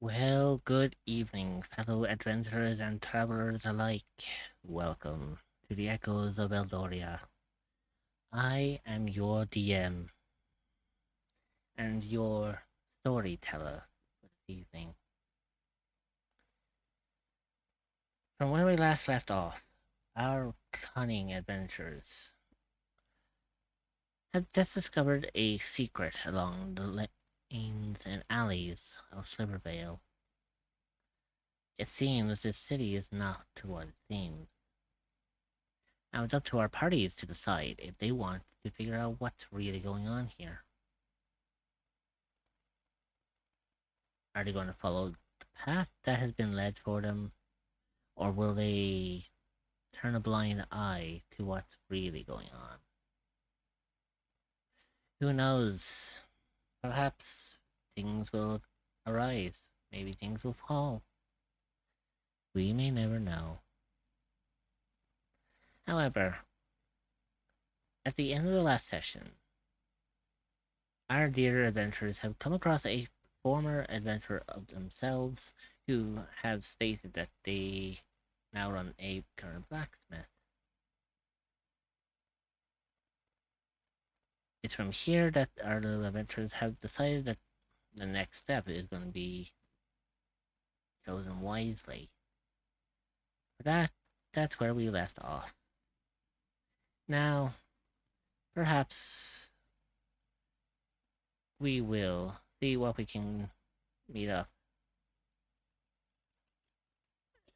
Well, good evening, fellow adventurers and travelers alike. Welcome to the Echoes of Eldoria. I am your DM and your storyteller for this evening. From where we last left off, our cunning adventurers have just discovered a secret along the lanes and alleys of Silvervale. It seems this city is not to what it seems. Now it's up to our parties to decide if they want to figure out what's really going on here. Are they going to follow the path that has been led for them, or will they turn a blind eye to what's really going on? Who knows? Perhaps things will arise. Maybe things will fall. We may never know. However, at the end of the last session, our dear adventurers have come across a former adventurer of themselves who have stated that they now run a current blacksmith. It's from here that our little adventurers have decided that the next step is going to be chosen wisely. For that's where we left off. Now, perhaps we will see what we can meet up.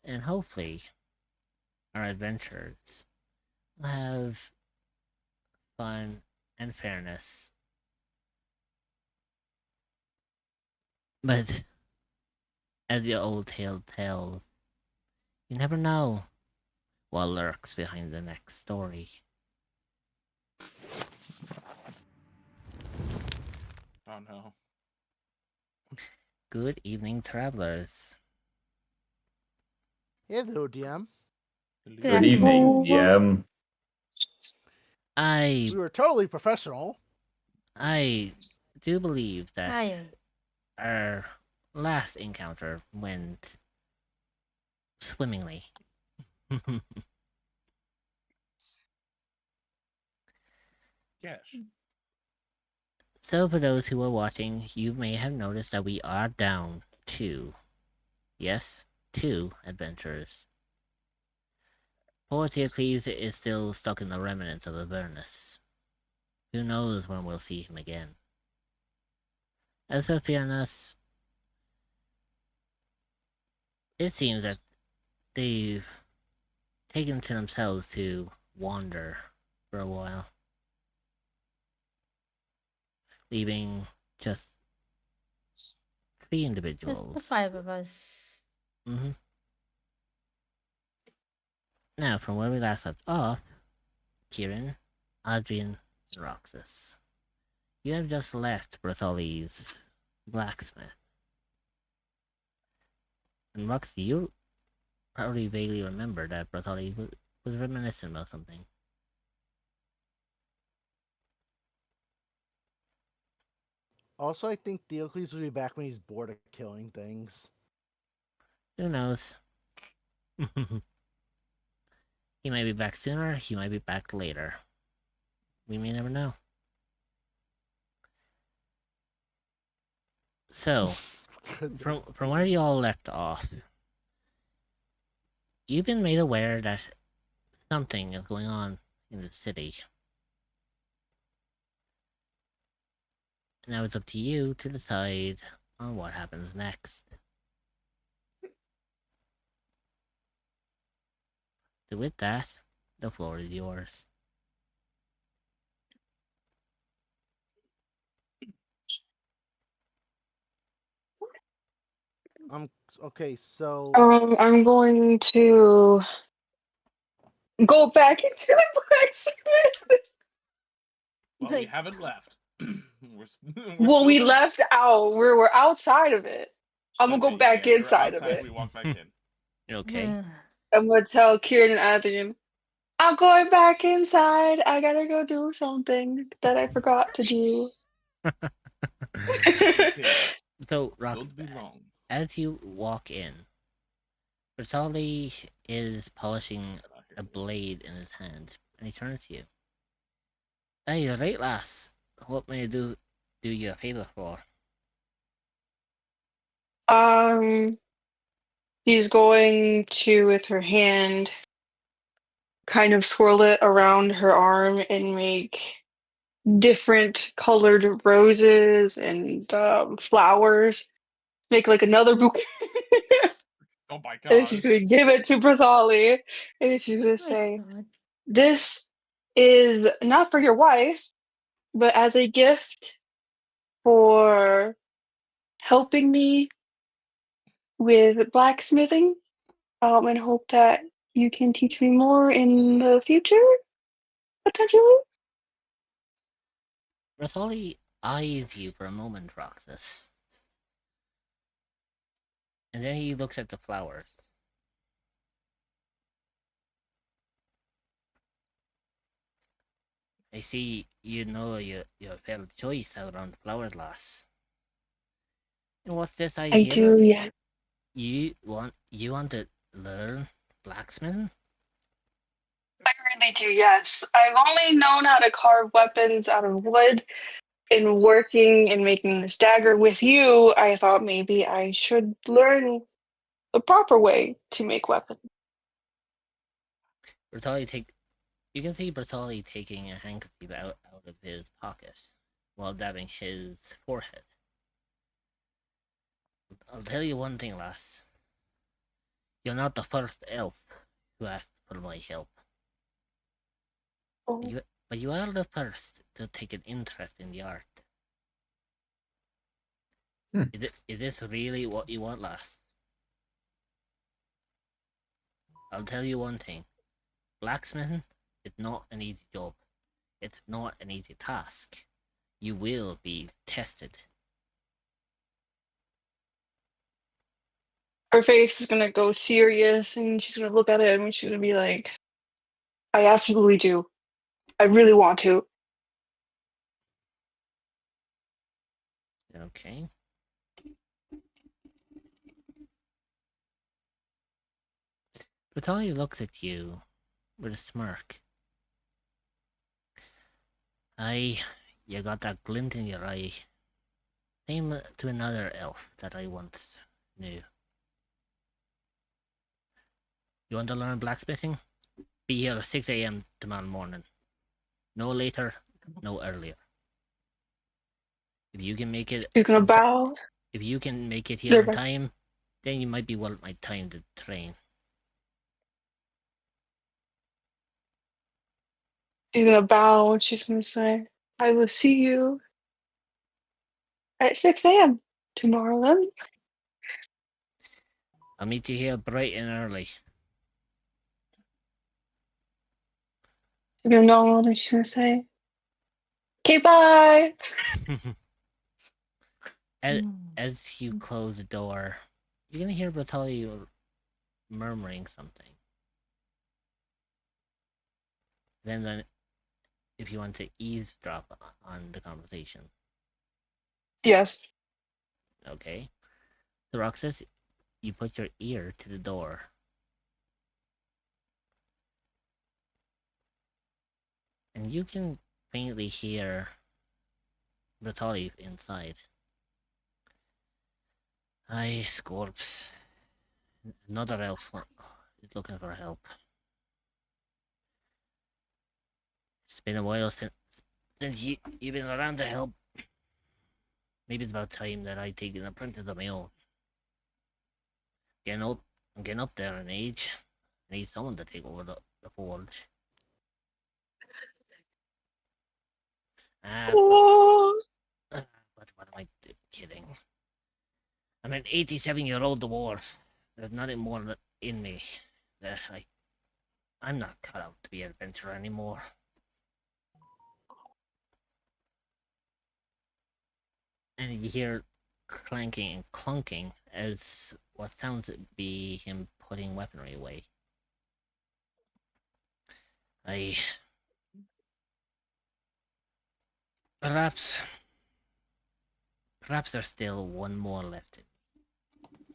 And hopefully, our adventurers will have fun and fairness. But as the old tale tells, you never know what lurks behind the next story. Oh no. Good evening, travelers. Hello, DM. Good Good evening, afternoon. DM. I We were totally professional. I do believe that Hi. our last encounter went swimmingly. Yes. So, for those who are watching, you may have noticed that we are down two. Yes, two adventurers. Poor Theocles is still stuck in the remnants of Avernus. Who knows when we'll see him again? As for Fiona's, it seems that they've taken to themselves to wander for a while, leaving just three individuals. Just the 5 of us. Mm-hmm. Now, from where we last left off, Kieran, Adrian, and Roxas, you have just left Bratholi's blacksmith. And Roxy, you probably vaguely remember that Bratholi was reminiscent about something. Also, I think Theocles will be back when he's bored of killing things. Who knows? He might be back sooner, he might be back later. We may never know. So, from where you all left off, you've been made aware that something is going on in the city. Now it's up to you to decide on what happens next. So with that, the floor is yours. Okay, so I'm going to go back into the blacksmith. Well, we haven't left. we're Well, still we there. left out. We're outside of it. I'm gonna go Okay, back you're inside of outside. it. We walk back in. You okay? I'm gonna tell Kieran and Adrian, I'm going back inside. I gotta go do something that I forgot to do. Okay. So, Rox, Don't be long. as you walk in, Bertolli is polishing a blade in his hand, and he turns to you. Hey, you're right, lass. What may I do you a favour for? Um, she's going to, with her hand, kind of swirl it around her arm and make different colored roses and flowers. Make like another bouquet. Oh my And then she's god. gonna give it to Prathali. And then she's gonna My say, God. this is not for your wife, but as a gift for helping me with blacksmithing. And hope that you can teach me more in the future, potentially. Bertolli eyes you for a moment, Roxas. And then he looks at the flowers. I see you know your fair choice out on the flowers, lass. And what's this I I hear? do, yeah. You want to learn blacksmithing? I really do, yes. I've only known how to carve weapons out of wood. In working and making this dagger with you, I thought maybe I should learn the proper way to make weapons. You can see Bertolli taking a handkerchief out of his pocket while dabbing his forehead. I'll tell you one thing, lass. You're not the first elf who asked for my help. Oh, But you are the first to take an interest in the art. Is this really what you want, lass? I'll tell you one thing. Blacksmithing is not an easy job. It's not an easy task. You will be tested. her face is gonna go serious and she's gonna look at it and she's gonna be like, I absolutely do. I really want to. Okay. Bertolli looks at you with a smirk. Aye, you got that glint in your eye. Same to another elf that I once knew. You want to learn blacksmithing? Be here at 6 a.m. tomorrow morning. No later, no earlier. If you can make it She's gonna on bow. if you can make it here They're on gonna- time, then you might be worth my time to train. She's gonna bow and she's gonna say, I will see you at 6 a.m. tomorrow then. I'll meet you here bright and early. She's gonna nod and she's gonna say, okay, bye. as, as you close the door, you're gonna hear Bertolli murmuring something. Then, if you want to eavesdrop on the conversation, Yes. okay? So Roxas, you put your ear to the door. And you can faintly hear Bertolli inside. Aye, Scorps. Another elf is looking for help. It's been a while since you've been around to help. Maybe it's about time that I take an apprentice of my own. Getting up, I'm getting up there in age. I need someone to take over the forge. Ah, Oh, what am I kidding? I'm an 87-year-old dwarf. There's nothing more in me that I'm not cut out to be an adventurer anymore. And you hear clanking and clunking as what sounds to be him putting weaponry away. I perhaps there's still one more left in me.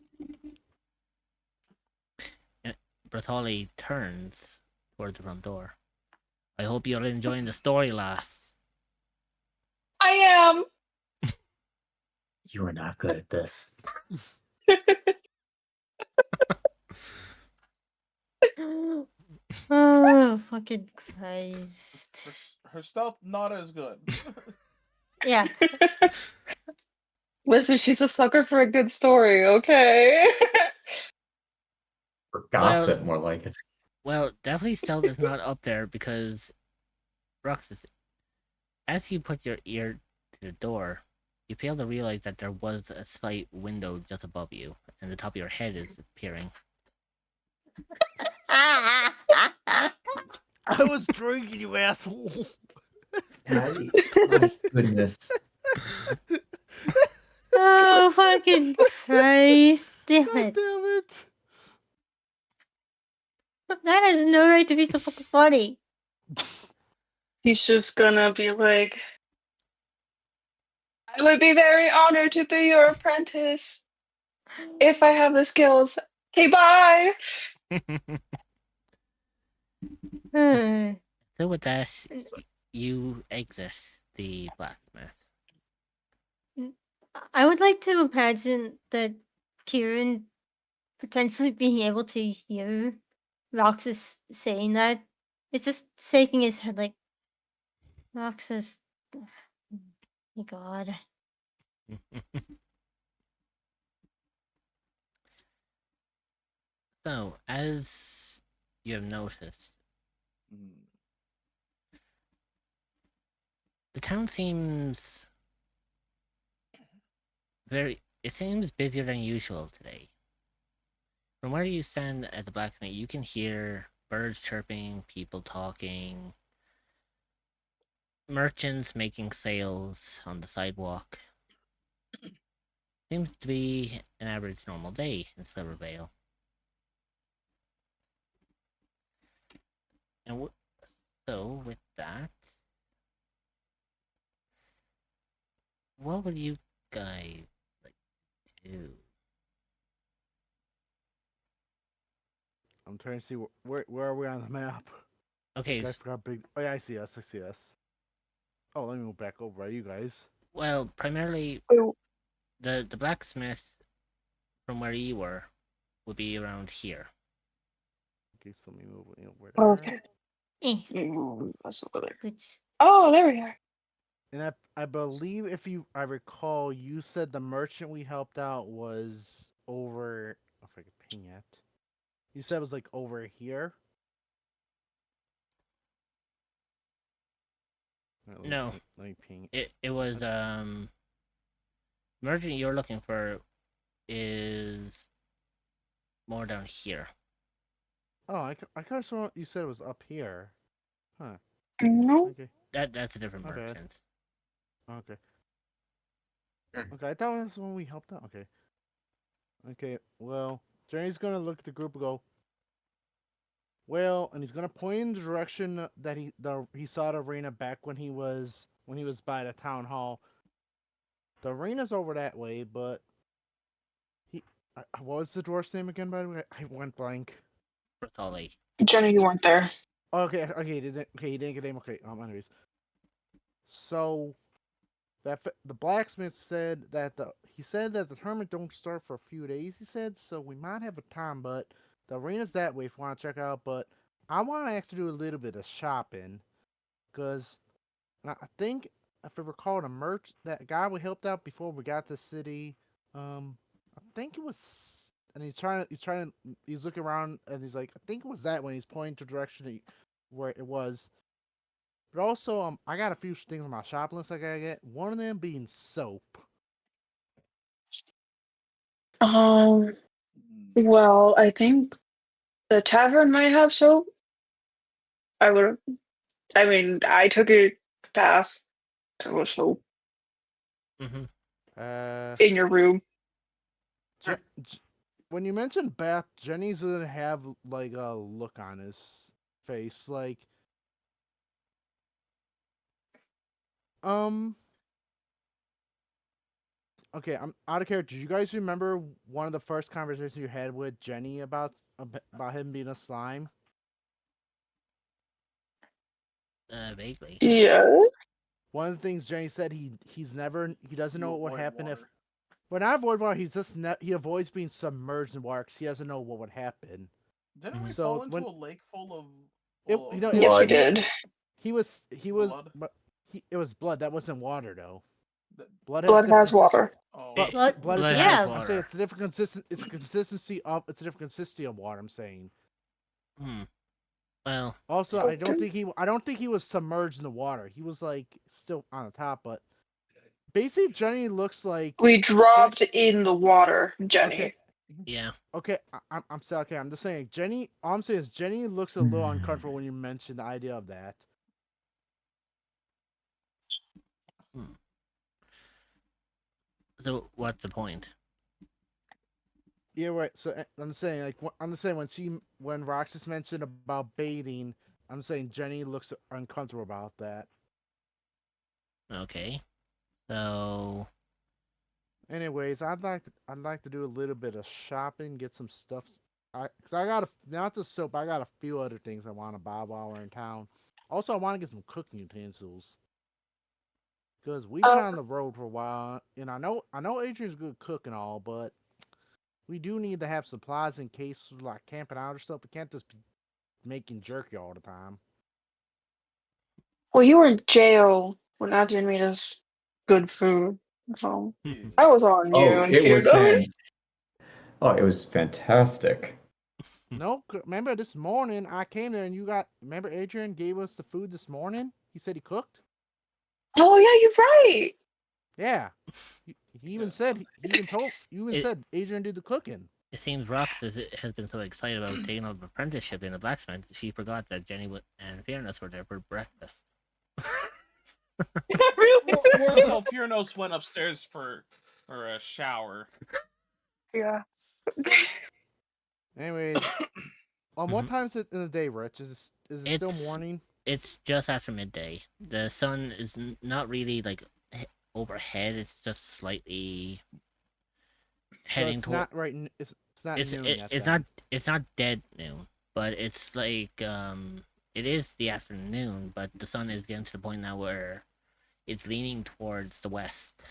Bertoli turns towards the front door. I hope you're enjoying the story, lass. I am. You are not good at this. Oh, fucking Christ. Her stealth not as good. Yeah. Listen, she's a sucker for a good story, okay? Or gossip, more like it. Well, definitely stealth is not up there because, Roxas, as you put your ear to the door, you fail to realize that there was a slight window just above you, and the top of your head is appearing. I was drinking, you asshole. My goodness. Oh, fucking Christ. Damn God it. damn it. That has no right to be so fucking funny. He's just gonna be like, I would be very honored to be your apprentice if I have the skills. Okay, bye. So with that, you exit the blacksmith. I would like to imagine that Kieran potentially being able to hear Roxas saying that. It's just shaking his head like, Roxas, my God. So, as you have noticed, the town seems it seems busier than usual today. From where you stand at the blacksmith, you can hear birds chirping, people talking, merchants making sales on the sidewalk. Seems to be an average normal day in Silvervale. And so, with that, what would you guys like to do? I'm trying to see where are we on the map. Okay, I forgot big. Oh yeah, I see us. I see us. Oh, let me move back over. Are you guys? well, primarily Oh, the blacksmith from where you were would be around here. Okay, so let me move over there. okay. Eh, That's over there. good. Oh, there we are. And I believe I recall, you said the merchant we helped out was over. If I could ping it. You said it was like over here. No, Let me ping. it was merchant you're looking for is more down here. Oh, I kind of saw you said it was up here. Huh. No. Okay. That's a different My bad. merchant. Okay. Okay, I thought that was when we helped out. Okay. Okay, well, Jenny's gonna look at the group and go, well, and he's gonna point in the direction that he saw the arena back when he was by the town hall. The arena's over that way, but he what was the dwarf's name again? By the way, I went blank. Bertoli. Jenny, you weren't there. Okay, he didn't get a name. Okay, anyways, so the blacksmith said that he said that the tournament don't start for a few days. He said so we might have a time, but the arena's that way if you want to check out. But I want to actually do a little bit of shopping because I think if I recall, the merch that guy we helped out before we got to the city, I think it was, and he's looking around and he's like, I think it was that when he's pointing to the direction where it was. But also, I got a few things on my shopping list I gotta get. One of them being soap. Well, I think the tavern might have soap. I would. I mean, I took it past. There was soap Mm-hmm. in your room. When you mentioned bath, Jenny's gonna have like a look on his face, like, okay, I'm out of character. Do you guys remember one of the first conversations you had with Jenny about him being a slime? Vaguely. Yeah. One of the things Jenny said he doesn't know what would avoid happen if. water. Well, not avoid water. He's just he avoids being submerged in water because he doesn't know what would happen. Didn't we So fall into when a lake full of? Yes, we he, did. he was Blood? but it was blood. That wasn't water though. Th- Blood has Blood different has water. Oh, But Blood blood is has yeah. I'm saying water. it's a different consistent. It's a consistency of. It's a different consistency of water. I'm saying. Hmm. Well, Also, Okay. I don't think he was submerged in the water. He was like still on the top, but basically Jenny looks like We dropped in the water, Jenny. okay. yeah. Okay, I'm sorry. Okay, I'm just saying Jenny. All I'm saying is Jenny looks a little uncomfortable when you mention the idea of that. Hmm. So what's the point? Yeah, right. So I'm saying when Roxas mentioned about baiting, I'm saying Jenny looks uncomfortable about that. Okay. So Anyways, I'd like to do a little bit of shopping, get some stuff. Cause I got not just soap. I got a few other things I want to buy while we're in town. Also, I want to get some cooking utensils. Cause we've been on the road for a while, and I know Adrian's a good cook and all, but we do need to have supplies in case like camping out or stuff. We can't just be making jerky all the time. Well, you were in jail when Adrian made us good food. So yeah. I was on you Oh, and it was Feardos. oh, it was fantastic. No, remember this morning I came there and remember Adrian gave us the food this morning? He said he cooked? Oh yeah, you're right. Yeah. He even said it, said Adrian did the cooking. it seems Rox has been so excited about taking up apprenticeship in the blacksmith, she forgot that Jenny and Fairness were there for breakfast. Really? More so, Furinos went upstairs for a shower. Yeah. Anyways, on what Mhm. time is it in the day, Rich? Is it still It's morning? it's just after midday. The sun is not really like overhead. It's just slightly So heading it's toward. not right. It's not noon yet. It's Then. not dead noon, but it's like it is the afternoon, but the sun is getting to the point now where it's leaning towards the west.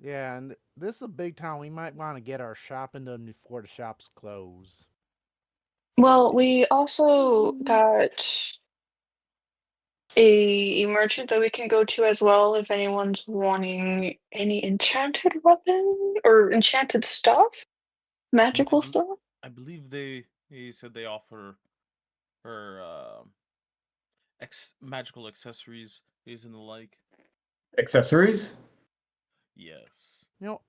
Yeah, and this is a big town. We might want to get our shopping done before the shops close. Well, we also got a merchant that we can go to as well if anyone's wanting any enchanted weapon or enchanted stuff, magical stuff. I believe he said they offer her magical accessories, these and the like. Accessories? Yes, You know,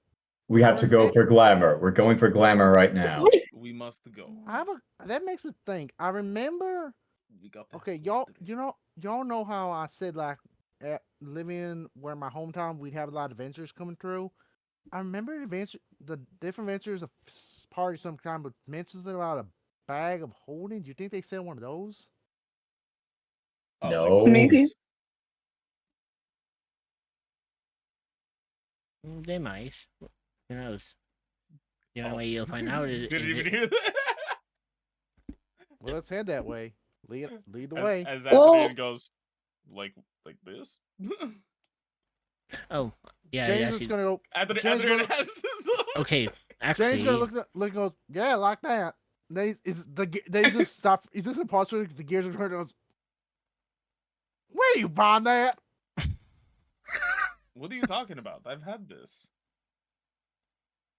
We I have to go remember. for glamour. We're going for glamour right now. we must go. That makes me think. I remember. We got that. Okay, y'all know how I said like living where my hometown, we'd have a lot of adventures coming through. I remember the different adventures of party some kind, but mentions about a bag of holding. Do you think they sell one of those? Oh, like No. Maybe. holdings? They might. Who knows? The only way you'll find out is Didn't even hear that. Well, let's head that way. Lead the as, way. as Well- Anthony goes, like this. oh yeah, James yeah. is gonna go. Anthony, Jenny's Anthony gonna- has Okay, Jenny's actually, gonna look and goes, yeah, like that. And then he's just stop. He's just gonna pause for the gears and turn. Goes, where do you find that? What are you talking about? I've had this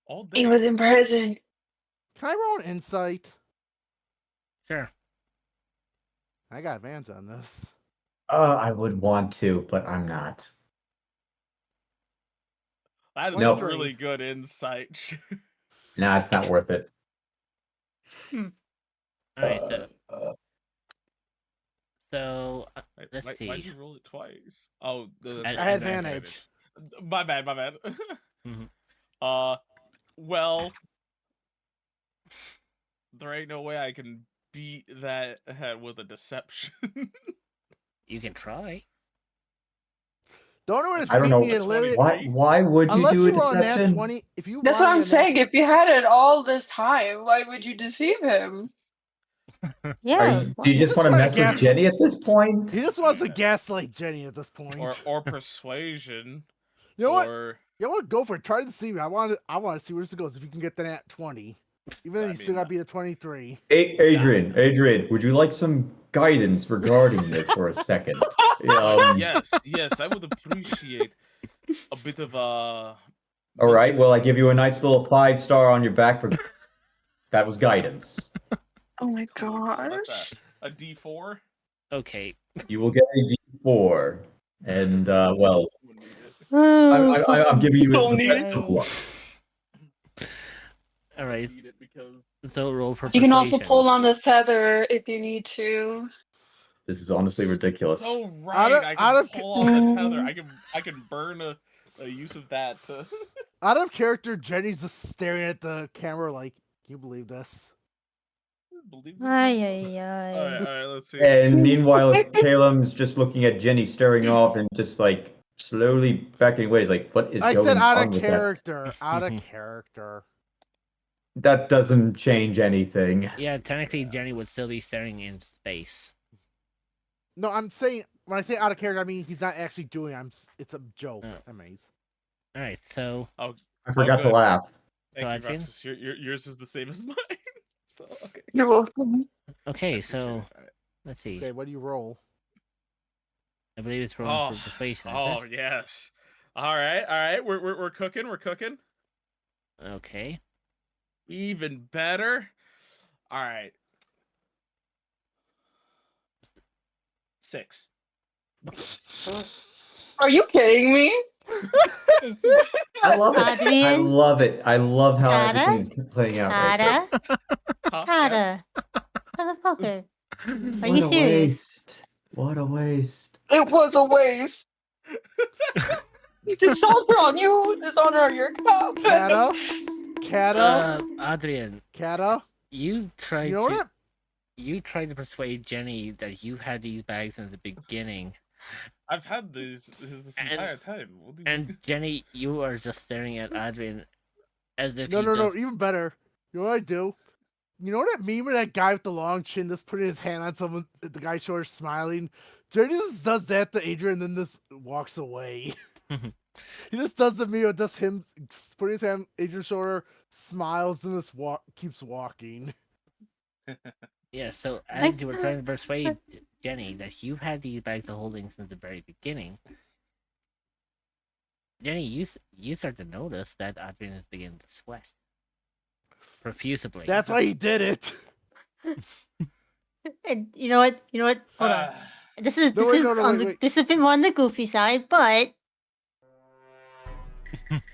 all He day. was in prison. Can I roll an insight? sure. I got advantage on this. I would want to, but I'm not. That is Nope. a really good insight. Nah, it's not worth it. All right, let's Why'd see. you roll it twice? Oh, I I had advantage. My bad. Mhm. Well, there ain't no way I can beat that with a deception. You can try. The only way to I don't beat know. me is literally Why would you unless do a you roll a nat deception? 20. If you That's what roll I'm a saying. nat, If you had it all this time, why would you deceive him? Yeah. Do you He's just just want to trying to mess with gas- Jenny at this point? he just wants to gaslight Jenny at this point. Or persuasion. You know what? Or You know what? Go for it. Try to see me. I want to see where this goes. If you can get the nat 20, even though you still got to be the 23. Adrian, would you like some guidance regarding this for a second? yes, I would appreciate a bit of All right. Well, I give you a nice little 5-star on your back for that was guidance. Oh my What's gosh. that? A D4? Okay. You will get a D4, and well, Wouldn't need it. Oh, I'm giving you Don't the need best it. of luck. All right. Need it because So roll for You can also persuasion. pull on the feather if you need to. This is honestly ridiculous. so Out right, of- I out can of- pull off the tether. I can burn a use of that to Out of character, Jenny's just staring at the camera like, "Can you believe this?" believe this. Ay, motherfucker. ay, All ay. right, let's see. And meanwhile, Caleb's just looking at Jenny staring off and just like slowly backing away. He's like, what is I going said out on of with character. Out of character. that? That doesn't change anything. Yeah, technically Jenny would still be staring in space. No, I'm saying when I say out of character, I mean he's not actually doing. It's a joke. Oh. I mean, All right. So Oh, I forgot to good. laugh. Thank you, Adrian? Roxas. Yours is the same as mine. So okay. You're welcome. okay. Appreciate So it. All right. let's see. okay, what do you roll? I believe it's rolling for persuasion. is Oh it? yes. All right. We're cooking. We're cooking. Okay. Even better. All right. 6. Are you kidding me? Is it I love it. I Adrian? love it. I love how Kata? everything's playing out right Kata? this. Huh? Yes? Kata. Motherfucker. Are What you a serious? waste. What a waste. It was a waste. Dishonor on you. Dishonor on your cup. Kata, Adrian, Kata. you tried You know to what? you tried to persuade Jenny that you had these bags in the beginning, I've had this And- entire time. What do you and Jenny, you are just staring at Adrian as if No, he no, no. just Even better. You know what I do? You know that meme of that guy with the long chin just putting his hand on someone, the guy's shoulder smiling? Jerry just does that to Adrian and then just walks away. He just does the meme of just him putting his hand on Adrian's shoulder, smiles, and just keeps walking. Yeah, so Like- as you were trying to persuade Jenny that you had these bags of holding since the very beginning, Jenny, you start to notice that Adrian is beginning to sweat profusely. That's why he did it. And you know what? You know what? Hold on. This is No, this wait, is no, no, on wait, the wait. this is a bit more on the goofy side, but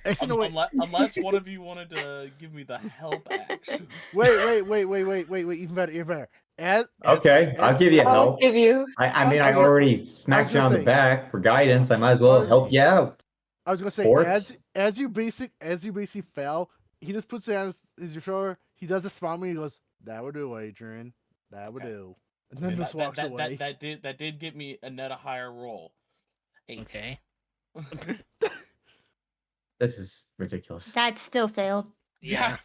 Actually, no, wait. Unless one of you wanted to give me the help action. Wait. Even better. Okay, I'll give you I'll help. give you. I mean, I was gonna- already smacked you gonna on the say- back for guidance. I might as well was- help you out. I was gonna say, Sports? as you basically fail, he just puts it on his shoulder. He does a smile and he goes, "That would do, Adrian. That would Okay. do," and then Okay, just walks away. That did get me a net a higher roll. 8. Okay. This is ridiculous. that still failed. Yeah.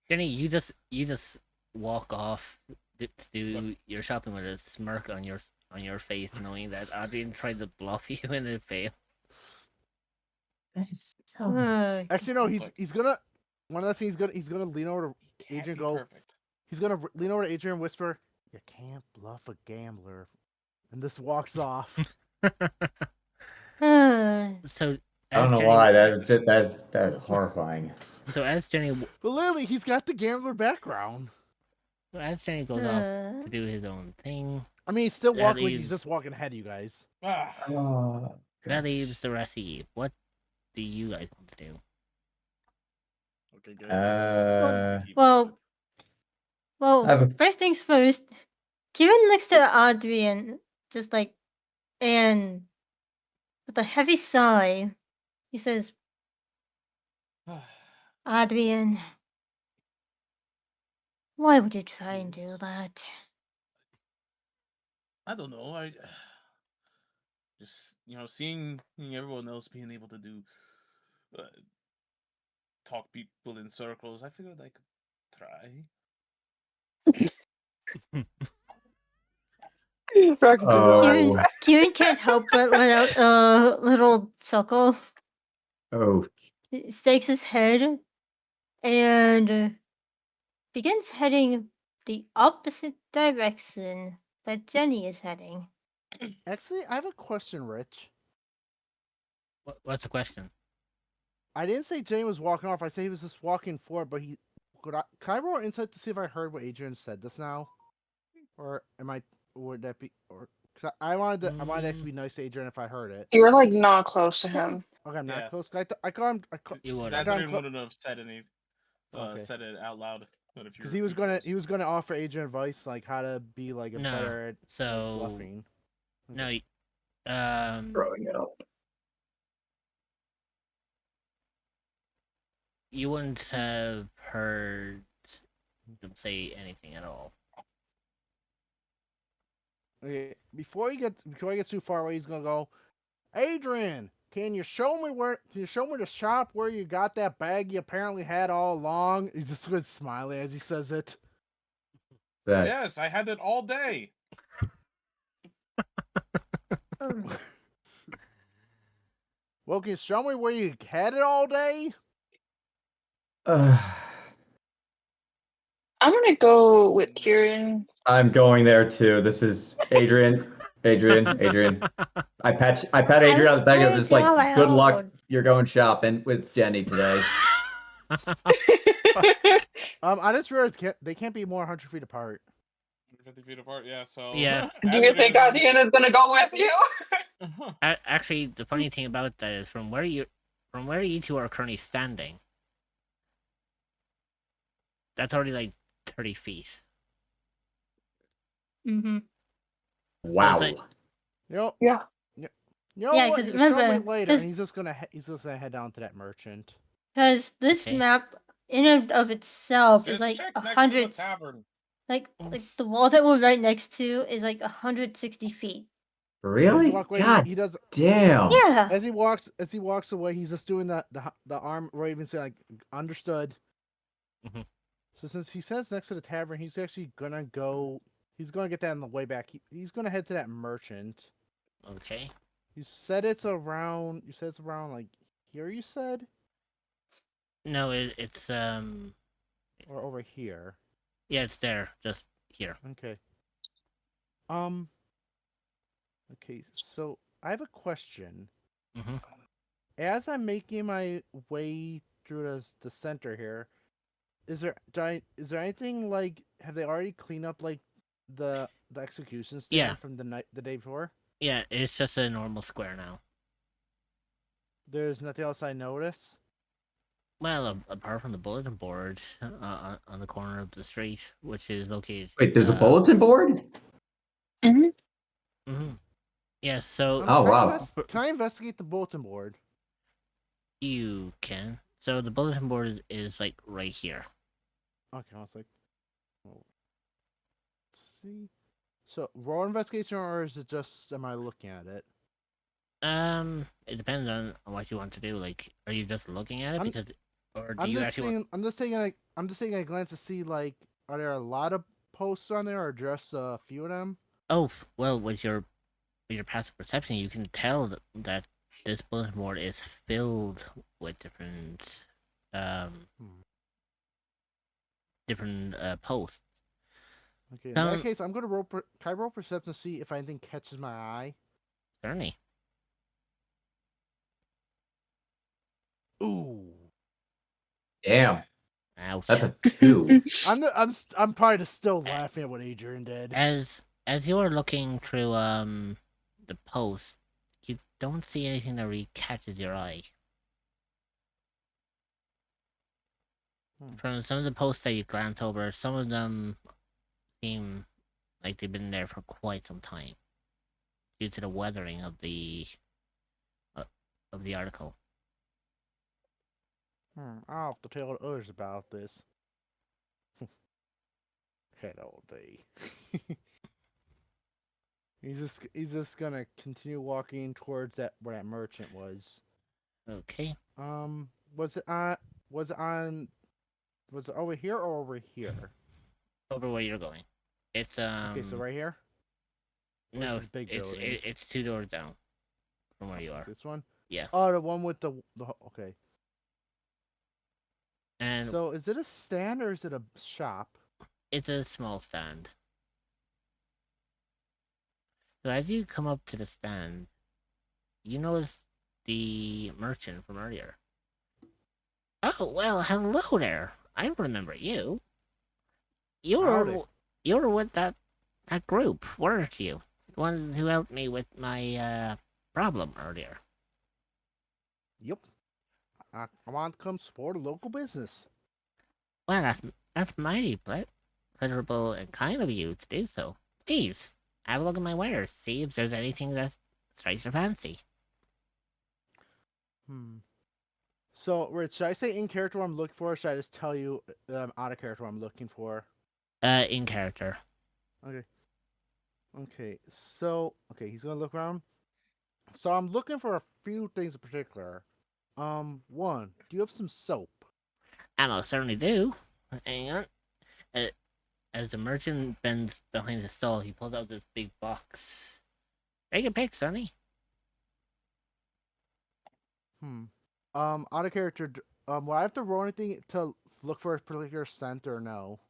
Jenny, you just walk off to do your shopping with a smirk on your face, knowing that Adrian tried to bluff you and it failed. That is so. Actually, no. Look. He's gonna. One of the things he's gonna lean over. Can't Adrian be go- perfect. He's gonna lean over to Adrian and whisper, "You can't bluff a gambler," and this walks off. So I don't as know Jenny- why. That's horrifying. So as Jenny But literally, he's got the gambler background. goes off to do his own thing, I mean, he's still That walking. He's leaves- just walking ahead of you guys. Ah, Oh, that leaves the rest of you. What do you guys want to do? okay, guys. uh, Well, I have a- first things first. Kieran looks to Adrian, just like, and with a heavy sigh, he says, "Adrian, why would you try and do that?" I don't know. just seeing everyone else being able to do talk people in circles, I figured I could try. Rox do not. Oh, Kieran can't help but let out a little chuckle. oh, He stakes his head and begins heading the opposite direction that Jenny is heading. Actually, I have a question, Rich. What's the question? I didn't say Jenny was walking off. I said he was just walking forward, but can I roll insight to see if I heard what Adrian said just now, or would that be or? Cause I wanted to actually be nice to Adrian if I heard it. You're like not close to him. Okay, I'm not Yeah. close. I call him. You Because would've. Adrian wouldn't have said Okay. said it out loud. But if you Because he was gonna offer Adrian advice like how to be like a No, better at so- bluffing. No, growing up. you wouldn't have heard them say anything at all. Okay, before he gets too far away, he's gonna go, Adrian, can you show me the shop where you got that bag you apparently had all along? He's just gonna smiling as he says it. That Yes, I had it all day. Well, can you show me where you had it all day? I'm gonna go with Kieran. I'm going there too. This is Adrian. Adrian. I pat Adrian on the back. I'm just like, good luck. You're going shopping with Jenny today. I just realized they can't be more 100 feet apart. 150 feet apart, yeah. So Yeah. Do you think Adrian is gonna go with you? Actually, the funny thing about that is from where you two are currently standing, that's already like 30 feet. Mm-hmm. Wow. like- Yep. Yeah. You know Yeah, what? 'cause You show me remember, later, 'cause- and he's just gonna head down to that merchant. Because this Okay. map, in and of itself, is Just like check next to the 100. tavern. Like the wall that we're right next to is like 160 feet. As Really? you walk away, God he does. damn. Yeah. As he walks away, he's just doing the arm wave and saying like, "Understood." Mhm. So since he says next to the tavern, he's actually gonna go. He's gonna get that on the way back. He's gonna head to that merchant. Okay. You said it's around. You said it's around like here. You said No, it's or over here. yeah, it's there, just here. Okay. Okay. So I have a question. Mm-hmm. As I'm making my way through the center here, is there anything like have they already cleaned up like the execution stand Yeah. from the day before? Yeah, it's just a normal square now. There's nothing else I notice. Well, apart from the bulletin board on the corner of the street, which is located. Wait, there's a bulletin board? Mm-hmm. Yeah, so Oh, wow. Can I investigate the bulletin board? you can. So the bulletin board is like right here. Okay, I was like, oh. Let's see. So raw investigation, or is it just am I looking at it? It depends on what you want to do. Like, are you just looking at it I'm- because, or do I'm you just actually want? I'm just taking a glance to see like are there a lot of posts on there or just a few of them? Oh, well, with your passive perception, you can tell that this bulletin board is filled with different different posts. Okay, in that case, I'm gonna roll. Can I roll perception to see if anything catches my eye? Certainly. Ooh, Damn. Ouch. That's a 2. I'm probably just still laughing at what Adrian did. As you're looking through the post, you don't see anything that really catches your eye. From some of the posts that you glance over, some of them seem like they've been there for quite some time, due to the weathering of the article. I'll have to tell others about this. Head all day. He's just gonna continue walking towards that where that merchant was. Okay. Was it on? Was it on? Was it over here or over here? Over where you're going. It's Okay, so right here. Or is no, it the big it's building? it's 2 doors down from where you are. This one. Yeah. Oh, the one with the okay. And So is it a stand or is it a shop? it's a small stand. So as you come up to the stand, you notice the merchant from earlier. Oh well, hello there. I remember you. You Howdy. were you were with that group, weren't you? The one who helped me with my problem earlier. Yep. I want to come support a local business. Well, that's mighty pleasurable and kind of you to do so. Please have a look at my wares. See if there's anything that strikes your fancy. So, Rich, should I say in character what I'm looking for, or should I just tell you that I'm out of character what I'm looking for? In character. Okay. Okay. So, okay, he's gonna look around. So I'm looking for a few things in particular. One, do you have some soap? I most certainly do. Hang on. Uh, as the merchant bends behind the stall, he pulls out this big box. Take a pick, Sonny. Out of character. Will I have to roll anything to look for a particular scent or no?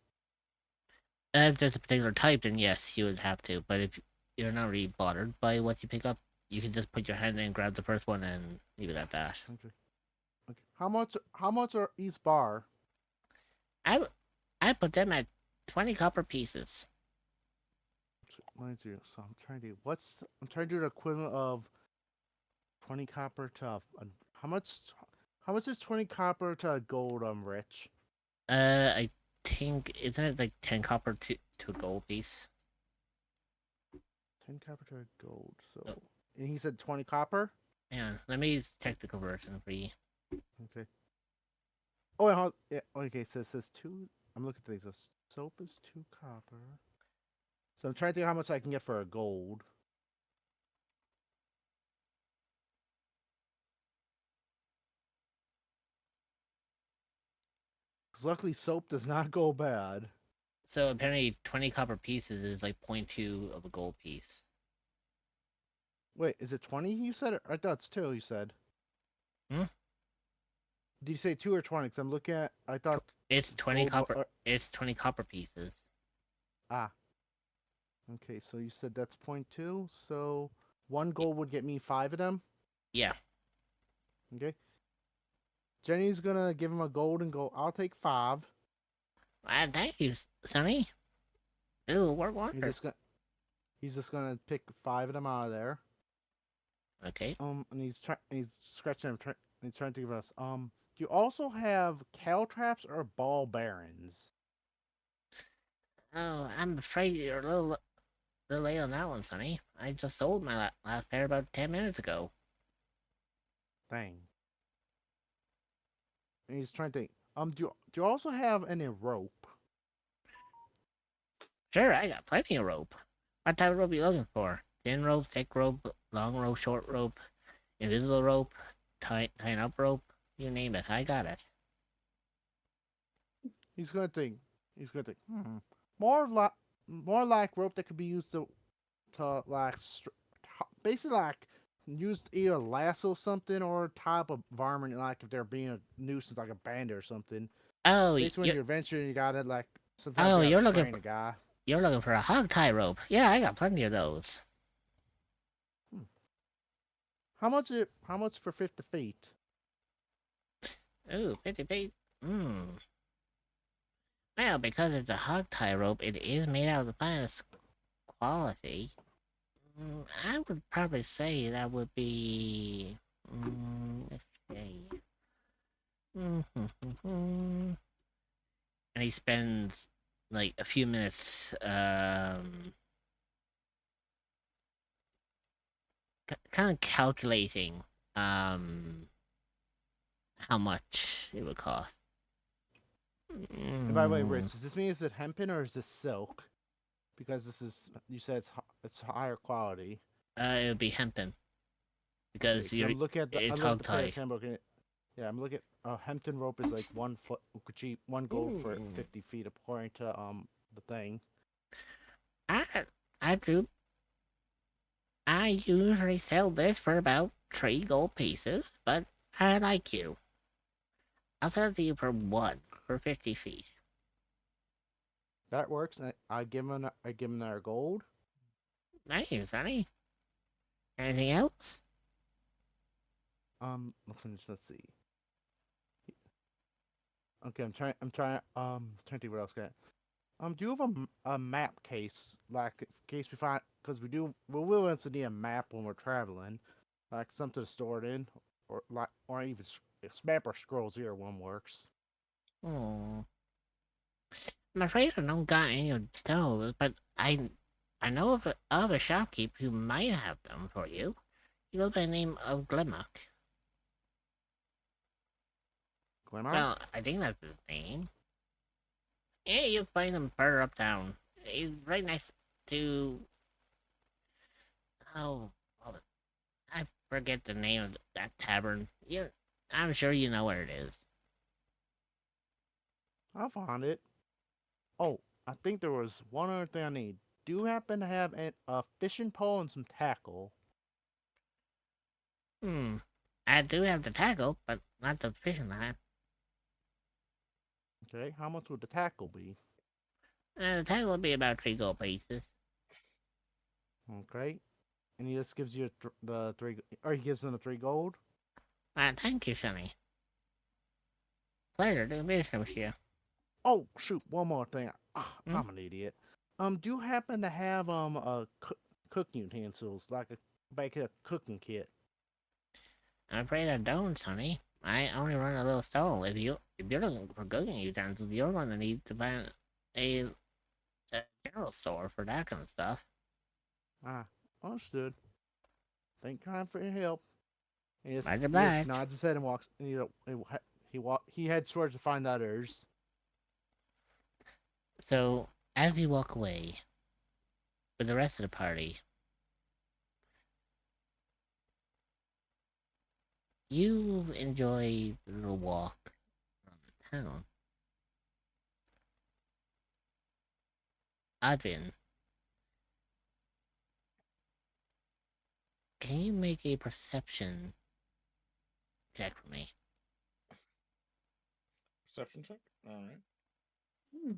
If there's a particular type, then yes, you would have to. But if you're not really bothered by what you pick up, you can just put your hand in and grab the first one and leave it at that. Okay. Okay. How much are each bar? I, I put them at 20 copper pieces. Mind you, so I'm trying to I'm trying to do the equivalent of 20 copper to how much how much is 20 copper to gold, Rich? I think, isn't it like 10 copper to a gold piece? 10 copper to gold. So Oh. and he said 20 copper? Hang on, let me check the conversion for you. Okay. Oh, yeah, okay, so it says 2. I'm looking at these. So soap is 2 copper. So I'm trying to think how much I can get for a gold. Because luckily soap does not go bad. So apparently 20 copper pieces is like 0.2 of a gold piece. Wait, is it 20 you said? I thought it's 2 you said. Hmm? Did you say 2 or 20? Because I'm looking at, I thought... It's 20 gold, copper. It's 20 copper pieces. Ah. Okay, so you said that's 0.2. So 1 gold would get me 5 of them? Yeah. Okay. Jenny's gonna give him a gold and go, I'll take 5. Thank you, Sonny. It'll work wonders. He's just gonna pick 5 of them out of there. Okay. And he's scratching them, he's trying to give us, do you also have caltraps or ball bearings? Oh, I'm afraid you're a little late on that one, Sonny. I just sold my last pair about 10 minutes ago. Dang. And he's trying to, do you also have any rope? Sure, I got plenty of rope. What type of rope are you looking for? Thin rope, thick rope, long rope, short rope, invisible rope, tying up rope? You name it, I got it. He's gonna think. More like rope that could be used to like basically like used either lasso something or tie up a varmint, like if they're being a nuisance, like a bandit or something. Oh, Basically, when you're adventuring, you gotta like sometimes oh, you you're gotta looking train a guy. you're looking for a hog tie rope. Yeah, I got plenty of those. How much for 50 feet? Ooh, 50 feet. Well, because it's a hog tie rope, it is made out of the finest quality. I would probably say that would be. Let's see. And he spends like a few minutes, kind of calculating, how much it would cost. And by the way, Rich, does this mean is it hempen or is this silk? because this is you said it's higher quality. It would be hempen Okay, because 'cause I'm looking at it's the hog player's tie. handbook. And yeah, I'm looking at Hempton rope is like 1 foot cheap, 1 gold for Ooh. 50 feet according to the thing. I I do. I usually sell this for about 3 gold pieces, but I like you. I'll sell it to you for 1 for 50 feet. That works. And I give him their gold. Thank you, Sonny. Anything else? Let's see. Okay, trying to think what else got. Do you have a map case, like in case we find, because we will also need a map when we're traveling, like something to store it in, or even map or scrolls. Either one works. Oh, I'm afraid I don't got any of those, but I know of a shopkeep who might have them for you. He goes by the name of Glimmock. Glimmer? Well, I think that's his name. Yeah, you'll find him further up town. He's right next to. Oh, I forget the name of that tavern. I'm sure you know where it is. I found it. Oh, I think there was one other thing I need. Do you happen to have a fishing pole and some tackle? Hmm. I do have the tackle, but not the fishing line. Okay, how much would the tackle be? The tackle will be about 3 gold pieces. Okay, and he just gives you the three, or he gives them the 3 gold. Thank you, Sonny. Pleasure doing business with you. Oh shoot, one more thing. Hmm? I'm an idiot. Do you happen to have cooking utensils like a cooking kit? I'm afraid I don't, Sonny. I only run a little stall. If you're looking for cooking utensils, you're gonna need to buy a, a general store for that kind of stuff. Ah, understood. Thank God for your help. And Much he just obliged. nods his head and walks. And he heads towards to find others. So, as you walk away with the rest of the party, you enjoy the little walk around the town. Adrian, can you make a perception check for me? Perception check. All right. Hmm.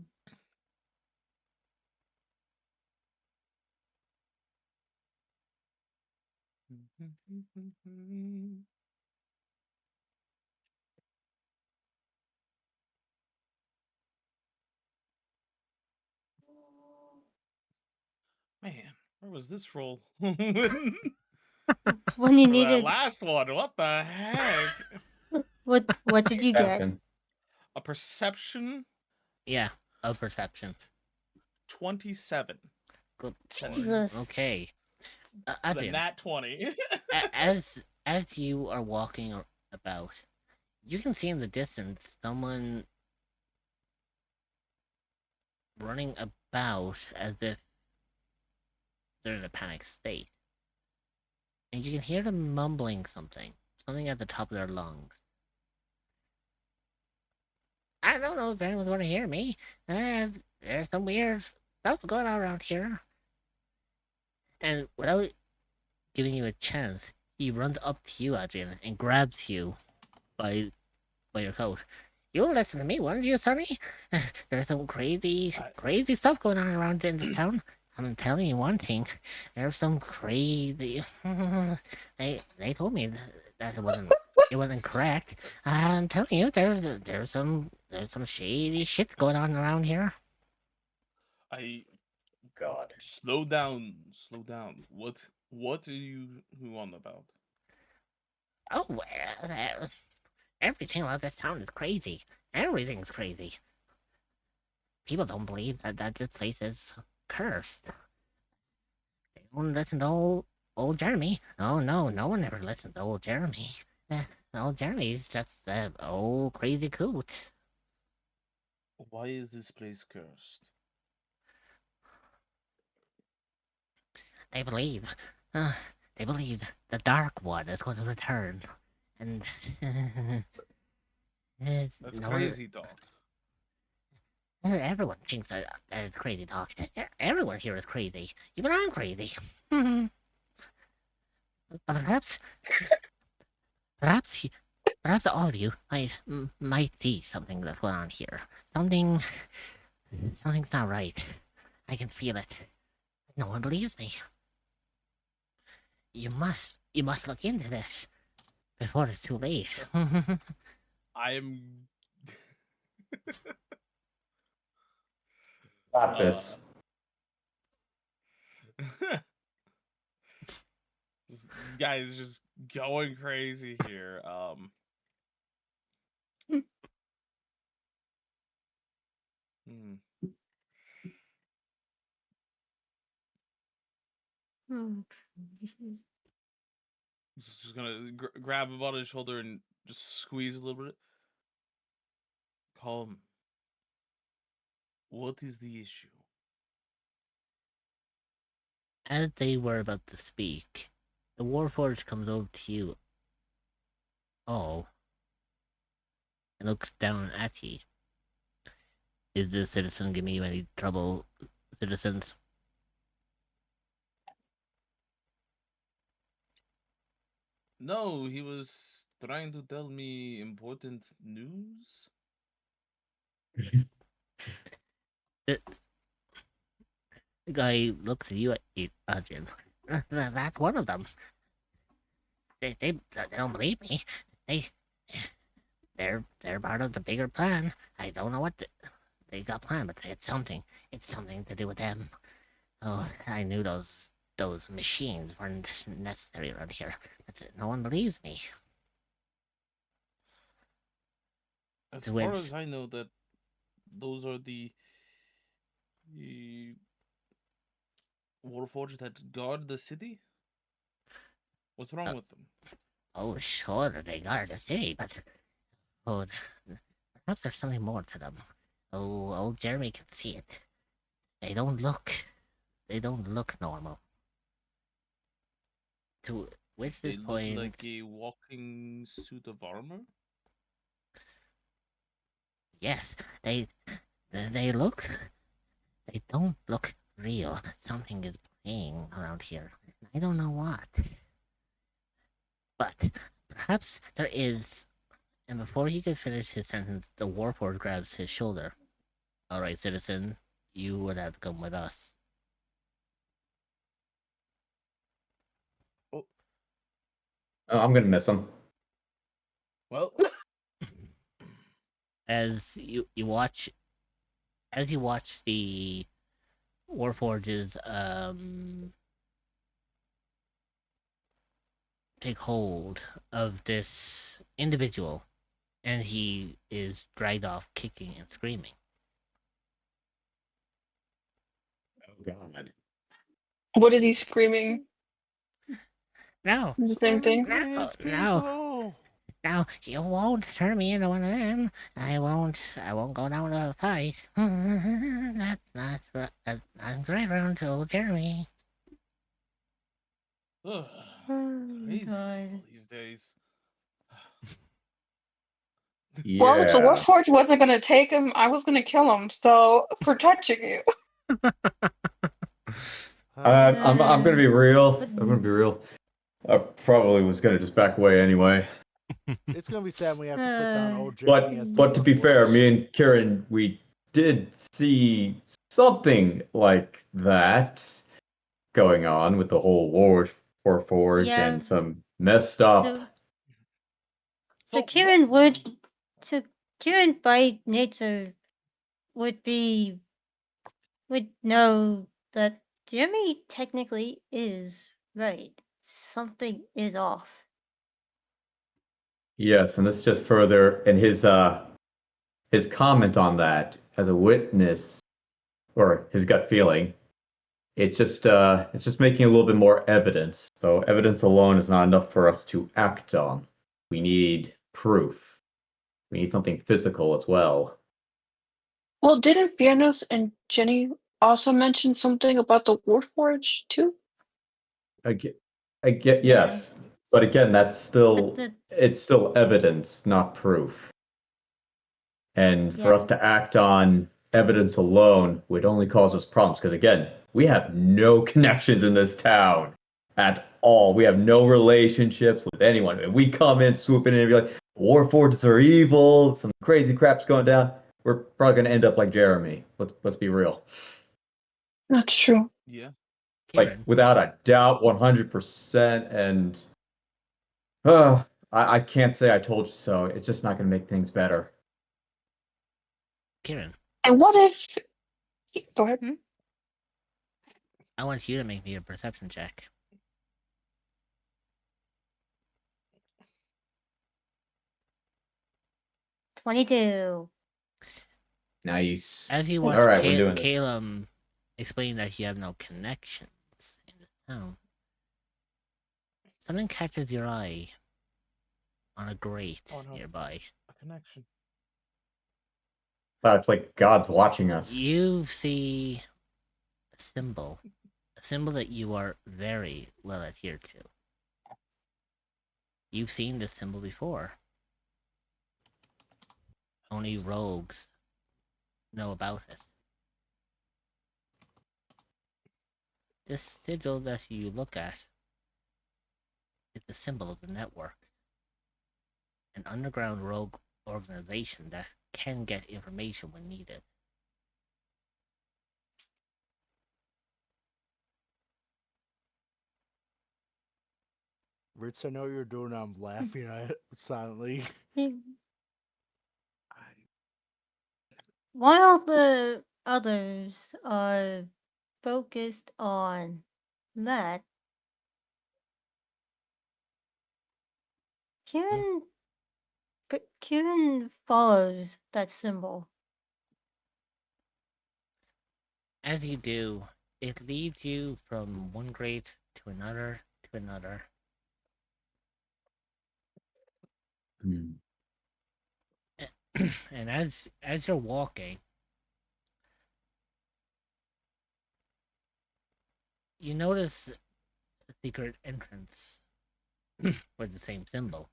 Man, where was this roll? For When you that needed, last one, what the heck? what did you get? Falcon. A perception Yeah, a perception. 27. Good. Jesus. Okay. The Adrian, nat 20. as you are walking about, you can see in the distance someone running about as if they're in a panic state. And you can hear them mumbling something at the top of their lungs. I don't know if anyone's going to hear me. There's some weird stuff going on around here. And without giving you a chance, he runs up to you, Adrian, and grabs you by your coat. You listen to me, won't you, Sonny? There's some crazy stuff going on around in this town. I'm telling you one thing. There's some crazy. They told me that it wasn't correct. I'm telling you, there's some shady shit going on around here. I God. slow down, slow down. What are you who on about? Oh, well, everything about this town is crazy. Everything's crazy. People don't believe that this place is cursed. They don't listen to old Jeremy. Oh no, no one ever listened to old Jeremy. Old Jeremy's just an old crazy coot. Why is this place cursed? they believe, uh, they believe the Dark One is going to return, and That's no crazy talk. everyone thinks that it's crazy talk. Everyone here is crazy. Even I'm crazy. But perhaps, perhaps, perhaps all of you might see something that's going on here. Something's not right. I can feel it. No one believes me. You must look into this before it's too late. I am. Stop this. This guy is just going crazy here. Hmm. Just gonna grab him on his shoulder and just squeeze a little bit. Calm. What is the issue? As they were about to speak, the Warforged comes over to you all and looks down at you. Is this citizen giving you any trouble, citizens? No, he was trying to tell me important news. The guy looks at you, Jim. That's one of them. They don't believe me. They they're part of the bigger plan. I don't know what they got planned, but it's something. It's something to do with them. Oh, I knew those machines weren't necessary around here, but no one believes me. As To far which- as I know, that those are the Warforged that guard the city. What's wrong with them? Oh, sure, they guard the city, but oh, perhaps there's something more to them. Oh, old Jeremy can see it. They don't look normal. To which They this look point, like a walking suit of armor. yes, they look. They don't look real. Something is playing around here. I don't know what. But perhaps there is. And before he could finish his sentence, the Warforged grabs his shoulder. Alright, citizen, you would have to come with us. Oh, I'm gonna miss him. Well, As you watch the Warforges take hold of this individual, and he is dragged off kicking and screaming. Oh God. What is he screaming? No, The same thing? His no. people. No, you won't turn me into one of them. I won't go down to a fight. That's not right around to Jeremy. ugh, Oh, crazy God. people these days. Well, if the Yeah. Warforged wasn't gonna take him, I was gonna kill him. So for touching you. I'm gonna be real. But- I'm gonna be real. I probably was gonna just back away anyway. It's gonna be sad when we have to put down old Jeremy as the But to be fair, Warforged. me and Kieran, we did see something like that going on with the whole war for Forge Yeah. and some messed up. So So Kieran would. So Kieran by nature would know that Jeremy technically is right. Something is off. Yes, and this just further and his comment on that as a witness or his gut feeling. It's just making a little bit more evidence. So evidence alone is not enough for us to act on. We need proof. We need something physical as well. Well, didn't Fianos and Jenny also mention something about the Warforged too? I get Yeah. yes, but again, that's still the- it's still evidence, not proof. And for us Yeah. to act on evidence alone would only cause us problems because again, we have no connections in this town at all. We have no relationships with anyone. If we come in swooping in and be like, war forces are evil, some crazy crap's going down, we're probably gonna end up like Jeremy. Let's be real. That's true. Yeah. Like Kieran, without a doubt, 100%. And I can't say I told you so. It's just not gonna make things better. Kieran, And what if? Go ahead. I want you to make me a perception check. $22. Nice. As you All watch right, we're doing this. Caleb explain that you have no connections in the town, something catches your eye on a grate Oh, no. nearby. A connection. Wow, it's like God's watching us. You see a symbol that you are very well adhered to. You've seen this symbol before. Only rogues know about it. This sigil that you look at is the symbol of the network, an underground rogue organization that can get information when needed. Ritz, I know what you're doing. I'm laughing at it silently. While the others are focused on that, Kieran follows that symbol. As you do, it leads you from one grate to another to another. Hmm. And as you're walking, you notice a secret entrance with the same symbol.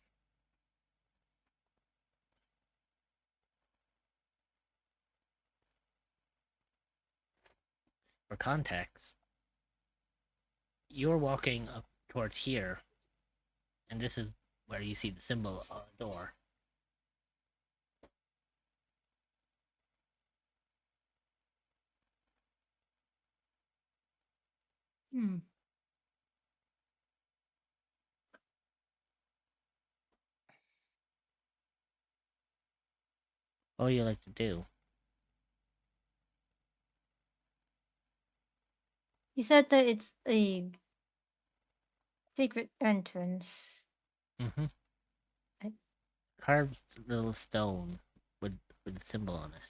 For context, you're walking up towards here, and this is where you see the symbol on the door. What do you like to do? You said that it's a secret entrance. Mm-hmm. I- Carved little stone with the symbol on it.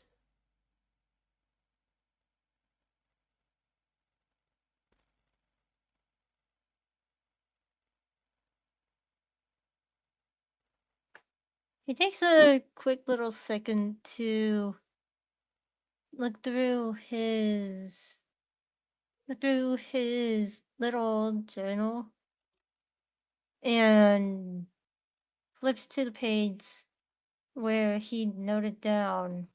He takes a quick little second to look through his little journal and flips to the page where he noted down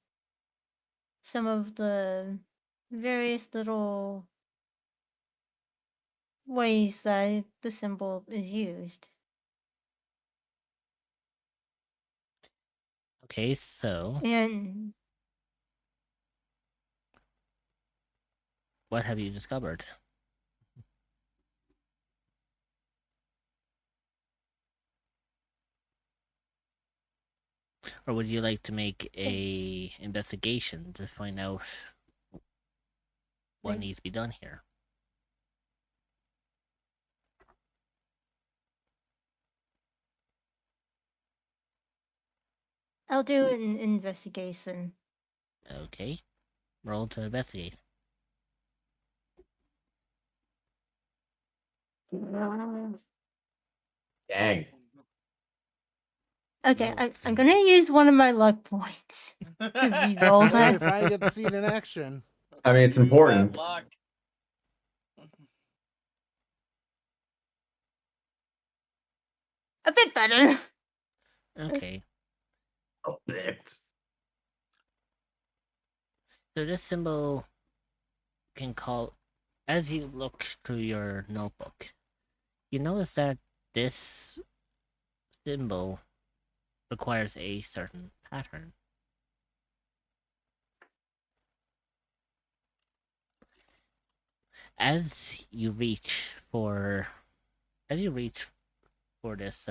some of the various little ways that the symbol is used. Okay, so And what have you discovered? Or would you like to make a investigation to find out what Like- needs to be done here? I'll do an investigation. Okay. Roll to investigate. Dang. Okay, No. I'm gonna use one of my luck points to re-roll Hey, that. finally get to see it in action. I mean, it's Use that important. luck. A bit better. Okay. A bit. So this symbol can call, as you look through your notebook, you notice that this symbol requires a certain pattern. As you reach for this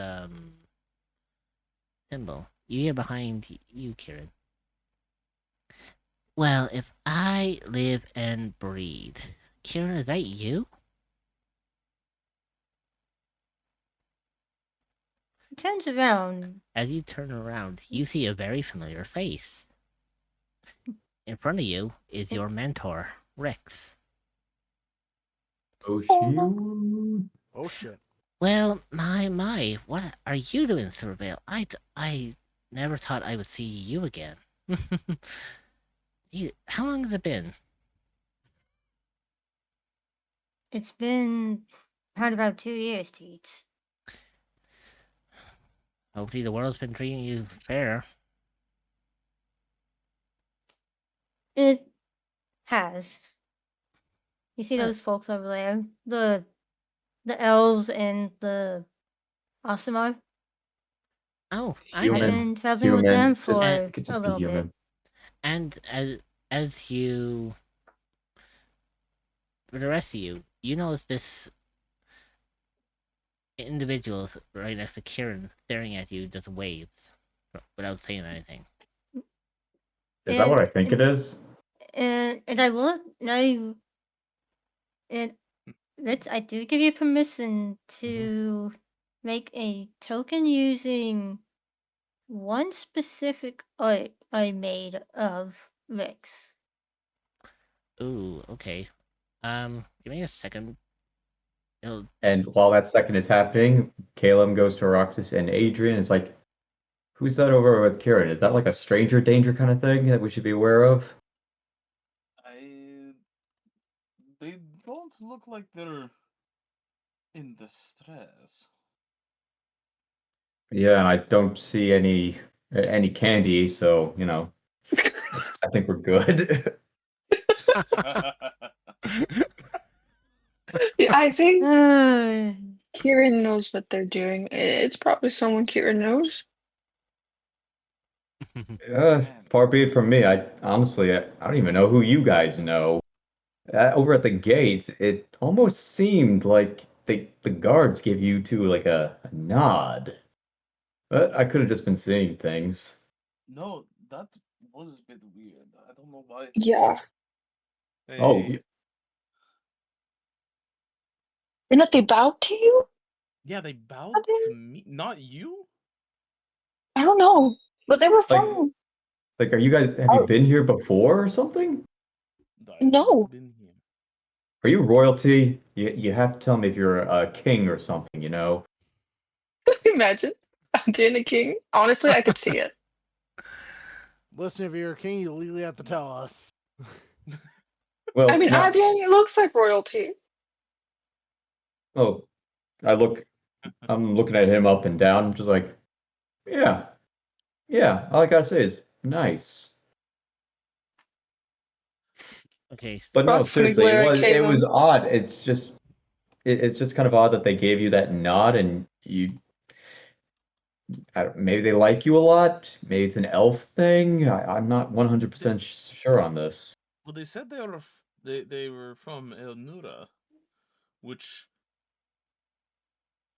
symbol, you hear behind you, Kieran. Well, if I live and breathe. Kieran, is that you? He turns around. As you turn around, you see a very familiar face. In front of you is your mentor, Rex. Oh, shoot. Oh shit. Well, my, what are you doing, Surveil? I never thought I would see you again. How long has it been? It's been had about 2 years, Teets. Hopefully the world's been treating you fair. It has. You see Uh. those folks over there? The elves and the Asimar? Oh, I I've do. been traveling with them Just, for it could a just be little bit. human. And as you, for the rest of you, you notice this individuals right next to Kieran staring at you just waves without saying anything. Is that what I think it is? And I will and Ritz, I do give you permission to make a token using one specific art I made of Rex. Ooh, okay. Give me a second. It'll, And while that second is happening, Caleb goes to Roxas and Adrian. It's like, who's that over with Kieran? Is that like a stranger danger kind of thing that we should be aware of? They don't look like they're in distress. Yeah, and I don't see any candy, so I think we're good. Yeah, I think Uh, Kieran knows what they're doing. It's probably someone Kieran knows. Far be it from me. I honestly, I don't even know who you guys know. Over at the gate, it almost seemed like the guards gave you two like a nod, but I could have just been seeing things. No, that was a bit weird. I don't know why. Yeah. Oh, Hey, And that they bowed to you? yeah, they bowed I to didn't- me, not you. I don't know. But they were from are you guys? Have you oh been here before or something? I've never no. been here. Are you royalty? You have to tell me if you're a king or something. You know. Imagine. Adrian the king. Honestly, I could see it. Listen, if you're a king, you legally have to tell us. Well, I mean, now, Adrian looks like royalty. oh, I look. I'm looking at him up and down. I'm just like, yeah, yeah. All I gotta say is nice. okay. But no, Rob's gonna seriously, glare at it Caleb. was odd. It's just kind of odd that they gave you that nod and maybe they like you a lot. Maybe it's an elf thing. I'm not 100% sure on this. Well, they said they were from Elnura, which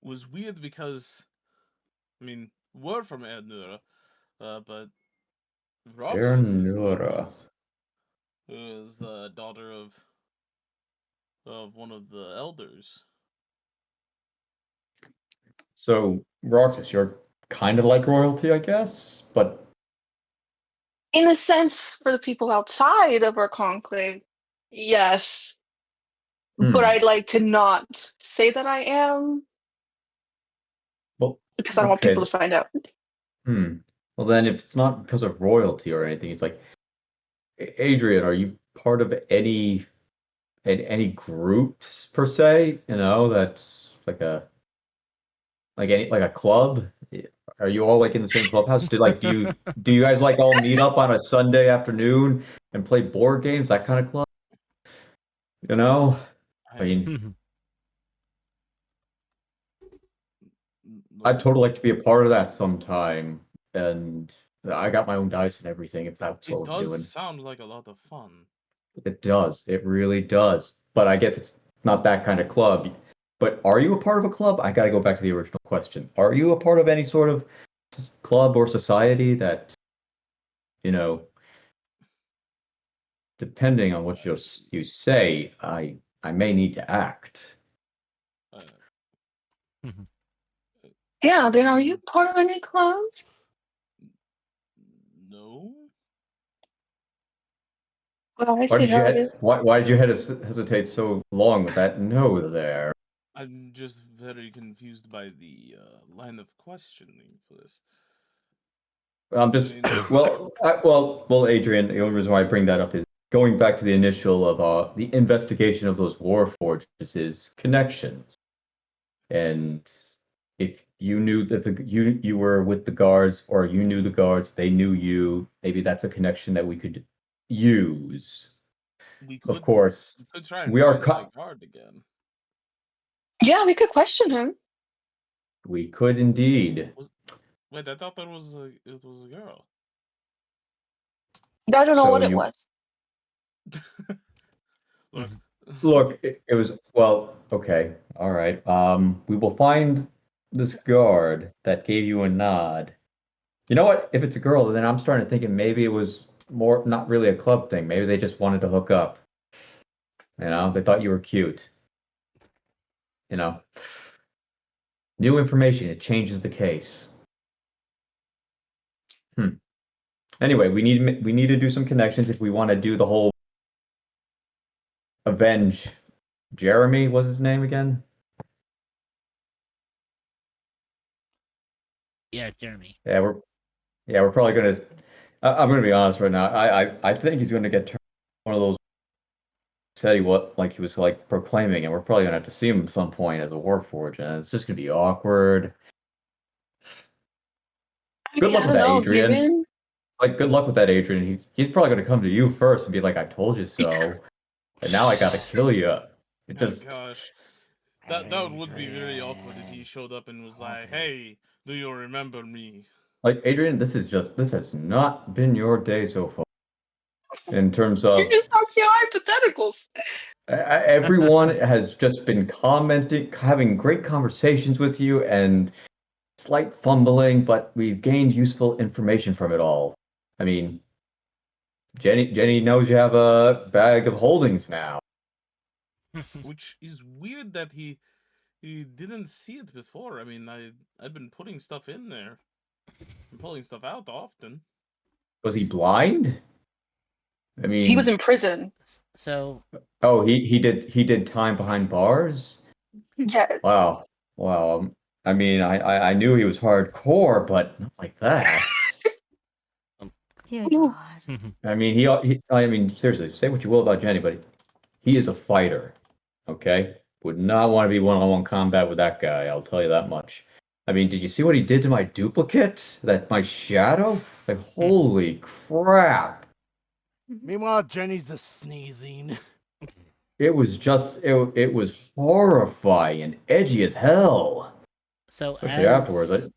was weird because I mean we're from Elnura, but Roxas's name Ernura. was the daughter of one of the elders. So, Roxas, you're kind of like royalty, I guess, but In a sense, for the people outside of our conclave, yes. But hmm. I'd like to not say that I am Well, because I don't want people okay. to find out. Hmm. Well, then, if it's not because of royalty or anything, it's like, Adrian, are you part of any groups per se? That's like like a club? Are you all like in the same clubhouse? Do you guys like all meet up on a Sunday afternoon and play board games? That kind of club? You know? I mean, I'd totally like to be a part of that sometime. And I got my own dice and everything, if that's what It we're does doing. sound like a lot of fun. It does. It really does. But I guess it's not that kind of club. But are you a part of a club? I got to go back to the original question. Are you a part of any sort of club or society that, you know, depending on what you say, I may need to act. Yeah, then are you part of any clubs? No. Well, I see how it is. Why did you hesitate so long with that no there? I'm just very confused by the line of questioning for this. I'm just I mean, well, Adrian. The only reason why I bring that up is going back to the initial of the investigation of those war forges is connections, and if you knew that you were with the guards, or you knew the guards, they knew you. Maybe that's a connection that we could use. we Of could course, try and we are find that guard again. Yeah, we could question him. we could indeed. Wait, I thought it was a girl. I don't know So what it you was. Look, look. It was well. Okay. All right. We will find this guard that gave you a nod. You know what? If it's a girl, then I'm starting to think maybe it was more not really a club thing. Maybe they just wanted to hook up. You know, they thought you were cute. You know, new information, it changes the case. Anyway, we need to do some connections if we want to do the whole avenge. Jeremy was his name again? Yeah, Jeremy. We're probably gonna. I'm gonna be honest right now. I think he's gonna get turned one of those. Said he what like he was like proclaiming, and we're probably gonna have to see him at some point as a warforged, and it's just gonna be awkward. I Good mean, luck I with don't that, know, Adrian. given. Like, good luck with that, Adrian. He's probably gonna come to you first and be like, "I told you so," and now I gotta kill you. It oh just gosh, that would be very awkward if he showed up and was like, "Hey, do you remember me?" like Adrian. This has not been your day so far. In terms You're of just talking hypotheticals. everyone has just been commenting, having great conversations with you, and slight fumbling, but we've gained useful information from it all. I mean, Jenny knows you have a bag of holdings now. Which is weird that he didn't see it before. I mean, I've been putting stuff in there and pulling stuff out often. Was he blind? I He was mean, in prison. So oh, he did time behind bars. Yes. Wow, wow. I mean, I knew he was hardcore, but not like that. Dear Ooh. God. I mean, I mean, seriously, say what you will about Jenny, but he is a fighter. Okay, would not want to be one-on-one combat with that guy. I'll tell you that much. I mean, did you see what he did to my duplicate? My shadow? Like, holy crap! Meanwhile, Jenny's just sneezing. It was just it was horrifying and edgy as hell. so Especially afterwards.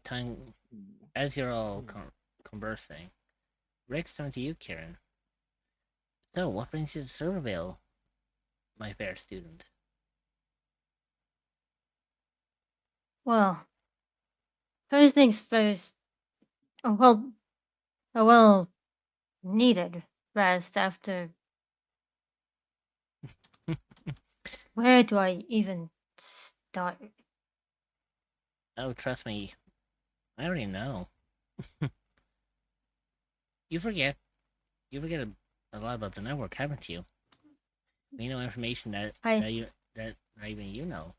time as you're all conversing, Rick's turn to you, Kieran. So, what brings you to Silvervale, my fair student? Well, first things first. Oh, well, needed rest after. Where do I even start? Oh, trust me, I already know. You forget a lot about the network, haven't you? We know information that not even you know.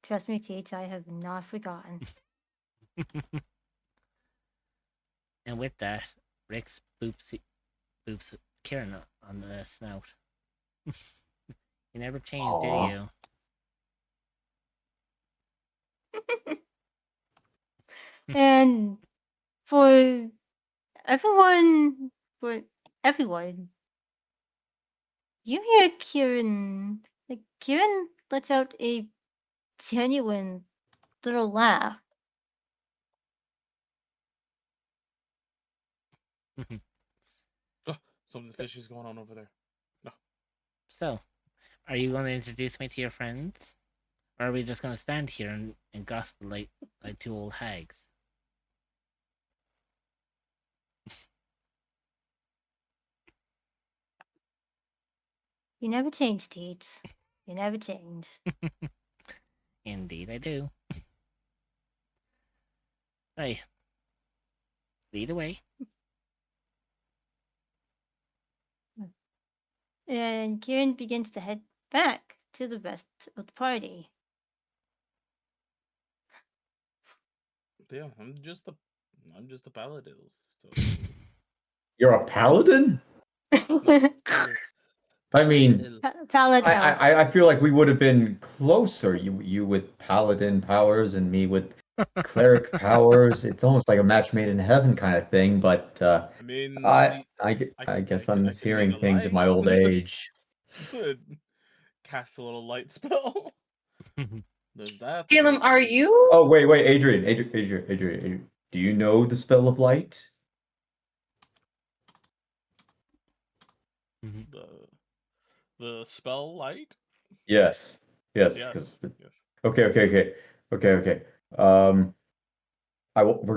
Trust me, Teach, I have not forgotten. And with that, Rick boops Kieran on the snout. You never changed, Aw. did you? And for everyone, for everyone, you hear Kieran. Like Kieran lets out a genuine little laugh. Something fishy is going on over there. So, are you going to introduce me to your friends? Or are we just going to stand here and gossip like two old hags? You never change, Teets. You never change. Indeed, I do. Hey, lead the way. And Kieran begins to head back to the rest of the party. Yeah, I'm just a paladin. So You're a paladin? I mean, Palette elf. I feel like we would have been closer. You with paladin powers and me with cleric powers. It's almost like a match made in heaven kind of thing. But I mean, I guess I'm I just can make hearing a things of my light. old age. Could cast a little light spell. There's that. Caleb, but, are you? Oh wait, Adrian. Do you know the spell of light? the spell light? Yes. Yes. Yes. 'Cause Yes. Okay. We're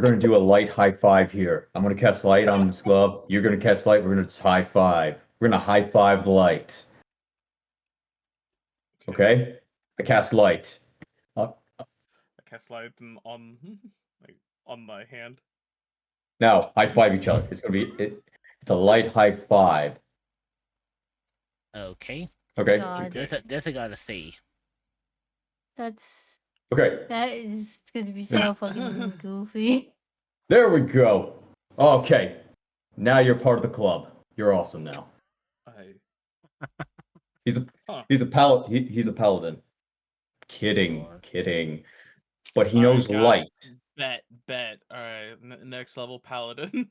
going to do a light high five here. I'm going to cast light on this glove. You're going to cast light. We're going to high five. We're going to high five light. Okay? I cast light. I cast light on like on my hand. Now, high five each other. It's going to be it's a light high five. Okay. Okay? God, This I gotta see. Okay. that is gonna be so fucking goofy. There we go. Okay. Now you're part of the club. You're awesome now. He's a paladin. Kidding. But he knows light. Bet. All right, next level paladin.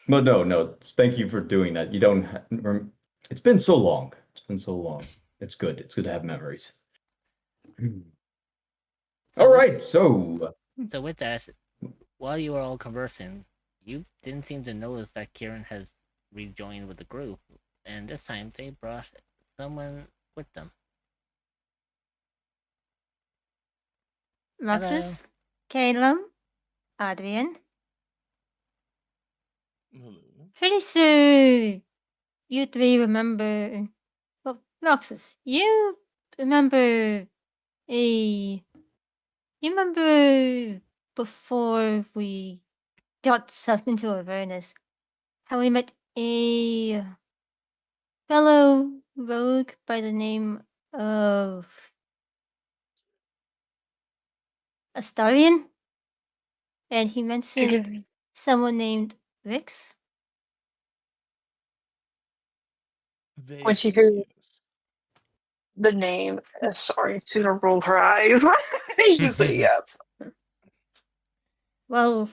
No. Thank you for doing that. You don't. It's been so long. It's good. It's good to have memories. All right. So. So with that, while you were all conversing, you didn't seem to notice that Kieran has rejoined with the group, and this time they brought someone with them. Roxas, Caleb, Adrian. Pretty sure you three remember. Well, Roxas, you remember a. You remember before we got sucked into Avernus, how we met a fellow rogue by the name of Astarian? And he mentioned someone named Vix? When she heard the name, sorry, Tuna rolled her eyes. You say yes. Well,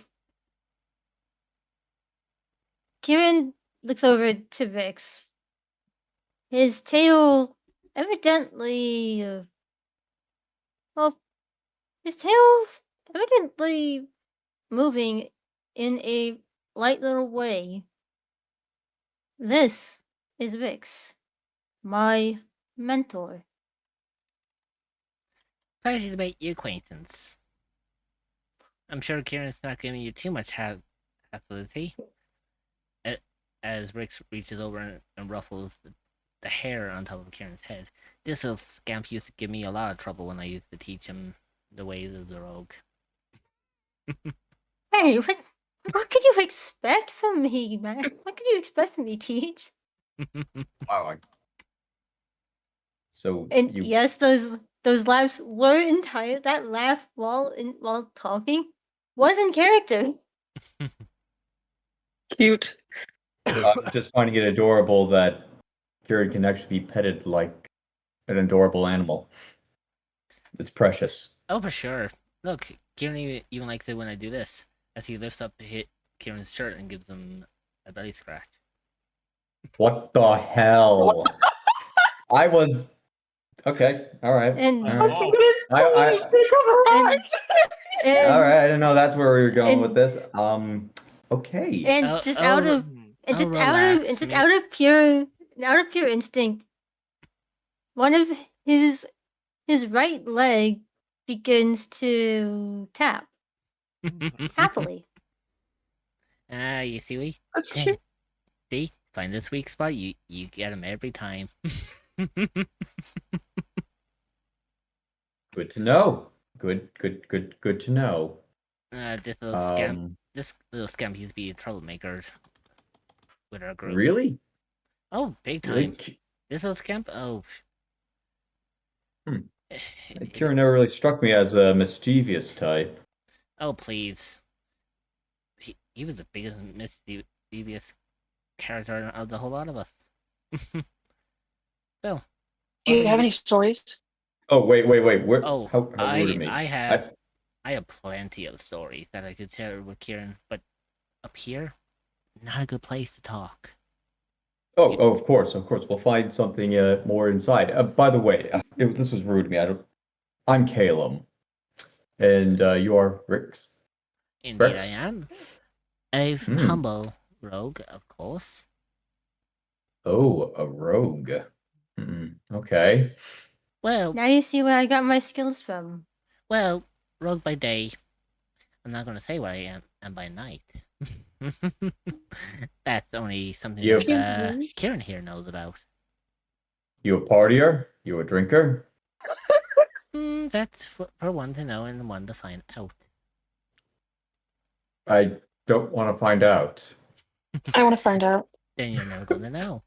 Kieran looks over to Vix. His tail evidently. His tail evidently moving in a light little way. This is Vix, my mentor. Pleasure to make your acquaintance. I'm sure Kieran's not giving you too much hostility. As Rick reaches over and ruffles the hair on top of Kieran's head. This little scamp used to give me a lot of trouble when I used to teach him the ways of the rogue. Hey, what could you expect from me, man? What could you expect from me, Teach? Wow. So and yes, those laughs were entire. That laugh while talking was in character. Cute. I'm just finding it adorable that Kieran can actually be petted like an adorable animal. It's precious. Oh, for sure. Look, Kieran even likes it when I do this, as he lifts up Kieran's shirt and gives him a belly scratch. What the hell? I was okay. All right. And all Oh, right. wow. and, All right. I didn't know that's where we were going with and- this. Okay. and just out of and just out of relax, and just me- out of pure instinct, one of his right leg begins to tap happily. You see, That's Dang. cute. See, find this weak spot, you get him every time. Good to know. Good to know. This little scamp. This little scamp used to be a troublemaker with our group. Really? Oh, big time. Really? This little scamp. Oh. Kieran never really struck me as a mischievous type. Oh, please. He was the biggest mischievous character of the whole lot of us. Well, Do you have any stories? Oh wait. Where, Oh, how rude of me. I have plenty of stories that I could share with Kieran, but up here, not a good place to talk. Oh, of course. We'll find something more inside. By the way, this was rude of me. I'm Calum, and you are Rix. Indeed, I Rex? am. A humble rogue, of course. Oh, a rogue. Okay. Well, Now you see where I got my skills from. well, rogue by day. I'm not going to say what I am by night. That's only something You- that Kieran here knows about. You a partier? You a drinker? That's for one to know and one to find out. I don't want to find out. I want to find out. Then you're never going to know.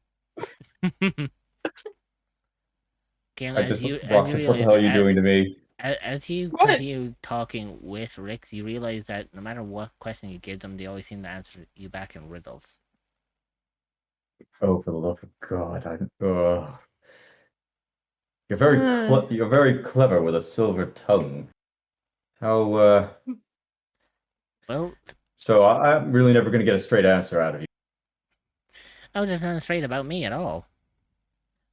Gail, I as just, you Roxas, what the realize, hell are you doing to me? as you What? continue talking with Rix, you realize that no matter what question you give them, they always seem to answer you back in riddles. Oh, for the love of God! You're very clever with a silver tongue. How? Well, So I'm really never going to get a straight answer out of you. oh, there's nothing straight about me at all.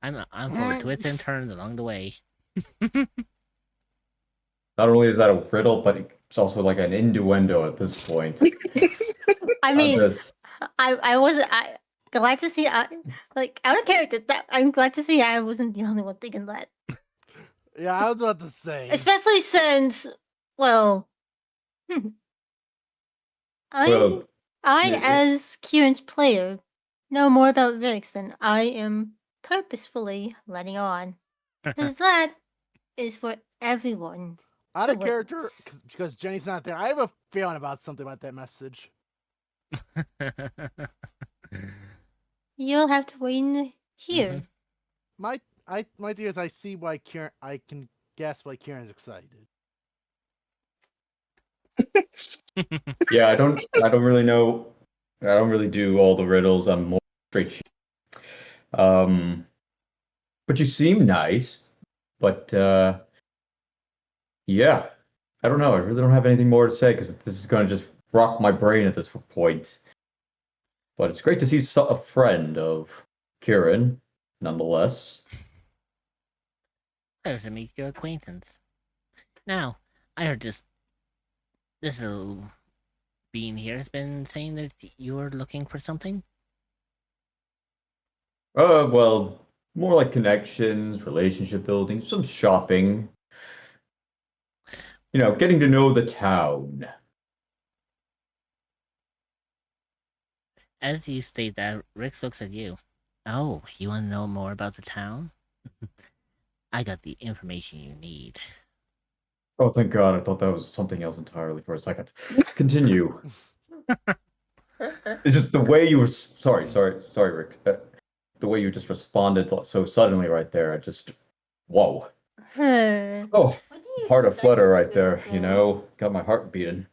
I'm full of twists and turns along the way. Not only is that a riddle, but it's also like an innuendo at this point. I mean, just... I wasn't. Glad to see. Like out of character. I'm glad to see I wasn't the only one thinking that. Yeah, I was about to say. Especially since, well, Well, as Kieran's player, know more about Vix than I am purposefully letting on. Because that is for everyone. Out to of character, witness. because Jenny's not there. I have a feeling about something about that message. You'll have to wait and hear. My theory is I see why Kieran. I can guess why Kieran's excited. Yeah, I don't really know. I don't really do all the riddles. I'm more straight shooter. But you seem nice. But yeah, I don't know. I really don't have anything more to say because this is going to just rock my brain at this point. But it's great to see a friend of Kieran, nonetheless. Pleasure to meet your acquaintance. Now, I heard this little being here has been saying that you're looking for something. Well, more like connections, relationship building, some shopping. You know, getting to know the town. As you state that, Rix looks at you. Oh, you want to know more about the town? I got the information you need. Oh, thank God. I thought that was something else entirely for a second. Continue. It's just the way you were. Sorry, Rick. The way you just responded so suddenly right there. I just. Whoa. Oh, heart of flutter right there. You know, got my heart beating.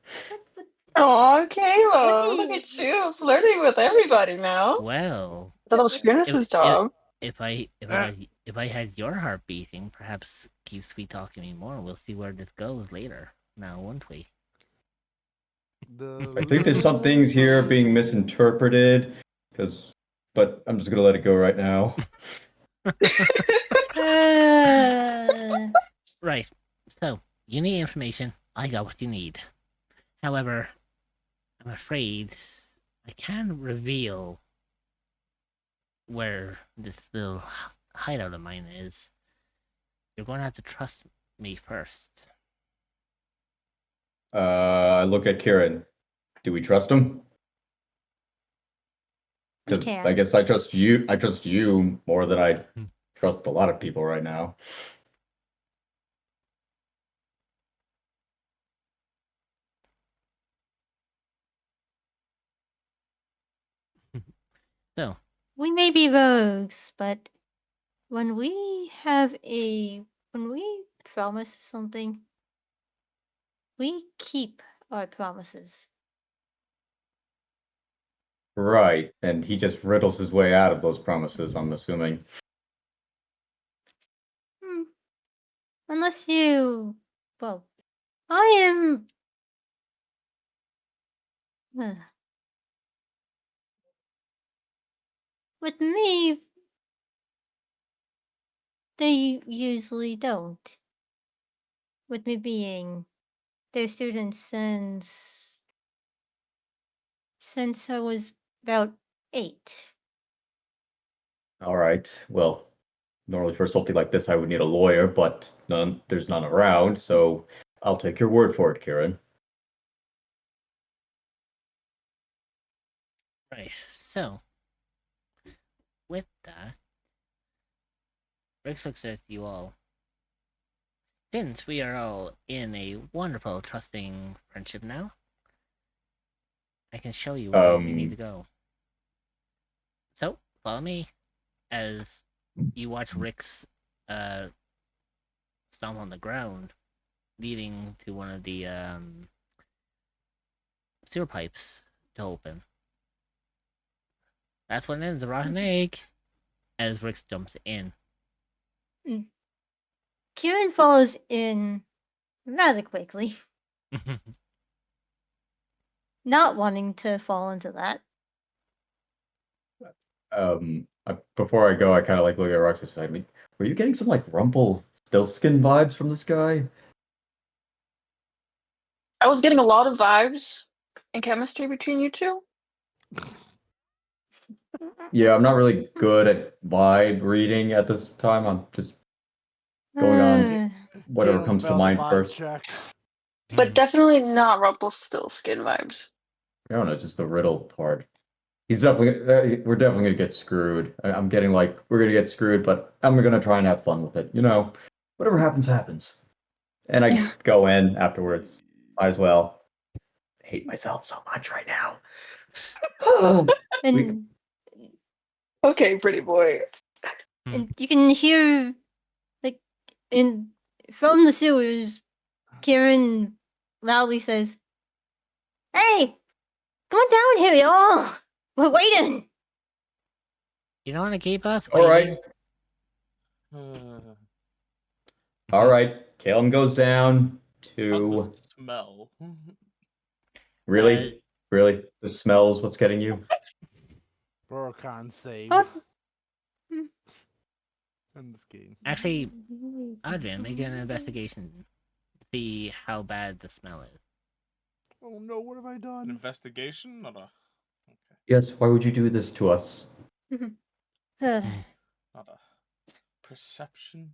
Oh, Caleb, look at you flirting with everybody now. Well, That was Fiona it, job. If I had your heart beating, perhaps keep sweet talking me more. We'll see where this goes later. Now, won't we? I think there's some things here being misinterpreted, but I'm just gonna let it go right now. Right. So, you need information. I got what you need. However, I'm afraid I can't reveal where this little hideout of mine is. You're going to have to trust me first. I look at Kieran. Do we trust him? We Because I can. guess I trust you. I trust you more than I trust a lot of people right now. So, We may be rogues, but when we promise something, we keep our promises. Right, and he just riddles his way out of those promises, I'm assuming. Unless you, well, I am. With me, they usually don't. With me being their student since I was about 8. All right, well, normally for something like this, I would need a lawyer, but there's none around, so I'll take your word for it, Kieran. right. So, with that, Rix looks at you all. Since we are all in a wonderful, trusting friendship now, I can show you where we need to go. So, follow me as you watch Rix stomp on the ground, leading to one of the sewer pipes to open. That's what ends the rotten egg. As Rix jumps in. Kieran follows in rather quickly, not wanting to fall into that. Before I go, I kind of like look at Roxas and say, were you getting some like Rumpelstiltskin vibes from this guy? I was getting a lot of vibes in chemistry between you two. Yeah, I'm not really good at vibe reading at this time. I'm just going on whatever Galen comes to failed the mind vibe first. check. But definitely not Rumpelstiltskin vibes. I don't know, just the riddle part. He's definitely, we're definitely gonna get screwed. I'm getting like, we're gonna get screwed, but I'm gonna try and have fun with it. You know, whatever happens, happens. And I Yeah. go in afterwards. Might as well. I hate myself so much right now. And Okay, pretty boy. and you can hear, like, from the sewers, Kieran loudly says, "Hey, come on down here, y'all. We're waiting." You don't want to keep us All waiting. right. All right. Kalen goes down How's to. the smell? Really? Really? The smell's what's getting you? Borocon save. Oh. In this game. Actually, Adrian, make an investigation. See how bad the smell is. Oh no, what have I An done? investigation? Not a. Okay. Yes, why would you do this to us? Not a perception.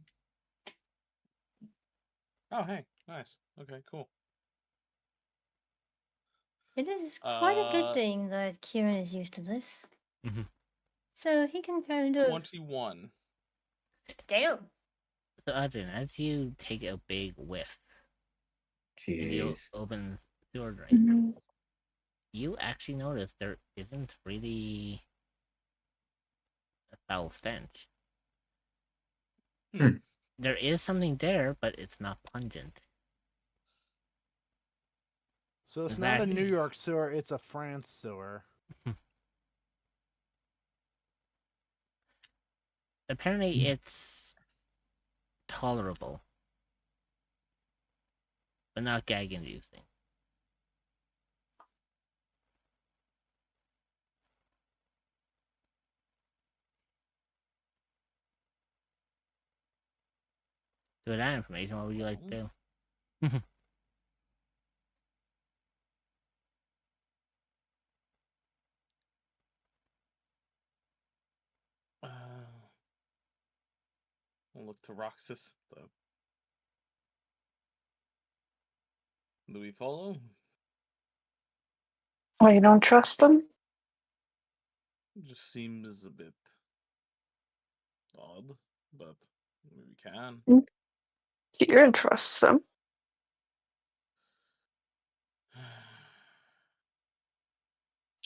Oh, hey, nice. Okay, cool. It is quite a good thing that Kieran is used to this. So he can kind of 21. Damn. So, Adrian, as you take a big whiff and you Jeez. open the door drain, you actually notice there isn't really a foul stench. There is something there, but it's not pungent. So it's In not a fact- New York sewer, it's a France sewer. Apparently, it's tolerable, but not gag-inducing. So with that information, what would you like to do? I'll look to Roxas. Do we follow? Oh, you don't trust them? It just seems a bit odd, but we can. Kieran trusts them.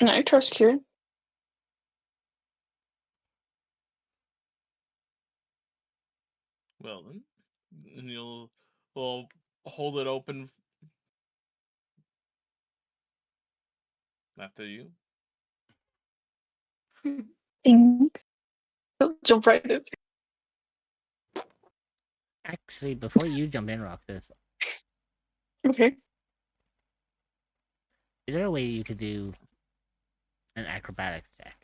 And I trust Kieran. Well then, and we'll hold it open after you. Thanks. He'll jump right in. Actually, before you jump in, Roxas, Okay. is there a way you could do an acrobatics check?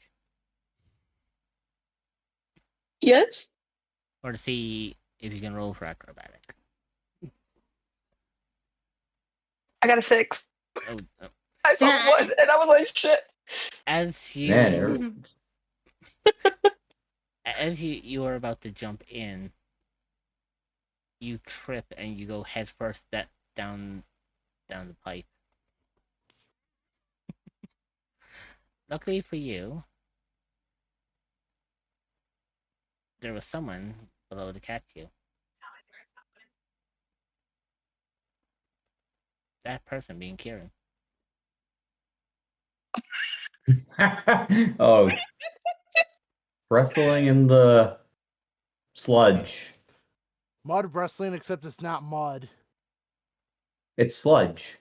Yes? Or to see if you can roll for acrobatics? I got a 6. Oh, I saw 1, and I was like, shit. as you Man, as you are about to jump in, you trip and you go head first down the pipe. Luckily for you, there was someone below to catch you. That person being Kieran. oh, wrestling in the sludge. Mud wrestling, except it's not mud. It's sludge.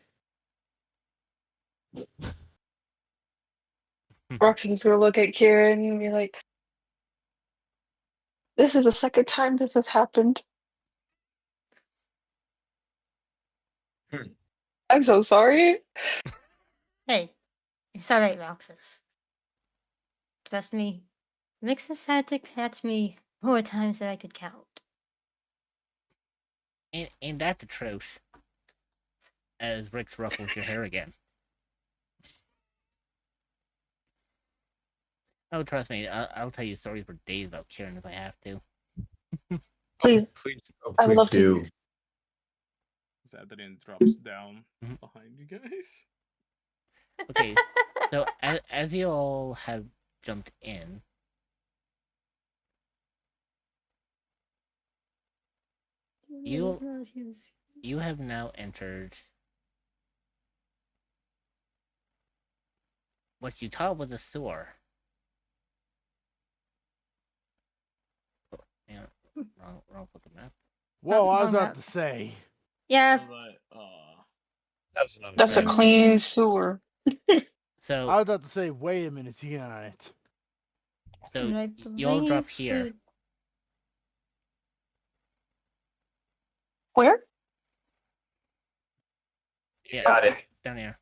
Roxanne's gonna look at Kieran and be like, this is the second time this has happened. I'm so sorry. Hey, it's alright, Roxas. Trust me, Mix has had to catch me more times than I could count. Ain't that the truth? As Rix ruffles your hair again. Oh, trust me, I'll tell you stories for days about Kieran if I have to. Please, Please, I would love to. do. Zadarian drops down Mhm. behind you guys. Okay, so as you all have jumped in, you have now entered what you thought was a sewer. Oh, hang on, wrong fucking map. Whoa, I was wrong about map. to say. Yeah, That's a Right. clean sewer. So I was about to say, wait a minute, you on it. so and I you all drop believe here. food- Where? Yeah, Got it. down here.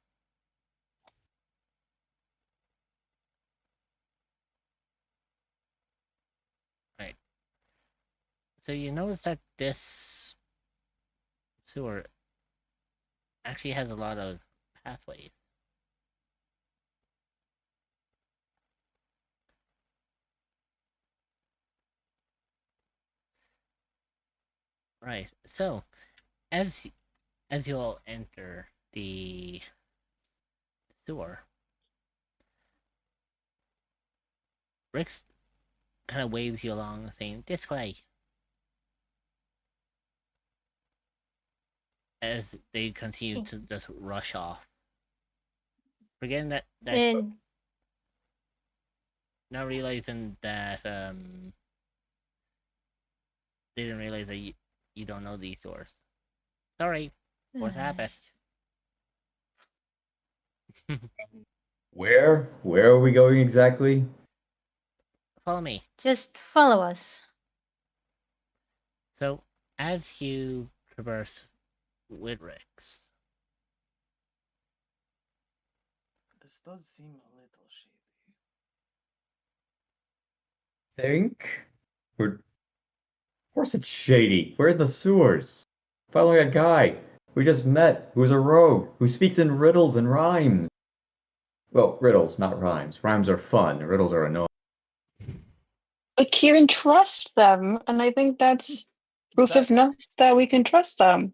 Right. So you notice that this sewer actually has a lot of pathways. Right. So as you all enter the sewer, Rix kind of waves you along, saying, "This way." As they continue to just rush off, forgetting that and not realizing that they didn't realize that you don't know these stores. Sorry, what's happened? Where are we going exactly? Follow me. Just follow us. So, as you traverse with Rex, This does seem a little shady. Think we're. Of course, it's shady. We're in the sewers, following a guy we just met who's a rogue who speaks in riddles and rhymes. Well, riddles, not rhymes. Rhymes are fun. Riddles are annoying. But Kieran trusts them, and I think that's proof of enough that we can trust them.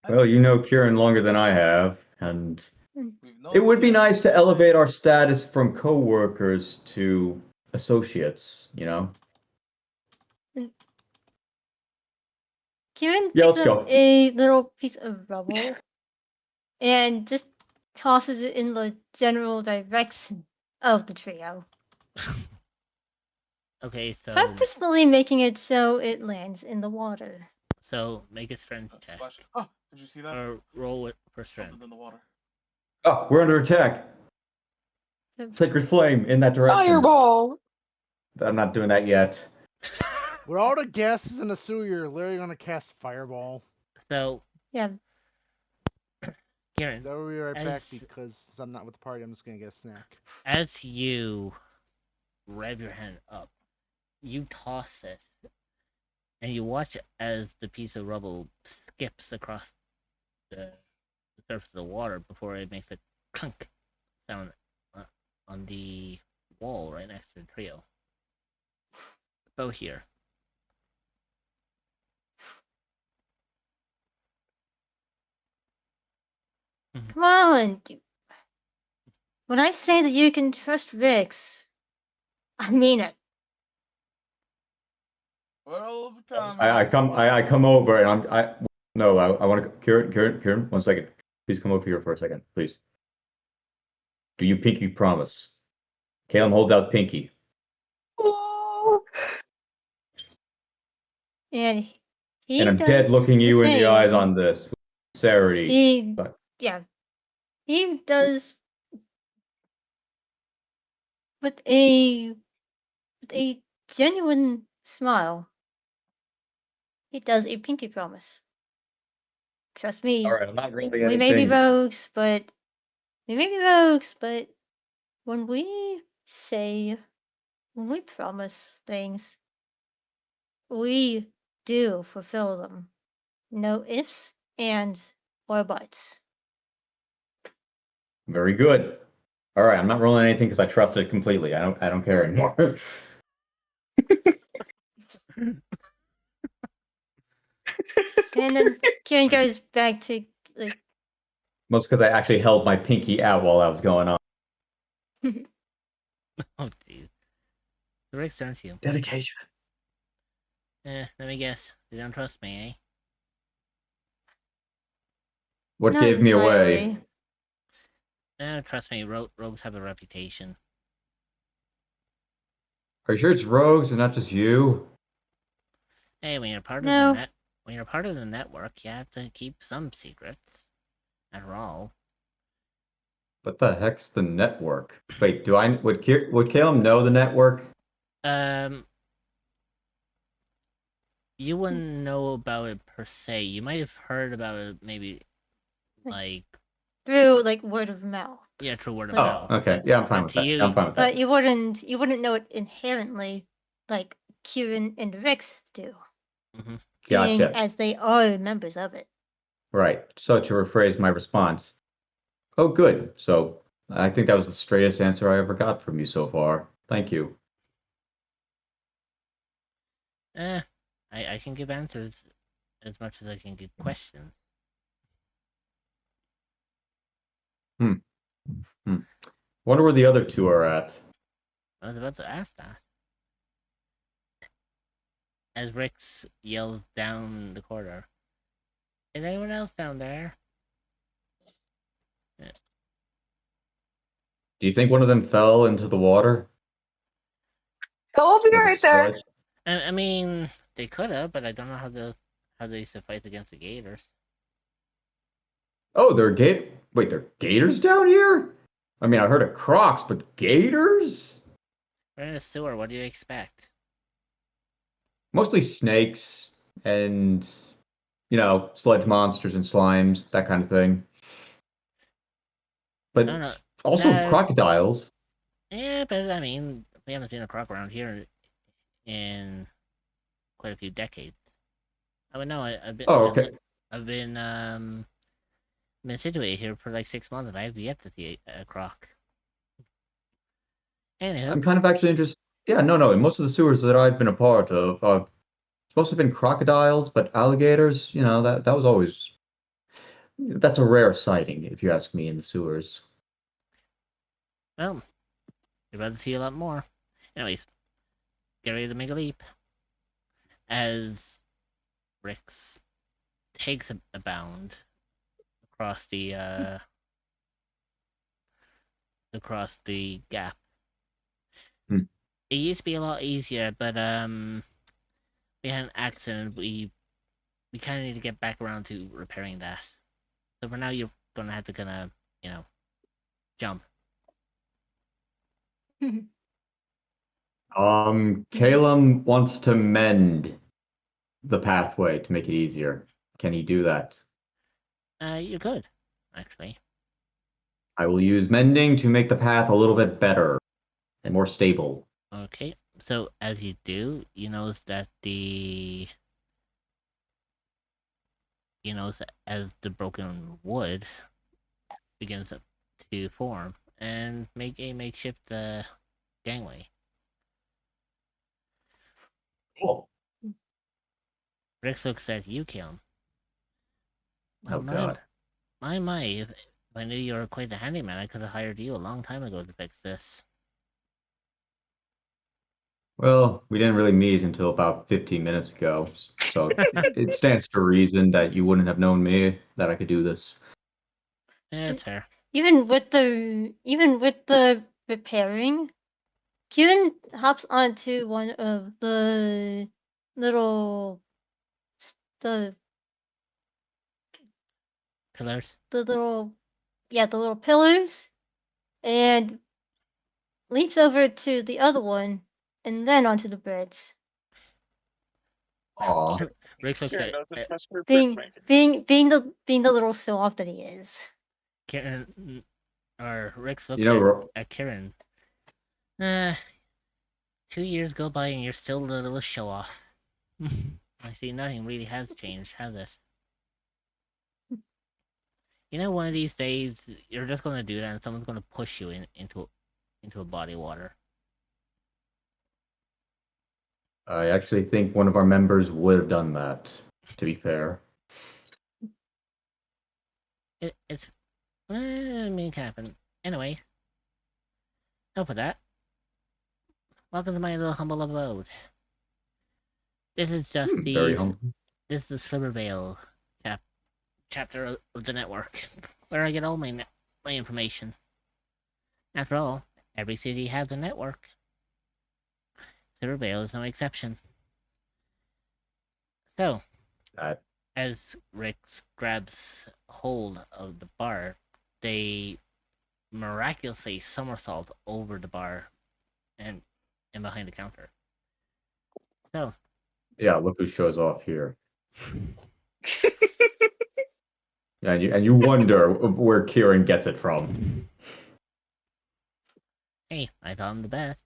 Well, you know Kieran longer than I have, and We've known it would be Kieran nice to for elevate our years. status from co-workers to associates, you know? Kieran Yeah, picks let's up go. a little piece of rubble and just tosses it in the general direction of the trio, okay, so purposefully making it so it lands in the water. make a strength check Splash. Oh, did you see that? or roll it for strength. Something in the water. Oh, we're under attack. Sacred flame in that direction. Fireball! I'm not doing that yet. With all the gases in the sewer, you're literally gonna cast fireball. So, Yeah, Kieran, That will be right back As- because I'm not with the party. I'm just gonna get a snack. as you rev your hand up, you toss it, and you watch as the piece of rubble skips across the surface of the water before it makes a clunk sound on the wall right next to the trio. About here. come on. When I say that you can trust Rix, I mean it. Well, I come over and I want to Kieran, 1 second. Please come over here for a second, please. Do you pinky promise? Caleb holds out pinky. Oh. And he And I'm does dead looking you in the eyes same. on this. Sincerity. Yeah. He does with a genuine smile. He does a pinky promise. Trust me. All right, I'm not really We may be anything. rogues, but when we promise things, we do fulfill them. No ifs, ands, or buts. Very good. All right, I'm not rolling anything because I trust it completely. I don't care anymore. And then Kieran goes back to like Most because I actually held my pinky out while that was going on. Oh, jeez. The Rick's turn to you. Dedication. Let me guess. You don't trust me, eh? What not gave me away? entirely. Trust me, rogues have a reputation. Are you sure it's rogues and not just you? Hey, when you're part No. of the when you're part of the network, you have to keep some secrets. After all. What the heck's the network? Wait, would Caleb know the network? You wouldn't know about it per se. You might have heard about it, maybe, like Through like word of mouth. yeah, through word of Oh, mouth. okay. Yeah, I'm fine with to that. you- I'm fine with But that. you wouldn't know it inherently like Kieran and Rix do. Being Gotcha. as they are members of it. Right. So to rephrase my response, oh, good. So I think that was the straightest answer I ever got from you so far. Thank you. I can give answers as much as I can give questions. Wonder where the other two are at. I was about to ask that. As Rix yells down the corridor. Is anyone else down there? Do you think one of them fell into the water? They'll be Or the right there. sludge? I mean, they could have, but I don't know how they used to fight against the Gators. Oh, Wait, there are gators down here? I mean, I heard of crocs, but gators? We're in a sewer. What do you expect? Mostly snakes and, sludge monsters and slimes, that kind of thing. I don't know. But also crocodiles. Yeah, but I mean, we haven't seen a croc around here in quite a few decades. I would know. Oh, okay. I've been situated here for like 6 months, and I've yet to see a croc. Anywho, I'm kind of actually interested. Yeah, no. In most of the sewers that I've been a part of, it's mostly been crocodiles, but alligators, that was always that's a rare sighting, if you ask me, in the sewers. well, you're about to see a lot more. Anyways, get ready to make a leap. As Rix takes a bound across the gap. Hmm. It used to be a lot easier, but we had an accident. We kind of need to get back around to repairing that. So for now, you're gonna have to kind of jump. Calum wants to mend the pathway to make it easier. Can he do that? You could actually. I will use mending to make the path a little bit better and more stable. Okay. So as you do, you notice that as the broken wood begins to form and make a makeshift gangway. Cool. Rix looks at you, Kilm. Well, Oh God. my! If I knew you were quite the handyman, I could have hired you a long time ago to fix this. Well, we didn't really meet until about 15 minutes ago, so it stands to reason that you wouldn't have known me that I could do this. Yeah, it's fair. Even with the repairing, Kieran hops onto one of the little the Pillars. the little pillars and leaps over to the other one and then onto the bridge. Aw. Rix looks Kieran at knows it's best for Being brickmaking. being the little show off that he is. Karen, or Rix You looks know, at Karen. 2 years go by and you're still the little show off. I see nothing really has changed, has it? One of these days you're just gonna do that, and someone's gonna push you into a body of water. I actually think one of our members would have done that, to be fair. It's I mean, it can happen. Anyway, enough of that. Welcome to my little humble abode. This is just Very humble. this is the Slivervale chapter of the network, where I get all my information. After all, every city has a network. Slivervale is no exception. So, That as Rix grabs hold of the bar, they miraculously somersault over the bar and behind the counter. So, yeah, look who shows off here. And you wonder where Kieran gets it from. hey, I thought I'm the best.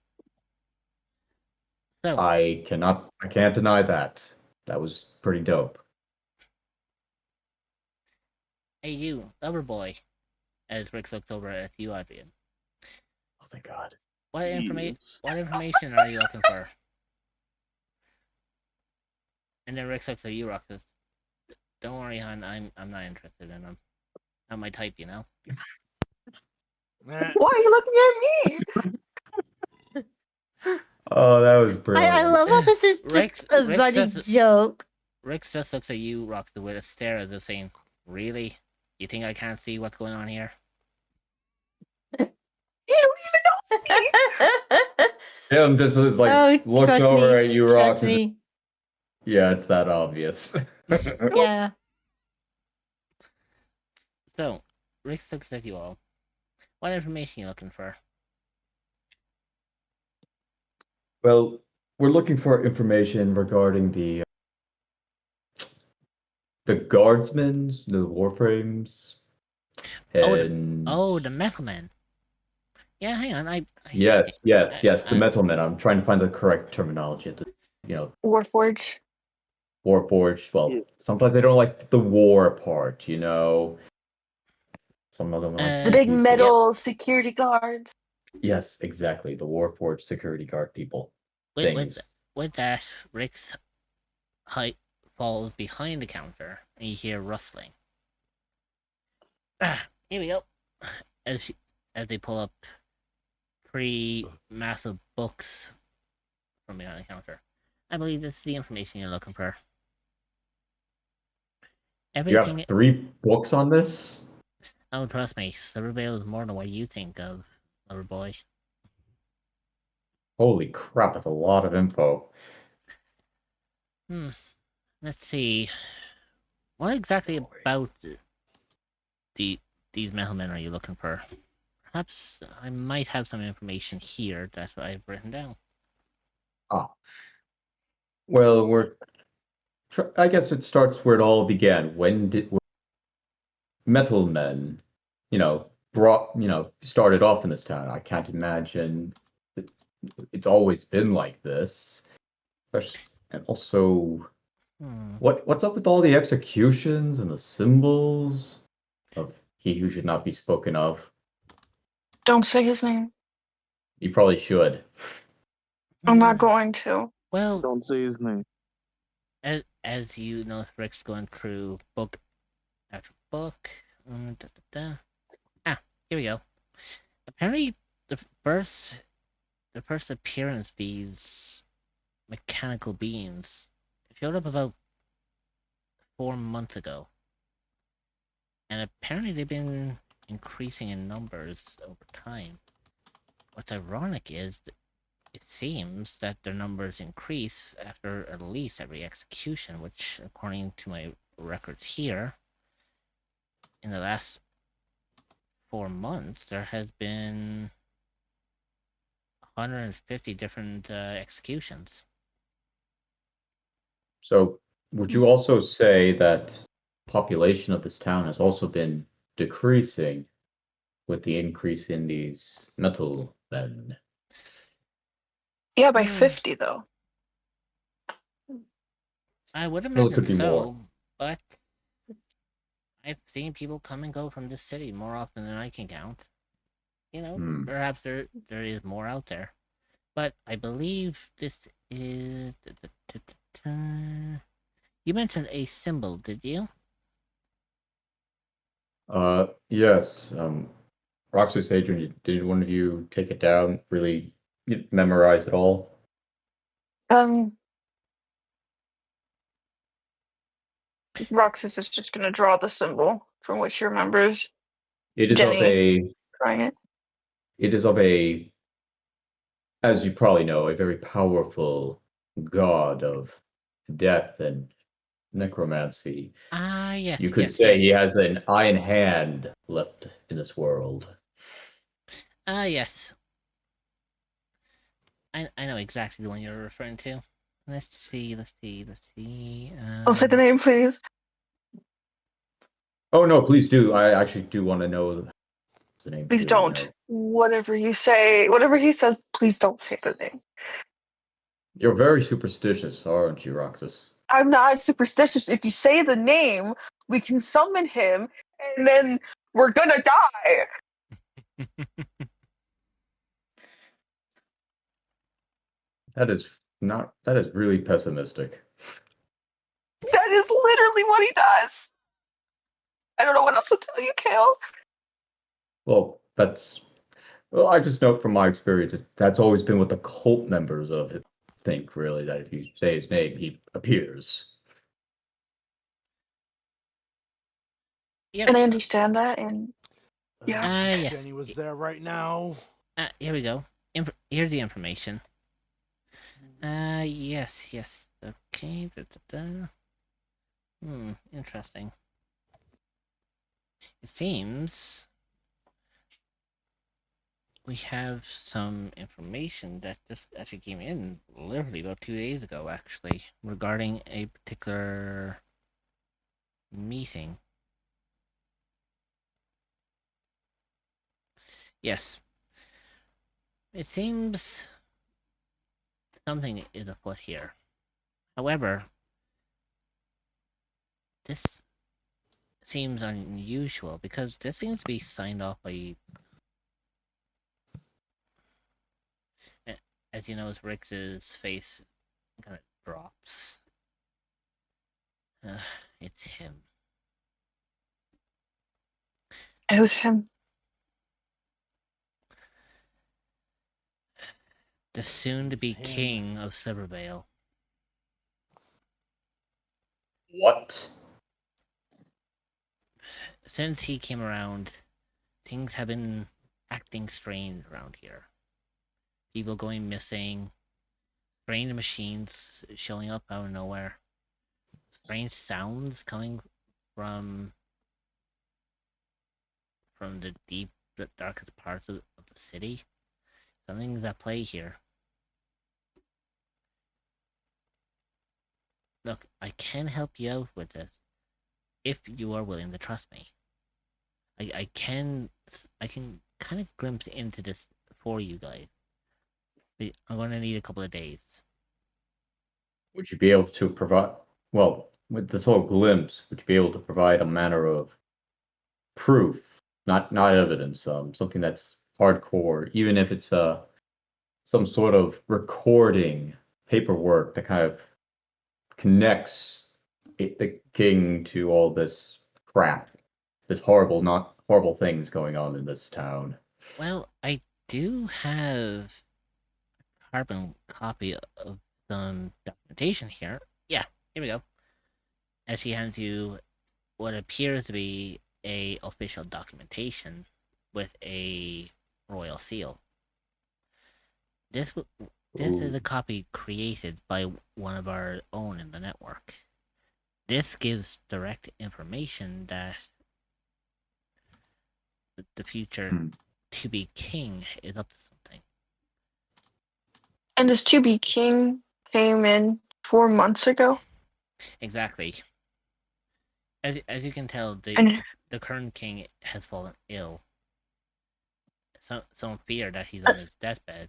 So, I can't deny that. That was pretty dope. hey you, lover boy, as Rix looks over at you, Adrian. Oh, thank God. What Yes. information are you looking for? And then Rix looks at you, Roxas. Don't worry, hon. I'm not interested in them. Not my type, you know. Why are you looking at me? Oh, that was I brilliant. love how this is just Rex- a Rex running says- joke. Rix just looks at you, Roxas, with a stare as if saying, "Really? You think I can't see what's going on here?" You don't even know me. Him just is like Oh, looks trust over me. at you, Trust Rox. me. Yeah, it's that obvious. Yeah. So, Rix looks at you all. What information are you looking for? Well, we're looking for information regarding the guardsmen, the warframes, Oh, and the metal men. Yeah, hang on. yes, the I metal men. I'm trying to find the correct terminology. Warforge. Warforged. Well, Yeah. sometimes they don't like the war part. Some of them like The Uh, to big use metal security guards. Yes, exactly. The Warforged security guard people. with with Things. with that, Rick's height falls behind the counter, and you hear rustling. Here we go. As she, as they pull up 3 massive books from behind the counter. I believe this is the information you're looking for. You have Everything. 3 books on this? Oh, trust me, Silvervale is more than what you think of, lover boy. Holy crap, that's a lot of info. Let's see. What exactly about the these metal men are you looking for? Perhaps I might have some information here that I've written down. Ah. Well, I guess it starts where it all began. When did metal men, started off in this town? I can't imagine that it's always been like this. And also, Hmm. what's up with all the executions and the symbols of he who should not be spoken of? Don't say his name. You probably should. I'm not Hmm. going to. Well, Don't say his name. as you know, Rick's going through book after book. Ah, here we go. Apparently, the first the first appearance of these mechanical beings showed up about 4 months ago, and apparently they've been increasing in numbers over time. What's ironic is that it seems that their numbers increase after at least every execution, which, according to my records here, in the last 4 months, there has been 150 different executions. So, would you also say that population of this town has also been decreasing with the increase in these metal men? Yeah, by Hmm, 50 though. I would Well, it imagine could be more. so, but I've seen people come and go from this city more often than I can count. Hmm. Perhaps there is more out there, but I believe this is. You mentioned a symbol, did you? Yes. Roxas Adrian, did one of you take it down? Really memorize it all? Um, Roxas is just gonna draw the symbol from which she remembers It is of Jenny a. drawing it. It is of a. As you probably know, a very powerful god of death and necromancy. Ah, You yes, could yes, say yes. he has an iron hand left in this world. Ah, yes. I know exactly the one you're referring to. Let's see, let's see, let's see. Don't say the name, please. Oh no, please do. I actually do want to know the name Please too, don't. Whatever you say, whatever he says, please don't say the name. You're very superstitious, aren't you, Roxas? I'm not superstitious. If you say the name, we can summon him, and then we're gonna die. That is really pessimistic. That is literally what he does. I don't know what else to tell you, Kale. Well, I just know from my experience, that's always been what the cult members of it think, really, that if you say his name, he appears. Yep. And I understand that, and yeah. Ah, yes. Jenny was there right now. Here we go. Here's the information. Yes, yes. Okay. Interesting. It seems we have some information that just actually came in literally about 2 days ago, actually, regarding a particular meeting. Yes. It seems something is afoot here. However, this seems unusual because this seems to be signed off by. As you notice, Rix's face kind of drops. It's him. Who's him? The soon-to-be It's him. king of Silvervale. What? Since he came around, things have been acting strange around here. People going missing, strange machines showing up out of nowhere, strange sounds coming from the deep, the darkest parts of the city. Something's at play here. Look, I can help you out with this if you are willing to trust me. I can kind of glimpse into this for you guys. But I'm going to need a couple of days. Would you be able to provide, well, with this whole glimpse, would you be able to provide a manner of proof, not evidence, something that's hardcore, even if it's some sort of recording paperwork that kind of connects the king to all this crap, this not horrible things going on in this town. Well, I do have a carbon copy of some documentation here. Yeah, here we go. As she hands you what appears to be a official documentation with a royal seal. This is a copy created by one of our own in the network. This gives direct information that the future to-be king is up to something. And this to-be king came in 4 months ago? Exactly. As you can tell, And the current king has fallen ill. Some fear that he's on his deathbed.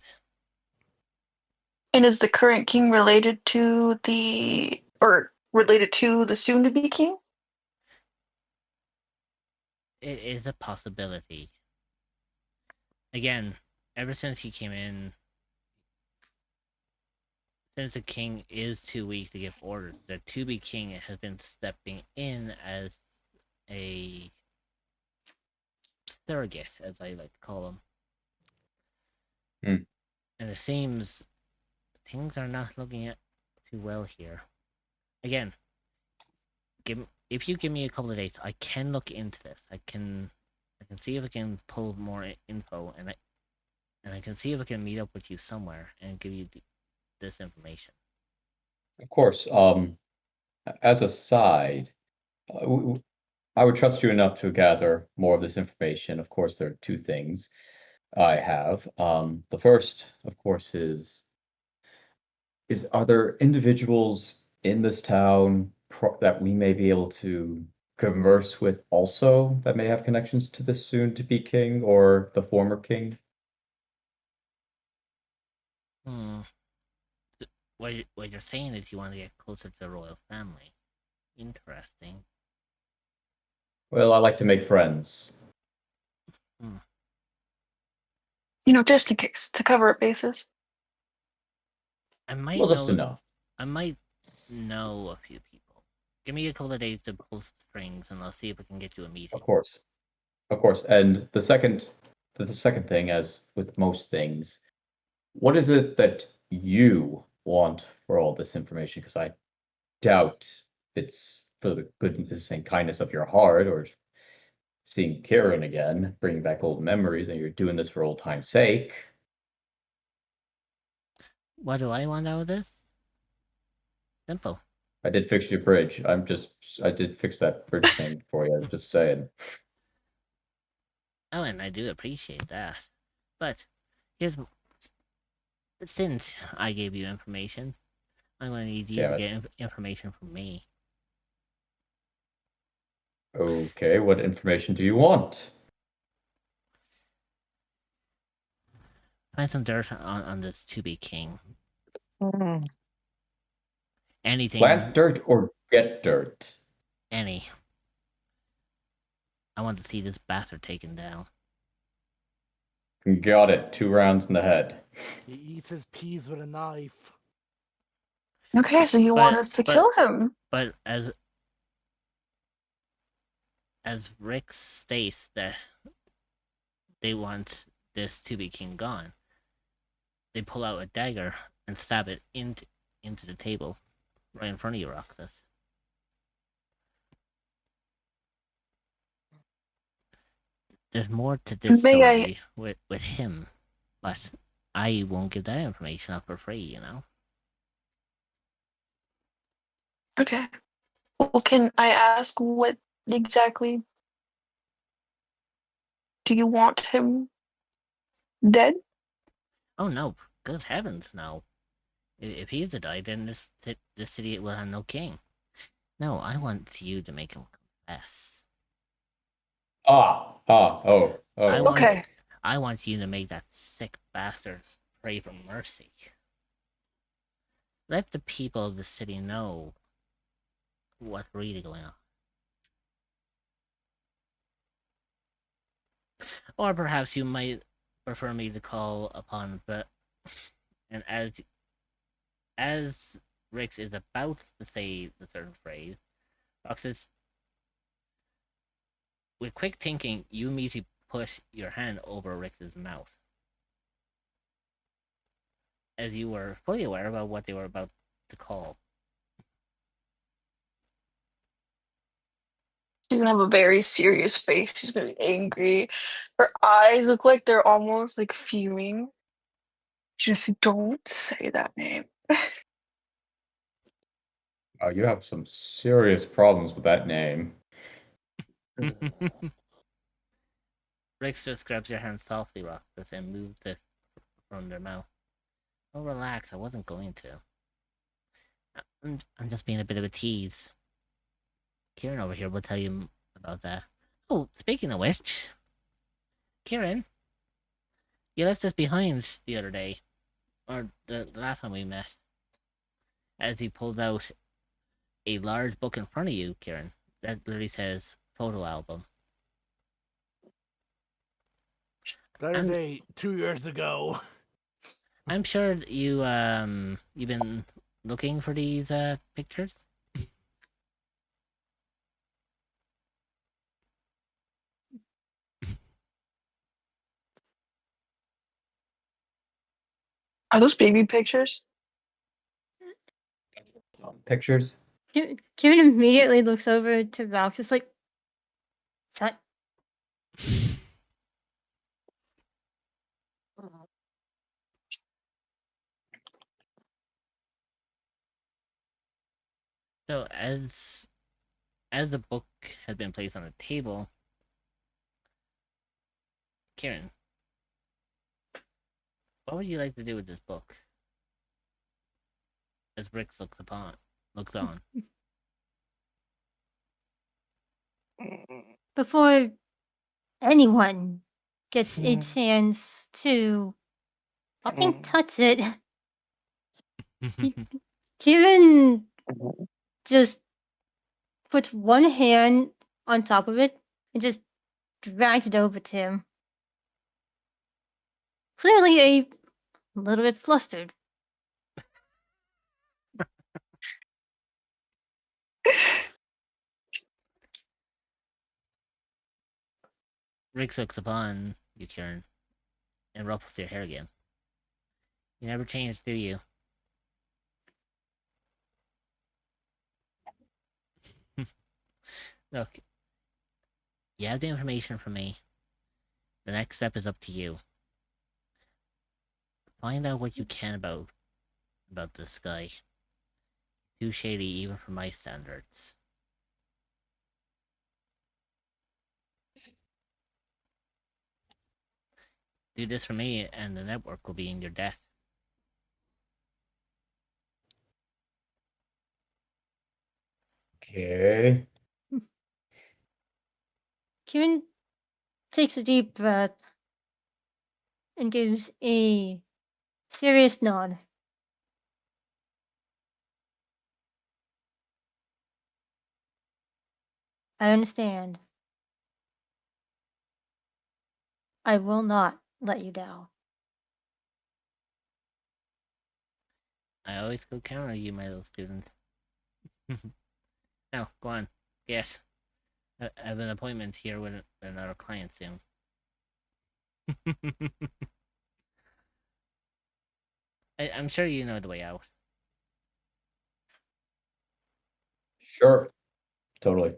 is the current king related to the soon-to-be king? It is a possibility. Again, ever since he came in, since the king is too weak to give orders, the to-be king has been stepping in as a surrogate, as I like to call him. And it seems things are not looking too well here. Again, if you give me a couple of days, I can look into this. I can see if I can pull more info, and I can see if I can meet up with you somewhere and give you this information. Of course, as a side, I would trust you enough to gather more of this information. Of course, there are two things I have. The first, of course, is are there individuals in this town that we may be able to converse with also that may have connections to the soon-to-be king or the former king? What you're saying is you want to get closer to the royal family. Interesting. Well, I like to make friends. Just in case, to cover up bases. I might Well, just know. enough. I might know a few people. Give me a couple of days to pull some strings, and I'll see if I can get you a meeting. Of course. And the second thing, as with most things, what is it that you want for all this information? Because I doubt it's for the goodness and kindness of your heart, or seeing Karen again, bringing back old memories, and you're doing this for old time's sake. What do I want out of this? Simple. I did fix your bridge. I did fix that bridge thing for you. Just saying. Oh, and I do appreciate that. But here's since I gave you information, I'm going to need you to get information from me. Okay, what information do you want? Find some dirt on this to-be king. Plant Anything, dirt or get dirt? any. I want to see this bastard taken down. Got it. 2 rounds in the head. He eats his peas with a knife. Okay, so you want us to kill him? But as Rick states that they want this to-be king gone, they pull out a dagger and stab it into the table right in front of you, Roxas. There's more to this story with him, but I won't give that information up for free, you know? Okay. Well, can I ask what exactly do you want him dead? Oh no, good heavens, no. If he's a die, then this city will have no king. No, I want you to make him confess. Oh. Okay. I want you to make that sick bastard pray for mercy. Let the people of the city know what's really going on. Or perhaps you might prefer me to call upon the... And as Rix is about to say the third phrase, Roxas, with quick thinking, you immediately push your hand over Rix's mouth, as you were fully aware about what they were about to call. She's gonna have a very serious face. She's gonna be angry. Her eyes look like they're almost like fuming. Just don't say that name. Oh, you have some serious problems with that name. Rix just grabs your hand softly, Roxas, and moves it from their mouth. Oh, relax, I wasn't going to. I'm just being a bit of a tease. Kieran over here will tell you about that. Oh, speaking of which, Kieran, you left us behind the other day, or the last time we met. As he pulls out a large book in front of you, Kieran, that literally says photo album. Better day 2 years ago. I'm sure you've been looking for these pictures. Are those baby pictures? Pictures? Kieran immediately looks over to Valk, just like, "What?" So as the book has been placed on the table, Kieran, what would you like to do with this book? As Rix looks on. Before anyone gets a chance to fucking touch it, Kieran just puts one hand on top of it and just drags it over to him. Clearly a little bit flustered. Rix looks upon you, Kieran, and ruffles your hair again. You never change, do you? Look, you have the information from me. The next step is up to you. Find out what you can about this guy. Too shady even for my standards. Do this for me, and the network will be in your death. Okay. Kieran takes a deep breath and gives a serious nod. I understand. I will not let you down. I always could count on you, my little student. Now, go on. Yes. I have an appointment here with another client soon. I'm sure you know the way out. Sure. Totally.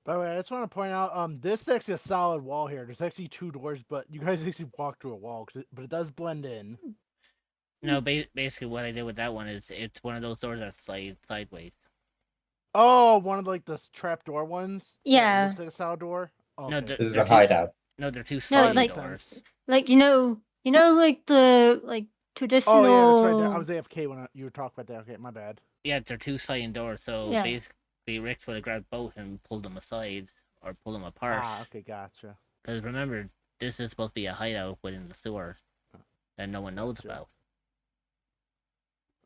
By the way, I just want to point out, this is actually a solid wall here. There's actually 2 doors, but you guys actually walk through a wall, but it does blend in. No, basically what I did with that one is it's one of those doors that slides sideways. Oh, one of like the trap door ones. That Yeah. looks like a solid door. Okay. No, This is they're a hideout. No, they're two No, sliding like- doors. sense. Like, you know, like the traditional. Oh yeah, that's right. I was AFK when you were talking about that. Okay, my bad. Yeah, they're two sliding doors. So Yeah. basically, Rick would have grabbed both and pulled them aside or pulled them apart. Ah, okay, gotcha. Because remember, this is supposed to be a hideout within the sewer that no one knows Gotcha. about.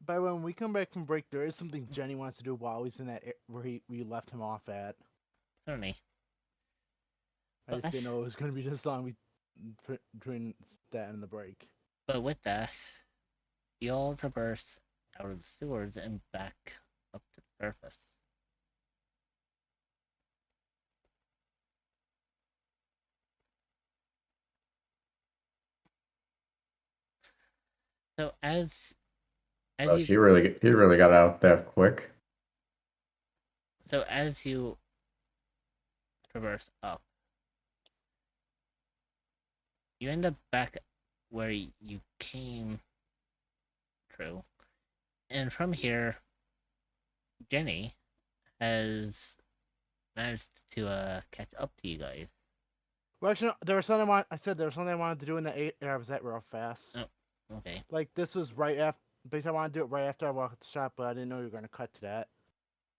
By the way, when we come back from break, there is something Jenny wants to do while he's in that where we left him off at. Certainly. I just didn't know it was going to be this long between that and the break. But with that, you all traverse out of the sewers and back up to the surface. So as Oh, he really got out there quick. So as you traverse up, you end up back where you came through. And from here, Jenny has managed to catch up to you guys. Well, actually, no, there was something I said there was something I wanted to do in the 8 I was at real fast. Oh, okay. Like this was right after. Basically, I wanted to do it right after I walked at the shop, but I didn't know you were going to cut to that.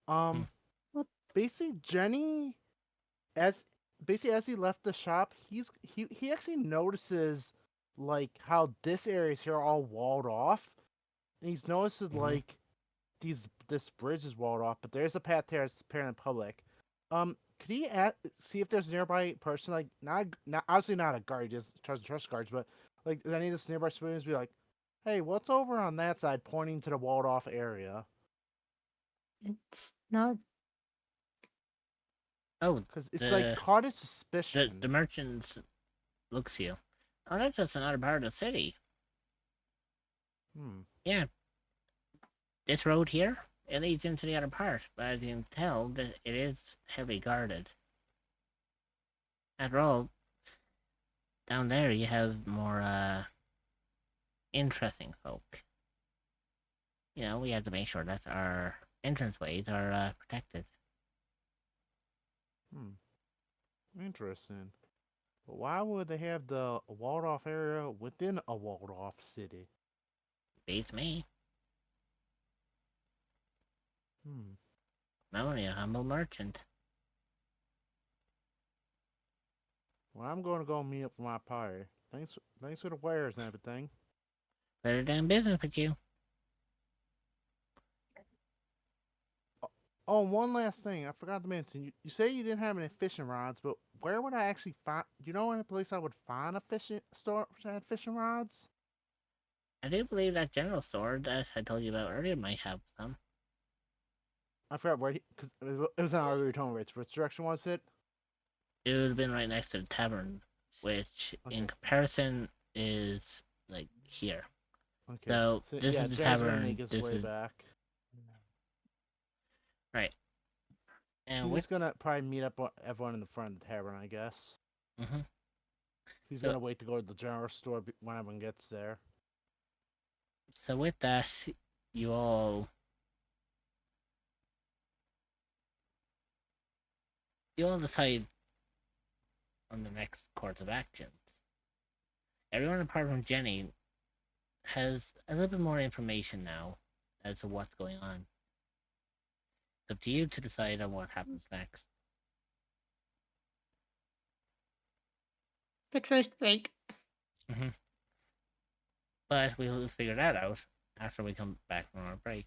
What? Basically, Jenny, as he left the shop, he actually notices like how this area is here all walled off, and he's noticed like this bridge is walled off, but there's a path there that's apparently public. Could he see if there's a nearby person, like not obviously not a guard, just trust guards, but like any of this nearby civilians be like, hey, what's over on that side, pointing to the walled off area? It's not. Oh, Because it's like caught his suspicion. the merchant looks to you. Oh, that's just another part of the city. Yeah. This road here, it leads into the other part, but as you can tell, that it is heavily guarded. After all, down there you have more interesting folk. You know, we have to make sure that our entranceways are protected. Interesting. But why would they have the walled off area within a walled off city? Beats me. Hmm. I'm only a humble merchant. Well, I'm going to go meet up with my party. Thanks for the wares and everything. Better than business with you. Oh, one last thing. I forgot to mention. You say you didn't have any fishing rods, but where would I actually find... Do you know any place I would find a fishing store that had fishing rods? I do believe that general store that I told you about earlier might have some. I forgot where... Because it was on earlier tone rates. Which direction was it? It would have been right next to the tavern, which in comparison is like here. Okay. So this yeah, is the Jared's gonna tavern. make his This way is back. right. And He's with just gonna probably meet up with everyone in the front of the tavern, I guess. He's So- gonna wait to go to the general store when everyone gets there. so with that, you all decide on the next course of action. Everyone apart from Jenny has a little bit more information now as to what's going on. It's up to you to decide on what happens next. Good first break. But we'll figure that out after we come back from our break.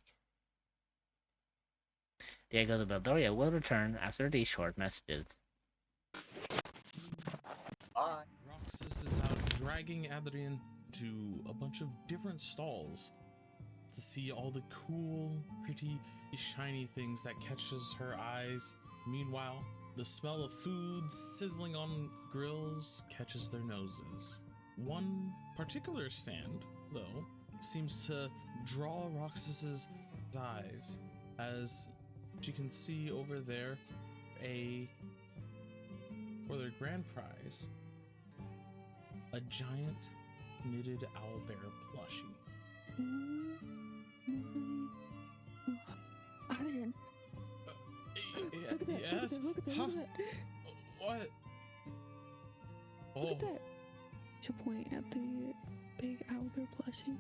The Echoes of Eldoria will return after these short messages. Bye. Roxas is out dragging Adrian to a bunch of different stalls to see all the cool, pretty, shiny things that catches her eyes. Meanwhile, the smell of food sizzling on grills catches their noses. One particular stand, though, seems to draw Roxas's eyes as she can see over there for their grand prize, a giant knitted owlbear plushie. Adrian, look at that! Yes? Look at that! Huh? Look at that! What? Look at that! She'll point at the big owlbear plushie.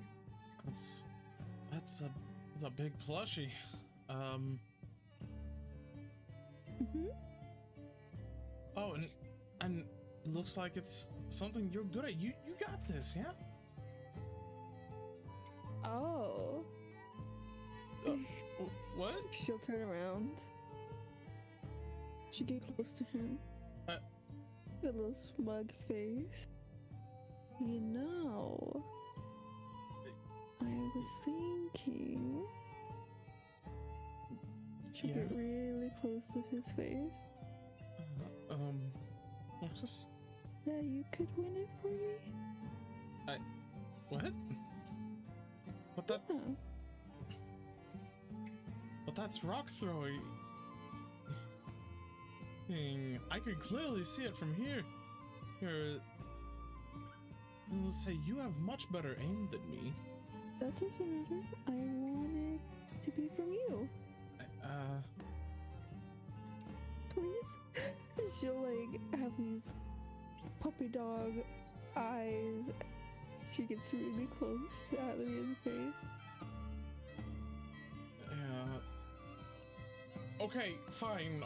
That's a big plushie. Oh, and it looks like it's something you're good at. You got this, yeah? Oh. What? She'll turn around. She'll get close to him. The little smug face. You know, I was thinking. She'll get really close to his face. What's this? That you could win it for me? What? Yeah. But that's rock throwing. I can clearly see it from here. I'll say you have much better aim than me. That doesn't matter. I want it to be from you. Please? She'll like have these puppy dog eyes. She gets really close to Adrian's face. Okay, fine.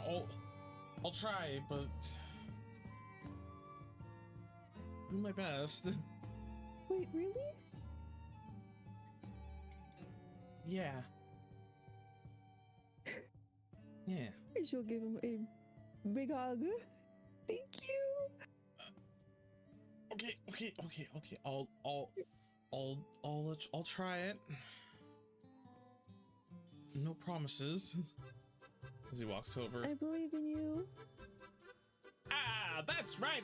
I'll try, but do my best. Wait, really? Yeah. Yeah. She'll give him a big hug. Thank you. Okay. I'll try it. No promises. As he walks over. I believe in you. Ah, that's right.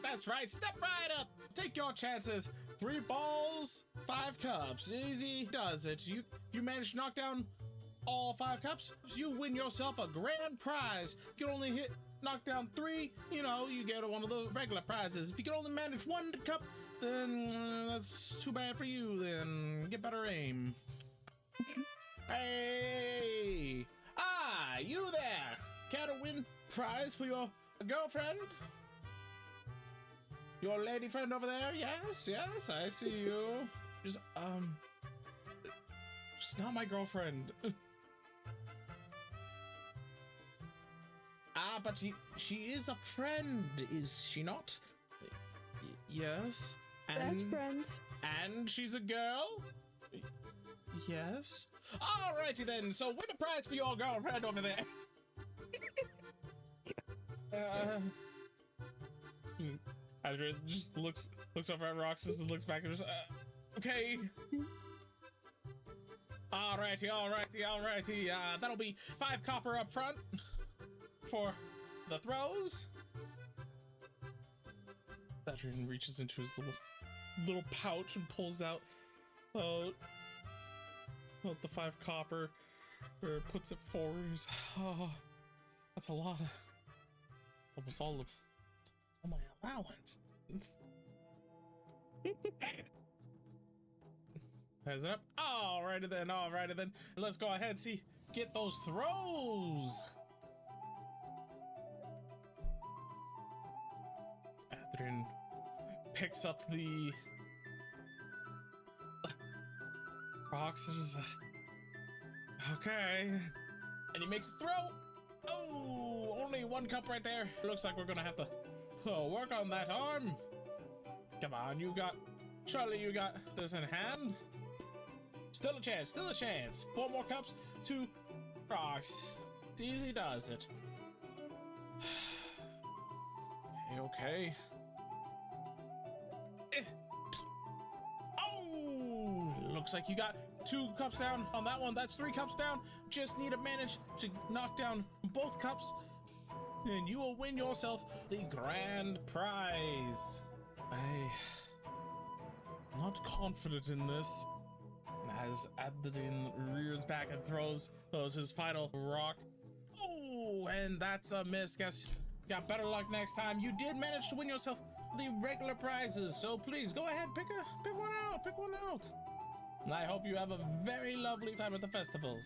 Step right up. Take your chances. 3 balls, 5 cups. Easy does it. You manage to knock down all 5 cups, you win yourself a grand prize. You can only knock down 3, you get one of the regular prizes. If you can only manage 1 cup, then that's too bad for you. Then get better aim. Hey! Ah, you there! Care to win prize for your girlfriend? Your lady friend over there? Yes, I see you. Just, she's not my girlfriend. But she is a friend, is she not? Yes. Best friends. And she's a girl? Yes. Alrighty then, so win a prize for your girlfriend over there. Adrian just looks over at Roxas and looks back and just, okay. Alrighty. That'll be 5 copper up front for the throws. Adrian reaches into his little pouch and pulls out the 5 copper, or puts it forward. Oh, that's a lot of, almost all my allowance. Has it up? Alrighty then. Let's go ahead and get those throws. Adrian picks up the Rox is okay, and he makes a throw. Oh, only one cup right there. Looks like we're gonna have to work on that arm. Come on, surely you got this in hand. Still a chance, still a chance. 4 more cups to Rox. It's easy does it. Okay. Oh, looks like you got 2 cups down on that one. That's 3 cups down. Just need to manage to knock down both cups, and you will win yourself the grand prize. I'm not confident in this. As Adrian rears back and throws his final rock. Oh, and that's a miss. Guess got better luck next time. You did manage to win yourself the regular prizes, so please go ahead, pick one out. And I hope you have a very lovely time at the festival.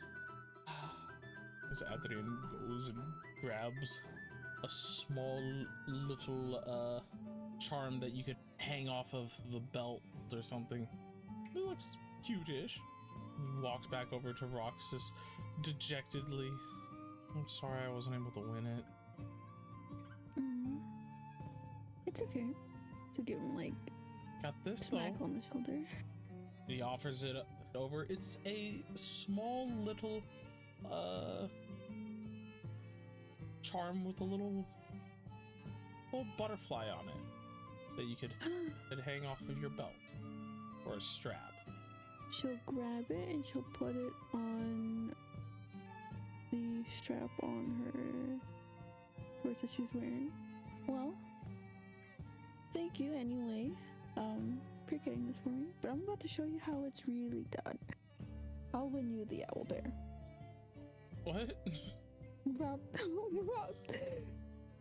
As Adrian goes and grabs a small little charm that you could hang off of the belt or something. It looks cute-ish. Walks back over to Roxas dejectedly. I'm sorry I wasn't able to win it. It's okay. To give him like Got this smack though. on the shoulder. He offers it over. It's a small little charm with a little butterfly on it that you could hang off of your belt or a strap. She'll grab it and she'll put it on the strap on her purse that she's wearing. Well, thank you anyway for getting this for me, but I'm about to show you how it's really done. I'll win you the owl bear. What? About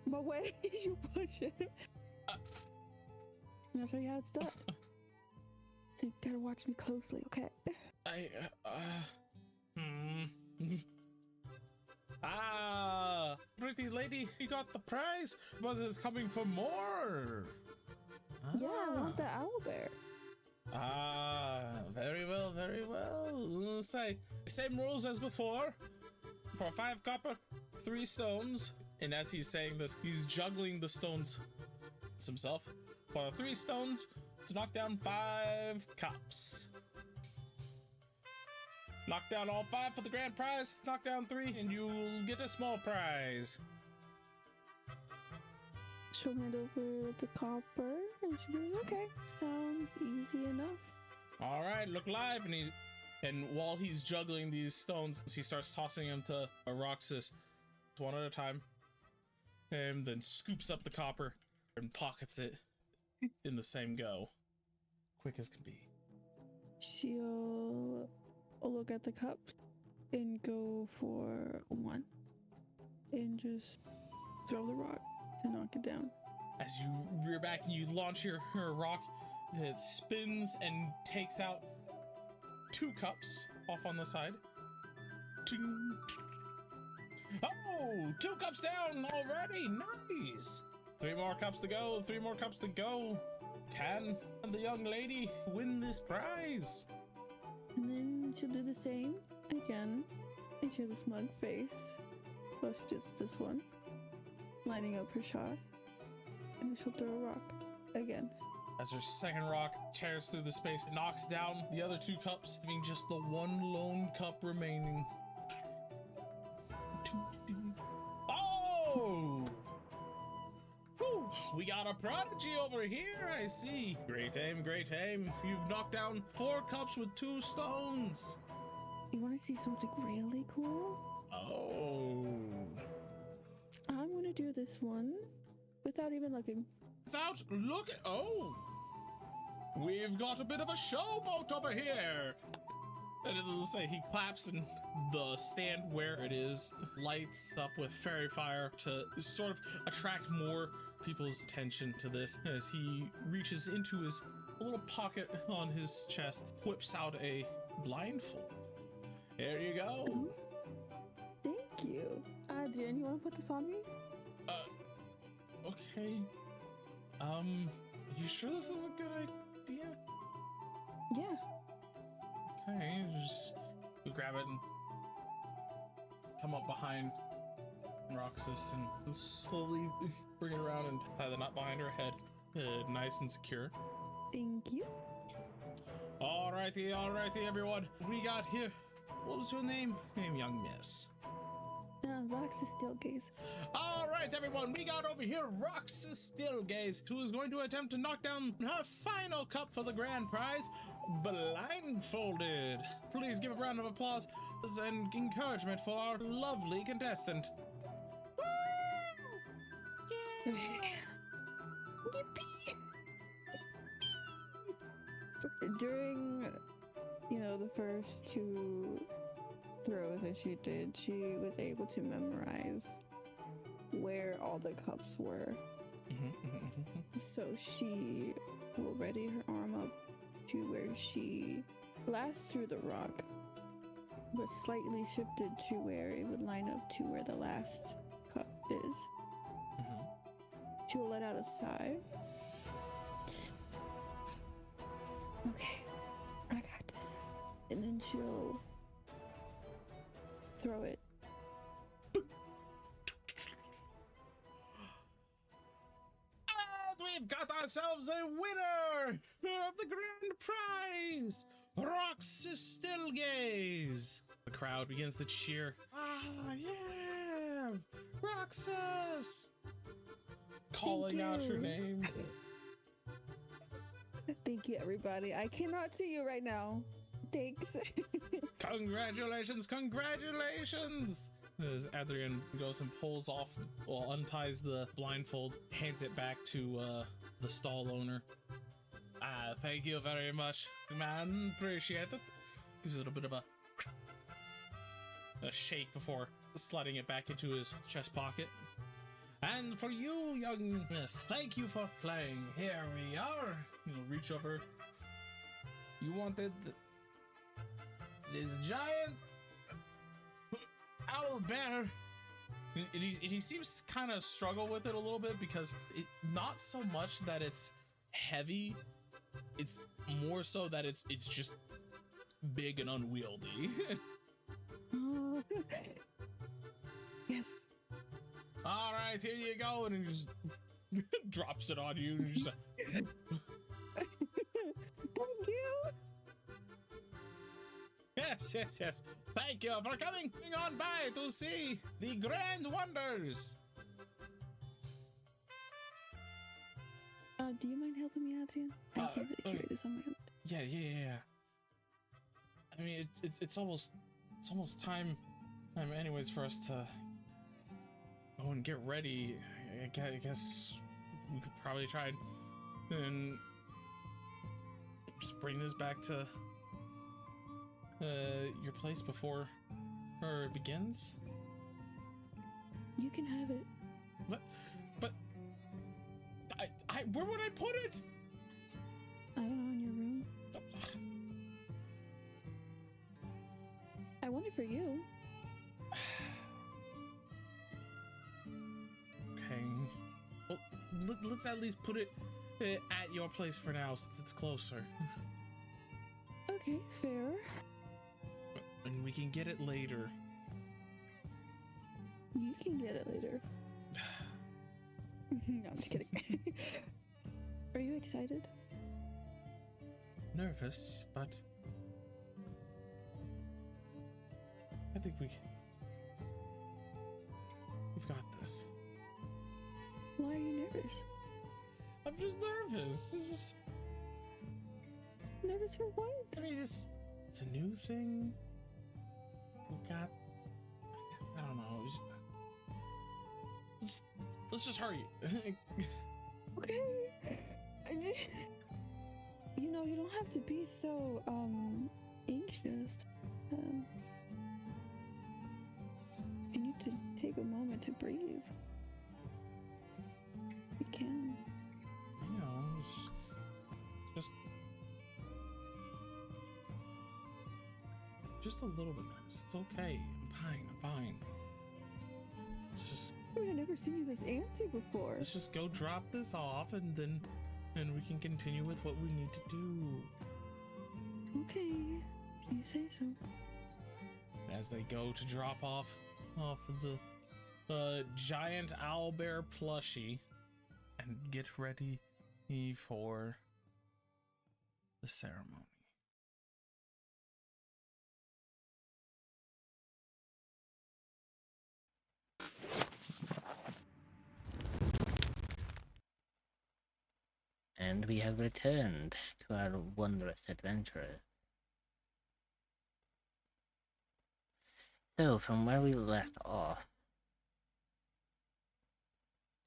my way you push it. I'll show you how it's done. So you gotta watch me closely, okay? Pretty lady, you got the prize, but it's coming for more. Yeah, I want the owl bear. Very well, very well. Say, same rules as before. For 5 copper, 3 stones. And as he's saying this, he's juggling the stones himself. For 3 stones to knock down 5 cups. Knock down all 5 for the grand prize. Knock down 3 and you'll get a small prize. She'll hand over the copper and she'll be like, okay, sounds easy enough. All right, look live. And while he's juggling these stones, he starts tossing them to Roxas one at a time, and then scoops up the copper and pockets it in the same go, quick as can be. She'll look at the cups and go for 1 and just throw the rock to knock it down. As you rear back and you launch your rock, it spins and takes out 2 cups off on the side. Ting. Oh, 2 cups down already. Nice. 3 more cups to go. 3 more cups to go. Can the young lady win this prize? And then she'll do the same again. And she has a smug face. Well, she does this one, lining up her shot. And then she'll throw a rock again. As her second rock tears through the space, it knocks down the other 2 cups, leaving just the 1 lone cup remaining. Oh! Whew, we got a prodigy over here, I see. Great aim, great aim. You've knocked down 4 cups with 2 stones. You want to see something really cool? Oh. I'm going to do this one without even looking. Without looking. Oh! We've got a bit of a showboat over here. And it'll say he claps and the stand where it is lights up with fairy fire to sort of attract more people's attention to this as he reaches into his little pocket on his chest, whips out a blindfold. There you go. Thank you. Jen, you want to put this on me? Okay. You sure this is a good idea? Yeah. Okay, just you grab it and come up behind Roxas and slowly bring it around and tie the knot behind her head, nice and secure. Thank you. Alrighty, everyone. We got here. What was your name? Young miss. Roxas Stillgaze. Alright, everyone. We got over here Roxas Stillgaze, who is going to attempt to knock down her final cup for the grand prize, blindfolded. Please give a round of applause and encouragement for our lovely contestant. Yippee! During, the first two throws that she did, she was able to memorize where all the cups were. So she will ready her arm up to where she last threw the rock, but slightly shifted to where it would line up to where the last cup is. She'll let out a sigh. Okay, I got this. And then she'll throw it. And we've got ourselves a winner of the grand prize, Roxas Stillgaze. The crowd begins to cheer. Ah, yeah, Roxas! Calling out your name. Thank you, everybody. I cannot see you right now. Thanks. Congratulations! As Adrian goes and pulls off, or unties the blindfold, hands it back to the stall owner. Thank you very much, man. Appreciate it. Gives it a bit of a shake before sliding it back into his chest pocket. And for you, young miss, thank you for playing. Here we are. You'll reach over. You wanted this giant owl bear. He seems kind of struggle with it a little bit because not so much that it's heavy, it's more so that it's just big and unwieldy. Oh. Yes. All right, here you go, and he just drops it on you. And just Thank you. Yes. Thank you for coming on by to see the grand wonders. Do you mind helping me, Adrian? I can't really carry this on my own. Yeah. I mean, it's almost time, anyways, for us to go and get ready. I guess we could probably try and just bring this back to your place before it begins. You can have it. But I where would I put it? I don't know, in your room. I want it for you. Okay. Well, let's at least put it at your place for now, since it's closer. Okay, fair. And we can get it later. You can get it later. No, I'm just kidding. Are you excited? Nervous, but I think we've got this. Why are you nervous? I'm just nervous. It's just, Nervous for what? I mean, it's a new thing. We got, I don't know. Let's just hurry. Okay. You don't have to be so anxious. If you need to take a moment to breathe, you can. You know, it's just a little bit nervous. It's okay. I'm fine. Let's just I've never seen you this antsy before. Let's just go drop this off, and we can continue with what we need to do. Okay. You say so. As they go to drop off the giant owlbear plushie and get ready for the ceremony. And we have returned to our wondrous adventurers. So, from where we left off,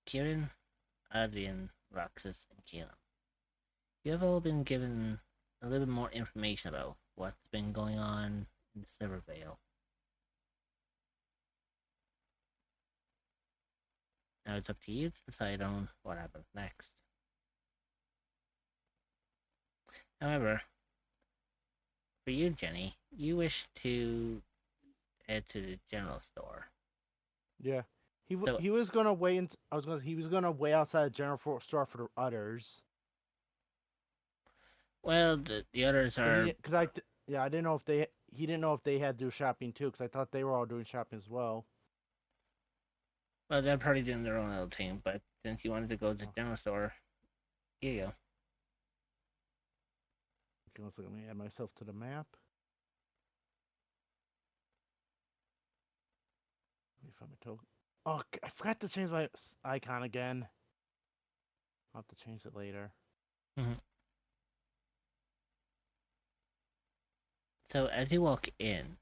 Kieran, Adrian, Roxas, and Caleb, you have all been given a little bit more information about what's been going on in Silvervale. Now it's up to you to decide on what happens next. However, for you, Jenny, you wish to head to the general store. Yeah. So- He was gonna wait. He was gonna wait outside the general store for the others. Well, the others are. I didn't know if he didn't know if they had to do shopping too, because I thought they were all doing shopping as well. Well, they're probably doing their own little thing, but since you wanted to go to the general store, here you go. Okay, let's let me add myself to the map. Let me find my token. Oh, I forgot to change my icon again. I'll have to change it later. So as you walk in,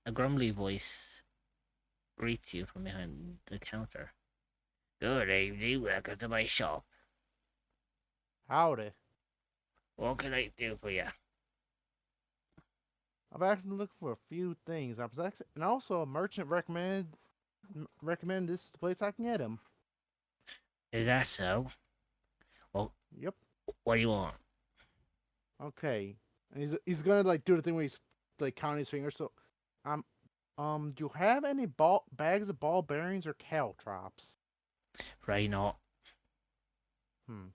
a grumbly voice greets you from behind the counter. Good evening, welcome to my shop. Howdy. What can I do for you? I've actually looked for a few things. And also a merchant recommended this is the place I can get them. Is that so? Well, Yep. what do you want? Okay. And he's gonna like do the thing where he's like counting his fingers. So, do you have any bags of ball bearings or caltrops? Right not. Well,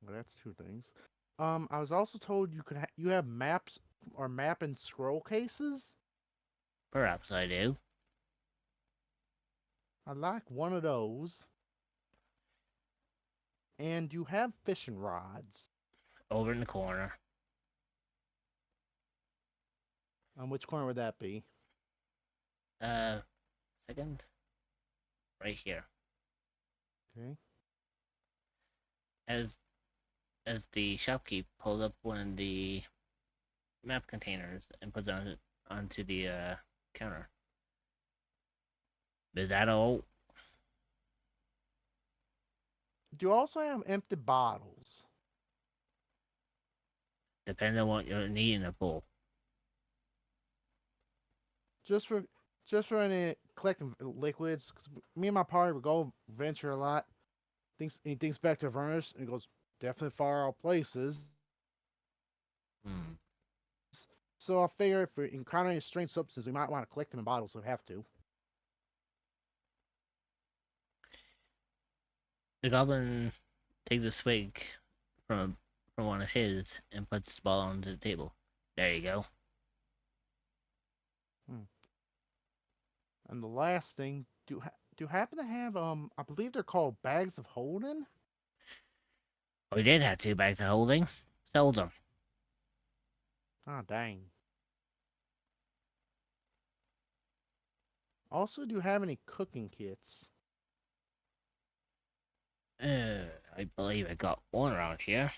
that's two things. I was also told you have maps or map and scroll cases. Perhaps I do. I'd like one of those. And you have fishing rods. Over in the corner. Which corner would that be? Second? Right here. Okay. As the shopkeep pulls up one of the map containers and puts it onto the counter. Is that all? Do you also have empty bottles? Depends on what you're needing it for. Just for any collecting liquids. 'Cause me and my party would go venture a lot. He thinks back to Vernus and he goes, definitely far out places. So I figure if we encounter any strange substances, we might want to collect them in bottles. So we have to. The goblin takes a swig from one of his and puts the ball onto the table. There you go. And the last thing, do you happen to have I believe they're called bags of holding? We did have 2 bags of holding. Sold them. Ah, dang. Also, do you have any cooking kits? I believe I got one around here.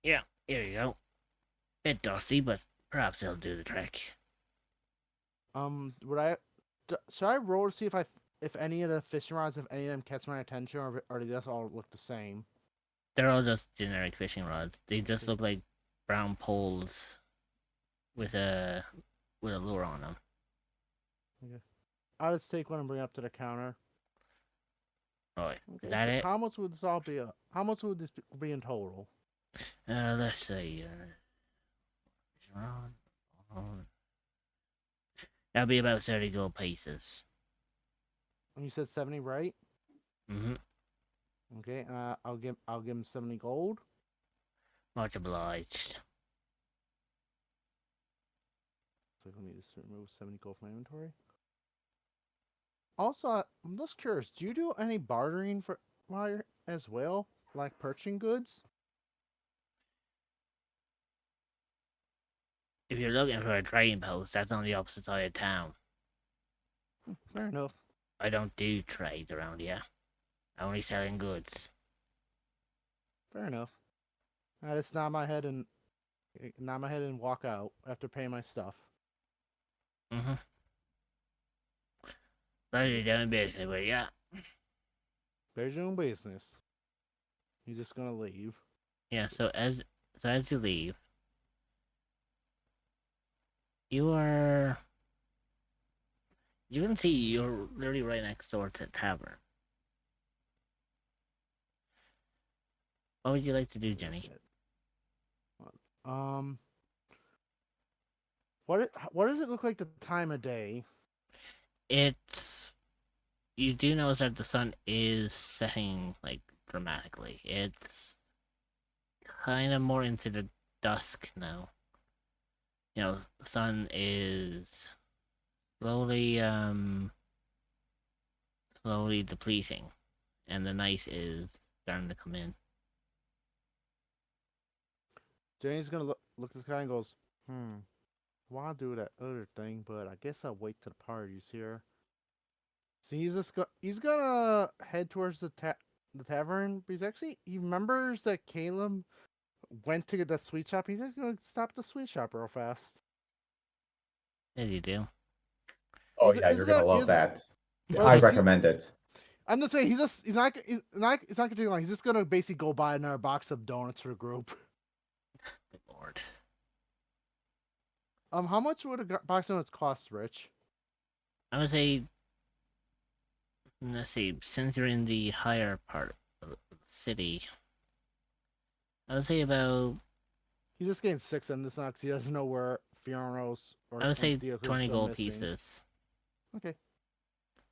Yeah, here you go. Bit dusty, but perhaps it'll do the trick. Should I roll to see if any of the fishing rods, if any of them catch my attention, or do they just all look the same? They're all just generic fishing rods. They just look like brown poles with a lure on them. Okay. I'll just take one and bring it up to the counter. Alright, Okay, is that so it? how much would this all be? How much would this be in total? Let's see. That'll be about 30 gold pieces. And you said 70, right? Mm-hmm. Okay. I'll give him 70 gold. Much obliged. like, let me just remove 70 gold from my inventory. Also, I'm just curious, do you do any bartering for as well? Like purchasing goods? If you're looking for a trading post, that's on the opposite side of town. Fair enough. I don't do trade around here. I'm only selling goods. Fair enough. I just nod my head and walk out after paying my stuff. Mm-hmm. Pleasure doing business with ya. There's your own business. He's just gonna leave. Yeah, so as you leave, you can see you're literally right next door to the tavern. What would you like to do, Jenny? What does it look like the time of day? You do notice that the sun is setting like dramatically. It's kind of more into the dusk now. You know, the sun is slowly depleting, and the night is starting to come in. Jane's gonna look at the sky and goes, I want to do that other thing, but I guess I'll wait till the party's here. So he's gonna head towards the tavern because actually he remembers that Caleb went to get that sweet shop. He's just gonna stop at the sweet shop real fast. As you do. Oh yeah, you're gonna love that. I recommend it. I'm just saying he's not gonna do long. He's just gonna basically go buy another box of donuts for the group. Good lord. How much would a box of donuts cost, Rich? I would say, let's see, since you're in the higher part of the city, I would say about. He's just getting 6 of them this now because he doesn't know where funerals or. I would say 20 gold pieces. Okay.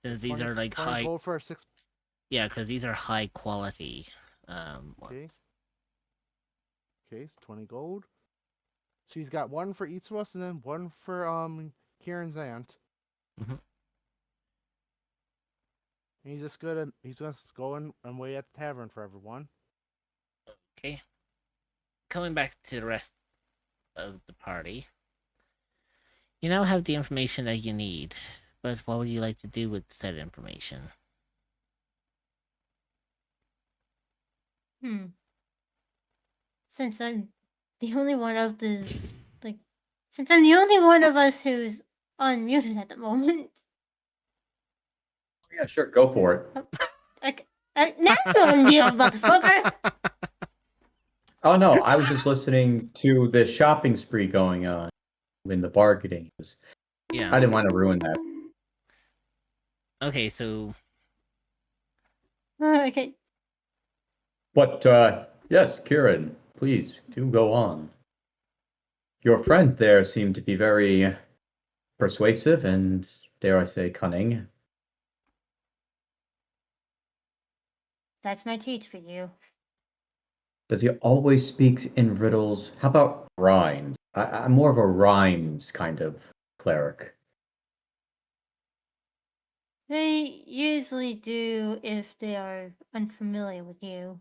Since these are like 20 high gold for a 6. Yeah, because these are high quality. Okay. Okay, it's 20 gold. She's got one for each of us, and then one for Kieran's aunt. Mm-hmm. And he's just go and wait at the tavern for everyone. Okay. Coming back to the rest of the party, you now have the information that you need. But what would you like to do with said information? Since I'm the only one of this, since I'm the only one of us who's unmuted at the moment. Yeah, sure, go for it. Now you're unmuted, motherfucker. Oh no, I was just listening to the shopping spree going on in the bargaining. Yeah. I didn't want to ruin that. Okay, so. Okay. But yes, Kieran, please do go on. Your friend there seemed to be very persuasive and, dare I say, cunning. That's my teach for you. Does he always speak in riddles? How about rhymes? I'm more of a rhymes kind of cleric. They usually do if they are unfamiliar with you.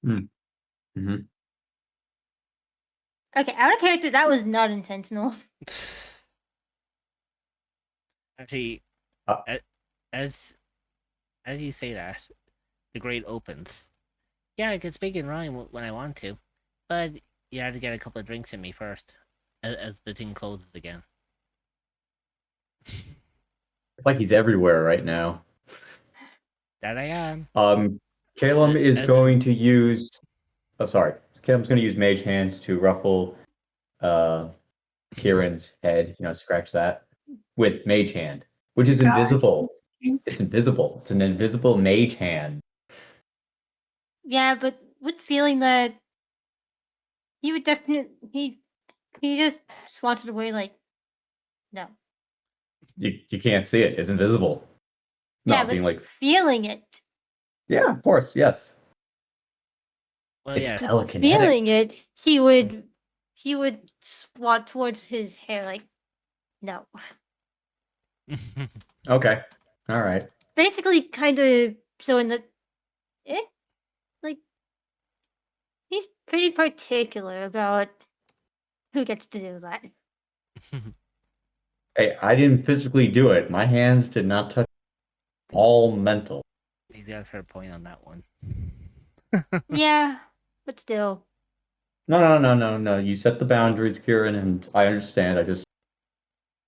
Mm-hmm. Okay, out of character, that was not intentional. Actually, as you say that, the grate opens. Yeah, I can speak in rhyme when I want to, but you have to get a couple of drinks in me first, as the thing closes again. It's like he's everywhere right now. That I am. Caleb is going to use. Oh, sorry. Caleb's going to use Mage Hands to ruffle Kieran's head. Scratch that with Mage Hand, which is invisible. It's invisible. It's an invisible Mage Hand. Yeah, but with feeling that he would definitely he just swatted away like no. You can't see it. It's invisible. Yeah, Not but being like feeling it. Yeah, of course, yes. Well, it's yeah. telekinetic. Feeling it, he would swat towards his hair like No. Okay. All right. Basically, kind of showing that, like, he's pretty particular about who gets to do that. Hey, I didn't physically do it. My hands did not touch. All mental. He's got a fair point on that one. Yeah, but still. No. You set the boundaries, Kieran, and I understand.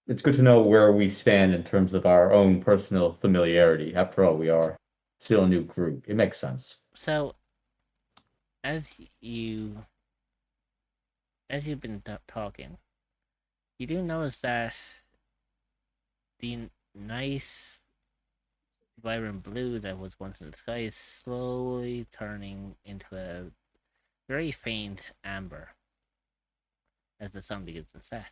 It's good to know where we stand in terms of our own personal familiarity. After all, we are still a new group. It makes sense. So, as you've been talking, you do notice that the nice, vibrant blue that was once in the sky is slowly turning into a very faint amber as the sun begins to set.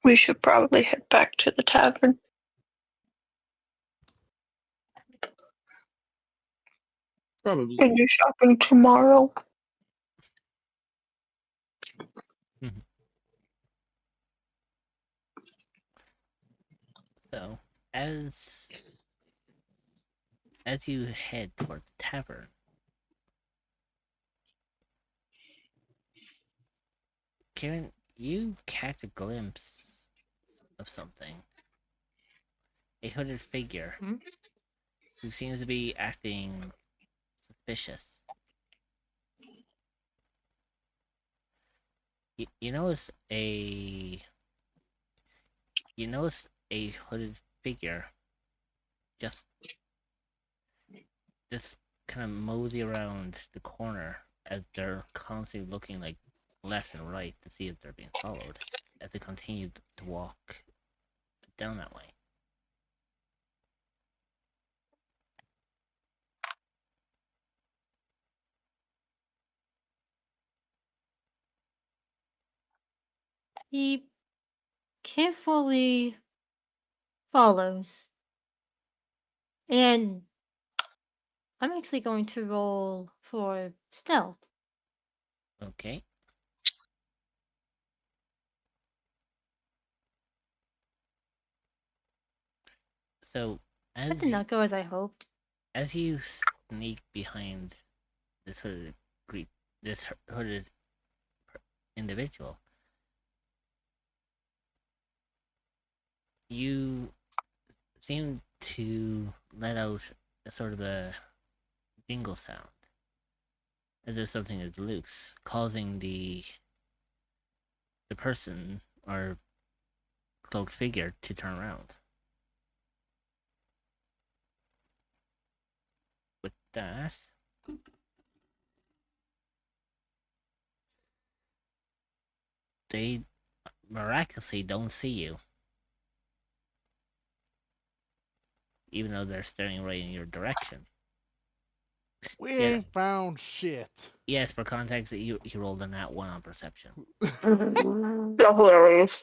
We should probably head back to the tavern. Probably. And do shopping tomorrow. So, as you head toward the tavern, Kieran, you catch a glimpse of something. A hooded figure who seems to be acting suspicious. You notice a hooded figure just kind of mosey around the corner as they're constantly looking like left and right to see if they're being followed as they continue to walk down that way. He carefully follows. And I'm actually going to roll for stealth. Okay. So That did not go as I hoped. as you sneak behind this hooded individual, you seem to let out a sort of a jingle sound as if something is loose, causing the person or cloaked figure to turn around. With that, they miraculously don't see you, even though they're staring right in your direction. We Yeah. ain't found shit. Yes, for context, you rolled a nat 1 on perception. Hilarious.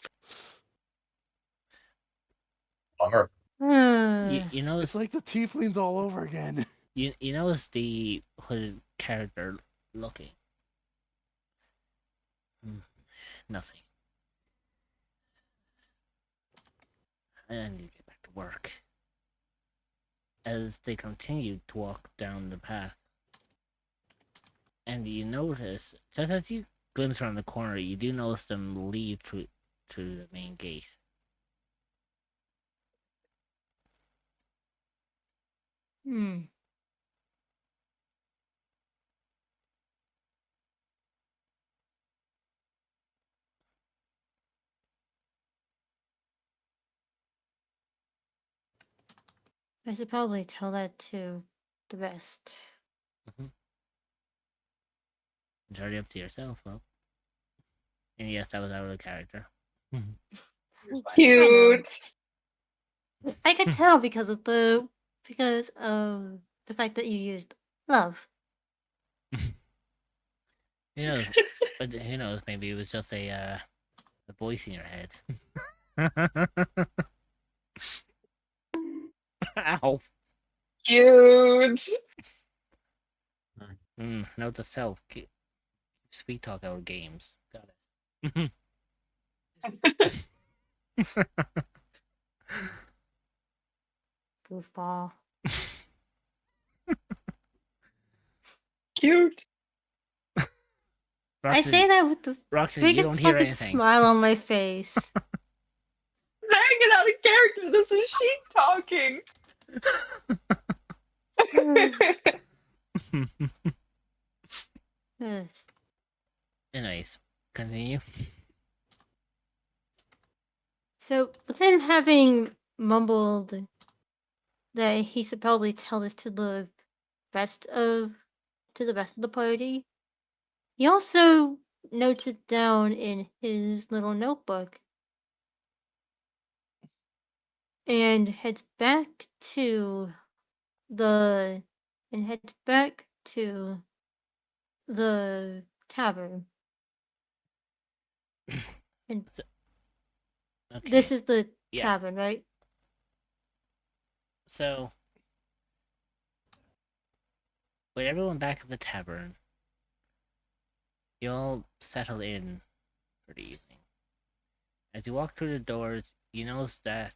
Bummer. You notice It's like the tieflings all over again. you notice the hooded character looking. Nothing. I need to get back to work. As they continue to walk down the path, and you notice, just as you glimpse around the corner, you do notice them leave through the main gate. I should probably tell that to the rest. It's already up to yourself, though. And yes, that was out of the character. Cute. I could tell because of the fact that you used love. But who knows? Maybe it was just a voice in your head. Ow. Cute. Note to self. Sweet talk our games. Got it. Goofball. Cute. I say that with the Roxy, you biggest don't hear fucking anything. smile on my face. Hanging out of character. This is she talking. Ugh. Anyways, continue. So, with him having mumbled that he should probably tell this to the rest of the party, he also notes it down in his little notebook and heads back to the the tavern. And Okay. this is the Yeah. tavern, right? So, with everyone back at the tavern, you all settle in for the evening. As you walk through the doors, you notice that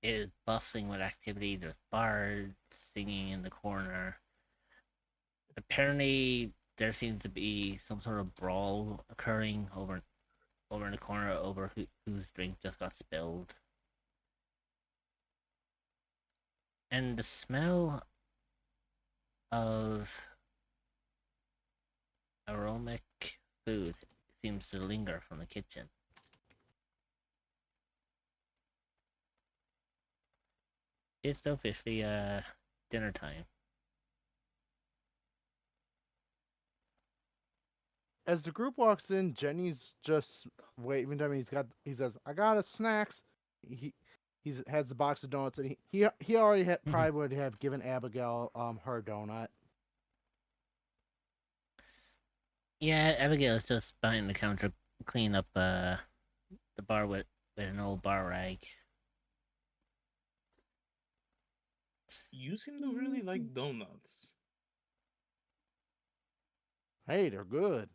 it is bustling with activity. There's bards singing in the corner. Apparently, there seems to be some sort of brawl occurring over in the corner over whose drink just got spilled. And the smell of aromatic food seems to linger from the kitchen. It's officially dinner time. As the group walks in, Jenny's just waving to him. He says, "I got us snacks." He has a box of donuts, and he already probably would have given Abigail her donut. Yeah, Abigail's just behind the counter cleaning up the bar with an old bar rag. You seem to really like donuts. Hey, they're good.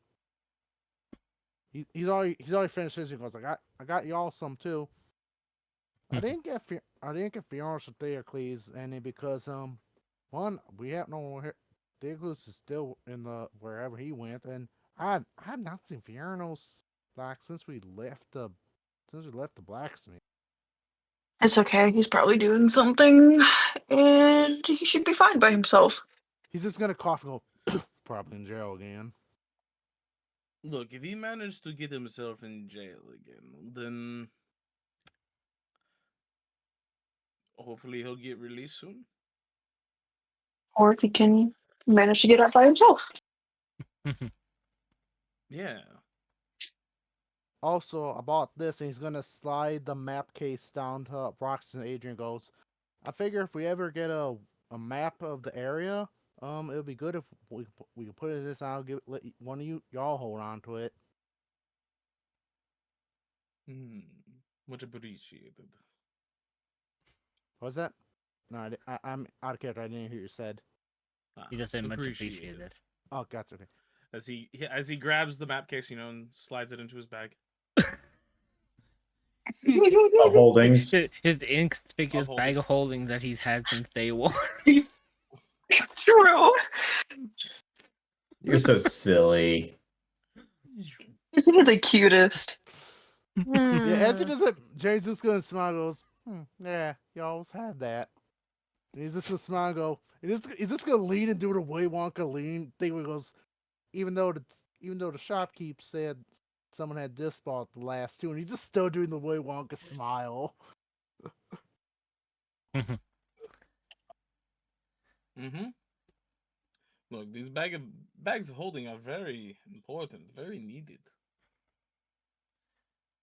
He's already finished his. He goes, I got y'all some too. I didn't get Fiona's to Theocles any because one, we have no Theocles is still in the wherever he went, and I've not seen Fiona's like since we left the blacksmith. It's okay. He's probably doing something, and he should be fine by himself. He's just gonna cough and go probably in jail again. Look, if he managed to get himself in jail again, then hopefully he'll get released soon. Or if he can manage to get out by himself. Yeah. Also, about this, and he's gonna slide the map case down to Roxas, and Adrian goes, I figure if we ever get a map of the area, it would be good if we could put it in this. I'll let one of y'all hold on to it. Much appreciated. What's that? No, I'm out of character. I didn't hear you said. You just said much appreciated. Oh, gotcha. Okay. As he grabs the map case, and slides it into his bag. Of holdings. His inconspicuous bag of holdings that he's had since day one. True. You're so silly. Isn't he the cutest? Yeah, as he does it, Jerry's just gonna smile and goes, yeah, you always had that. And he's just gonna smile and go, he's just gonna lean and do the Willy Wonka lean thing where he goes, even though the shopkeep said someone had this bought the last two, and he's just still doing the Willy Wonka smile. Look, these bags of holding are very important, very needed.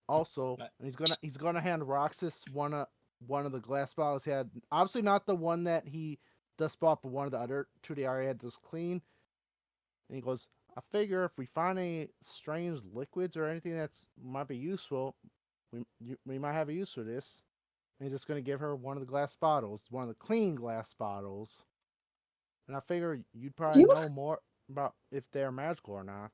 Also, he's gonna hand Roxas one of the glass bottles he had. Obviously not the one that he just bought, but one of the other two they already had was clean. And he goes, I figure if we find any strange liquids or anything that's might be useful, we might have a use for this. And he's just gonna give her one of the glass bottles, one of the clean glass bottles. And I figure you'd probably You? know more about if they're magical or not.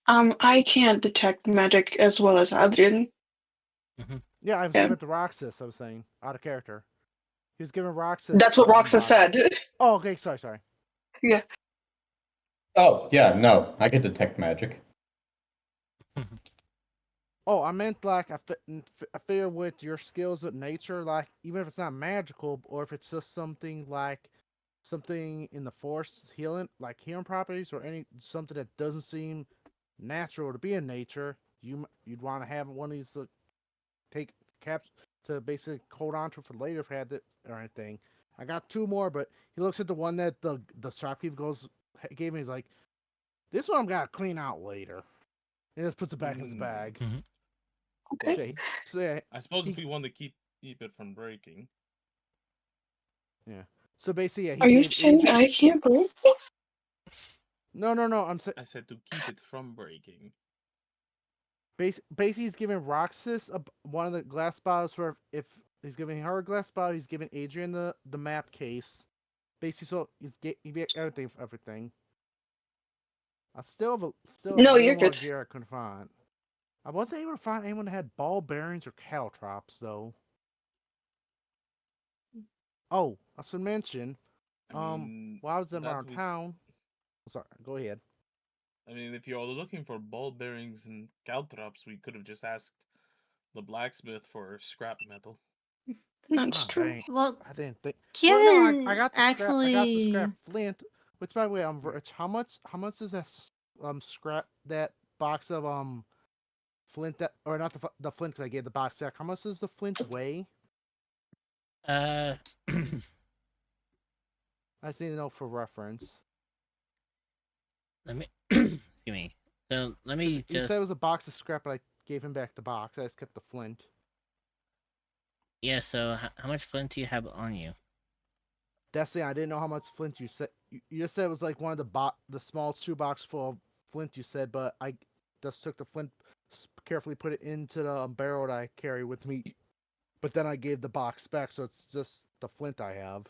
I can't detect magic as well as Adrian. Yeah, I was Yeah. giving it to Roxas. I was saying out of character. He was giving Roxas That's what one Roxa bottle. said. Oh, okay. Sorry. Yeah. Oh, yeah, no, I can detect magic. Oh, I meant like I figure with your skills with nature, like even if it's not magical, or if it's just something like something in the force healing, like healing properties, or any something that doesn't seem natural to be in nature, you'd want to have one of these take caps to basically hold on to for later if you had it or anything. I got two more, but he looks at the one that the shopkeeper gave me. He's like, "This one I'm gonna clean out later." And just puts it back in his bag. Okay. Shay. So yeah, I suppose he if we want to keep it from breaking. yeah. So basically, yeah, he Are you gave saying Adrian. I can't breathe? No. I'm saying I said to keep it from breaking. basically he's giving Roxas one of the glass bottles for if he's giving her a glass bottle, he's giving Adrian the map case. Basically, so he get everything. I still have No, way you're more good. gear I couldn't find. I wasn't able to find anyone that had ball bearings or caltrops though. Oh, I should mention, I mean, while I was in that around we. town. Sorry, go ahead. I mean, if you're looking for ball bearings and caltrops, we could have just asked the blacksmith for scrap metal. That's Ah, true. dang. Well, I didn't think. Well, no, I Kieran got the scrap. I got the actually. scrap flint. Which, by the way, Rich. How much is that scrap that box of flint that or not the flint? 'Cause I gave the box back. How much does the flint weigh? Uh, I just need to know for reference. let me excuse me. So let 'Cause me you said it just was a box of scrap, but I gave him back the box. I just kept the flint. yeah. So how much flint do you have on you? That's the thing. I didn't know how much flint you said. You just said it was like one of the small shoebox full of flint. You said, but I just took the flint, carefully put it into the barrel that I carry with me. But then I gave the box back, so it's just the flint I have.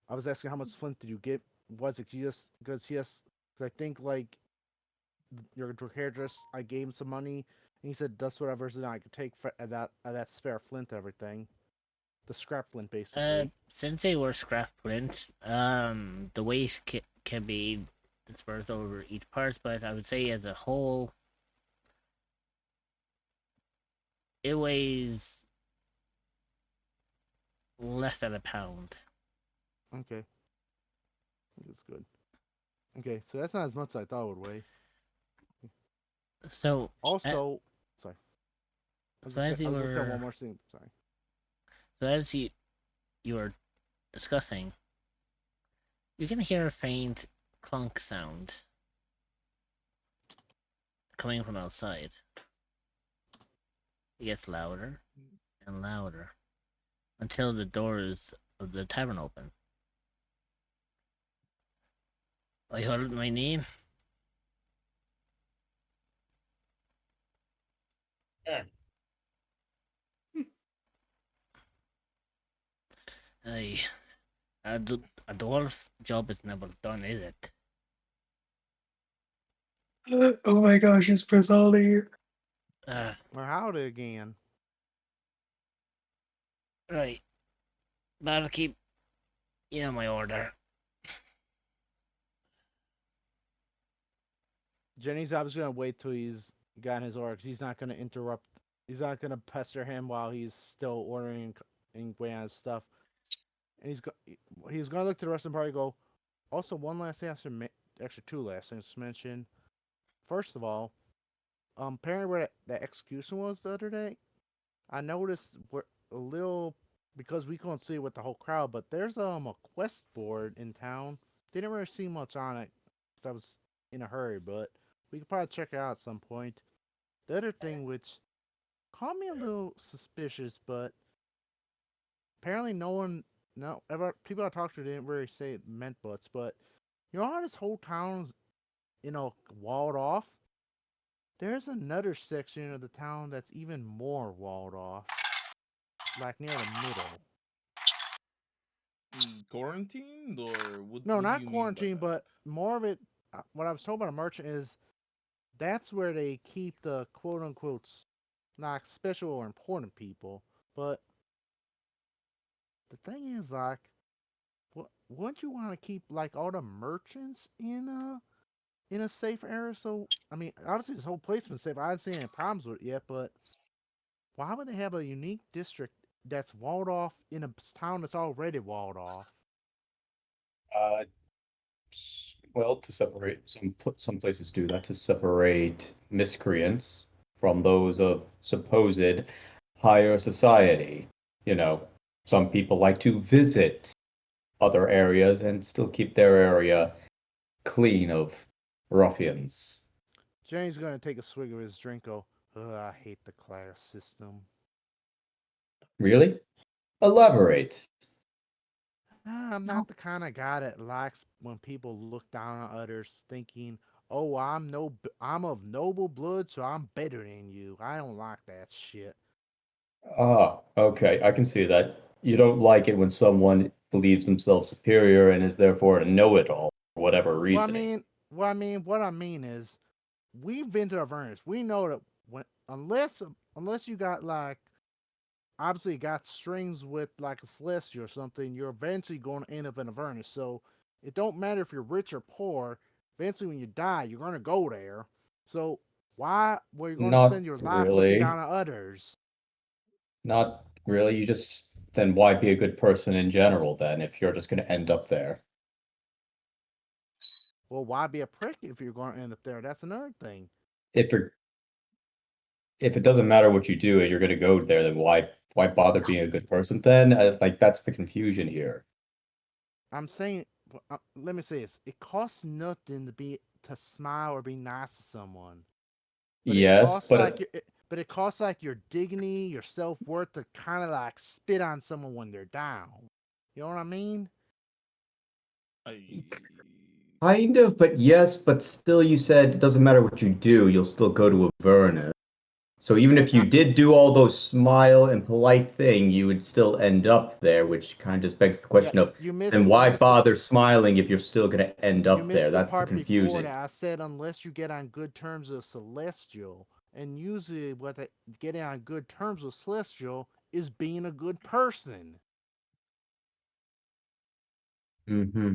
I was asking how much flint did you get? Was it just because cause I think like your hairdresser, I gave him some money, and he said that's whatever, so I could take for that spare flint, everything, the scrap flint, basically. Since they were scrap prints, the weight can be dispersed over each part, but I would say as a whole, it weighs less than a pound. Okay, that's good. Okay, so that's not as much as I thought it would weigh. So, Also, sorry, so as I you was just saying one were, more thing. Sorry. so as you were discussing, you can hear a faint clunk sound coming from outside. It gets louder and louder until the doors of the tavern open. I heard my name. I a dwarf's job is never done, is it? Oh my gosh, it's Brazali. Uh, Well, howdy again. right. Better keep, my order. Jenny's obviously gonna wait till he's gotten his order, 'cause he's not gonna interrupt. He's not gonna pester him while he's still ordering and waiting on his stuff. And he's gonna look to the rest of the party and go. Also, one last thing actually two last things to mention. First of all, apparently where that execution was the other day, I noticed we're a little because we couldn't see it with the whole crowd, but there's a quest board in town. Didn't really see much on it because I was in a hurry, but we could probably check it out at some point. The other thing, which caught me a little suspicious, but apparently no one, no, ever people I talked to didn't really say it meant butts, but you know how this whole town's walled off? there's another section of the town that's even more walled off, like near the middle. Quarantined, or what? No, What do not you mean by quarantine, that? but more of it. What I was told by the merchant is that's where they keep the quote unquote like special or important people. But the thing is, like, wouldn't you want to keep like all the merchants in a safe area? So I mean, obviously this whole place has been safe. I haven't seen any problems with it yet, but why would they have a unique district that's walled off in a town that's already walled off? Uh, well, to separate some places do that to separate miscreants from those of supposed higher society. You know, some people like to visit other areas and still keep their area clean of ruffians. James gonna take a swig of his drink. Go, ugh, I hate the class system. Really? Elaborate. I'm not the kind of guy that likes when people look down on others, thinking, "Oh, I'm of noble blood, so I'm better than you." I don't like that shit. Ah, okay, I can see that. You don't like it when someone believes themselves superior and is therefore a know-it-all for whatever Well, I reasoning. mean, what I mean is, we've been to Avernus. We know that unless you got like obviously got strings with like a celestial or something, you're eventually going to end up in Avernus. So it don't matter if you're rich or poor. Eventually, when you die, you're going to go there. So why were you going to Not spend your life looking really. down on others? Not really. You just then why be a good person in general then if you're just going to end up there? Well, why be a prick if you're going to end up there? That's another thing. If you're if it doesn't matter what you do and you're going to go there, then why bother being a good person then? Like that's the confusion here. I'm saying, let me say this: it costs nothing to smile or be nice to someone, but Yes, but it costs like your dignity, your self worth to kind of like spit on someone when they're down. You know what I mean? I kind of, but yes, but still you said it doesn't matter what you do, you'll still go to Avernus. So even And if you did do all those smile and polite thing, you would still end up there, which kind of just begs the yeah, question of then you why missed the bother smiling if you're still going to end you up there? missed the That's the part before confusing. that. I said unless you get on good terms with Celestial, and usually getting on good terms with Celestial is being a good person. Hmm.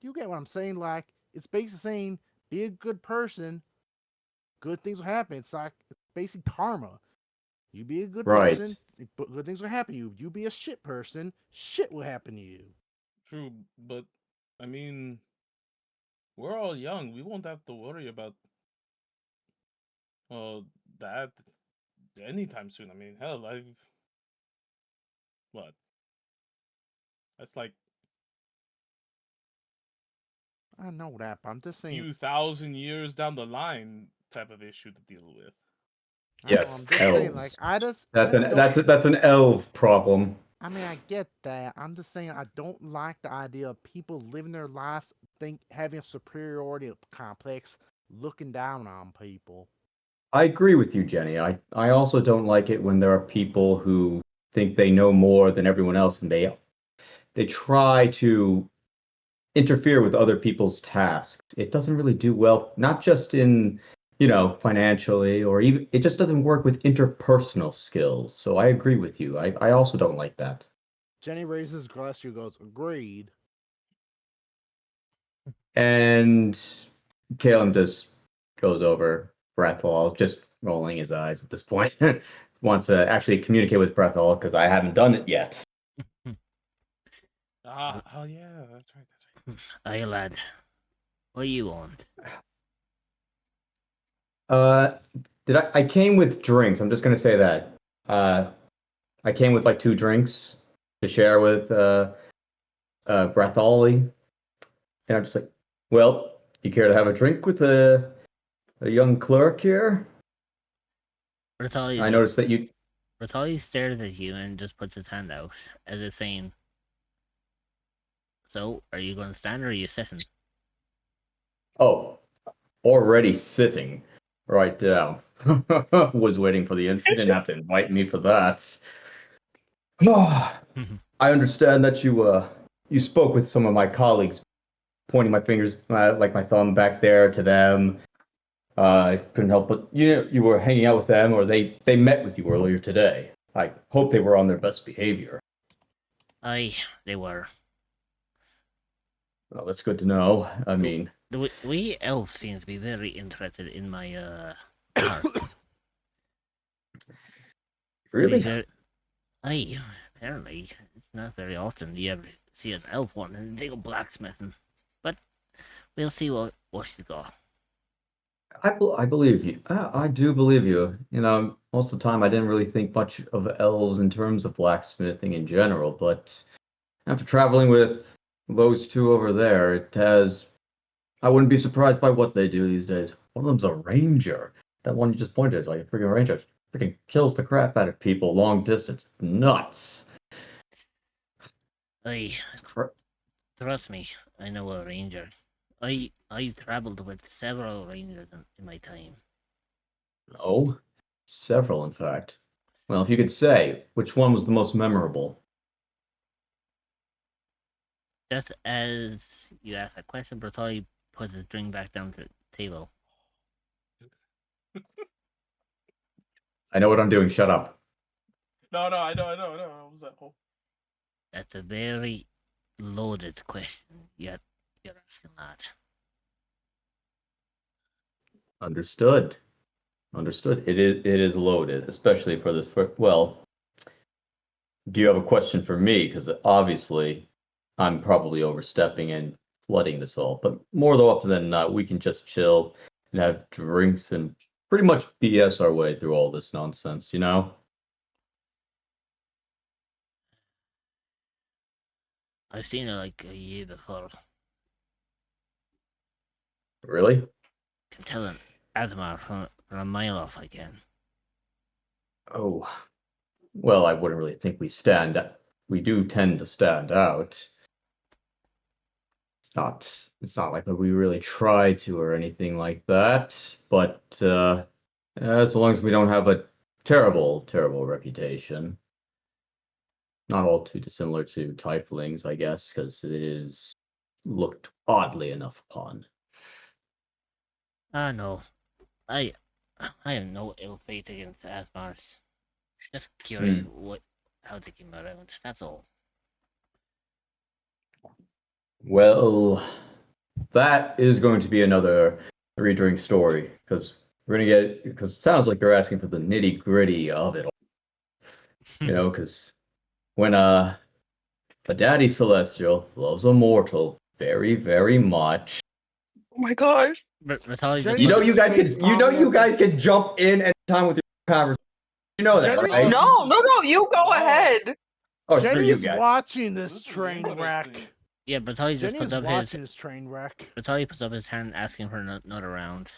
You get what I'm saying? Like it's basically saying be a good person, good things will happen. It's basic karma. You be a good Right. person, good things will happen to you. You be a shit person, shit will happen to you. true, but I mean, we're all young. We won't have to worry about uh that anytime soon. I mean, hell, I've what? That's like I know that, but I'm just saying. few thousand years down the line type of issue to deal with. I know. Yes, I'm just saying. Like elves. I just don't. That's an elf problem. I mean, I get that. I'm just saying I don't like the idea of people living their lives having a superiority complex, looking down on people. I agree with you, Jenny. I also don't like it when there are people who think they know more than everyone else and they try to interfere with other people's tasks. It doesn't really do well, not just in, financially or even it just doesn't work with interpersonal skills. So I agree with you. I also don't like that. Jenny raises glass. She goes, "Agreed." And Caleb just goes over Brethol, just rolling his eyes at this point. Wants to actually communicate with Brethol because I haven't done it yet. Oh yeah, that's right, that's right. Aye, lad. What you want? Uh, I came with drinks. I'm just gonna say that. I came with like two drinks to share with Bretholi, and I'm just like, well, you care to have a drink with a young clerk here? Bertolli I just noticed that you. Bertolli stares at you and just puts his hand out, as if saying, "So, are you going to stand or are you sitting?" Oh, already sitting. Right down. Was waiting for the you didn't have to invite me for that. I understand that you spoke with some of my colleagues, pointing my fingers like my thumb back there to them. I couldn't help but you were hanging out with them, or they met with you earlier today. I hope they were on their best behavior. Aye, they were. Well, that's good to know. I mean, The wee elf seems to be very interested in my art. really? Very, aye, apparently it's not very often you ever see an elf one and they go blacksmithing. But we'll see what she's got. I believe you. I do believe you. You know, most of the time I didn't really think much of elves in terms of blacksmithing in general, but after traveling with those two over there, it has. I wouldn't be surprised by what they do these days. One of them's a ranger. That one you just pointed is like a freaking ranger. Freaking kills the crap out of people long distance. It's nuts. Aye, trust me, I know a ranger. I travelled with several rangers in my time. Oh, several, in fact. Well, if you could say, which one was the most memorable? Just as you asked that question, Bertoli put his drink back down to the table. I know what I'm doing. Shut up. No, I know. What was that whole? That's a very loaded question. Yet you're asking that. Understood. Understood. It is loaded, especially for this. Well, do you have a question for me? Because obviously, I'm probably overstepping and flooding this all. But more though, often than not, we can just chill and have drinks and pretty much BS our way through all this nonsense. You know? I've seen it like a year before. Really? Can tell an Asmar from a mile off. I can. Oh, well, I wouldn't really think we stand. We do tend to stand out. It's not like we really try to or anything like that. But as long as we don't have a terrible reputation, not all too dissimilar to tieflings, I guess, because it is looked oddly enough upon. No, I I have no ill faith against Asmars. Just curious how they came around. That's all. Well, that is going to be another three-drink story because we're gonna get because it sounds like you're asking for the nitty-gritty of it all. You know, because when a daddy celestial loves a mortal very much. Oh my gosh. Bertoli just Jenny You know put you just guys face can you know palming you at guys this. can jump in anytime with your conversation. You know that, Jenny's right? just- No, you go ahead. Oh, screw you Jenny's guys. watching this This is train wreck. interesting. yeah. Bertoli just Jenny puts is up his. watching this train wreck. Bertoli puts up his hand, asking for another round.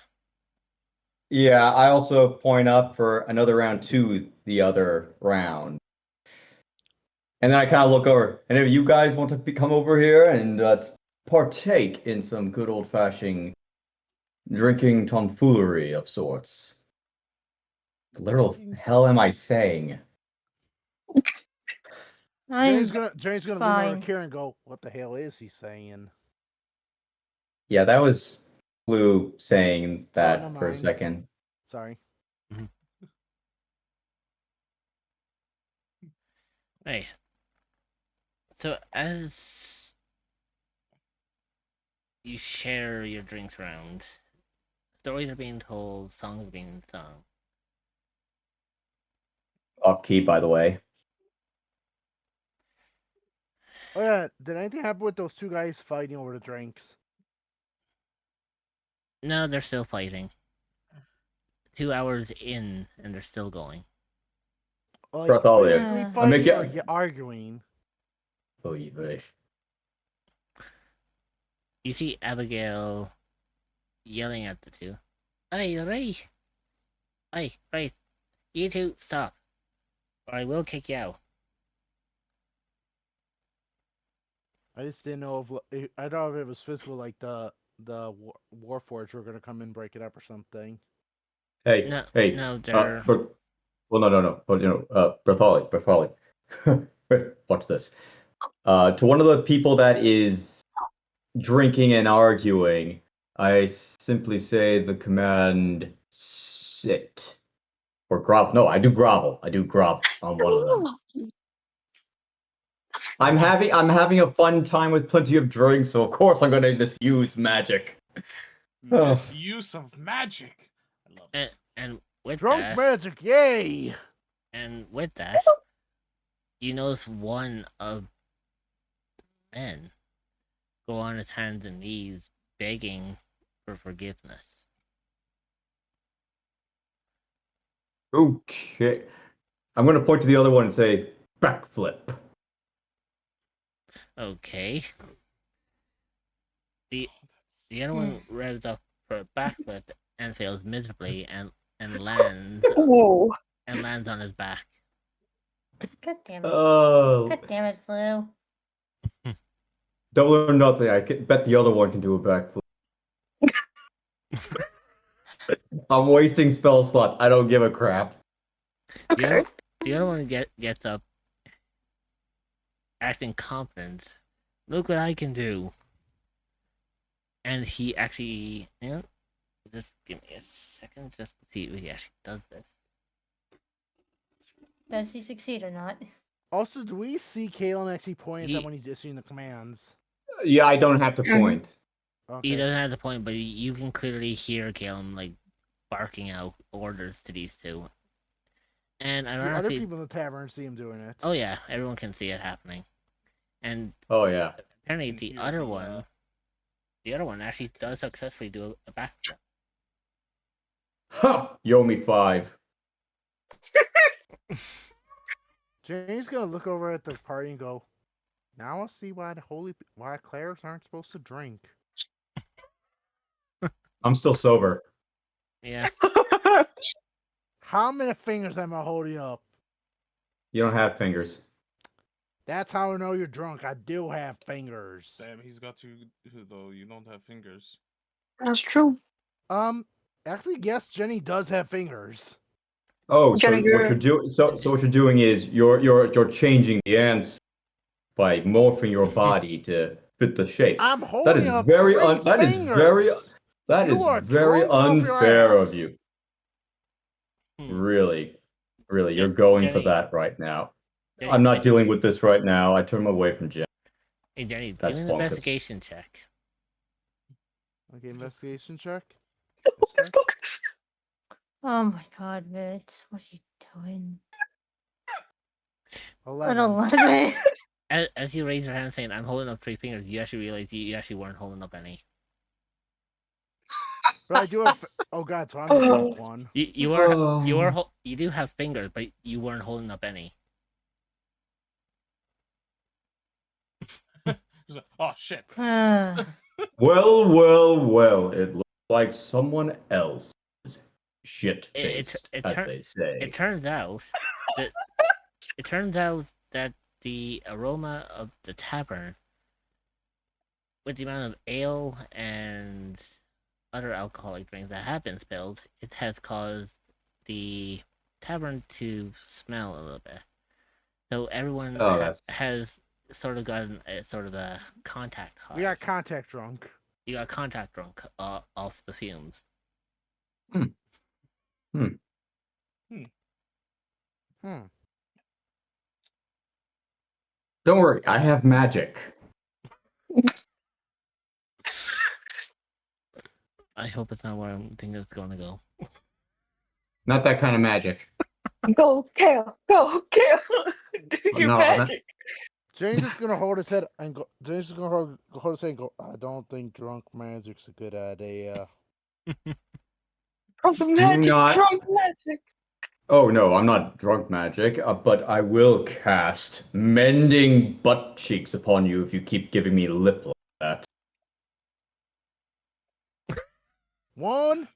Yeah, I also point up for another round to the other round. And then I kind of look over, and if you guys want to come over here and partake in some good old-fashioned drinking tomfoolery of sorts. The literal hell am I saying? Jenny's I'm gonna lean over fine. to Kira and go, "What the hell is he saying?" Yeah, that was Blue saying Oh, that never for a mind. second. Sorry. Right. So as you share your drinks around, stories are being told, songs are being sung. Upkeep, by the way. Oh yeah, did anything happen with those two guys fighting over the drinks? No, they're still fighting. 2 hours in, and they're still going. Like Bartholomew, physically Yeah. I'll make fighting you. or arguing? Oh, you wish. You see Abigail yelling at the two. Hey, right. Hey, right. You two, stop. Or I will kick you out. I just didn't know if I thought if it was physical, like the Warforged were gonna come in, break it up or something. Hey, No, hey, no, they're well, no. But Bartholomew. Wait, watch this. To one of the people that is drinking and arguing, I simply say the command sit or grovel. No, I do grovel. I do grovel on one of them. I'm having a fun time with plenty of drinks, so of course I'm gonna misuse magic. Just use of magic. I love it. and with Drunk that, magic, yay! and with that, you notice one of men go on his hands and knees begging for forgiveness. Okay. I'm gonna point to the other one and say backflip. Okay. The Oh, other Hmm. one revs up for a backflip and fails miserably and lands Oh, on his back. God damn it. Oh, God damn it, Flu. double or nothing. I bet the other one can do a backflip. I'm wasting spell slots. I don't give a crap. okay. The other one gets up, acting confident. Look what I can do. And he actually, just give me a second just to see if he actually does this. Does he succeed or not? Also, do we see Kalen actually point at He- them when he's issuing the commands? Yeah, I don't have to Mhm. point. Okay. He doesn't have the point, but you can clearly hear Caleb like barking out orders to these two. And Do other ironically, people in the tavern see him doing it? oh yeah, everyone can see it happening. And Oh yeah. apparently You can the hear other the, one actually does successfully do a backflip. Ha! Yomi 5. Jane's gonna look over at the party and go, "Now I'll see why why clerics aren't supposed to drink." I'm still sober. Yeah. How many fingers am I holding up? You don't have fingers. That's how I know you're drunk. I do have fingers. damn, he's got you though. You don't have fingers. That's true. Actually, yes, Jenny does have fingers. Oh, so Jenny, what you're- you're doing? So what you're doing is you're changing the answer by morphing your body to fit the shape. I'm That holding is up very three that is very fingers. that You is are very drunk off your unfair ass. of you. Hmm. Really, you're Jen- going for Jenny- that right now. Jenny, I'm not wait. dealing with this right now. I turn away from Jen. Hey Jenny, That's give me an bonkers. investigation check. Okay, investigation check. Focus, focus. Oh my god, Mitch. What are you doing? 11. An 11. As you raise your hand saying, I'm holding up three fingers, you actually realize you actually weren't holding up any. But I do have. Oh god, so I'm the drunk one. You do have fingers, but you weren't holding up any. He's like, oh shit. Well. It looks like someone else is shit faced, as they say. It turns out that the aroma of the tavern, with the amount of ale and other alcoholic drinks that have been spilled, it has caused the tavern to smell a little bit. So everyone has sort of gotten a contact high. We got contact drunk. You got contact drunk off the fumes. Don't worry, I have magic. I hope it's not where I'm thinking it's going to go. Not that kind of magic. Go, Kale. Go, Kale. Do your No, magic. James is gonna hold his head and go. James is gonna hold his head and go. I don't think drunk magic's a good idea. Drunk magic. Not- Drunk magic. Oh no, I'm not drunk magic, but I will cast mending butt cheeks upon you if you keep giving me lip like that. One,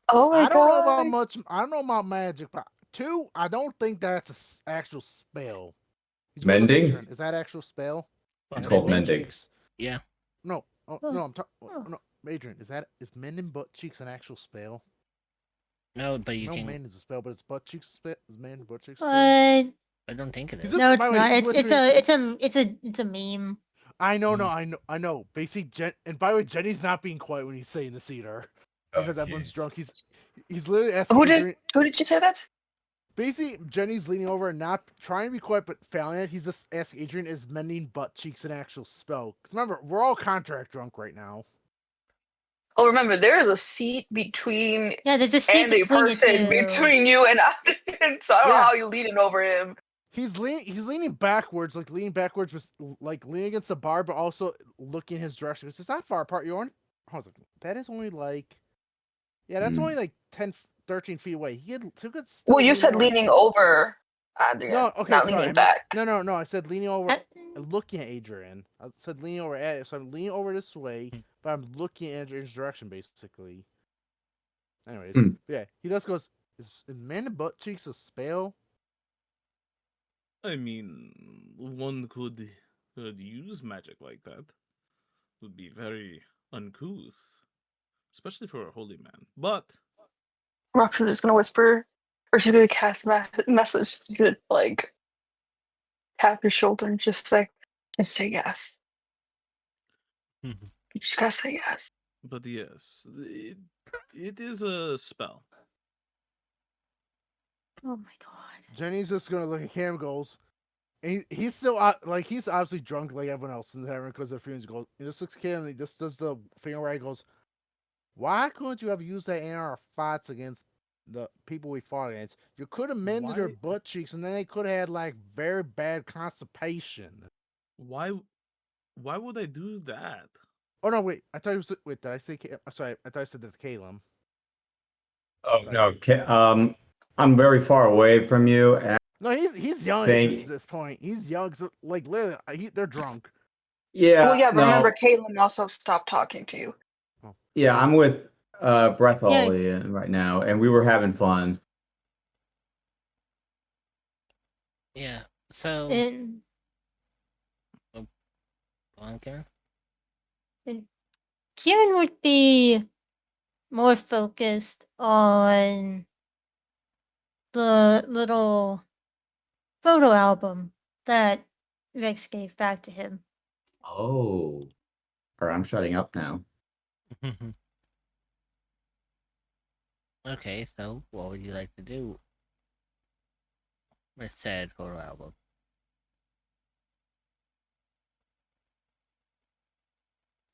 Oh my I don't know god. about much. I don't know about magic, but two, I don't think that's an actual spell. He's gonna look at Mending? Adrian. Is that actual spell? It's called mending. Cheeks. Yeah. No, Oh. no, I'm talking. Oh. No, Adrian, is mending butt cheeks an actual spell? No, but you No, can. man is a spell, but it's butt cheeks spell. Is man butt cheeks spell? But I don't think it He's is. just- no, it's by the way, not. he's It's whispering- it's a meme. I know, Mm. I know. Basically, and by the way, Jenny's not being quiet when he's saying this either, Oh, because everyone's jeez. drunk. He's literally asking Who did Adrian. who did you say that? Basically, Jenny's leaning over and not trying to be quiet, but failing it. He's just asking Adrian, is mending butt cheeks an actual spell? Because remember, we're all contract drunk right now. Oh, remember, there is a seat between Yeah, there's a seat and a between you person two. between you and Adrian. So I don't know Yeah. how you're leaning over him. He's leaning backwards, with like leaning against the bar, but also looking his direction. It's not far apart. You're on. I was like, that is only like, yeah, that's Hmm. only like 10, 13 feet away. He could still. Well, you lean said over- leaning over Adrian, No, okay, not sorry. leaning back. No. I said leaning over, I- looking at Adrian. I said leaning over at. So I'm leaning over this way, Hmm. but I'm looking at Adrian's direction, basically. Anyways, Hmm. yeah, he just goes. Is man and butt cheeks a spell? I mean, one could use magic like that. Would be very uncouth, especially for a holy man. But Roxanne is gonna whisper, or she's gonna cast message. She's gonna like tap your shoulder and just say yes. You just gotta say yes. yes, it is a spell. Oh my god. Jenny's just gonna look at Cam, goes. And he's still like he's obviously drunk like everyone else in the tavern because of feelings. Goes, he just looks at Cam and he just does the finger where he goes, "Why couldn't you have used that in our fights against the people we fought against? You could have mended their Why- butt cheeks, and then they could have had like very bad constipation." Why would I do that? Oh no, wait! I thought it was wait. Did I say? Sorry, I thought I said that to Caleb. Oh Sorry. no, I'm very far away from you, and No, he's young at this point. He's young, so like literally, they're drunk. yeah, Well, yeah, but remember, no, Caitlin also stopped talking to you. yeah, I'm with Yeah. Breathalia right now, and we were having fun. Yeah. So, And go on, Karen. Kieran would be more focused on the little photo album that Rex gave back to him. Oh, or I'm shutting up now. Okay, so what would you like to do with said photo album?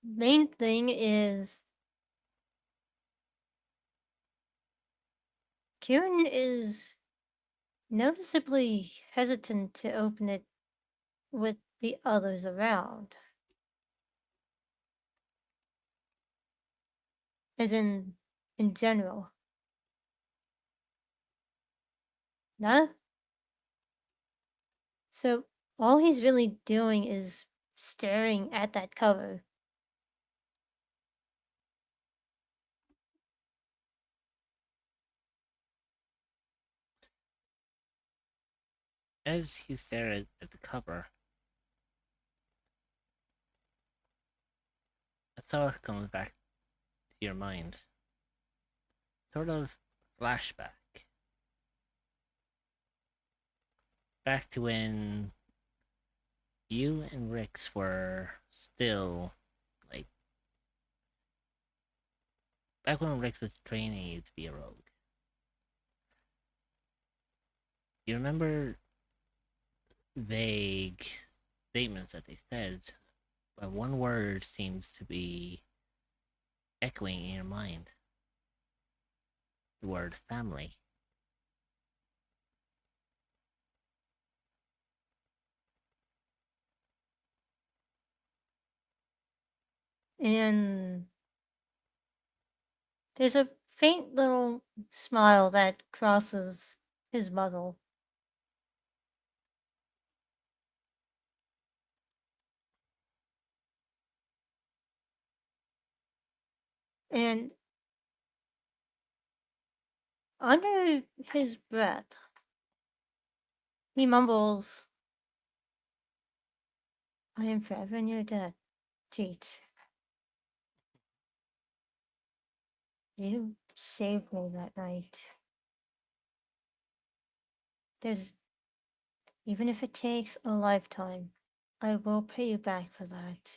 Main thing is Kieran is noticeably hesitant to open it with the others around. As in general. No? So all he's really doing is staring at that cover. As you stare at the cover, a thought comes back to your mind. Sort of flashback. Back to when you and Rix were still, like, back when Rix was training you to be a rogue. You remember vague statements that they said, but one word seems to be echoing in your mind. The word family. And there's a faint little smile that crosses his muzzle. And under his breath, he mumbles, I am forever in your debt, teach. You saved me that night. There's even if it takes a lifetime, I will pay you back for that.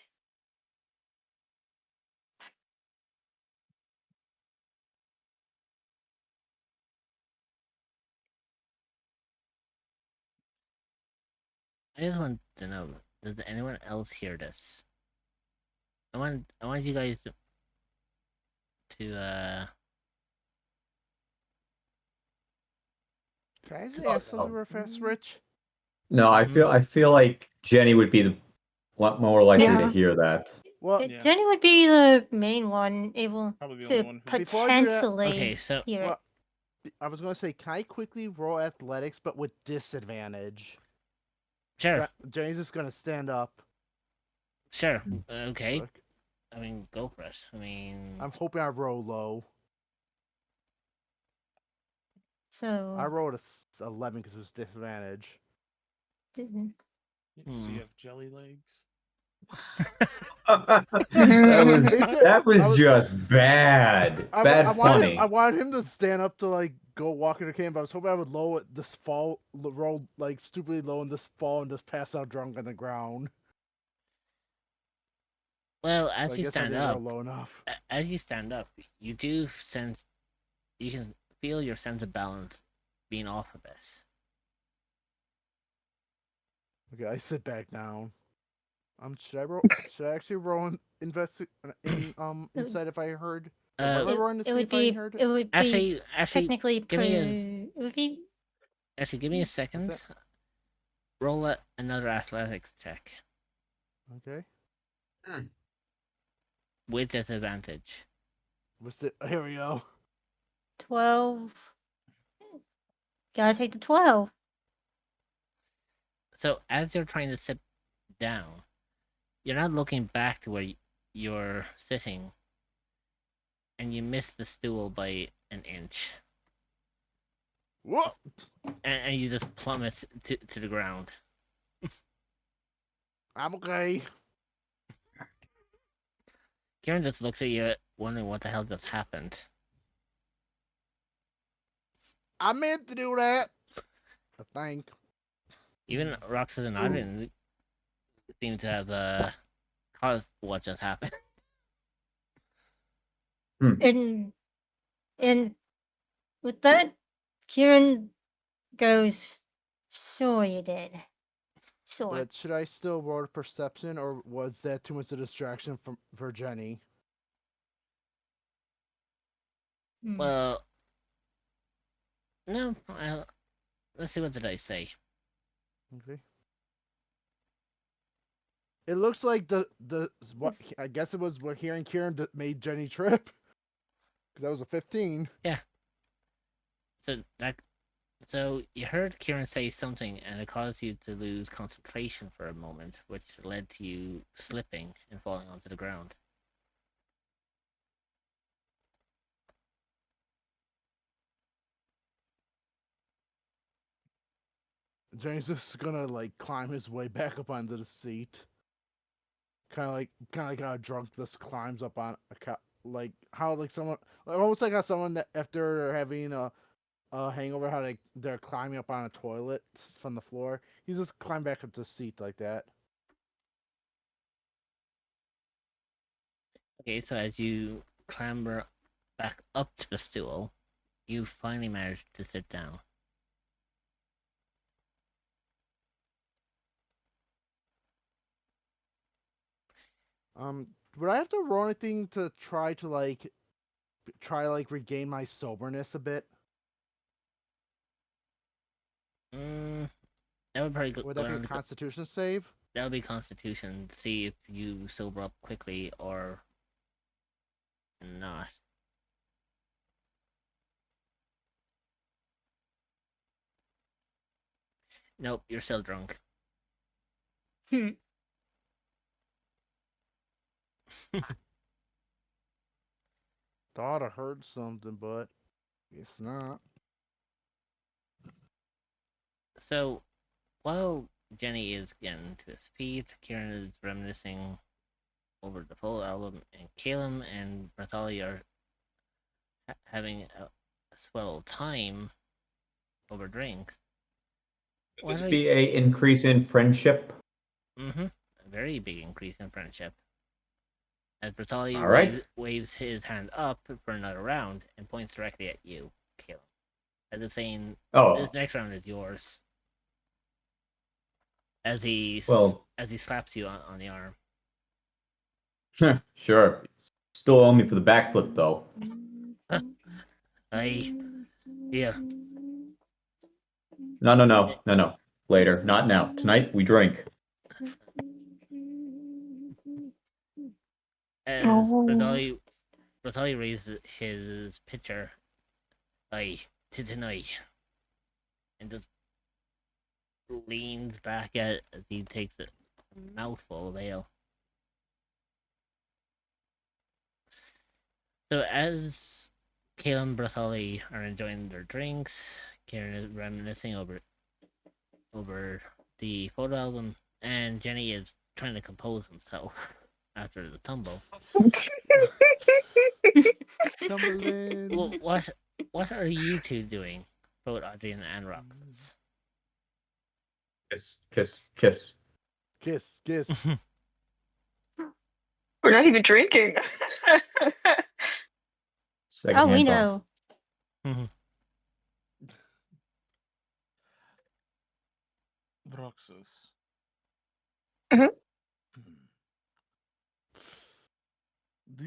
I just want to know, does anyone else hear this? I want you guys to Can I just ask something real fast, Rich? No, Mhm. I feel like Jenny would be the lot more likely to Yeah. hear that. Well, Yeah. Jenny would be the main one able Probably the only to one who- Before I do that- potentially Okay, so hear it. well, I was gonna say, can I quickly roll athletics, but with disadvantage? sure, Jenny's just gonna stand up. sure, okay. Look. I mean, go for it. I mean, I'm hoping I roll low. So I rolled 11 because it was disadvantage. mhm. So Hmm. you have jelly legs. that Basically, that I was was- just bad. Bad funny. I wanted him to stand up to like go walk in the cave, but I was hoping I would low it, just fall, roll like stupidly low, and just fall and just pass out drunk on the ground. well, But as I you guess I stand didn't up, roll low enough. as you stand up, you do sense, you can feel your sense of balance being off a bit. Okay, I sit back down. Should I roll? Should I actually roll insight if I heard? Or what am I It, rolling to it see would if I be heard? it would be Actually, technically give me a it would be give me a What's second. that? Roll another athletics check Okay. with disadvantage. What's it? Here we go. 12. Gotta take the 12. So as you're trying to sit down, you're not looking back to where you're sitting, and you miss the stool by an inch, Whoa! and you just plummet to the ground. I'm okay. Kieran just looks at you, wondering what the hell just happened. I meant to do that. I think. Even Roxas and Adrian seem to have caused what just happened. And with that, Kieran goes, "So you did. So But should I still roll a perception, or was that too much of a distraction for Jenny? Well, no. Let's see what the dice say. Okay. It looks like the what I guess it was what hearing Kieran made Jenny trip, because that was a 15. So you heard Kieran say something, and it caused you to lose concentration for a moment, which led to you slipping and falling onto the ground. Jenny's just gonna like climb his way back up onto the seat. Kind of like how a drunk just climbs up on like how like someone almost like how someone that after having a hangover, how they're climbing up on a toilet from the floor. He's just climb back up to the seat like that. Okay, so as you clamber back up to the stool, you finally manage to sit down. Would I have to roll anything to try to regain my soberness a bit? That would probably Would that be a Constitution save? That would be Constitution. See if you sober up quickly or not. Nope, you're still drunk. Thought I heard something, but it's not. So, while Jenny is getting to his feet, Kieran is reminiscing over the full album, and Caleb and Bartholomew are having a swell time over drinks. Could this be a increase in friendship? Mm-hmm. A very big increase in friendship. As Bertolli All right. waves his hand up for another round and points directly at you, Caleb. As if saying, Oh, this next round is yours. As he slaps you on the arm. sure. Still owe me for the backflip, though. Yeah. No. Later, not now. Tonight we drink. As Oh. Bertolli raises his pitcher, to tonight, and just leans back as he takes a mouthful of ale. So as Kayla and Bertolli are enjoying their drinks, Kieran is reminiscing over the photo album, and Jenny is trying to compose himself after the tumble. Tumbling. Well, what are you two doing, both Adrian and Roxas? Kiss. Kiss. We're not even drinking. Oh, we know. Roxas. Mhm. Do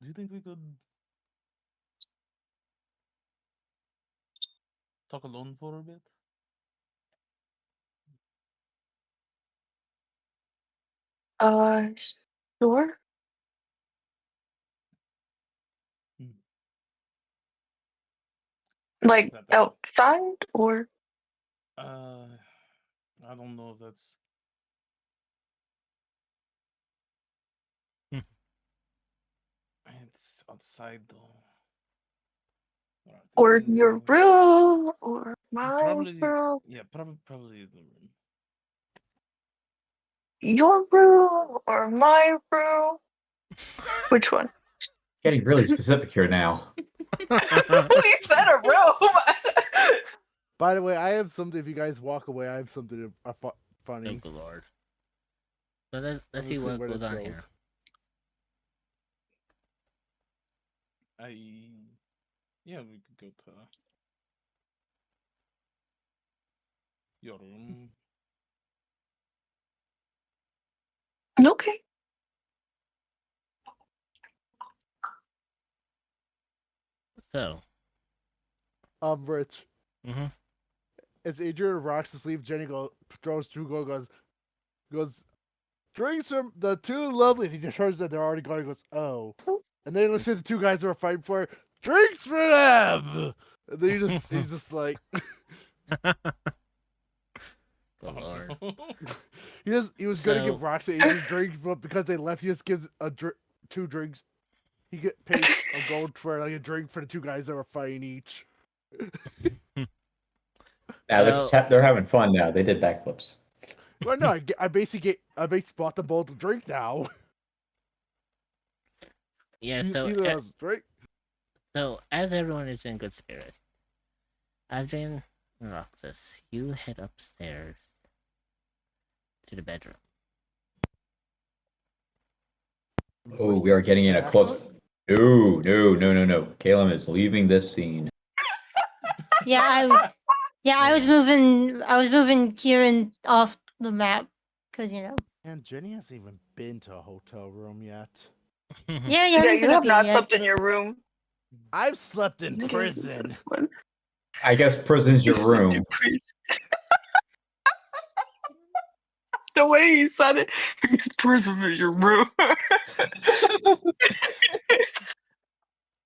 you think we could talk alone for a bit? Sure. Like outside or? I don't know if that's. It's outside though. Or your room, or my room. Yeah, probably the room. Your room or my room? Which one? Getting really specific here now. We said a room. By the way, I have something. If you guys walk away, I have something funny. Oh, good lord. But let's see what goes on here. Yeah, we could go to your room. Okay. So. Rich. Mm-hmm. As Adrian rocks to sleep, Jenny throws Drew goes, drinks are the two lovely. And he turns that they're already gone. He goes, oh. And then he looks at the two guys who are fighting for drinks for them. And then he's just like, oh, Lord. he was gonna give Roxy Adrian drinks, but because they left, he just gives two drinks. He pays a gold for like a drink for the two guys that were fighting each. Yeah, they're having fun now. They did backflips. Well, no, I basically bought them both a drink now. Yeah, so as everyone is in good spirits, Adrian and Roxas, you head upstairs to the bedroom. Oh, we are getting in a close. No. Caleb is leaving this scene. I was moving Kieran off the map because And Jenny hasn't even been to a hotel room yet. Yeah, you have not slept in your room. I've slept in prison. I guess prison's your room. The way you said it, prison is your room.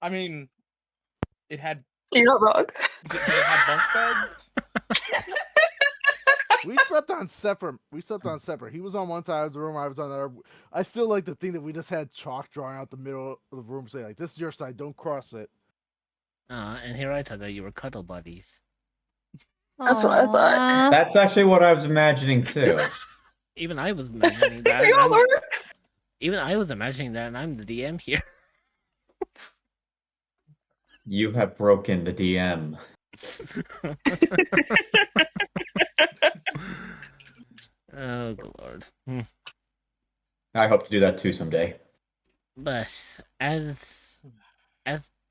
I mean, it had. You're not wrong. It had bunk beds. We slept on separate. He was on one side of the room. I was on the other. I still like to think that we just had chalk drawn out the middle of the room, saying like, "This is your side. Don't cross it." And here I thought that you were cuddle buddies. That's what I thought. That's actually what I was imagining too. Even I was imagining that. Even I was imagining that, and I'm the DM here. You have broken the DM. Oh, good lord. I hope to do that too someday. But as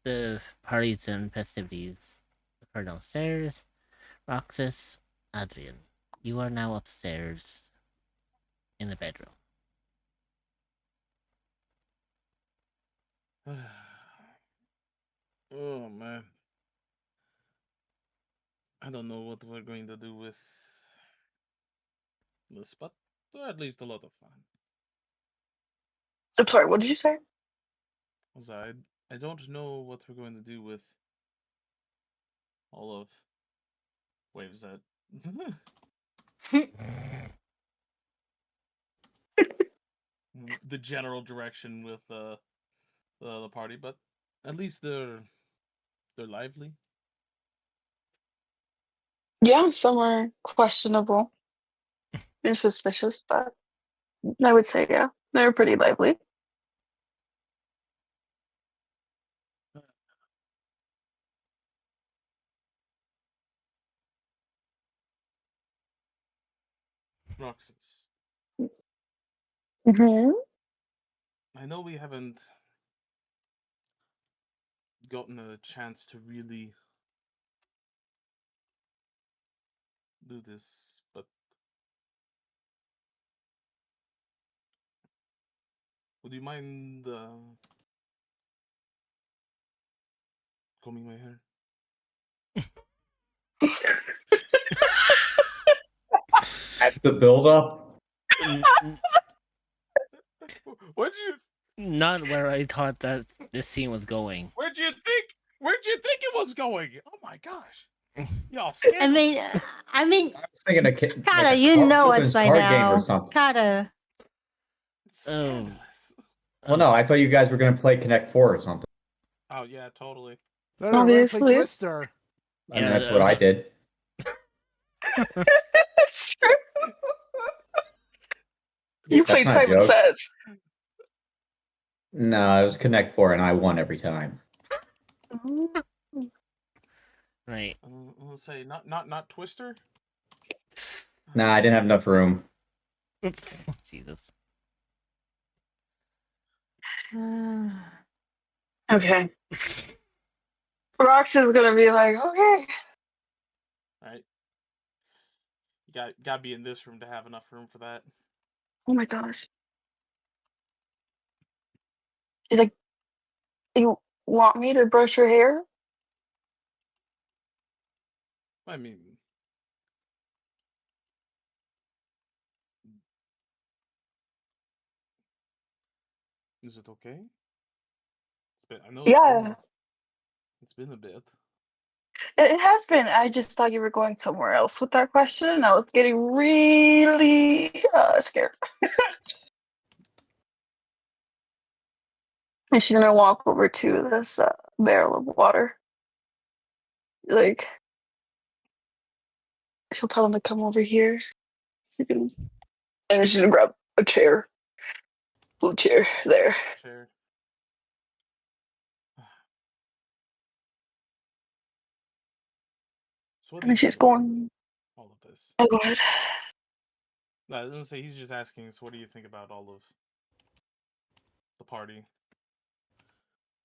the parties and festivities occur downstairs, Roxas, Adrian, you are now upstairs in the bedroom. Oh man. I don't know what we're going to do with this, but at least a lot of fun. I'm sorry, what did you say? Also, I don't know what we're going to do with all of. Wait, is that the general direction with the party? But at least they're lively. Yeah, some are questionable and suspicious, but I would say, yeah, they're pretty lively. Roxas, Mm-hmm. I know we haven't gotten a chance to really do this, but would you mind combing my hair? That's the build-up. Where'd you Not where I thought that this scene was going. Where'd you think it was going? Oh my gosh, y'all I scandalous. mean, I mean, I was thinking Kata, a you know us children's by card game or now. something. Kata, It's Oh. scandalous. Well, no, I thought you guys were going to play Connect 4 or something. Oh yeah, totally. No, we're gonna play Obviously. Twister. I mean, Yeah, that's what I did. That's true. You That's played not a Simon joke. Says. No, it was Connect 4 and I won every time. right. Let's say not Twister. Nah, I didn't have enough room. Jesus. Okay. Rox is gonna be like, okay. All right. You gotta be in this room to have enough room for that. Oh my gosh. She's like, you want me to brush your hair? I mean, is it okay? I know Yeah. it's been a bit. It has been. I just thought you were going somewhere else with that question, and I was getting really scared. And she's gonna walk over to this barrel of water. Like, she'll tell him to come over here. And then she's gonna grab a chair. Blue chair there. Chair. So what do And you she's think about going, all of this? oh, go ahead. No, I didn't say. He's just asking us, what do you think about all of the party,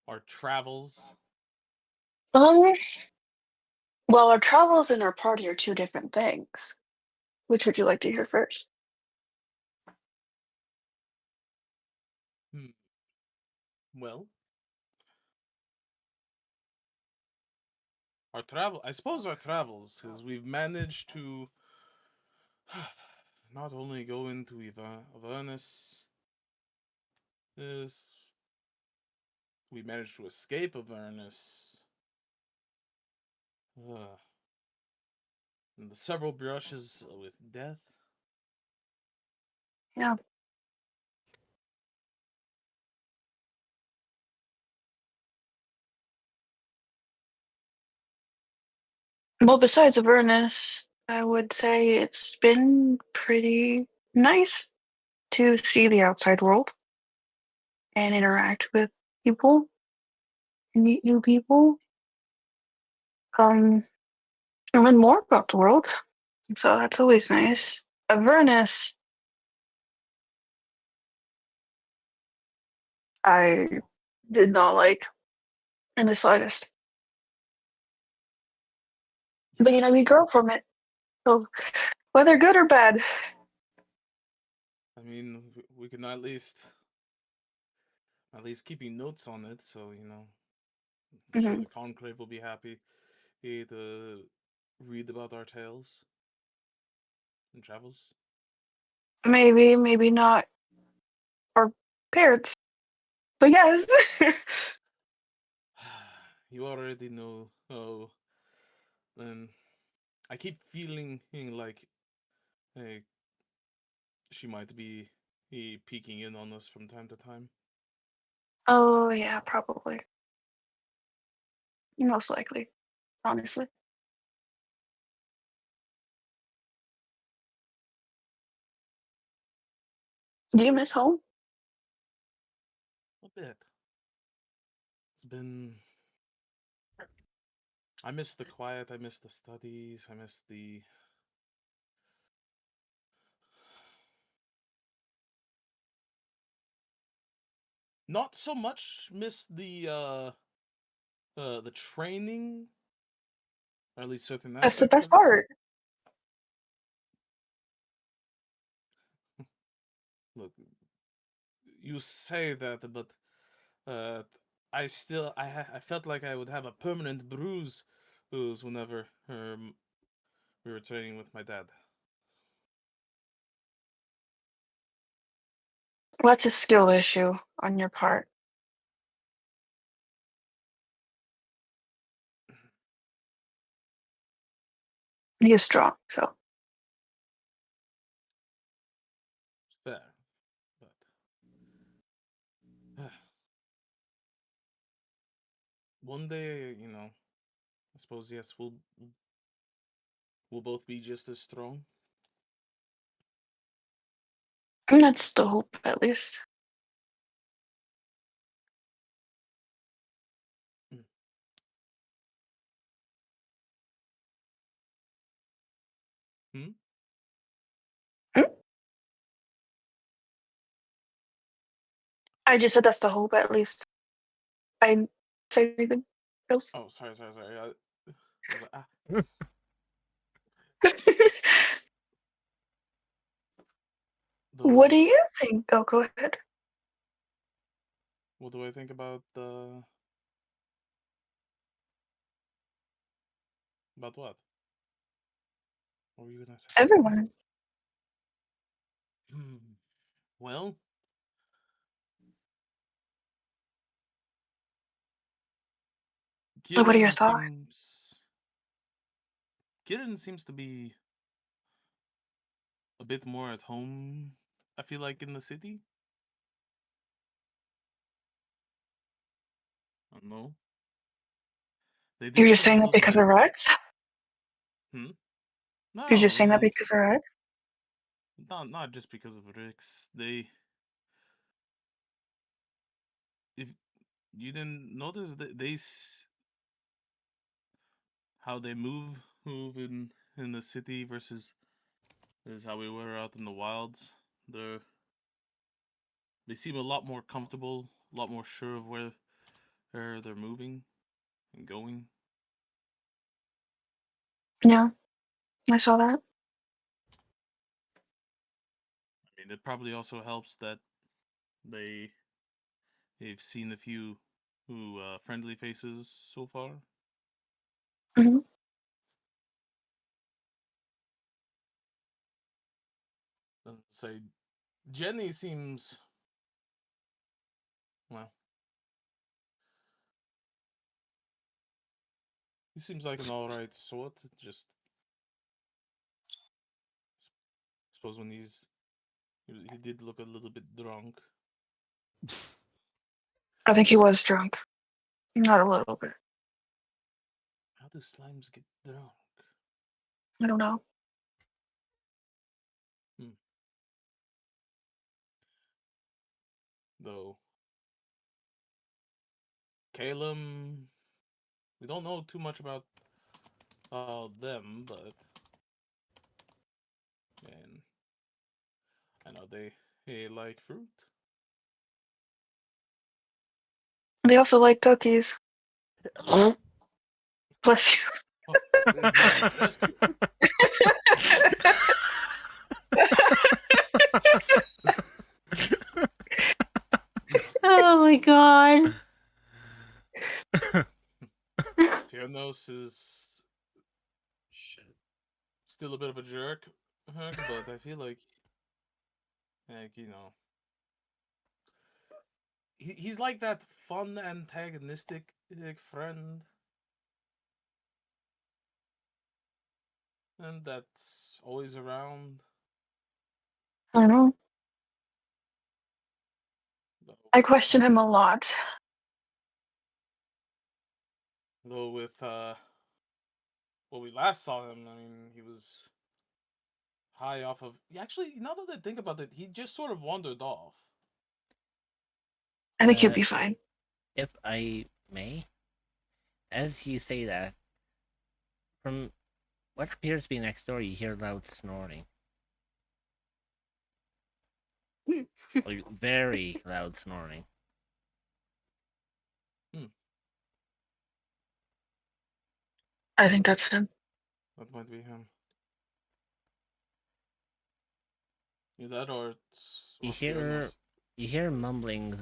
our travels? Um, well, our travels and our party are two different things. Which would you like to hear first? Well, our travel. I suppose our travels, because we've managed to not only go into Avernus, is we managed to escape Avernus. And the several brushes with death. Yeah. Well, besides Avernus, I would say it's been pretty nice to see the outside world. and interact with people and meet new people. And learn more about the world. So that's always nice. Avernus, I did not like in the slightest. But we grow from it. So whether good or bad. I mean, we can at least keeping notes on it, so I'm sure Mhm. the conclave will be happy to read about our tales and travels. Maybe, maybe not our parents. But yes. You already know. Oh, and I keep feeling like, hey, she might be peeking in on us from time to time. Oh yeah, probably. Most likely, honestly. Do you miss home? A bit. It's been. I miss the quiet. I miss the studies. I miss the. Not so much miss the training, or at least certain That's the aspects best of it. part. Look, you say that, but uh, I felt like I would have a permanent bruise whenever we were training with my dad. What's a skill issue on your part? He is strong, so It's fair, but one day, I suppose yes, we'll both be just as strong. and that's the hope at least. Mm. Hmm? Hmm? I just said that's the hope at least. I didn't say anything else. Oh, sorry. I was like, What do though. you think? Oh, go ahead. What do I think about about what? What were you gonna say? Everyone. Well, What are your Kieran thoughts? seems Kieran seems to be a bit more at home. I feel like in the city. I don't know. They You're did just live saying that close because by. of Rex? Hmm. You're just No, saying that because because of Rex? not just because of Rick's. If you didn't notice, how they move in the city versus is how we were out in the wilds. They seem a lot more comfortable, a lot more sure of where they're moving and going. Yeah, I saw that. I mean, it probably also helps that they they've seen a few who friendly faces so far. Hmm. Say Jenny seems well. He seems like an all right sort. Just suppose when he did look a little bit drunk. I think he was drunk. Not a little bit. How do slimes get drunk? I don't know. Hmm. Though Calum, we don't know too much about them, but and I know they like fruit. They also like cookies. Bless you. Oh, bless you. Oh my god. Fianos is still a bit of a jerk, but I feel like you know, he's like that fun antagonistic friend, and that's always around. I don't know. Though, I question him a lot. though with when we last saw him, I mean, he was high off of. Actually, now that I think about it, he just sort of wandered off. I think he'll be fine. If I may, as you say that, from what appears to be next door, you hear loud snoring. Like, very loud snoring. I think that's him. That might be him. Either that or it's You or hear Fianos. you hear mumblings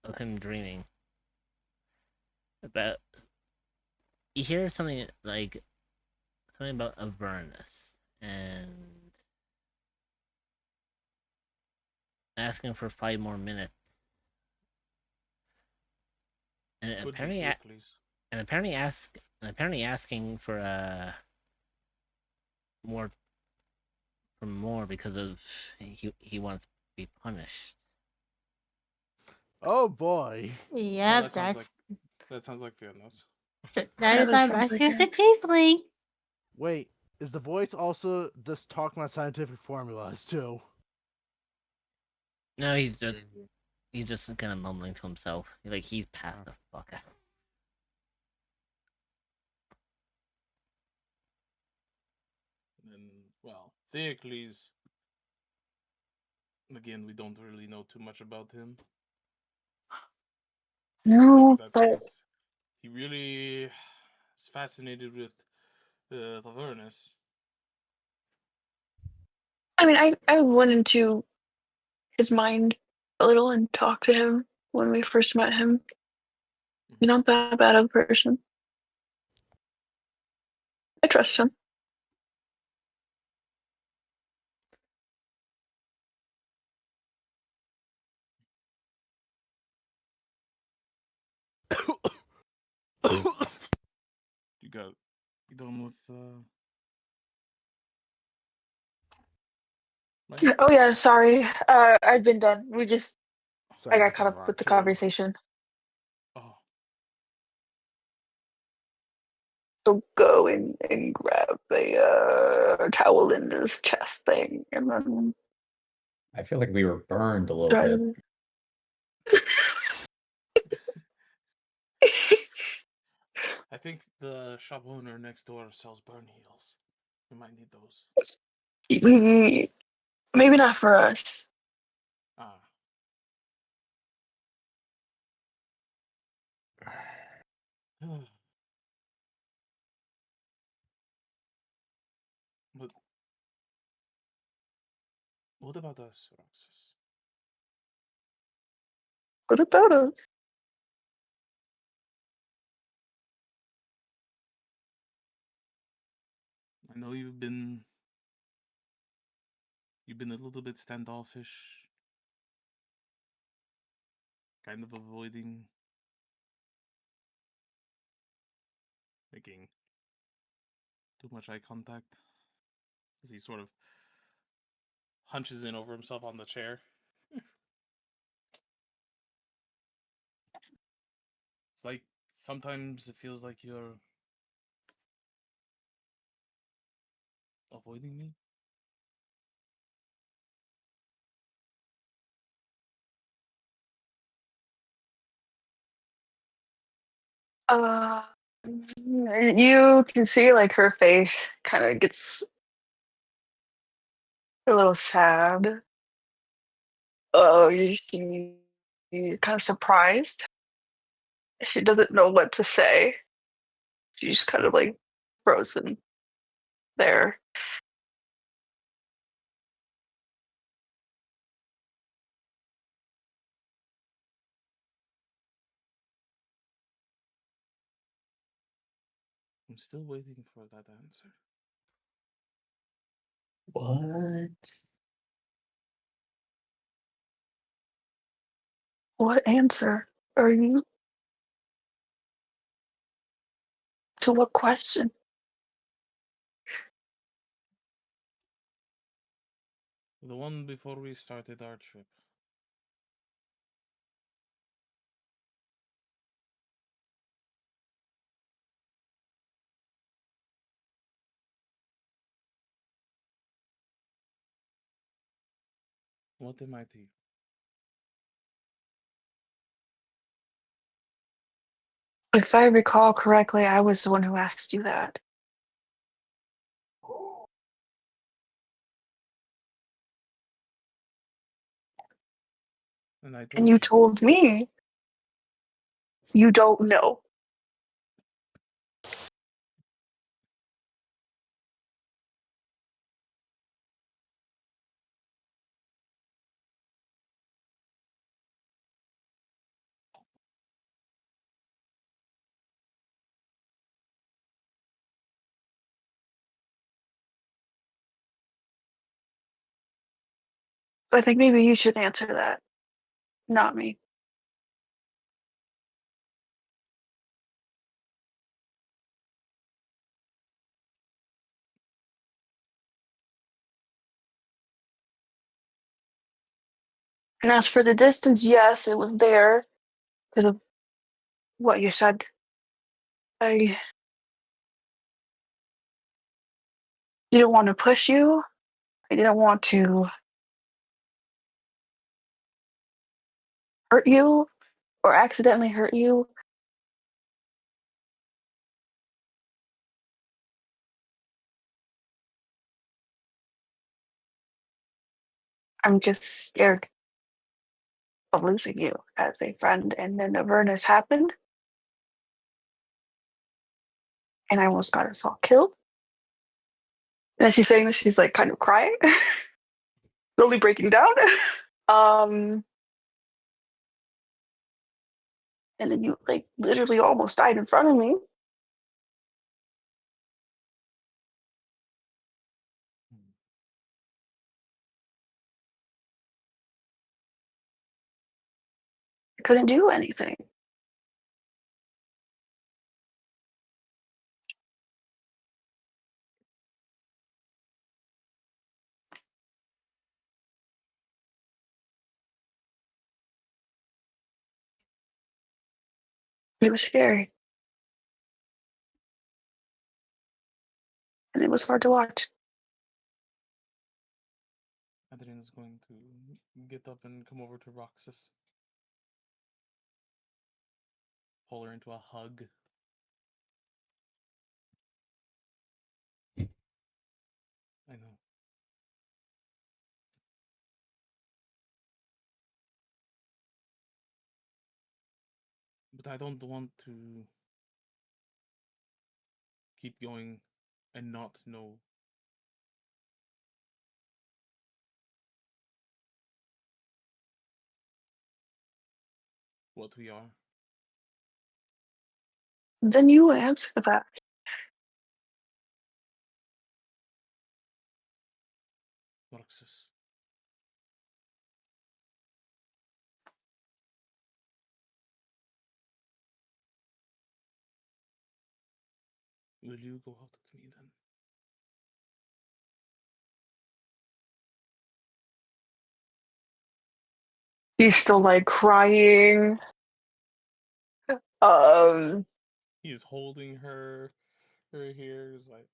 of him dreaming about. You hear something like something about Avernus and asking for 5 more minutes, and Could be apparently Theocles. apparently asking for more more because of he wants to be punished. Oh boy. Yeah, that sounds like Fianos. that Yeah, is that our sounds master like of the it. tiefling. Wait, is the voice also just talking about scientific formulas too? No, he's just kind of mumbling to himself. Like he's passed the fuck out. And well, Theocles. Again, we don't really know too much about him. No, Except that but he really is fascinated with the Avernus. I mean, I went into his mind a little and talked to him when we first met him. He's not that bad of a person. I trust him. You done with Mike? Oh yeah, sorry. I've been done. I Sorry, got that caught came up around with the too. conversation. Oh, So go and grab a towel in this chest thing, and then I feel like we were burned a little try bit. to. I think the shop owner next door sells burn heels. We might need those. Maybe not for us. Ah. But what about us, Roxas? What about us? I know you've been a little bit standoffish, kind of avoiding making too much eye contact as he sort of hunches in over himself on the chair. It's like sometimes it feels like you're avoiding me. You can see like her face kind of gets a little sad. Oh, she kind of surprised. She doesn't know what to say. She's kind of like frozen there. I'm still waiting for that answer. What? What answer are you to what question? The one before we started our trip. What am I to you? If I recall correctly, I was the one who asked you that. And I And told you you. told me you don't know. I think maybe you should answer that, not me. And as for the distance, yes, it was there because of what you said. I didn't want to push you. I didn't want to hurt you or accidentally hurt you. I'm just scared of losing you as a friend. And then Avernus happened, and I almost got us all killed. And then she's saying this, she's like kind of crying, slowly breaking down. um, and then you like literally almost died in front of me. I couldn't do anything. It was scary, and it was hard to watch. Adrian's going to get up and come over to Roxas. Pull her into a hug. I know. But I don't want to keep going and not know what we are. Then you answer that. Roxas. Will you go out with me then? He's still like crying. Um, He's holding her here. He's like,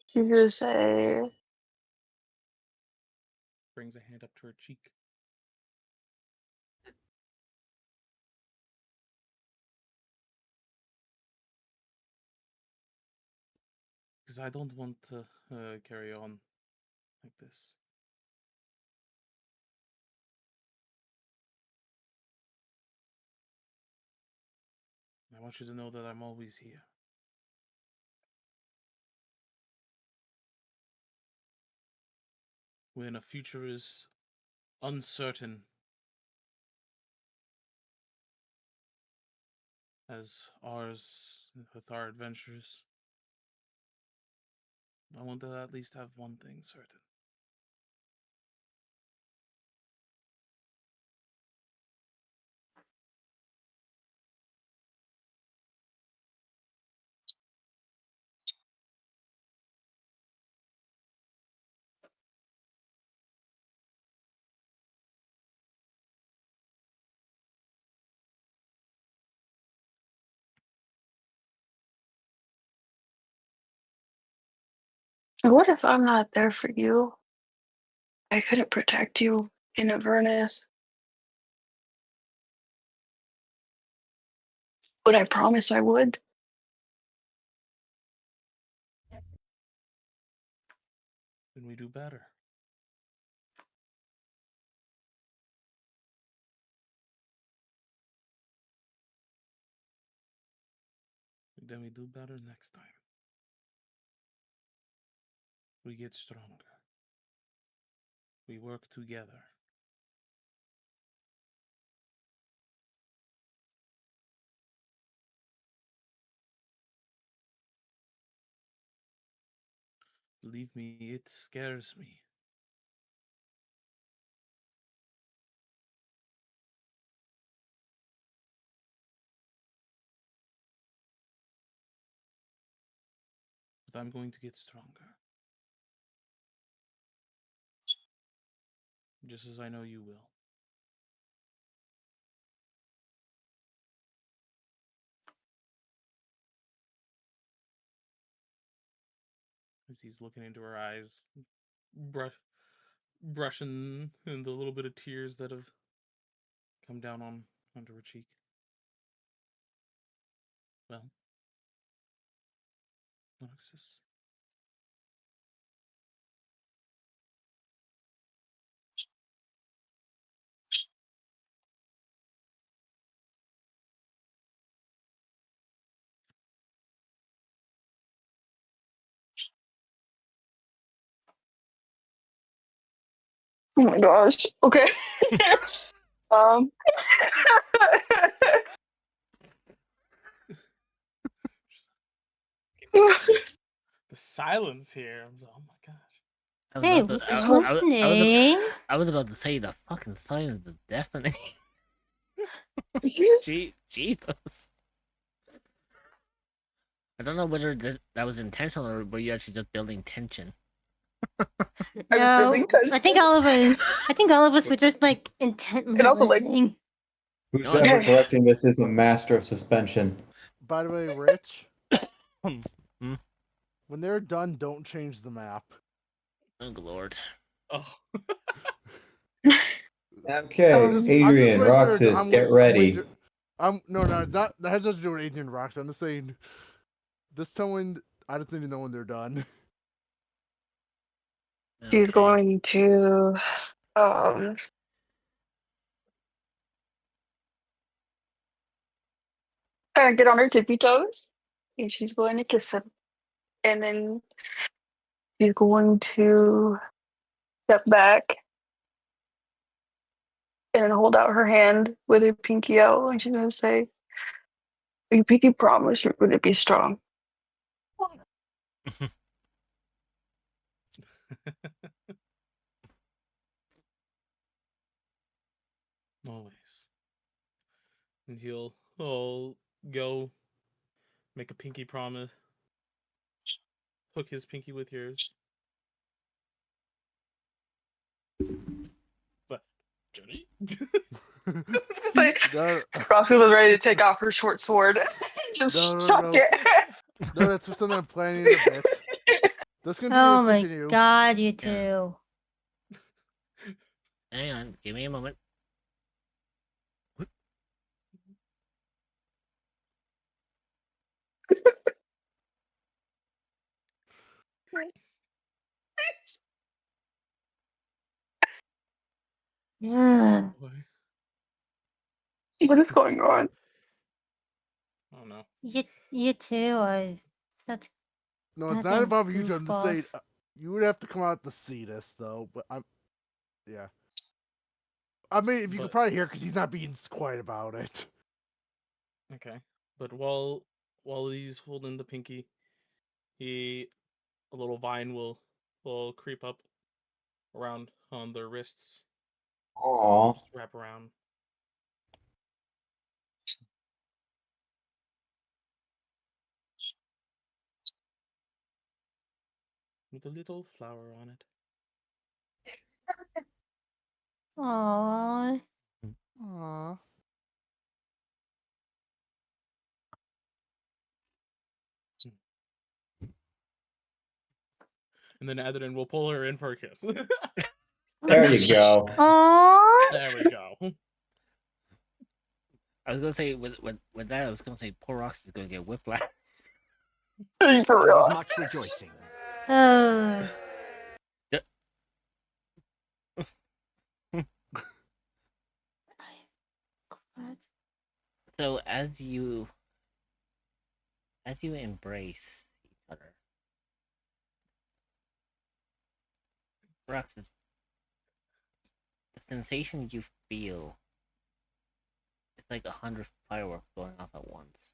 she's gonna say, brings a hand up to her cheek. Because I don't want to carry on like this. I want you to know that I'm always here. When a future is uncertain as ours with our adventures, I want to at least have one thing certain. What if I'm not there for you? I couldn't protect you in Avernus. But I promise I would. Then we do better. Then we do better next time. We get stronger. We work together. Believe me, it scares me. But I'm going to get stronger. Just as I know you will. As he's looking into her eyes, brushing the little bit of tears that have come down onto her cheek. Well, Alexis. Oh my gosh. Okay. um. The silence here. Oh my gosh. I was Hey, about we're to, just Oh. listening. I was about to say the fucking silence is deafening. Jesus. I don't know whether that was intentional or were you actually just building tension. No, I think all of us. I think all of us were just like intently And also, like- listening. Who's No, ever Yeah. correcting this is a master of suspension. By the way, Rich, Hmm? when they're done, don't change the map. Oh lord. Oh. Okay, Um, Adrian, Roxas, get ready. No, that has nothing to do with Adrian and Roxas. I'm just saying, this time I just need to know when they're done. She's Okay. going to kind of get on her tippy toes, and she's going to kiss him, and then she's going to step back and then hold out her hand with her pinky out, and she's going to say, "You pinky promise you're going to be strong." Always. And he'll go make a pinky promise. Hook his pinky with yours. It's like, Johnny? Like, No, Roxy was ready to take out her short sword, just No. shock it. no, that's for something I'm planning in a bit. Let's continue. Oh Let's my continue. god, you two. Hang on, give me a moment. Yeah. Boy. What is going on? Oh no. You too. That's No, it's not goddamn involving you, Jordan, to say. goofballs. You would have to come out to see this, though. But yeah. I mean, if you could But- probably hear, because he's not being quiet about it. Okay. But while he's holding the pinky, a little vine will creep up around on their wrists. Aw. Just wrap around. With a little flower on it. Aww. Aww. And then Adrian will pull her in for a kiss. There you go. Aww. There we go. I was gonna say with that, I was gonna say poor Rox is gonna get whiplash. For There was real. much rejoicing. Oh. So as you embrace each other, Roxas, the sensation you feel is like 100 fireworks going off at once.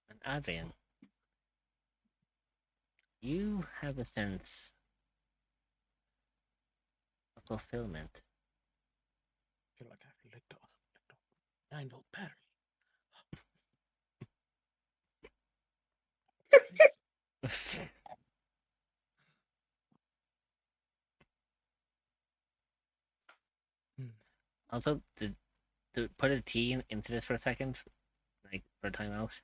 And Adrian, you have a sense of fulfillment. I feel like I've licked off 9-volt battery. Also, to put a T into this for a second, like for a timeout.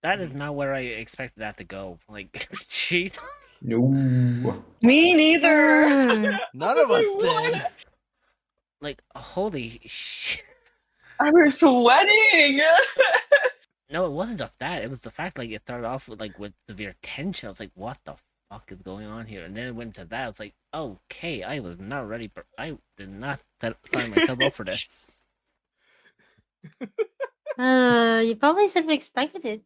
That is not where I expected that to go. Like, cheat. No. Me neither. Mm. None of us did. Like, holy shit. I was sweating. No, it wasn't just that. It was the fact like it started off with severe tension. I was like, what the fuck is going on here? And then it went to that. I was like, okay, I was not ready for. I did not sign myself up for this. You probably should have expected it.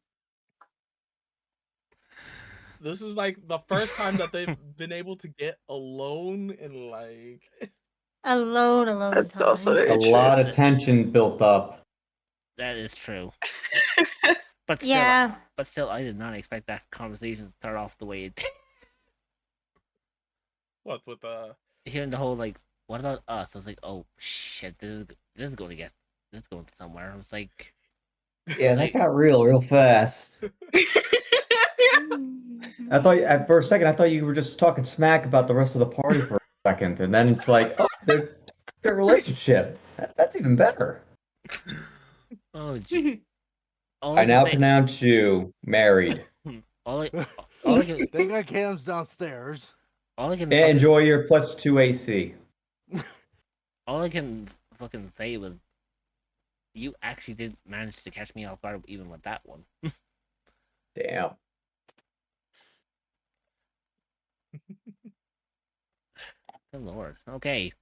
This is like the first time that they've been able to get alone in like Alone That's time. also A very true. lot of tension built up. That is true. But still, Yeah. I did not expect that conversation to start off the way it did. what with Hearing the whole like, what about us? I was like, oh shit, this is going somewhere. I was like, Yeah, like- that got real fast. I thought for a second I thought you were just talking smack about the rest of the party for a second, and then it's like, oh, their relationship. That's even better. oh, gee. All I can now say- pronounce you married. all I can, Thank God Cam's downstairs. all I can, And fucking, enjoy your +2 AC. all I can fucking say was, you actually did manage to catch me off guard, even with that one. Damn. Good lord. Okay.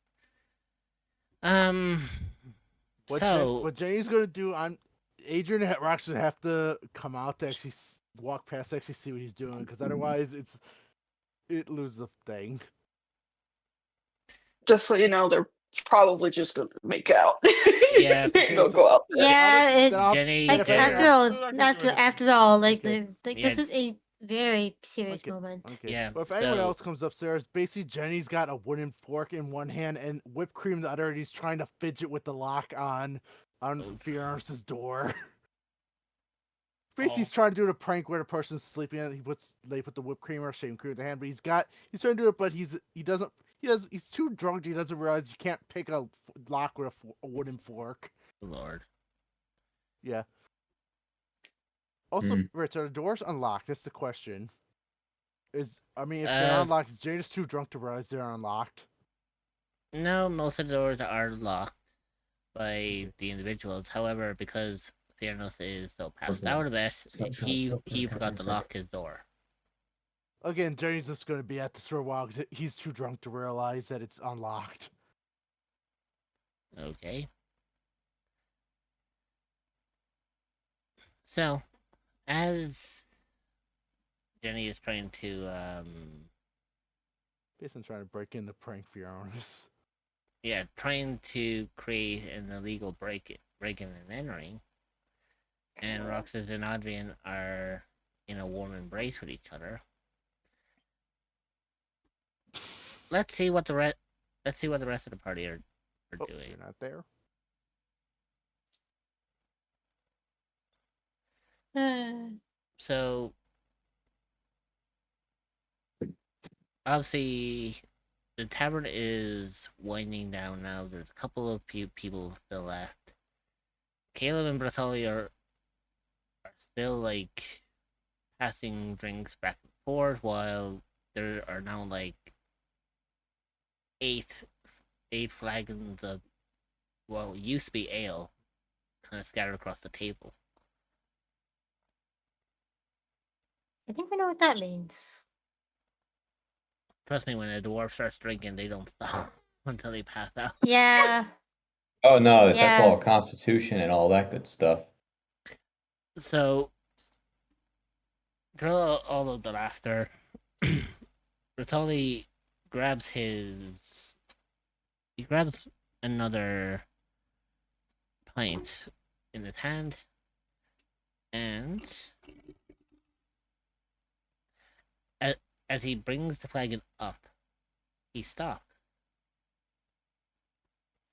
What Janie's gonna do? Adrian and Roxanne have to come out to actually walk past to actually see what he's doing, because otherwise it loses the thing. Just so you know, they're probably just gonna make out. Yeah. They ain't gonna go out there. Yeah, Then it's I'll- Jenny, like Jenny- after They're all, not gonna do after all, like Okay. like Yeah. this is a very serious Okay. moment. Okay. Yeah, But if anyone so- else comes upstairs, basically Jenny's got a wooden fork in one hand and whipped cream in the other, and he's trying to fidget with the lock on Fiona's door. Basically, he's trying to do the prank where the person's sleeping and they put the whipped cream or shaving cream in the hand, but he's trying to do it, but he's too drunk. He doesn't realize you can't pick a lock with a wooden fork. Good lord. Yeah. Also, Hmm. Rich, are the doors unlocked? That's the question. if they're unlocked, is Jane just too drunk to realize they're unlocked? No, most of the doors are locked by the individuals. However, because Theranos is so passed out of it, he forgot to lock his door. Again, Jenny's just going to be at this for a while because he's too drunk to realize that it's unlocked. Okay. So, as Jenny is trying to, Basically trying to break in the prank for your honest. yeah, trying to create an illegal break-in and entering, and Roxas and Adrian are in a warm embrace with each other. Let's see what the rest of the party are doing. You're not there. So obviously the tavern is winding down now. There's a couple of people still left. Caleb and Bratali are still like passing drinks back and forth, while there are now like eight flagons of what used to be ale kind of scattered across the table. I think we know what that means. Trust me, when a dwarf starts drinking, they don't stop until they pass out. Yeah. Oh no, that's Yeah. all Constitution and all that good stuff. So, through all of the laughter, Bertoli grabs another pint in his hand, and as he brings the flagon up, he stops.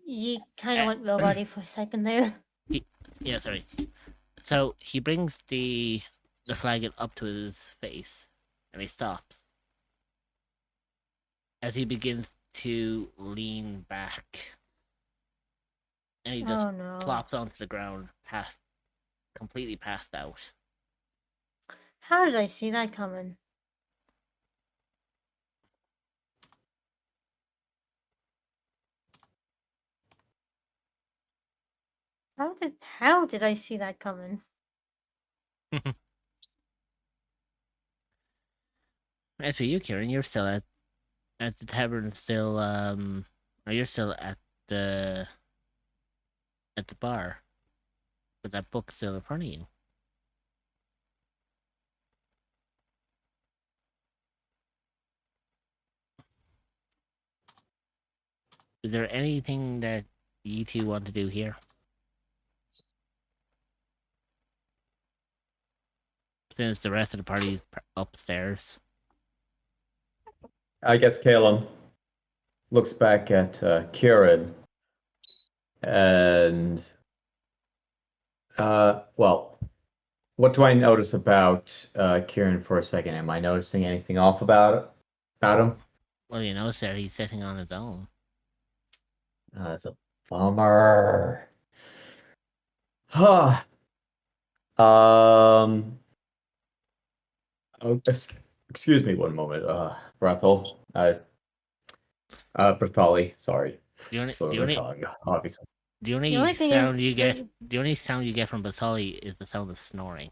You kind of went robot-y for a second there. Yeah, sorry. So he brings the flagon up to his face, and he stops. As he begins to lean back, and he just plops onto the ground, completely passed out. How did I see that coming? How did I see that coming? As for you, Kieran, you're still at the tavern, still or you're still at the bar, with that book still in front of you. Is there anything that you two want to do here? Since the rest of the party is upstairs. I guess Caleb looks back at Kieran and well, what do I notice about Kieran for a second? Am I noticing anything off about him? Well, you notice that he's sitting on his own. That's a bummer. Huh. Oh, excuse me one moment. Brethel. Berthali, sorry. The only Obviously. The only sound you get from Basali is the sound of snoring.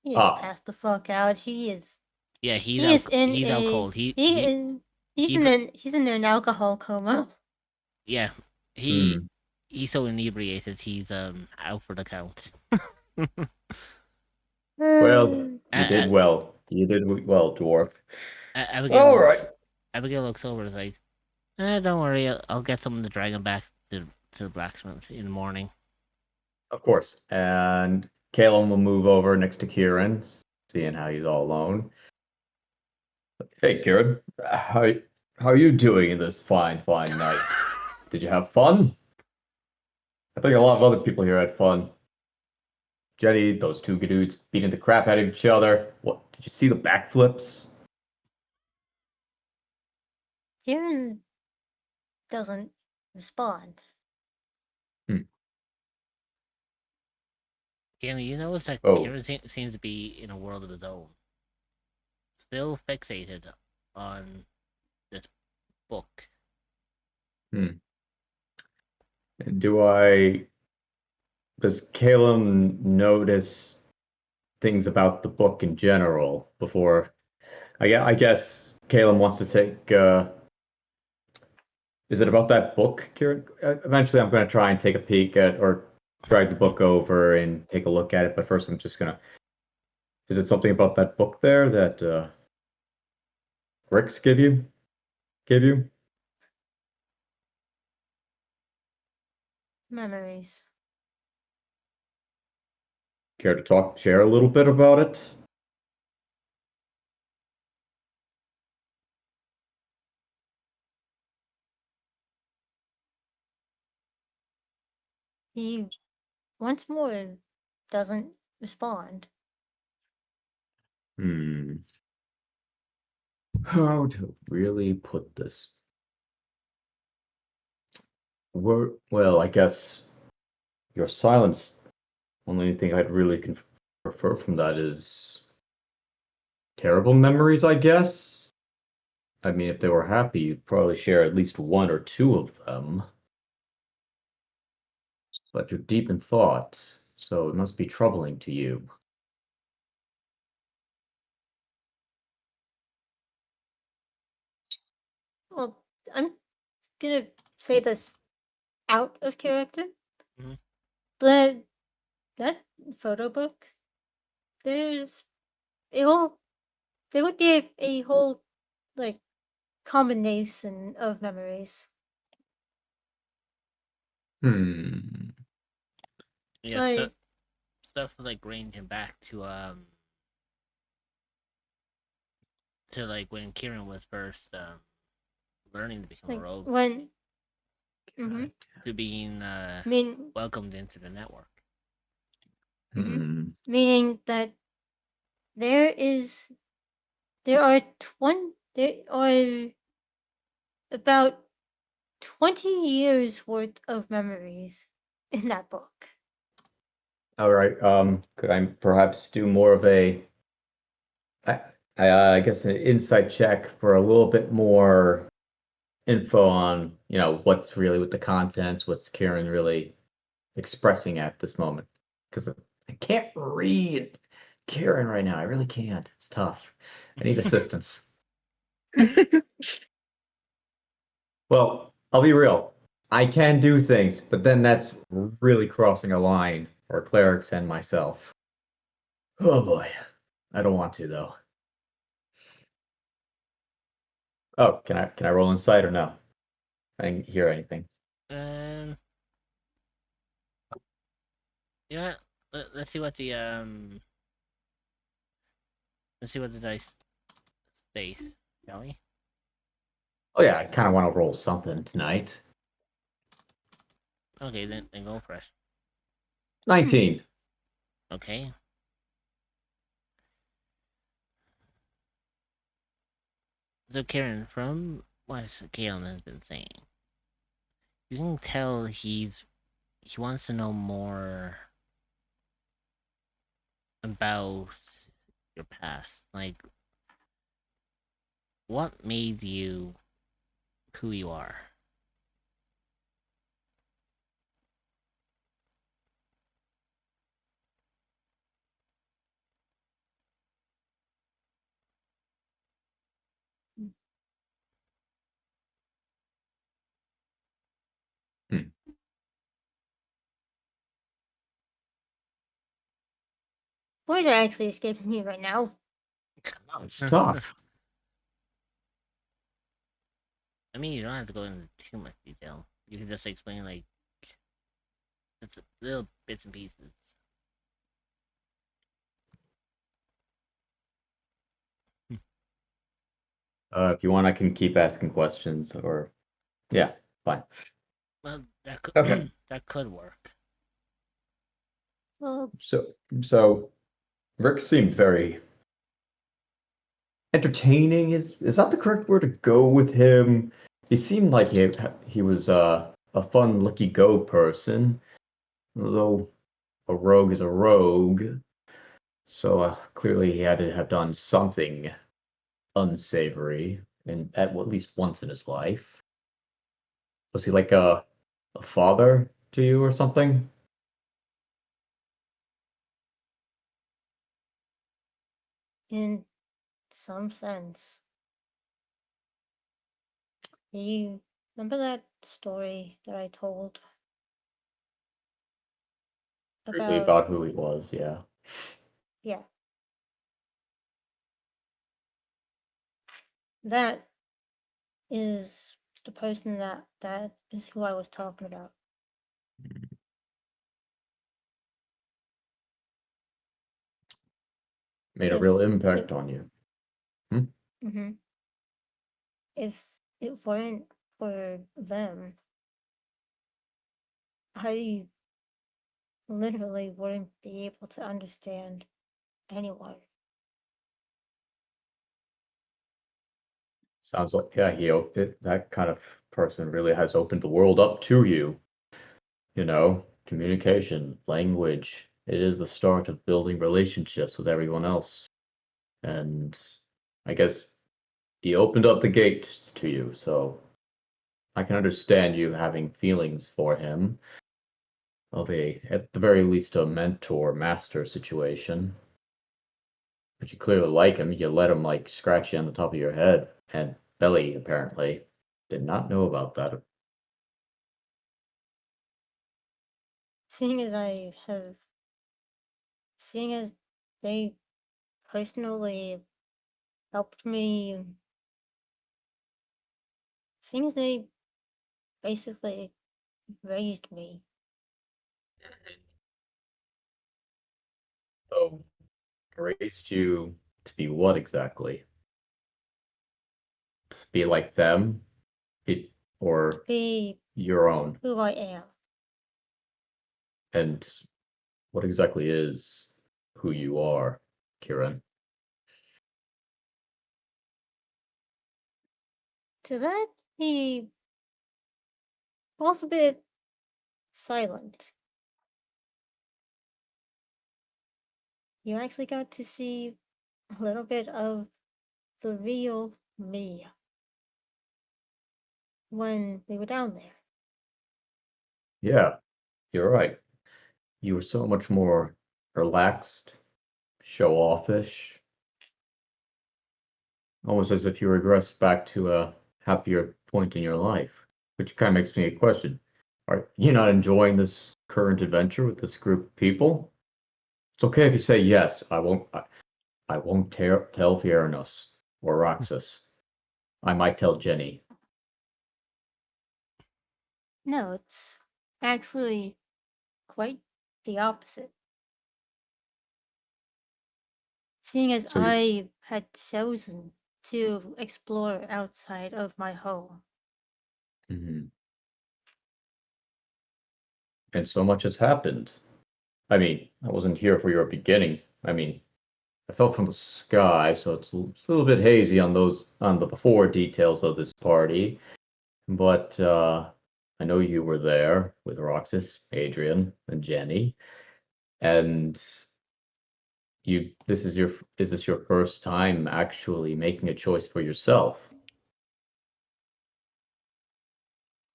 He is passed the fuck out. He is. Yeah, he's out cold. He's in an alcohol coma. Yeah, he's so inebriated. He's out for the count. Well, you did well. You did well, dwarf. Abigail looks over and is like, don't worry, I'll get someone to drag him back to the blacksmith in the morning. Of course. And Kalen will move over next to Kieran, seeing how he's all alone. Hey, Kieran, how are you doing in this fine night? Did you have fun? I think a lot of other people here had fun. Jenny, those two dudes beating the crap out of each other. What? Did you see the backflips? Kieran doesn't respond. Yeah, you notice that Kieran seems to be in a world of his own. still fixated on this book. Does Caleb notice things about the book in general before? I guess Caleb wants to take. Is it about that book, Kieran? Eventually, I'm going to try and take a peek at or drag the book over and take a look at it. But first, I'm just going to. Is it something about that book there that Rick's gave you? Memories. Care to share a little bit about it? He once more doesn't respond. How to really put this? Well, I guess your silence. Only thing I'd really refer from that is terrible memories, I guess. I mean, if they were happy, you'd probably share at least one or two of them. But you're deep in thought, so it must be troubling to you. Well, I'm gonna say this out of character. Mhm. But that photo book, there's there would be a whole like combination of memories. Yeah, Like stuff like ranging back to like when Kieran was first learning to become a rogue, when to being welcomed into the network. Meaning that there are about 20 years worth of memories in that book. All right. Could I perhaps do more of I guess an insight check for a little bit more info on, what's really with the contents, what's Kieran really expressing at this moment? Because I can't read Kieran right now. I really can't. It's tough. I need assistance. Well, I'll be real. I can do things, but then that's really crossing a line for clerics and myself. Oh boy. I don't want to though. Oh, can I roll insight or no? I didn't hear anything. Yeah, let's see what the dice state, shall we? Oh yeah, I kind of want to roll something tonight. Okay, then go for it. 19. Okay. So Karen, from what Galen has been saying, you can tell he wants to know more about your past. Like, what made you who you are? Words are actually escaping me right now. Oh, it's tough. I mean, you don't have to go into too much detail. You can just explain, like, just little bits and pieces. If you want, I can keep asking questions, or yeah, fine. Well, that could Okay. that could work. Well, So Rick seemed very entertaining. Is that the correct word to go with him? He seemed like he was a fun, lucky-go person, although a rogue is a rogue. So clearly he had to have done something unsavory, and at least once in his life. Was he like a father to you or something? In some sense. You remember that story that I told Briefly about, about who he was, yeah. yeah, that is the person that is who I was talking about. Made a If real it, impact on you. Hmm? mm-hmm, if it weren't for them, I literally wouldn't be able to understand anyone. Sounds like, yeah, that kind of person really has opened the world up to you. You know, communication, language. It is the start of building relationships with everyone else. And I guess he opened up the gate to you, so I can understand you having feelings for him of at the very least, a mentor master situation. But you clearly like him. You let him like scratch you on the top of your head and belly, apparently. Did not know about that. Seeing as I have, seeing as they personally helped me, seeing as they basically raised me. So, raised you to be what exactly? To be like them? Be, To or be your own? who I am. And what exactly is who you are, Kieran? To that, he was a bit silent. You actually got to see a little bit of the real me when we were down there. Yeah, you're right. You were so much more relaxed, show offish, almost as if you regressed back to a happier point in your life. Which kind of makes me question, are you not enjoying this current adventure with this group of people? It's okay if you say yes. I won't tell Fioranos or Roxas. I might tell Jenny. No, it's actually quite the opposite. Seeing as So, I had chosen to explore outside of my home. mhm. And so much has happened. I mean, I wasn't here for your beginning. I mean, I fell from the sky, so it's a little bit hazy on the before details of this party. But I know you were there with Roxas, Adrian, and Jenny, and is this your first time actually making a choice for yourself?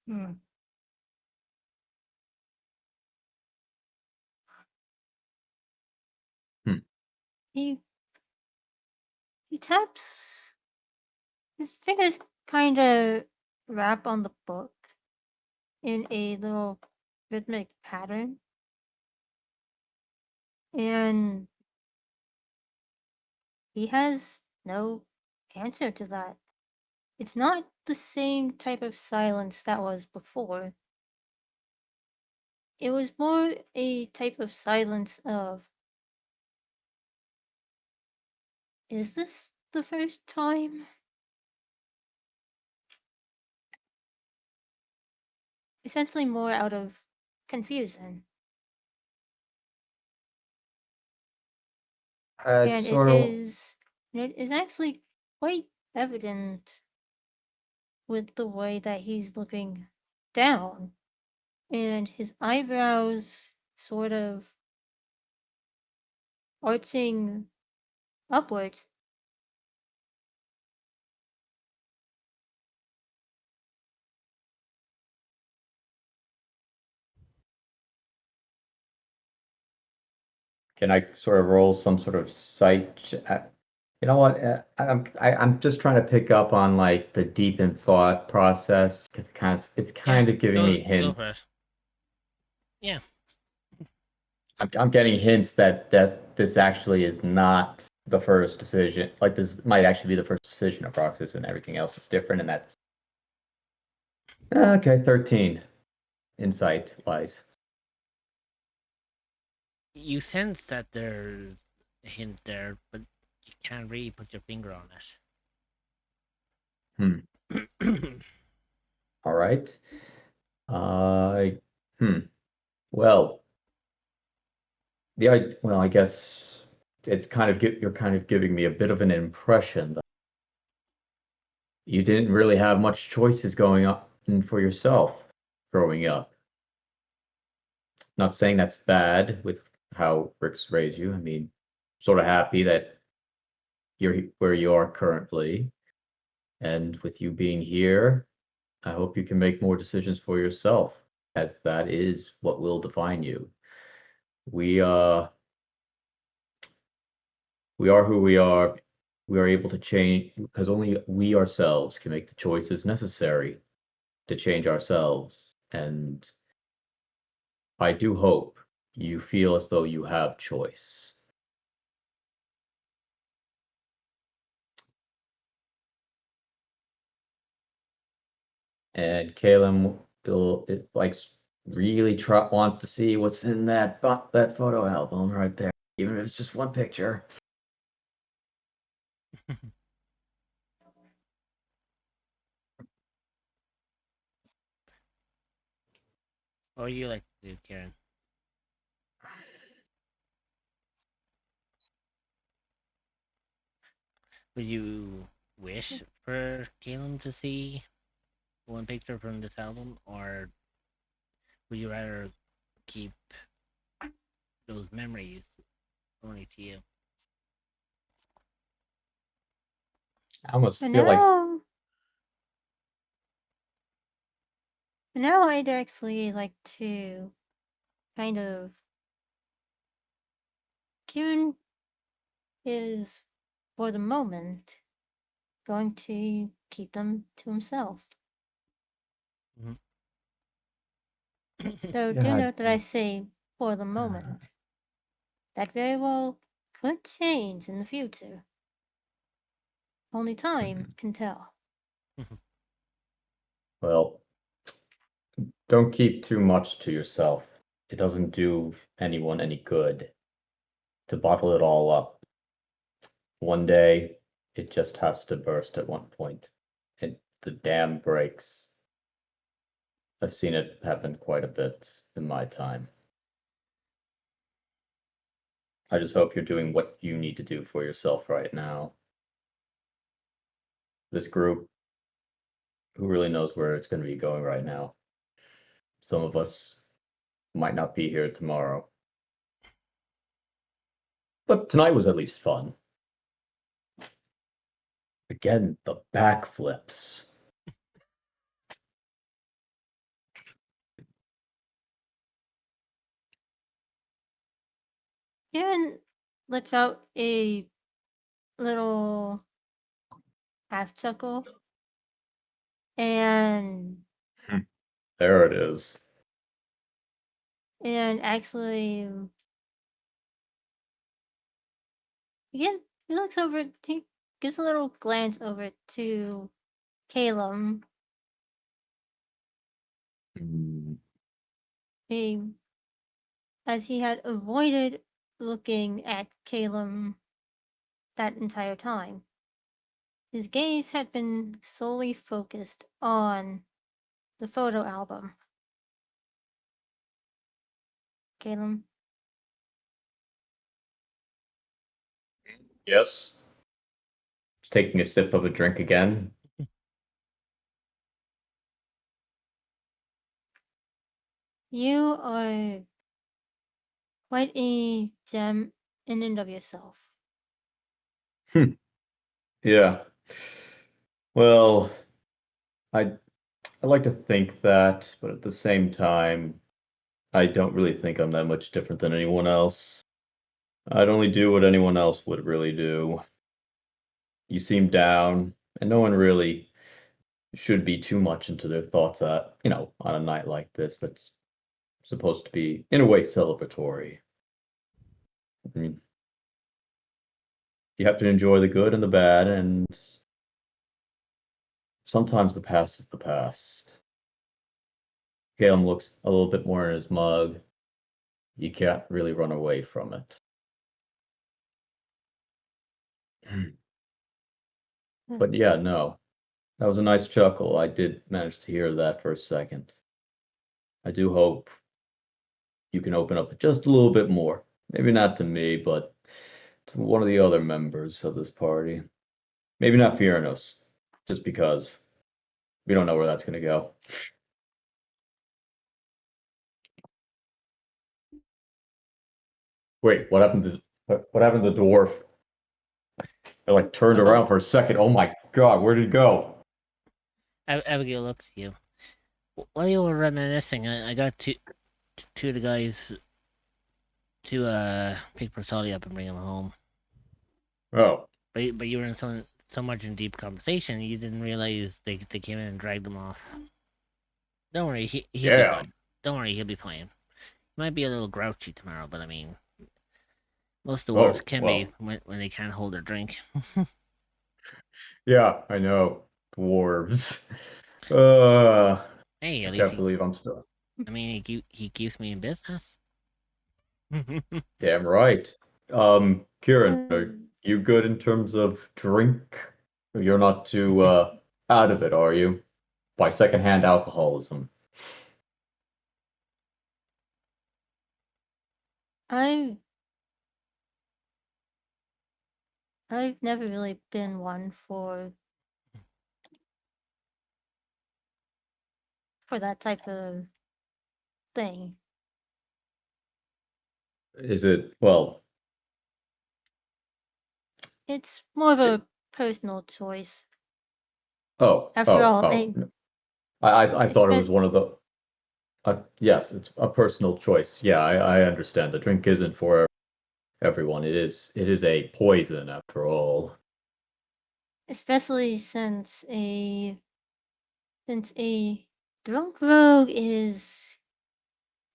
Hmm. Hmm. He he taps his fingers kind of wrap on the book in a little rhythmic pattern, and he has no answer to that. It's not the same type of silence that was before. It was more a type of silence of, is this the first time? Essentially more out of confusion. And Sort of. it is actually quite evident with the way that he's looking down and his eyebrows sort of arching upwards. Can I sort of roll some sort of sight? You know what? I'm just trying to pick up on like the deep in thought process because it's kind of giving me Go for hints. it. Yeah. I'm getting hints that this actually is not the first decision. Like this might actually be the first decision of Roxas, and everything else is different, and that's okay. 13 insight wise. You sense that there's a hint there, but you can't really put your finger on it. All right. I Well, I guess it's kind of you're kind of giving me a bit of an impression that you didn't really have much choices going on for yourself growing up. Not saying that's bad with how Rick's raised you. I mean, sort of happy that you're where you are currently, and with you being here, I hope you can make more decisions for yourself, as that is what will define you. We we are who we are. We are able to change because only we ourselves can make the choices necessary to change ourselves. And I do hope you feel as though you have choice. And Caleb like really wants to see what's in that photo album right there, even if it's just one picture. What would you like to do, Karen? Would you wish for Caleb to see one picture from this album, or would you rather keep those memories only to you? I almost For feel like now I'd actually like to kind of. Kieran is, for the moment, going to keep them to himself. Though, do yeah, note that I say for the moment. That very well could change in the future. Only time can tell. well, don't keep too much to yourself. It doesn't do anyone any good to bottle it all up. One day, it just has to burst at one point, and the dam breaks. I've seen it happen quite a bit in my time. I just hope you're doing what you need to do for yourself right now. This group, who really knows where it's going to be going right now? Some of us might not be here tomorrow. But tonight was at least fun. Again, the backflips. Kieran lets out a little half chuckle and There it is. actually again he looks over, he gives a little glance over to Caleb. Hmm. As he had avoided looking at Caleb that entire time. His gaze had been solely focused on the photo album. Caleb, Yes. Taking a sip of a drink again. you are quite a gem in and of yourself. Yeah. Well, I I like to think that, but at the same time, I don't really think I'm that much different than anyone else. I'd only do what anyone else would really do. You seem down, and no one really should be too much into their thoughts on a night like this that's supposed to be, in a way, celebratory. I mean, you have to enjoy the good and the bad, and sometimes the past is the past. Galen looks a little bit more in his mug. You can't really run away from it. But yeah, no. That was a nice chuckle. I did manage to hear that for a second. I do hope you can open up just a little bit more. Maybe not to me, but to one of the other members of this party. Maybe not Fioranos, just because we don't know where that's going to go. Wait, what happened to the dwarf? It like turned around for a second. Oh my god, where did it go? Abigail looks at you. While you were reminiscing, I got two of the guys to pick Bertolli up and bring him home. Oh. But you were in so much in deep conversation, you didn't realize they came in and dragged him off. Don't worry, he'll be fine. Don't worry, he'll be fine. He might be a little grouchy tomorrow, but I mean, most dwarves can be when they can't hold their drink. Yeah, I know. Dwarves. Hey, at I least can't believe I'm still. I mean, he keeps me in business. Damn right. Kieran, are you good in terms of drink? You're not too out of it, are you? By secondhand alcoholism. I've never really been one for that type of thing. Is it, well, It's more of a personal choice. oh, After all, no. I thought it was one of the, yes, it's a personal choice. Yeah, I understand. The drink isn't for everyone. It is a poison after all. especially since a drunk rogue is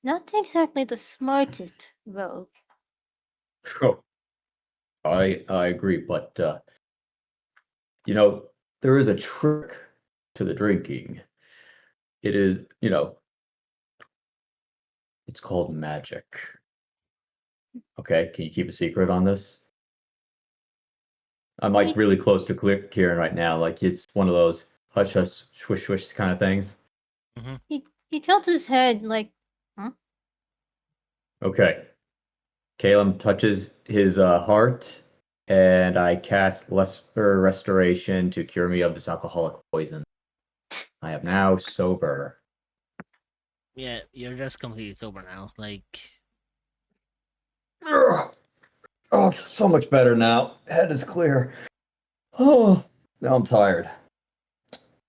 not exactly the smartest rogue. Oh, I agree, but there is a trick to the drinking. It is, it's called magic. Okay, can you keep a secret on this? I'm like really close to Kieran right now. Like it's one of those hush hush swish swish kind of things. He tilts his head like, huh? Okay. Caleb touches his heart, and I cast Lesser Restoration to cure me of this alcoholic poison. I am now sober. Yeah, you're just completely sober now. Like, oh, so much better now. Head is clear. Oh, now I'm tired.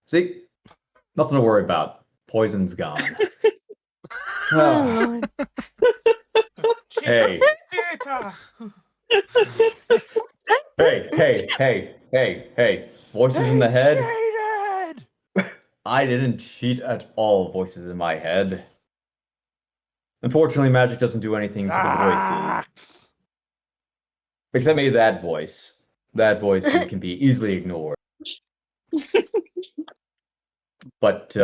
See, nothing to worry about. Poison's gone. Oh, Lord. Hey. Hey. Voices in the head. Cheated! I didn't cheat at all. Voices in my head. Unfortunately, magic doesn't do anything to the voices. Except maybe that voice. That voice can be easily ignored. But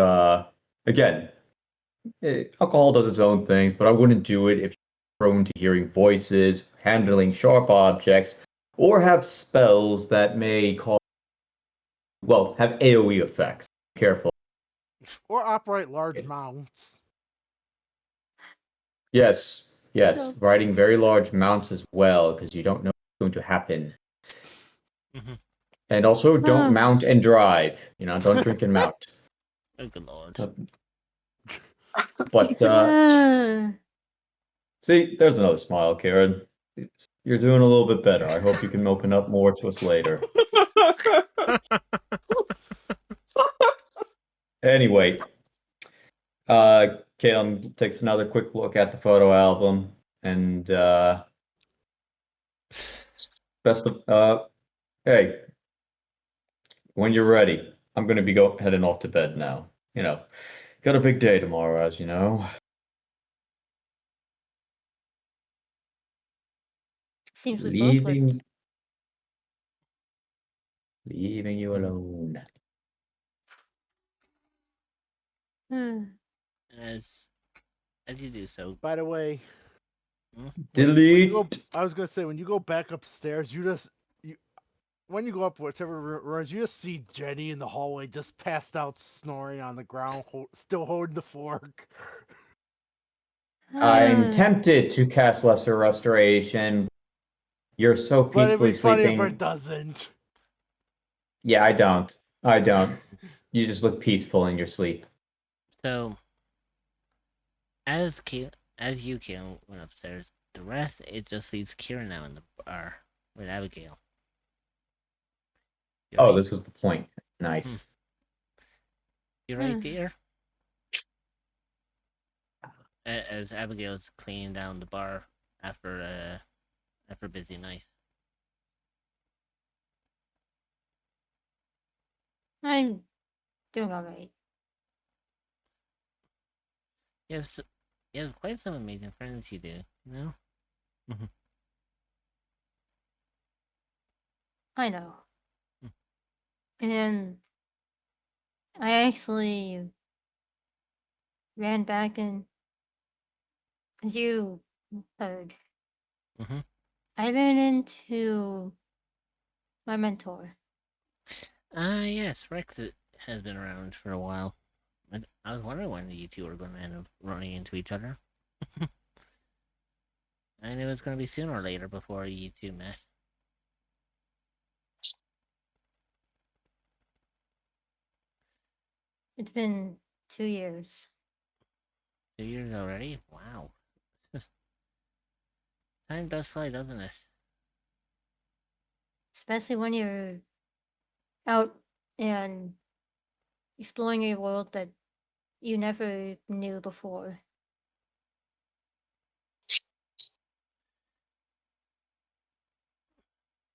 again, alcohol does its own things, but I wouldn't do it if you're prone to hearing voices, handling sharp objects, or have spells that may have AoE effects. Careful. Or operate large mounts. Yes, riding very large mounts as well, because you don't know what's going to happen. And also, don't mount and drive. Don't drink and mount. oh good lord. But see, there's another smile, Karen. You're doing a little bit better. I hope you can open up more to us later. Anyway, Caleb takes another quick look at the photo album, and Best of hey, when you're ready, I'm gonna be heading off to bed now. Got a big day tomorrow, as you know. Seems we both would. Leaving you alone. As you do so, By the way, hmm? when you go, Delete. I was gonna say when you go back upstairs, when you go up whichever rooms, you just see Jenny in the hallway, just passed out, snoring on the ground, still holding the fork. I'm tempted to cast Lesser Restoration. You're so But it'd be peacefully funny if it sleeping. doesn't. Yeah, I don't. I don't. You just look peaceful in your sleep. So as you Kieran went upstairs, the rest it just leaves Kieran now in the bar with Abigail. You Oh, right? this was the point. Hmm. Nice. You right, dear? As Abigail's cleaning down the bar after a busy night. I'm doing alright. You have you have quite some amazing friends. You do, you know. I know. And I actually ran back and, as you heard, Mm-hmm. I ran into my mentor. Yes, Rex has been around for a while. I was wondering when you two were going to end up running into each other. I knew it was going to be sooner or later before you two met. It's been 2 years. 2 years already? Wow. Time does fly, doesn't it? Especially when you're out and exploring a world that you never knew before.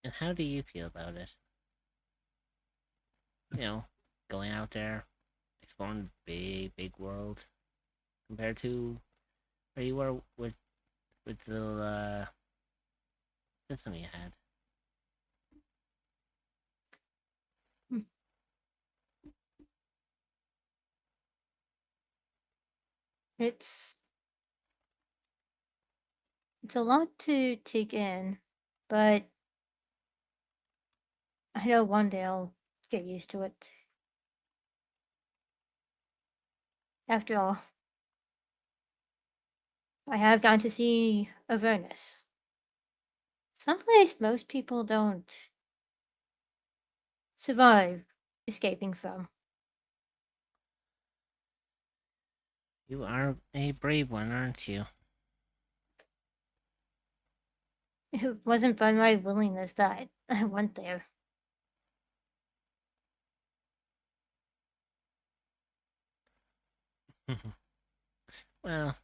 And how do you feel about it? You know, going out there, exploring the big world, compared to where you were with the little system you had. It's it's a lot to take in, but I know one day I'll get used to it. After all, I have gotten to see Avernus. Someplace most people don't survive escaping from. You are a brave one, aren't you? It wasn't by my willingness that I went there. Well,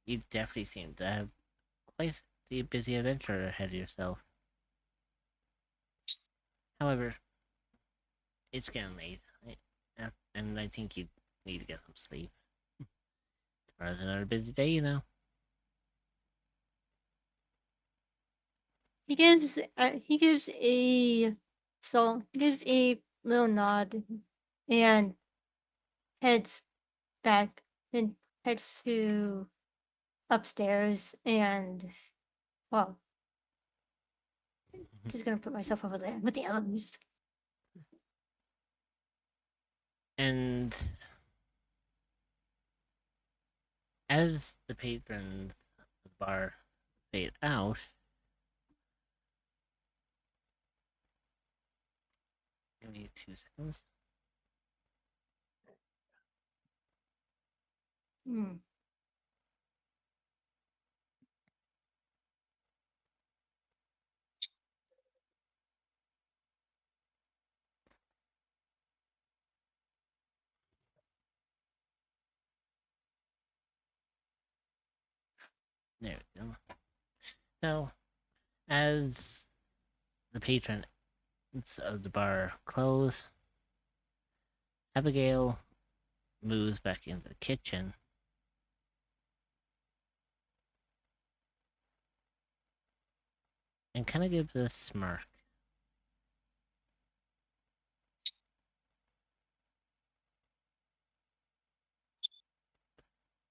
you definitely seem to have quite the busy adventure ahead of yourself. However, it's getting late, and I think you need to get some sleep. Tomorrow's another busy day, you know. He gives a little nod and heads back and heads to upstairs and, well, just gonna put myself over there with the others. And as the patrons of the bar fade out, give me 2 seconds. Hmm. There we go. So, As the patrons of the bar close, Abigail moves back into the kitchen. And kind of gives a smirk.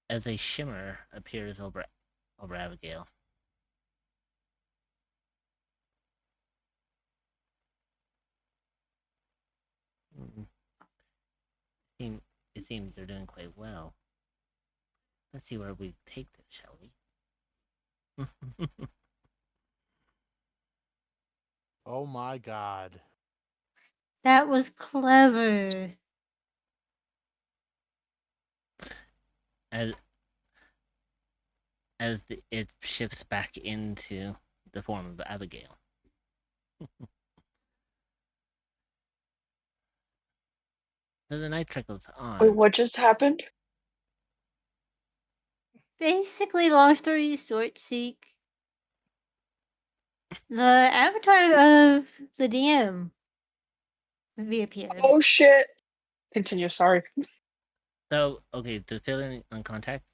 As a shimmer appears over Abigail. It seems they're doing quite well. Let's see where we take this, shall we? Oh my god. That was clever. as it shifts back into the form of Abigail. So the night trickles on. Wait, what just happened? Basically, long story short, Seek. The avatar of the DM reappeared. Oh shit. Continue, sorry. So, okay, to fill in on context,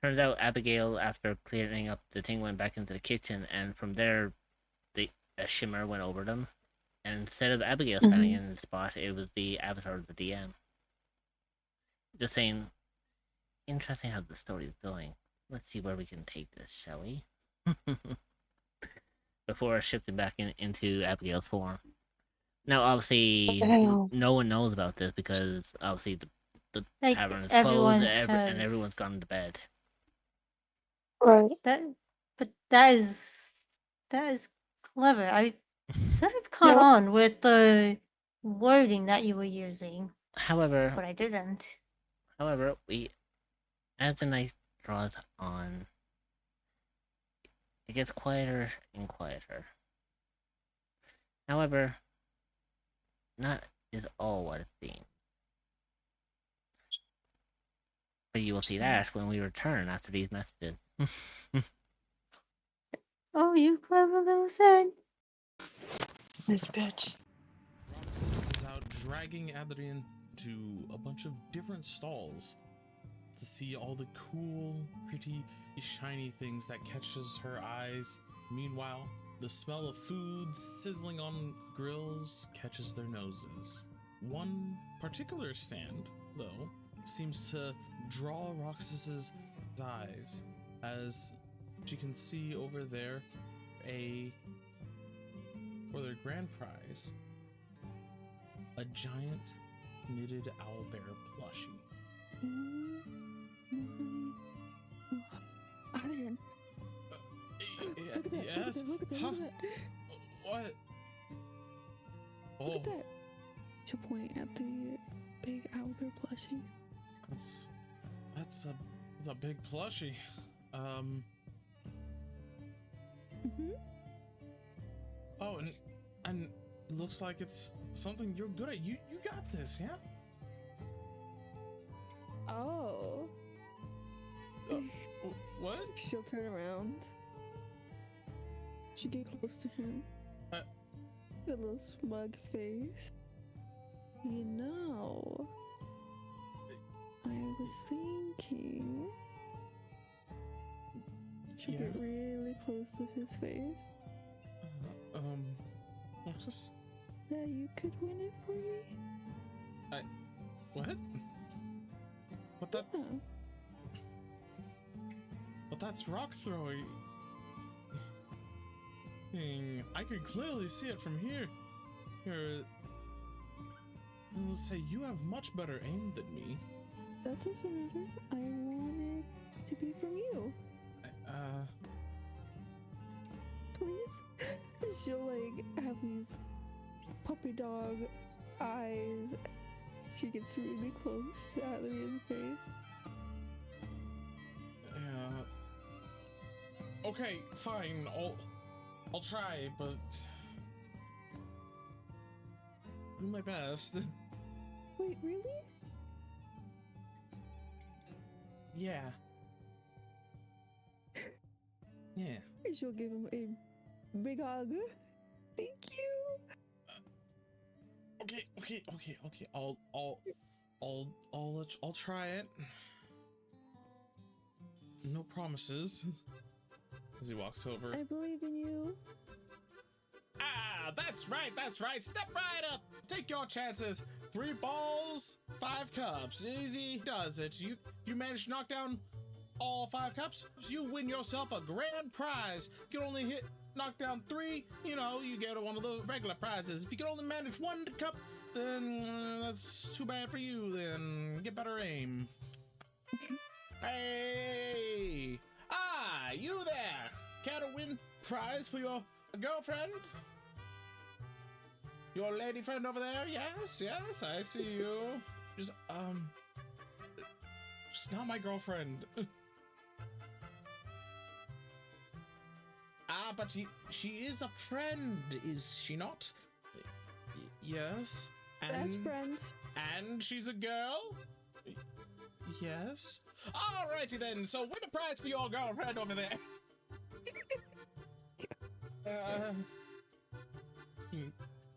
turns out Abigail, after clearing up the thing, went back into the kitchen, and from there, a shimmer went over them. And instead of Abigail standing in the spot, it was the avatar of the DM. Just saying, interesting how the story is going. Let's see where we can take this, shall we? Before shifting back into Abigail's form. Now, obviously, Damn. no one knows about this because obviously the Like, tavern is everyone closed and has- everyone's gone to bed. Right. That is clever. I sort of caught on with the wording that you were using, However, but I didn't. as the night draws on, it gets quieter and quieter. However, not is all what it seems. But you will see that when we return after these messages. Oh, you clever little son. This bitch. Roxas is out dragging Adrian to a bunch of different stalls to see all the cool, pretty, shiny things that catches her eyes. Meanwhile, the smell of food sizzling on grills catches their noses. One particular stand, though, seems to draw Roxas's eyes as she can see over there for their grand prize, a giant knitted owlbear plushie. Adrian, look at that! Yes? Look at that! Huh? Look at that! What? Look Oh, at that! She'll point at the big owlbear plushie. that's a big plushie. Oh, and it looks like it's something you're good at. You got this, yeah? Oh. What? She'll turn around. She get close to him. A little smug face. You know, I was thinking. She'll get really close to his face. What's this? That you could win it for me? What? Yeah. But that's rock throwing. I can clearly see it from here. Let's say you have much better aim than me. That doesn't matter. I want it to be from you. Please? She'll like have these puppy dog eyes. She gets really close to Adrian's face. Okay, fine. I'll try, but do my best. Wait, really? Yeah. Yeah. She'll give him a big hug. Thank you. Okay. I'll try it. No promises. As he walks over. I believe in you. Ah, that's right. Step right up. Take your chances. 3 balls, 5 cups. Easy does it. You manage to knock down all 5 cups. You win yourself a grand prize. You can only knock down 3. You get one of the regular prizes. If you can only manage 1 cup, then that's too bad for you. Then get better aim. Hey! You there! Care to win prize for your girlfriend? Your lady friend over there? Yes, I see you. Just not my girlfriend. But she is a friend, is she not? Yes. Best friends. And she's a girl? Yes. Alrighty then, so win a prize for your girlfriend over there.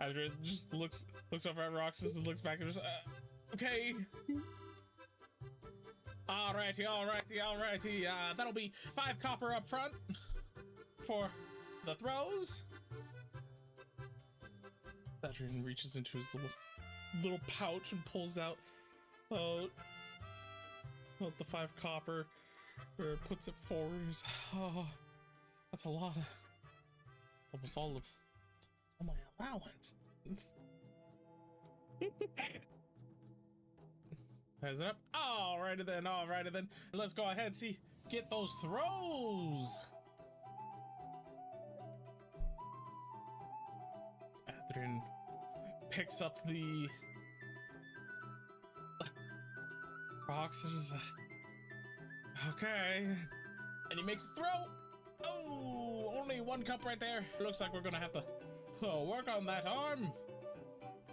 Adrian just looks over at Roxas and looks back and just, okay. Alrighty. That'll be 5 copper up front for the throws. Adrian reaches into his little pouch and pulls out the 5 copper, or puts it forward. Oh, that's a lot of, almost all my allowance. Has it up? Alrighty then. Let's go ahead and get those throws. Adrian picks up the boxes. Okay. And he makes a throw. Oh, only 1 cup right there. Looks like we're gonna have to work on that arm.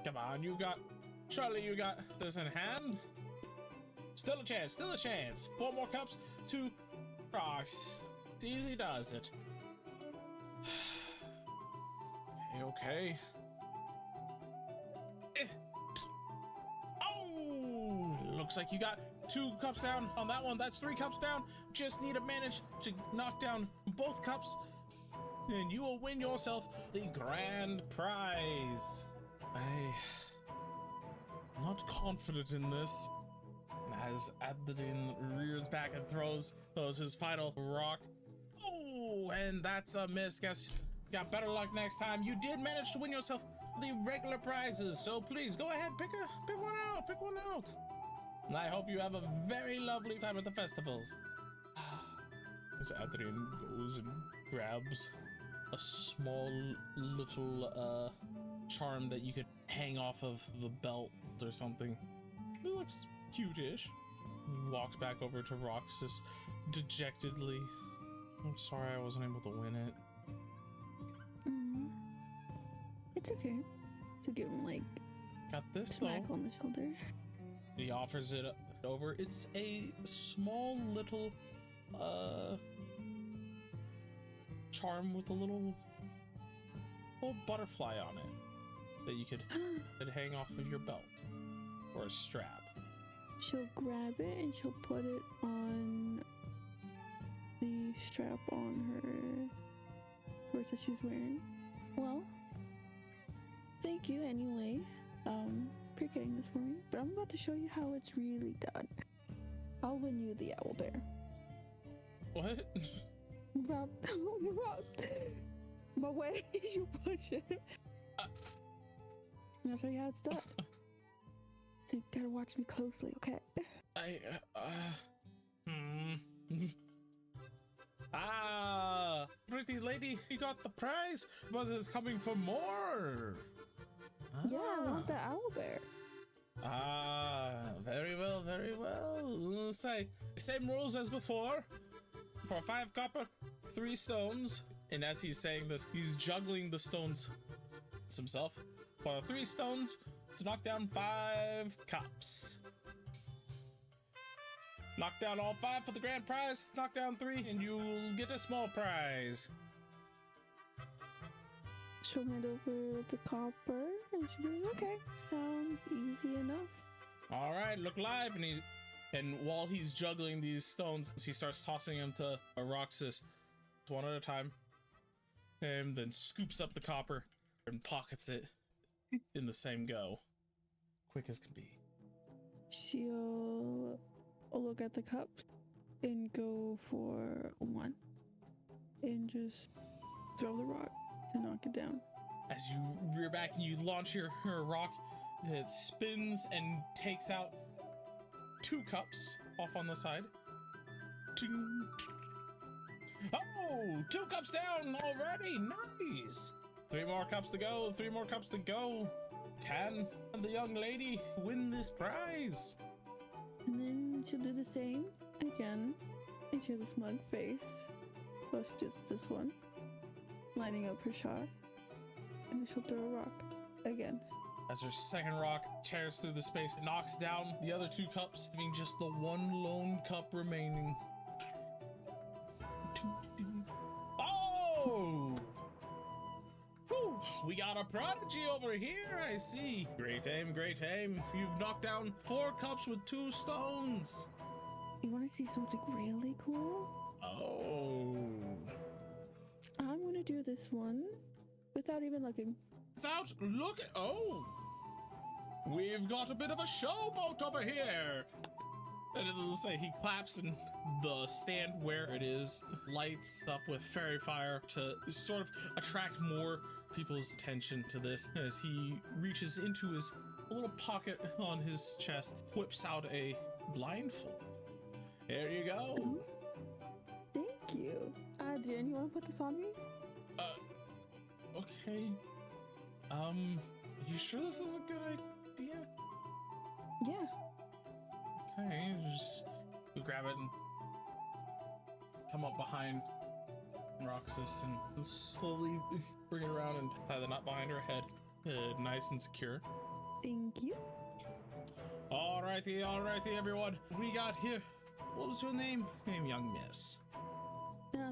Come on, surely you got this in hand. Still a chance. 4 more cups, 2 rocks. It's easy does it. Okay. Looks like you got 2 cups down on that one. That's 3 cups down. Just need to manage to knock down both cups, and you will win yourself the grand prize. I'm not confident in this. As Adrian rears back and throws his final rock. Oh, and that's a miss. Guess got better luck next time. You did manage to win yourself the regular prizes, so please go ahead, pick one out. And I hope you have a very lovely time at the festival. As Adrian goes and grabs a small little charm that you could hang off of the belt or something. It looks cute-ish. Walks back over to Roxas dejectedly. I'm sorry I wasn't able to win it. It's okay. To give him Got this smack though. on the shoulder. He offers it over. It's a small little charm with a little butterfly on it that you could hang off of your belt or a strap. She'll grab it and she'll put it on the strap on her purse that she's wearing. Well, thank you anyway, for getting this for me. But I'm about to show you how it's really done. I'll win you the owl bear. What? Rob, my way, you push it. I'll show you how it's done. So you gotta watch me closely, okay? Pretty lady, you got the prize, but it's coming for more. Yeah, I want the owl bear. Very well. Same rules as before. For 5 copper, 3 stones. And as he's saying this, he's juggling the stones himself. For 3 stones to knock down 5 cups. Knock down all 5 for the grand prize. Knock down 3 and you'll get a small prize. she'll hand over the copper and she'll be like, okay, sounds easy enough. All right, look live. And while he's juggling these stones, she starts tossing them to Roxas one at a time, and then scoops up the copper and pockets it in the same go, quick as can be. She'll look at the cups and go for one and just throw the rock to knock it down. As you rear back and you launch your rock, it spins and takes out 2 cups off on the side. Ting. Oh, 2 cups down already. Nice. 3 more cups to go. 3 more cups to go. Can the young lady win this prize? And then she'll do the same again. And she has a smug face. Well, she does this one, lining up her shot. And then she'll throw a rock again. As her second rock tears through the space, it knocks down the other 2 cups, leaving just the one lone cup remaining. Oh! Whew, we got a prodigy over here, I see. Great aim, great aim. You've knocked down 4 cups with 2 stones. You want to see something really cool? Oh. I'm going to do this one without even looking. Without looking. Oh! We've got a bit of a showboat over here. And it'll say he claps, and the stand where it is lights up with fairy fire to sort of attract more people's attention to this as he reaches into his little pocket on his chest, whips out a blindfold. There you go. Thank you. Jen, you want to put this on me? Okay. You sure this is a good idea? Yeah. Okay, just you grab it and come up behind Roxas and slowly bring it around and tie the knot behind her head, nice and secure. Thank you. Alrighty, everyone. We got here. What was your name? Young miss.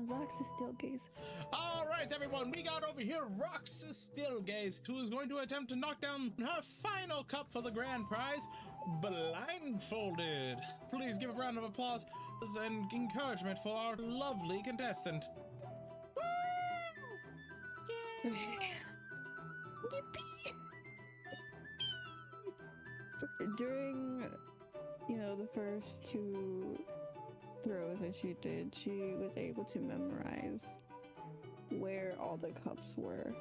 Roxas Stillgaze. All right, everyone, we got over here Roxas Stillgaze, who is going to attempt to knock down her final cup for the grand prize, blindfolded. Please give a round of applause and encouragement for our lovely contestant. Yippee! During, the first 2 throws that she did, she was able to memorize where all the cups were.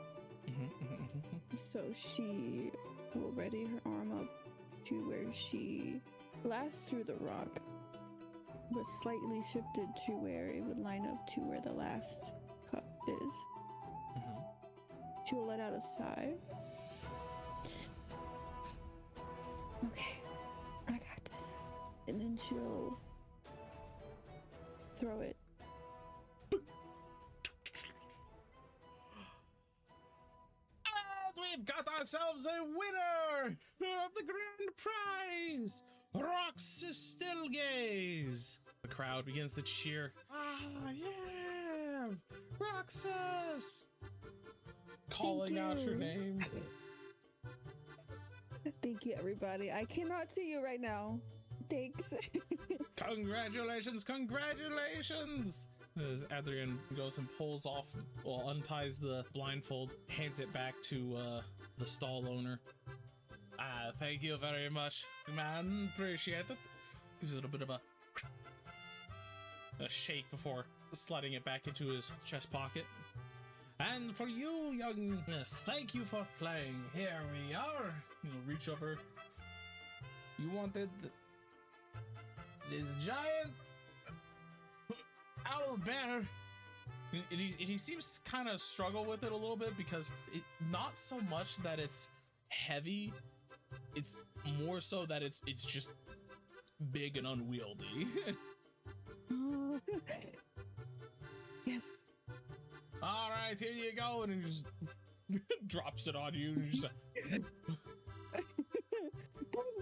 So she will ready her arm up to where she last threw the rock, but slightly shifted to where it would line up to where the last cup is. She will let out a sigh. Okay, I got this. And then she'll throw it. And we've got ourselves a winner of the grand prize, Roxas Stillgaze. The crowd begins to cheer. Ah, yeah, Roxas! Calling out her name. Thank you, everybody. I cannot see you right now. Thanks. Congratulations! As Adrian goes and pulls off, unties the blindfold, hands it back to the stall owner. Thank you very much, man. Appreciate it. Gives it a bit of a shake before sliding it back into his chest pocket. And for you, young miss, thank you for playing. Here we are. Reach over. You wanted this giant owl bear. He seems to kind of struggle with it a little bit because not so much that it's heavy, it's more so that it's just big and unwieldy. Oh. Yes. All right, here you go, and he just drops it on you. And you just Thank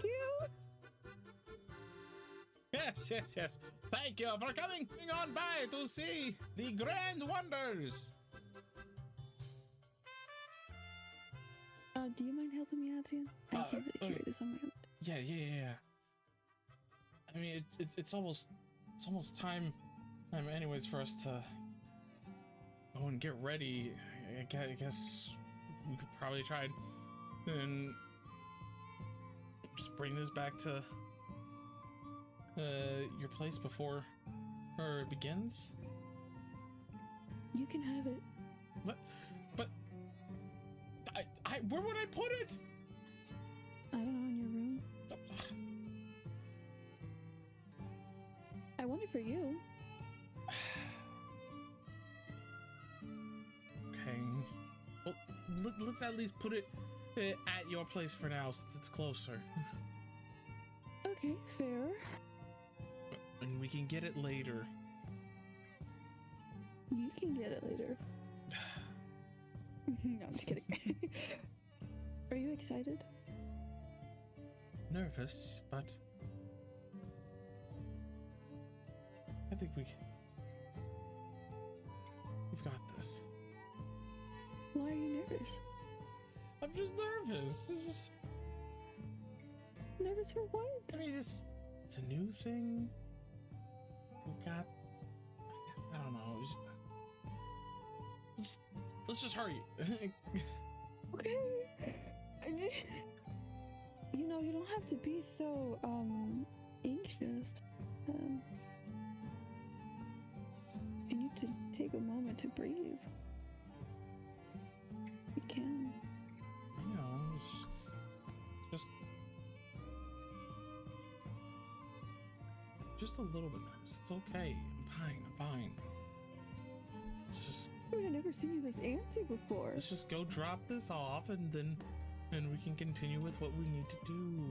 you. Yes. Thank you for coming on by to see the grand wonders. Do you mind helping me, Adrian? I can't really okay. carry this on my own. Yeah. I mean, it's almost time anyways for us to go and get ready. I guess we could probably try and just bring this back to your place before it begins. You can have it. But where would I put it? I don't know, in your room. I want it for you. Okay. Well, let's at least put it at your place for now, since it's closer. Okay, fair. And we can get it later. You can get it later. No, I'm just kidding. Are you excited? Nervous, but I think we've got this. Why are you nervous? I'm just nervous. It's just, Nervous for what? I mean, it's a new thing. We got. I don't know. Let's just hurry. Okay. You know, you don't have to be so anxious. If you need to take a moment to breathe, you can. You know, it's just a little bit nervous. It's okay. I'm fine. Let's just I've never seen you this antsy before. let's just go drop this off, and then we can continue with what we need to do.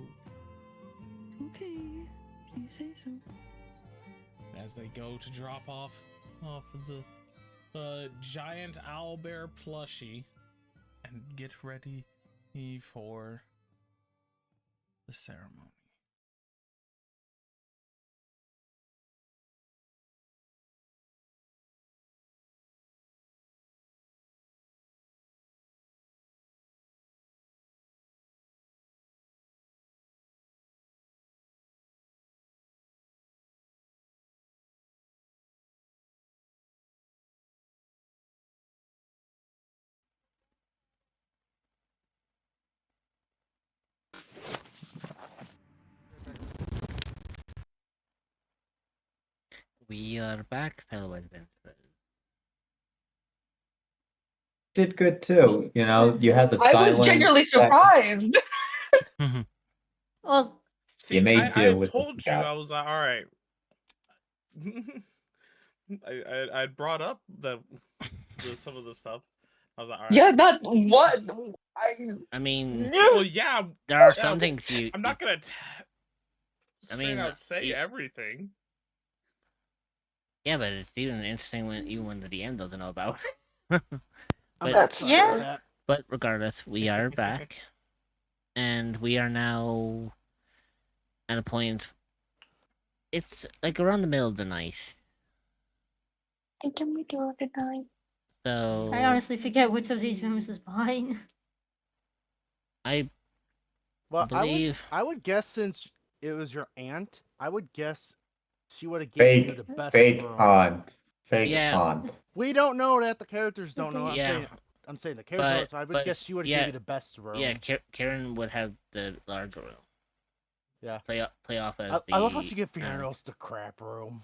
Okay, you say so. As they go to drop off the giant owlbear plushie and get ready for the ceremony. We are back, fellow adventurers. Did good too. You know, you had the I was silence. genuinely surprised. Well, You See, made do I with what told you you, got. I was like, all right. I brought up some of the stuff. I was like, all right. Yeah, not what I mean, Well, yeah. there are yeah, some things you. I'm not gonna I straight mean, out say you- everything. Yeah, but it's even interesting when the DM doesn't know about. I'm That's sorry about true. that. But regardless, we are back, and we are now at a point. It's like around the middle of the night, Can we do it tonight? so I honestly forget which of these rooms is mine. I Well, believe. I would guess since it was your aunt, I would guess she would have given you the best Fake room. aunt. Fake Yeah. aunt. We don't know that. The characters don't know. Yeah. I'm saying the characters. But- so I would but guess she would have yeah, given you the best room. Yeah, Karen would have the larger room. Yeah. Play off as I love how she the, gave funerals the crap room.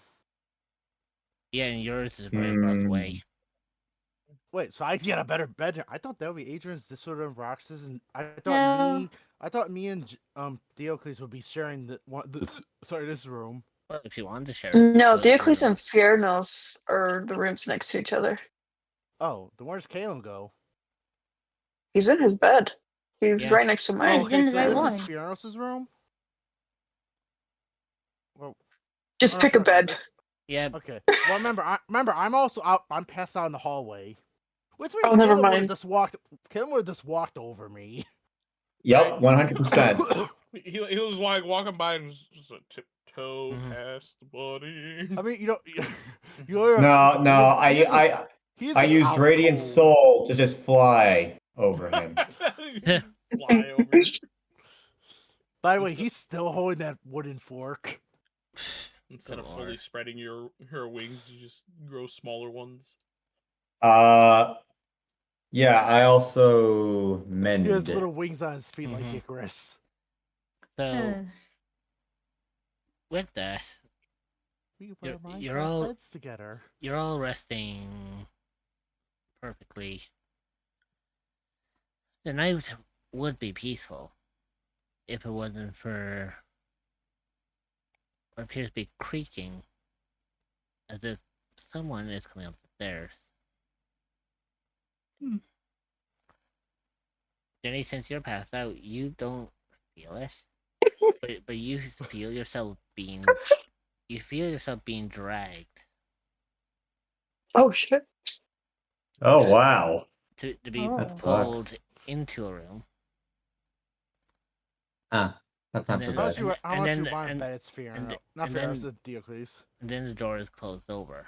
Yeah, and yours is right across the way. Wait, so I get a better bed? I thought that would be Adrian's, this would have Rox's, and I No. thought me and Diocles would be sharing this room. Well, if you wanted to share. No, the Diocles room. and Fiernos are the rooms next to each other. Oh, then where's Kalen go? He's in his bed. He's Yeah. right next to Yeah, mine. he's in the right this one. is Fiernos' room. Well, Just oh, no, pick a sorry, bed. this- Yeah, Okay. Well, remember, I'm also out. I'm passed out in the hallway. Which means Oh, never Kalen would have mind. just walked. Kalen would have just walked over me. Yup, 100%. He was like walking by and just a tiptoe Mhm. past the body. I mean, you No, I used Radiant Soul. Soul to just fly. over him. Fly over. By the way, he's still holding that wooden fork. Instead Good of fully lord. spreading her wings, you just grow smaller ones. Yeah, I also He has mend. little wings on his feet like Mhm. Icarus. So with that, We can put You're- our you're Minecraft all- beds together. you're all resting perfectly. The night would be peaceful if it wasn't for what appears to be creaking, as if someone is coming up the stairs. Hmm. Jenny, since you're passed out, you don't feel it, but you feel yourself being dragged Oh shit. Oh wow, to be Oh. that sucks. pulled into a room, Ah, that's and not so then How much bad. you, how much you then want and, bet it's Fiona? and Not and Fiona, then it's Diocles. and then the door is closed over.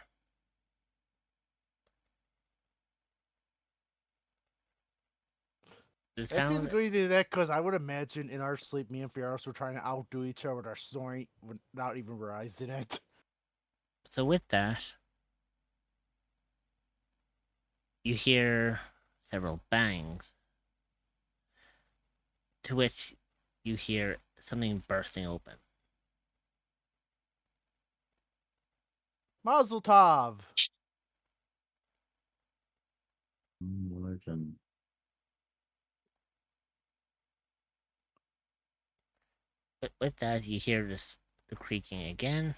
The It seems sound, good you did that because I would imagine in our sleep, me and Fiona were trying to outdo each other with our snoring without even realizing it. so with that, you hear several bangs, to which you hear something bursting open. Mazel tov! Religion. But with that, you hear the creaking again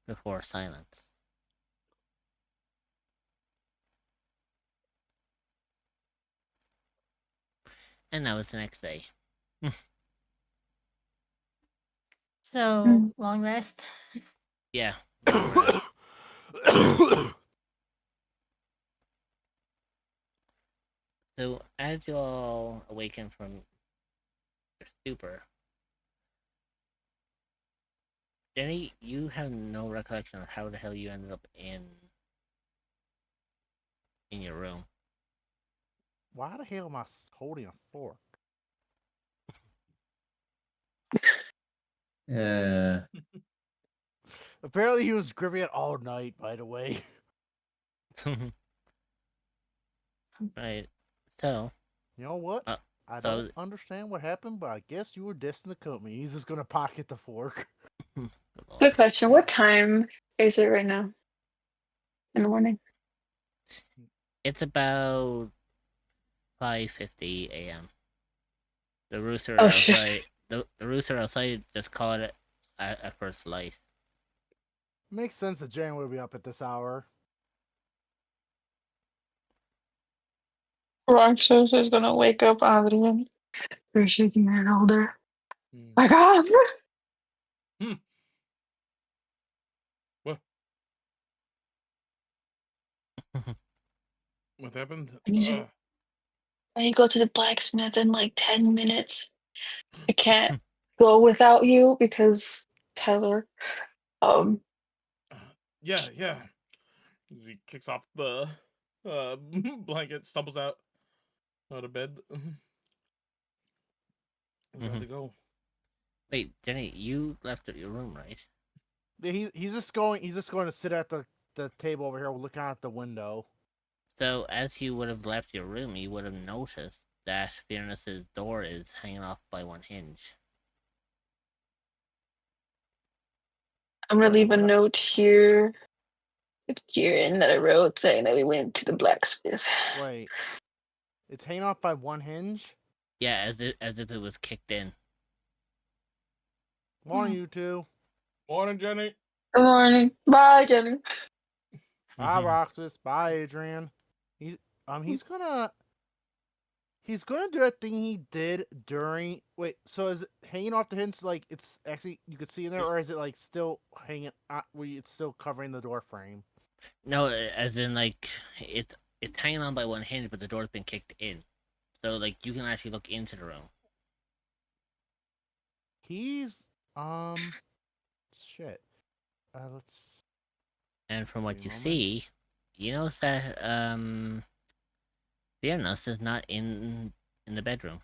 before silence. And now it's the next day. So long rest. Yeah, long rest. So as you all awaken from your stupor, Jenny, you have no recollection of how the hell you ended up in your room. Why the hell am I holding a fork? Yeah. Apparently, he was gripping it all night. By the way, Right. So, you know what? uh, I so don't understand what happened, but I guess you were destined to cut me. He's just gonna pocket the fork. good Good lord. question. What time is it right now? In the morning. It's about 5:50 a.m. The rooster Oh outside, shit. the rooster outside just called it at first light. Makes sense that Jan would be up at this hour. Roxas is gonna wake up Adrian. You're shaking her shoulder. Hmm. My god! What? What happened? I need you. I need to go to the blacksmith in like 10 minutes. I can't go without you because Tyler. Um, Yeah, yeah. He kicks off the blanket, stumbles out of bed. We got to go. Wait, Jenny, you left your room, right? Yeah, he's just going. He's just going to sit at the table over here, looking out the window. So as you would have left your room, you would have noticed that Fearless's door is hanging off by one hinge. I'm gonna leave a What? note here with Kieran that I wrote saying that we went to the blacksmith. Wait, it's hanging off by one hinge. Yeah, as if it was kicked in. Morning, you two. Morning, Jenny. Good morning. Bye, Jenny. Bye, Roxas. Bye, Adrian. He's he's gonna do that thing he did during. Wait, so is it hanging off the hinge like it's actually you could see in there, or is it like still hanging? Where it's still covering the door frame? No, as in like it's hanging on by one hinge, but the door's been kicked in. So like you can actually look into the room. He's shit. Let's And from what wait a you moment. see, you notice that Fiona's is not in the bedroom.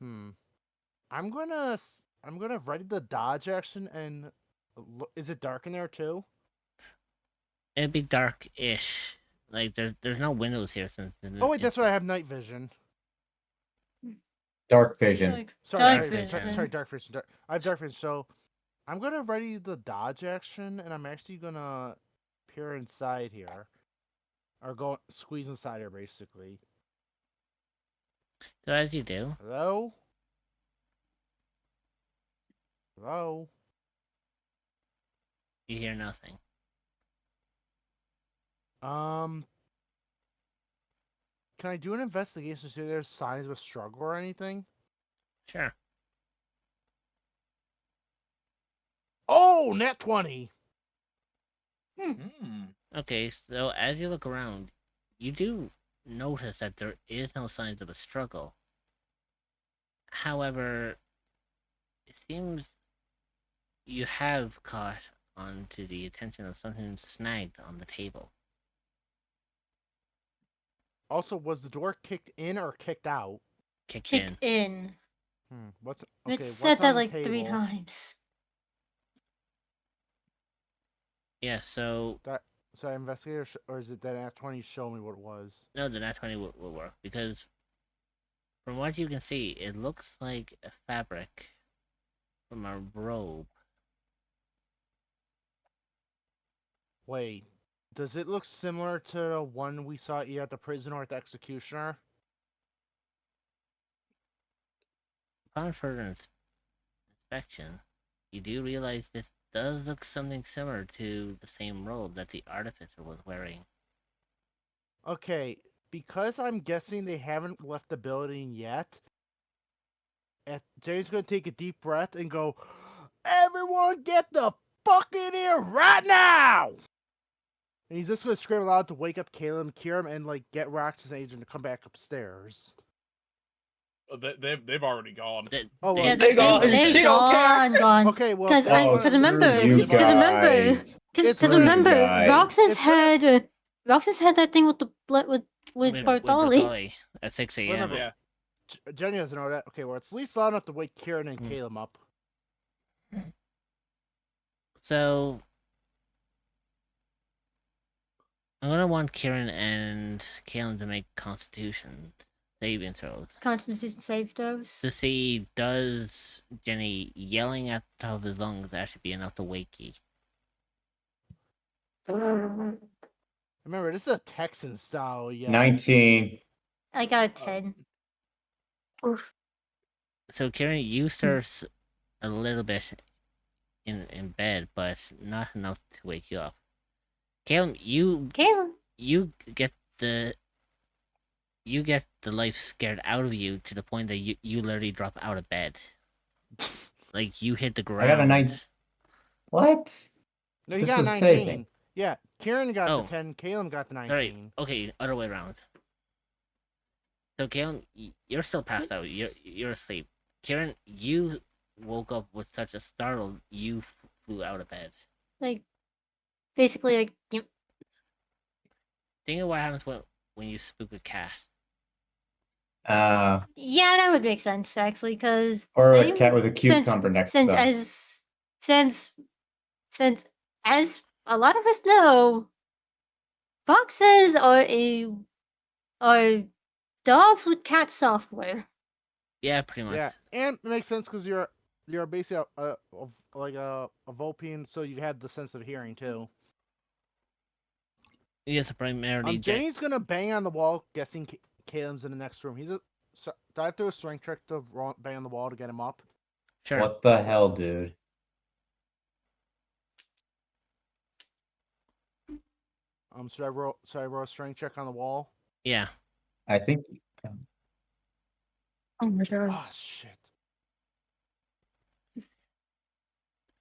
I'm gonna ready the dodge action and is it dark in there too? It'd be dark-ish. Like there's no windows here since. Oh wait, that's right. I have night vision. Dark vision. Like, Sorry, dark Dark vision. vision. sorry, dark vision. I have dark vision. So I'm gonna ready the dodge action, and I'm actually gonna peer inside here, or go squeeze inside here, basically. So as you do, Hello. Hello. you hear nothing. Can I do an investigation to see if there's signs of a struggle or anything? Sure. Oh, net 20. Hmm. Okay, so as you look around, you do notice that there is no signs of a struggle. However, it seems you have caught on to the attention of something snagged on the table. Also, was the door kicked in or kicked out? Kicked in. Kicked in. What's It okay? said What's that on the like 3 table? times. Yeah, so So I investigate, or is it that at 20 show me what it was? no, the nat 20 will work because from what you can see, it looks like a fabric from a robe. Wait, does it look similar to the one we saw either at the prison or at the executioner? Upon further inspection, you do realize this does look something similar to the same robe that the artificer was wearing. Okay, because I'm guessing they haven't left the building yet. Jay's gonna take a deep breath and go, "Everyone, get the fuck in here right now!" And he's just gonna scream aloud to wake up Caleb, Kiram, and like get Rox's agent to come back upstairs. They've already gone. Oh, well, Yeah, They gone. they're She don't care. gone. Okay, well, Because Oh, remember, screw you Because remember, guys. It's because gonna- remember, guys. Roxas It's gonna- had Roxas had that thing with the with Bartoli. Bartoli at 6 a.m. Remember, Yeah. Jenny doesn't know that. Okay, well, it's at least loud enough to wake Kieran and Caleb up. So I'm gonna want Kieran and Kaelin to make Constitution saving throws Constitution save those. to see does Jenny yelling at the top of his lungs actually be enough to wake you. Remember, this is a Texan style. Yeah. 19. I got a 10. So Kieran, you surf a little bit in bed, but not enough to wake you up. Kaelin, Caleb, you get the life scared out of you to the point that you literally drop out of bed. Like you hit the I got a ground. 9. What? No, he This got was 19. saving. Yeah, Kieran got Oh. the 10. Caleb got the 19. Alright, okay, other way around. So Kaelin, you're still passed out. You're asleep. Kieran, you woke up with such a startle, you flew out of bed. like basically like you, Think of what happens when you spook a cat. Uh, yeah, that would make sense actually, because or a cat with a cucumber next to since them. since as a lot of us know, foxes are dogs with cat software. Yeah, pretty much. Yeah, and it makes sense because you're basically like a Vulpian, so you have the sense of hearing too. Yes, primarily. Jenny's gonna bang on the wall, guessing Caleb's in the next room. Do I have to do a strength check to bang on the wall to get him up? Sure. What the hell, dude? Should I roll a strength check on the wall? Yeah. I think. Oh my god. Ah, shit.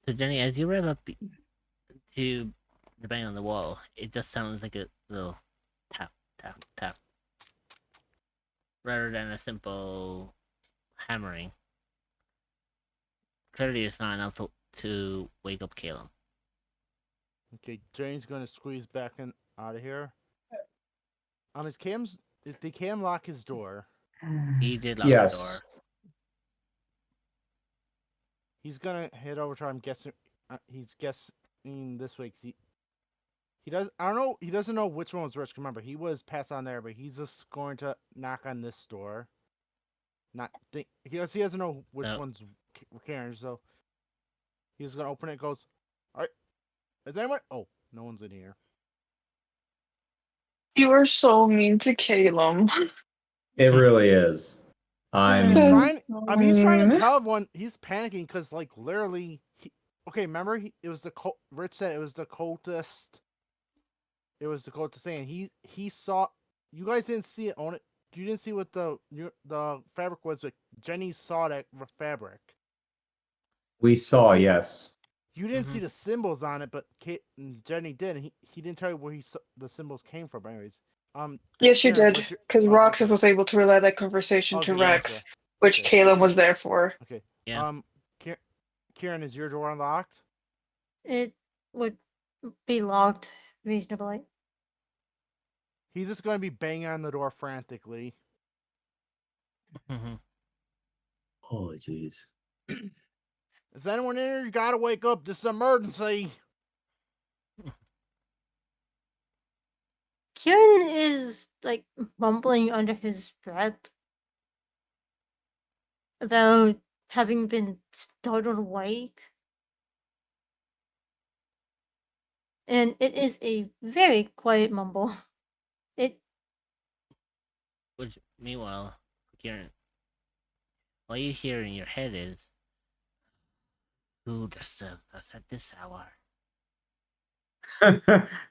So Jenny, as you rev up to the bang on the wall, it just sounds like a little tap, tap, tap. Rather than a simple hammering. Clearly it's not enough to wake up Caleb. Okay, Jenny's gonna squeeze back in out of here. His cams. Did Cam lock his door? He did lock the Yes. door. He's gonna head over to. I'm guessing. He's guessing this way. 'Cause he does. I don't know. He doesn't know which one was which. Remember, he was passed on there, but he's just going to knock on this door. Not think. He doesn't know which No. one's Karen. So he's gonna open it. Goes. All right. Is anyone? Oh, no one's in here. You are so mean to Caleb. It really is. He's I'm. trying. I mean, he's trying to Mean. tell everyone. He's panicking because, like, literally. Okay, remember? It was the Rich said it was the cultist. It was the cultist saying he saw. You guys didn't see it on it. You didn't see what the fabric was, but Jenny saw that fabric. We saw, he- yes. You didn't see the symbols on it, but Jenny did. And he didn't tell you where the symbols came from. Anyways, Yes, you Karen, did, because Roxas okay. was able to relay that conversation to Okay, Rex, gotcha. which Okay. Caleb was there for. Okay. Yeah. Kieran, is your door unlocked? It would be locked reasonably. He's just gonna be banging on the door frantically. Mhm. Oh, jeez. Is anyone in here? You gotta wake up. This is an emergency. Kieran is like mumbling under his breath about having been startled awake. And it is a very quiet mumble. It Which, meanwhile, Kieran, what you hear in your head is, who disturbs us at this hour? Oh,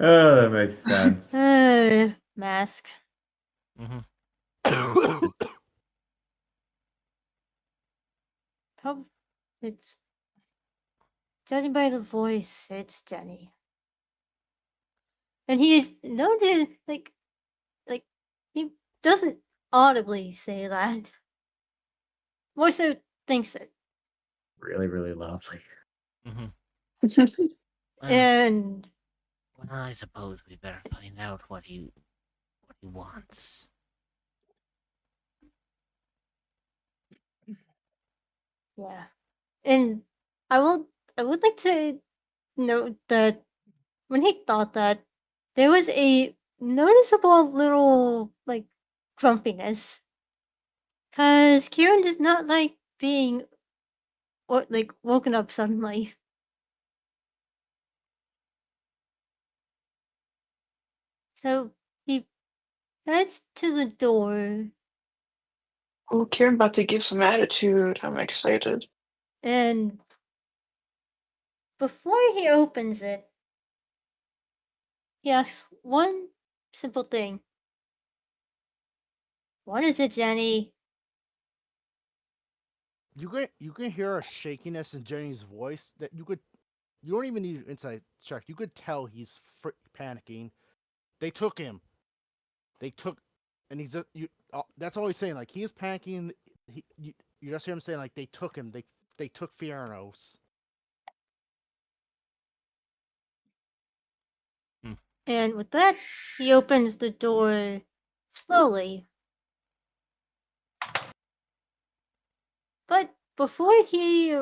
that makes sense. mask. Mm-hmm. How it's judging by the voice, it's Jenny. And he is noted like he doesn't audibly say that. More so thinks it. Really, really loudly. Mm-hmm. And Well, I suppose we better find out what he wants. yeah. And I would like to note that when he thought that, there was a noticeable little like grumpiness. Cause Kieran does not like being woken up suddenly. So he heads to the door Oh, Kieran about to give some attitude. I'm excited. and before he opens it, he asks one simple thing. What is it, Jenny? You can hear a shakiness in Jenny's voice that you don't even need an inside check. You could tell he's panicking. They took him. They took, and he's just you. That's all he's saying. Like he is panicking. You just hear him saying like they took him. They took Fioranos. And with that, he opens the door slowly. But before he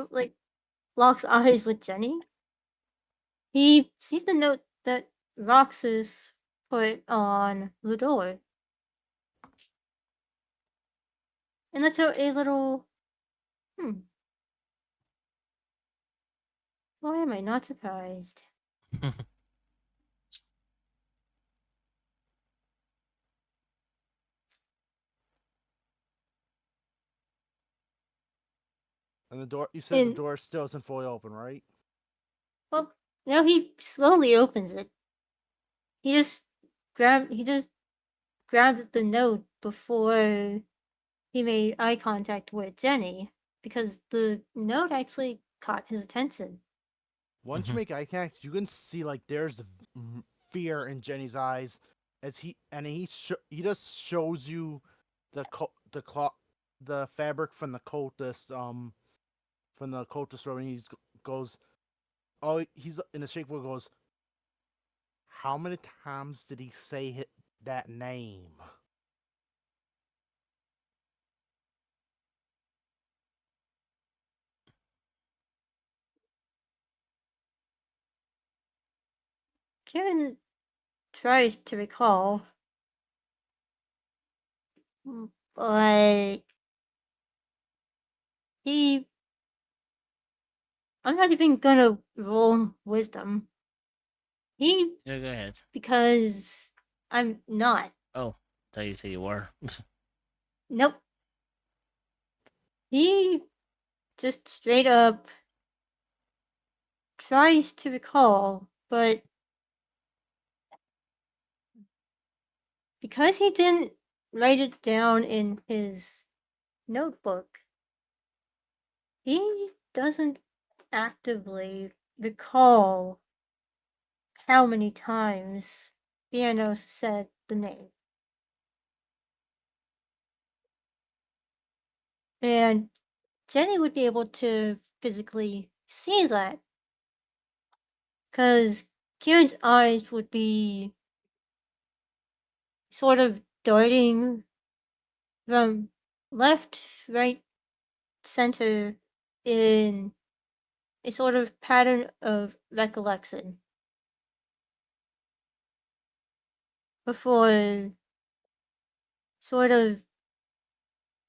locks eyes with Jenny, he sees the note that Roxas put on the door. And that's a little why am I not surprised? And the door. You said And the door still isn't fully open, right? well, now he slowly opens it. He just grabbed the note before he made eye contact with Jenny because the note actually caught his attention. Once you make eye contact, you can see like there's fear in Jenny's eyes as he just shows you the fabric from the cultist robe, and he goes, oh, he's in the shape where he goes, how many times did he say that name. Kieran tries to recall, but he. I'm not even gonna roll wisdom. He. Yeah, go ahead. Because I'm not. Oh, thought you said you were. Nope. He just straight up tries to recall, but because he didn't write it down in his notebook, he doesn't actively recall how many times Pianos said the name. And Jenny would be able to physically see that. Because Kieran's eyes would be sort of darting from left, right, center in a sort of pattern of recollection before sort of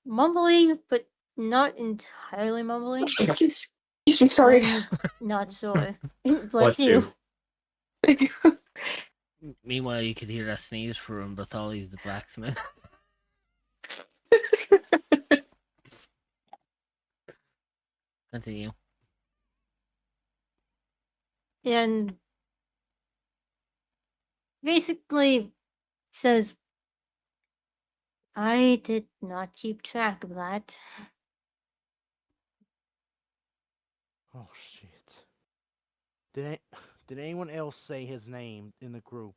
mumbling, but not entirely mumbling. Excuse me, sorry. I'm not sure. Bless Bless you. you. Meanwhile, you could hear that sneeze from Bartholomew the blacksmith. Continue. And basically says, I did not keep track of that. Oh shit. Did anyone else say his name in the group?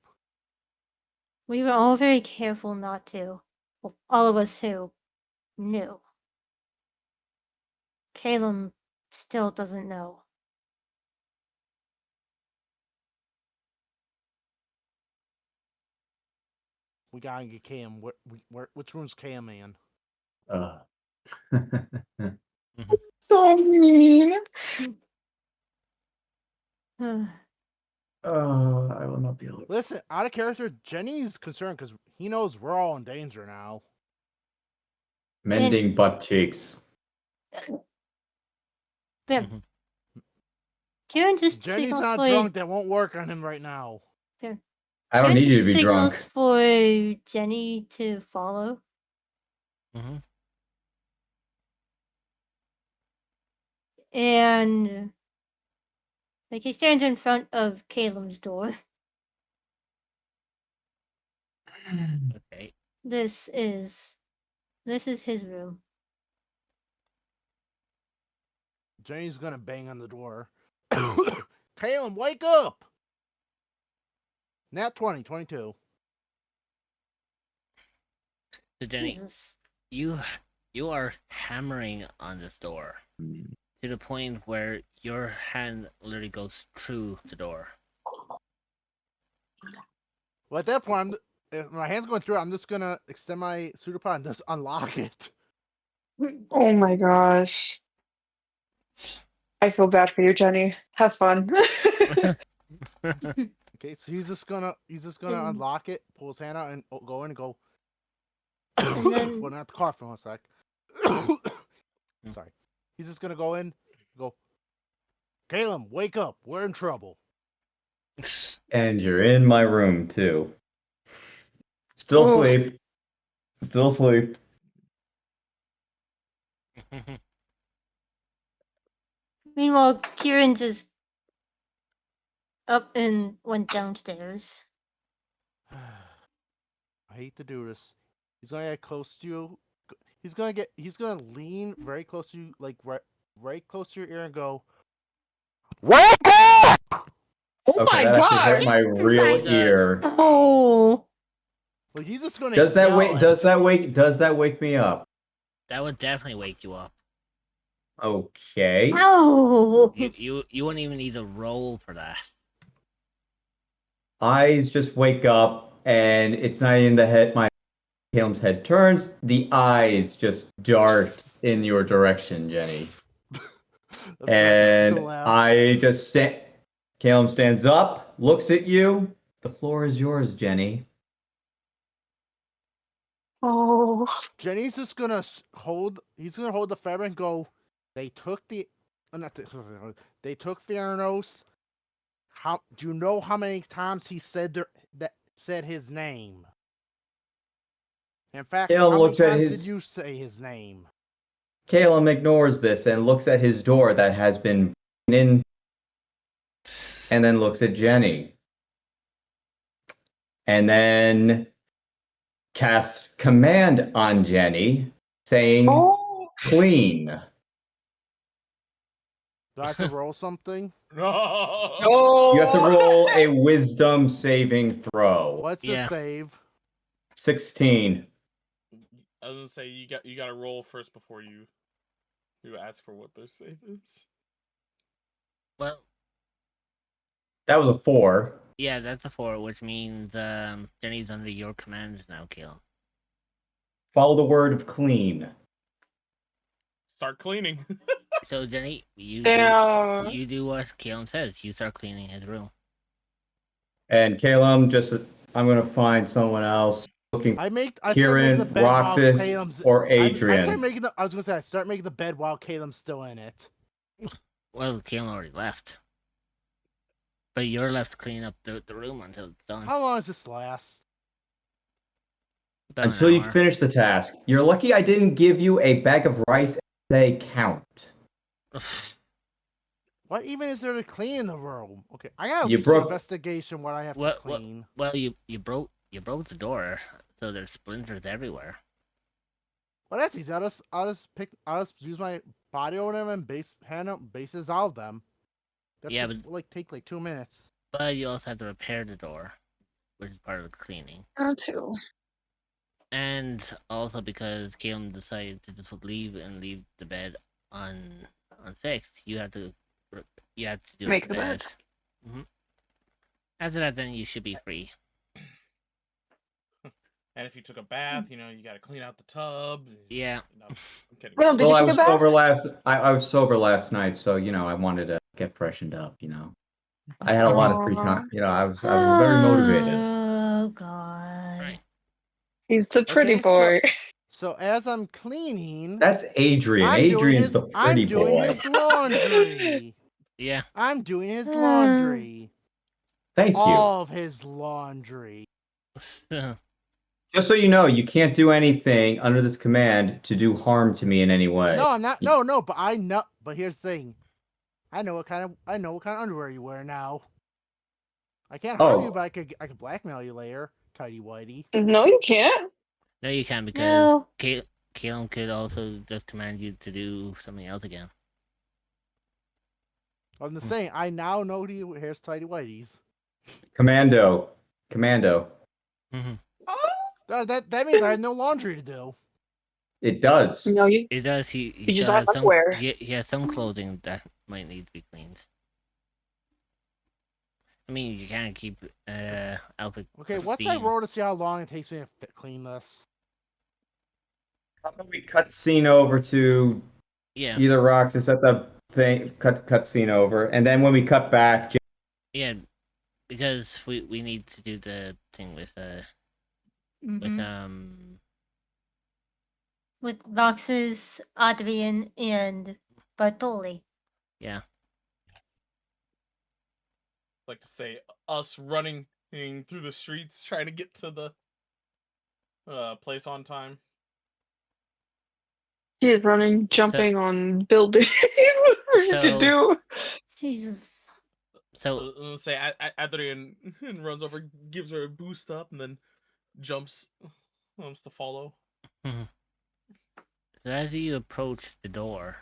We were all very careful not to. Well, all of us who knew. Caleb still doesn't know. We gotta get Cam. Which room's Cam in? So mean. I will not be able to. Listen, out of character, Jenny's concerned because he knows we're all in danger now. Mending butt cheeks. Yeah. Mhm. Kieran just Jenny's signals not for drunk. That won't work on him right now. I don't Kieran need you to just be signals drunk. for Jenny to follow. Mm-hmm. And like he stands in front of Caleb's door. Okay. This is his room. Jenny's gonna bang on the door. Caleb, wake up! Nat 20, 22. So Jenny, Jesus. you are hammering on this door to the point where your hand literally goes through the door. Well, at that point, if my hand's going through, I'm just gonna extend my pseudopod and just unlock it. Oh my gosh. I feel bad for you, Jenny. Have fun. Okay, so he's just gonna unlock it, pull his hand out, and go in and go. And then Well, not the car for 1 sec. Sorry. He's just gonna go in, go. Caleb, wake up! We're in trouble. And you're in my room too. Still Oh. sleep. Still sleep. meanwhile, Kieran just up and went downstairs. I hate to do this. He's gonna get close to you. He's gonna lean very close to you, like right close to your ear, and go. Wake up! Oh Okay, my that actually hurt gosh. my real He does. ear. Oh. Well, he's just gonna. Does that yell wake? at Does that wake? Does that wake me up? That would definitely wake you up. Okay. Ow. You wouldn't even need to roll for that. Eyes just wake up and it's not even the head. Caleb's head turns. The eyes just dart in your direction, Jenny. And I just stand. Caleb stands up, looks at you. The floor is yours, Jenny. Oh. Jenny's just gonna hold. He's gonna hold the fabric and go. They took the. Not the, they took Theranos. How do you know how many times he said that said his name? In fact, Caleb how many looks at times his. did you say his name? Caleb ignores this and looks at his door that has been in, and then looks at Jenny. And then casts command on Jenny, saying, clean. Do I have to roll something? Oh. You have to roll a wisdom saving throw. What's the save? 16. I was gonna say you got to roll first before you ask for what their save is. Well, that was a 4. Yeah, that's a 4, which means Jenny's under your command now, Caleb. Follow the word of clean. Start cleaning. So Jenny, you do what Caleb says. You start cleaning his room. And Caleb, I'm gonna find someone else looking. I start Kieran, making the bed while Roxas, Caleb's. or Adrian. I was gonna say I start making the bed while Caleb's still in it. Well, Caleb already left. But you're left to clean up the room until it's done. How long does this last? Until you finish the task. You're lucky I didn't give you a bag of rice and say count. What even is there to clean in the room? Okay, I gotta do some investigation what I have to clean. Well, you broke the door, so there's splinters everywhere. Well, that's easy. I'll just use my body over them and base dissolve them. That should take like 2 minutes. But you also have to repair the door, which is part of the cleaning. Too. And also because Caleb decided to just leave the bed unfixed, you have to do Make the bed. Mm-hmm. After that, then you should be free. And if you took a bath, you got to clean out the tub. Yeah. I'm kidding. Well, did you take a bath? I was sober last night, so I wanted to get freshened up. I had a lot of free time. I was very motivated. Oh God. Right. He's the pretty boy. So as I'm cleaning, that's Adrian. Adrian's the pretty boy. I'm doing his laundry. Yeah. I'm doing his laundry. Thank you. All of his laundry. Just so you know, you can't do anything under this command to do harm to me in any way. No, I'm not. No, but I know. But here's the thing. I know what kind of underwear you wear now. I can't harm you, but I could blackmail you later, tidy whitey. No, you can't. No, you can't because Caleb could also just command you to do something else again. I'm just saying, I now know he wears tidy whiteys. Commando. Mm-hmm. That means I have no laundry to do. It does. No, it does. He just have to wear. He has some clothing that might need to be cleaned. I mean, you can't keep outfit. Okay, what's I roll to see how long it takes me to clean this? How about we cut scene over to either Roxas at the thing, cut scene over, and then when we cut back. Yeah, because we need to do the thing with with Roxas, Adrian, and Bartoli. Yeah. Like to say us running through the streets trying to get to the place on time. He is running, jumping on buildings. What to do? Jesus. So say Adrian runs over, gives her a boost up, and then jumps to follow. Mm-hmm. So as you approach the door,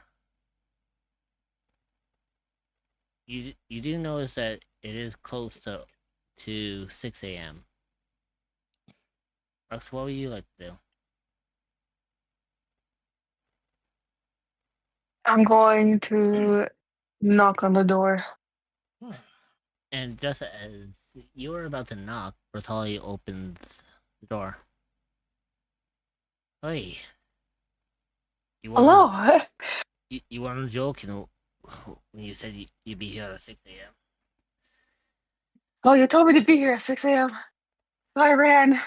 you do notice that it is close to 6 a.m. Rox, what would you like to do? I'm going to knock on the door. And just as you were about to knock, Bertoli opens the door. Hey, you weren't Hello. you weren't joking when you said you'd be here at 6 a.m. Oh, you told me to be here at 6 a.m. So I ran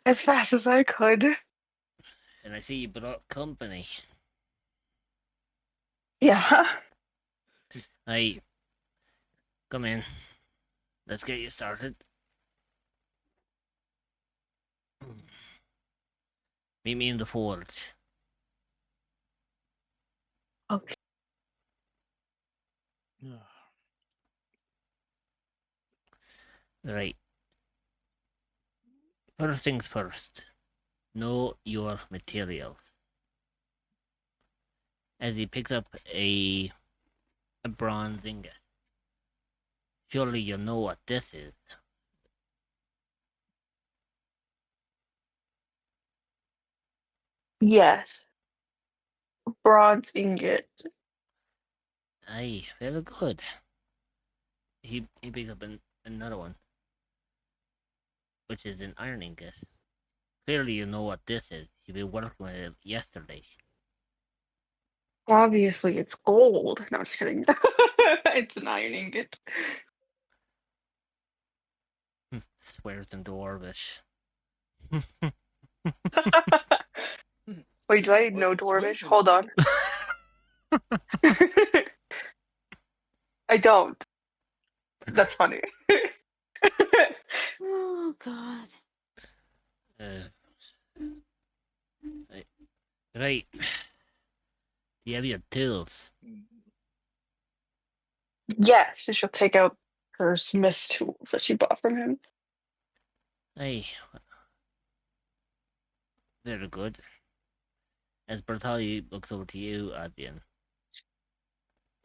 as fast as I could. And I see you brought company. Yeah. Hey, come in. Let's get you started. Meet me in the forge. Okay. Right. First things first. Know your materials. As he picks up a bronze ingot. Surely you know what this is. Yes. Bronze ingot. Aye, very good. He picks up another one, which is an iron ingot. Clearly you know what this is. You've been working with it yesterday. Obviously, it's gold. No, I'm just kidding. It's an iron ingot. Swears in Dwarvish. Wait, do I know Welcome to Dwarvish? Wayton. Hold on. I don't. That's funny. Oh God. uh, right. Do you have your tools? Yes, she'll take out her smith's tools that she bought from him. Aye. Very good. As Bertali looks over to you, Adrian.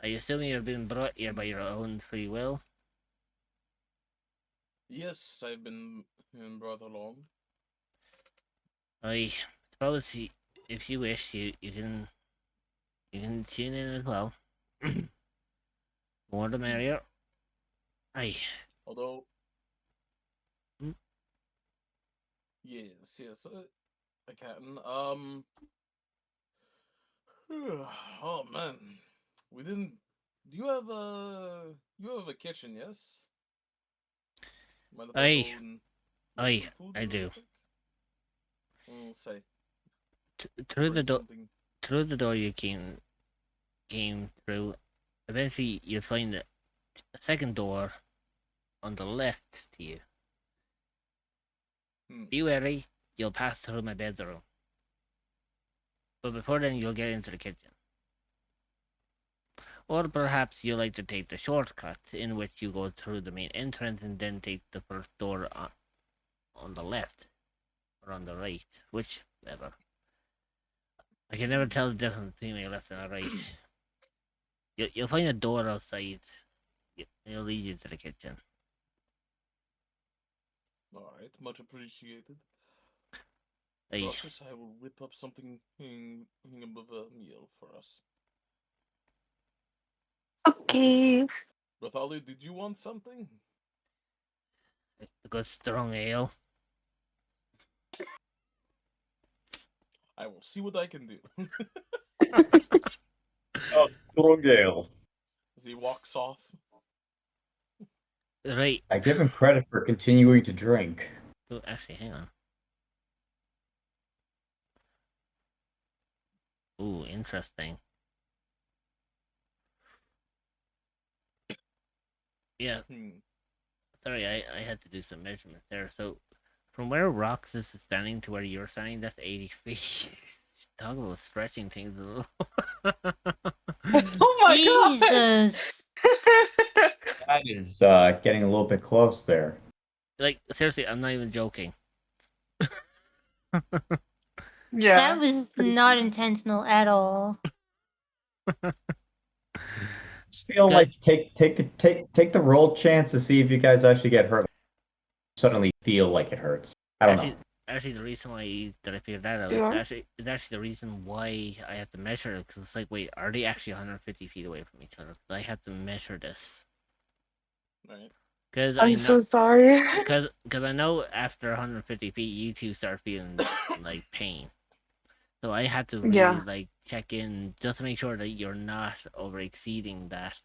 Are you assuming you've been brought here by your own free will? Yes, I've been brought along. I suppose if you wish, you can tune in as well. More the merrier. Aye. Although, Hmm? yes, I can. Oh man, we didn't. Do you have a kitchen? Yes. Mind if I Aye. go and make Aye, some food I real do. quick? We'll say Through the bring door, something. through the door you came through. Eventually, you'll find a second door on the left to you. Be wary, you'll pass through my bedroom. But before then, you'll get into the kitchen. Or perhaps you like to take the shortcut, in which you go through the main entrance and then take the first door on the left or on the right, whichever. I can never tell the difference between a left and a right. You'll find a door outside. It'll lead you to the kitchen. All right, much appreciated. Aye. Roxas, I will whip up something of a meal for us. Okay. Rothali, did you want something? A good strong ale. I will see what I can do. Oh, strong ale. As he walks off. Right. I give him credit for continuing to drink. Oh, actually, hang on. Ooh, interesting. Yeah, sorry, I had to do some measurements there. So, from where Roxas is standing to where you're standing, that's 80 feet. Talk about stretching things a little. Oh my Jesus. gosh! That is getting a little bit close there. Like, seriously, I'm not even joking. Yeah. That was pretty not close. intentional at all. Just feel Good. like take the roll chance to see if you guys actually get hurt. Suddenly feel like it hurts. I don't know. Actually, the reason why that I figured that out Yeah. is actually the reason why I had to measure it, because it's like, wait, are they actually 150 feet away from each other? 'Cause I had to measure this. Right. Because I'm so sorry. Because I know after 150 feet, you two start feeling like pain. So I had to really Yeah. like check in just to make sure that you're not over exceeding that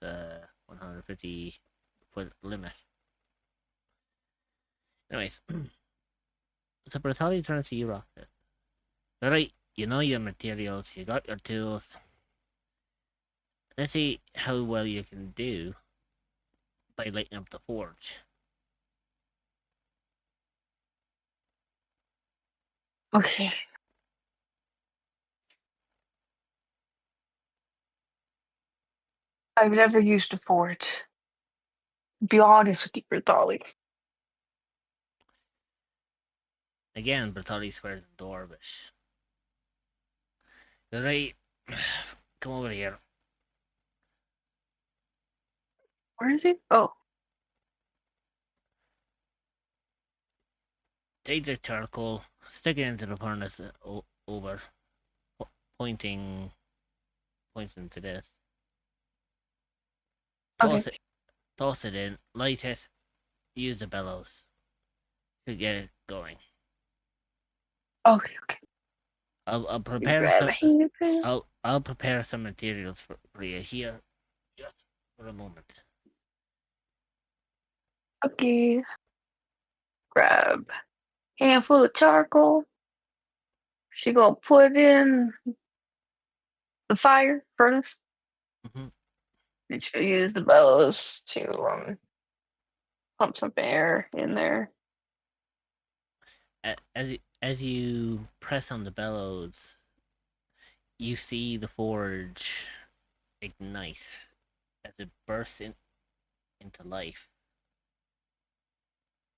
150-foot limit. Anyways, so Bertali turns to you, Rocket. Alright, you know your materials, you got your tools. Let's see how well you can do by lighting up the forge. Okay. I've never used a fort. Be honest with you, Bertali. Again, Bertali squares the door, but alright, come over here. Where is he? Oh, Take the charcoal, stick it into the furnace over, pointing to this. okay. Toss it in, light it, use the bellows to get it going. Okay, okay. I'll You prepare grab a some. handgun. I'll prepare some materials for you here, just for a moment. Okay. Grab handful of charcoal. She gonna put in the fire furnace. Mm-hmm. And she'll use the bellows to pump some air in there. As you press on the bellows, you see the forge ignite as it bursts into life,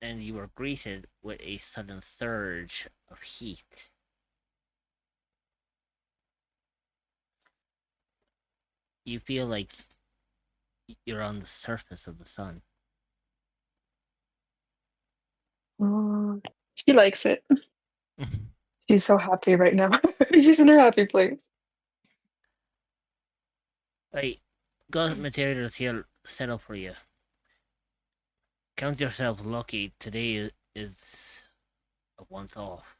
and you are greeted with a sudden surge of heat. You feel like you're on the surface of the sun. She likes it. She's so happy right now. She's in her happy place. Right, got materials here set up for you. Count yourself lucky. Today is a once off.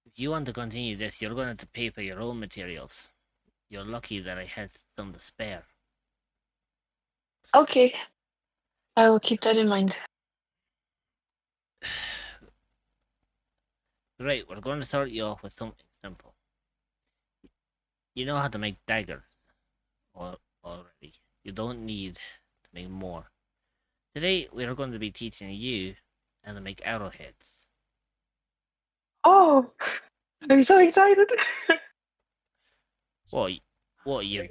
If you want to continue this, you're going to have to pay for your own materials. You're lucky that I had some to spare. Okay. I will keep that in mind. Right, we're going to start you off with something simple. You know how to make daggers already. You don't need to make more. Today, we are going to be teaching you how to make arrowheads. Oh, I'm so excited. What? What you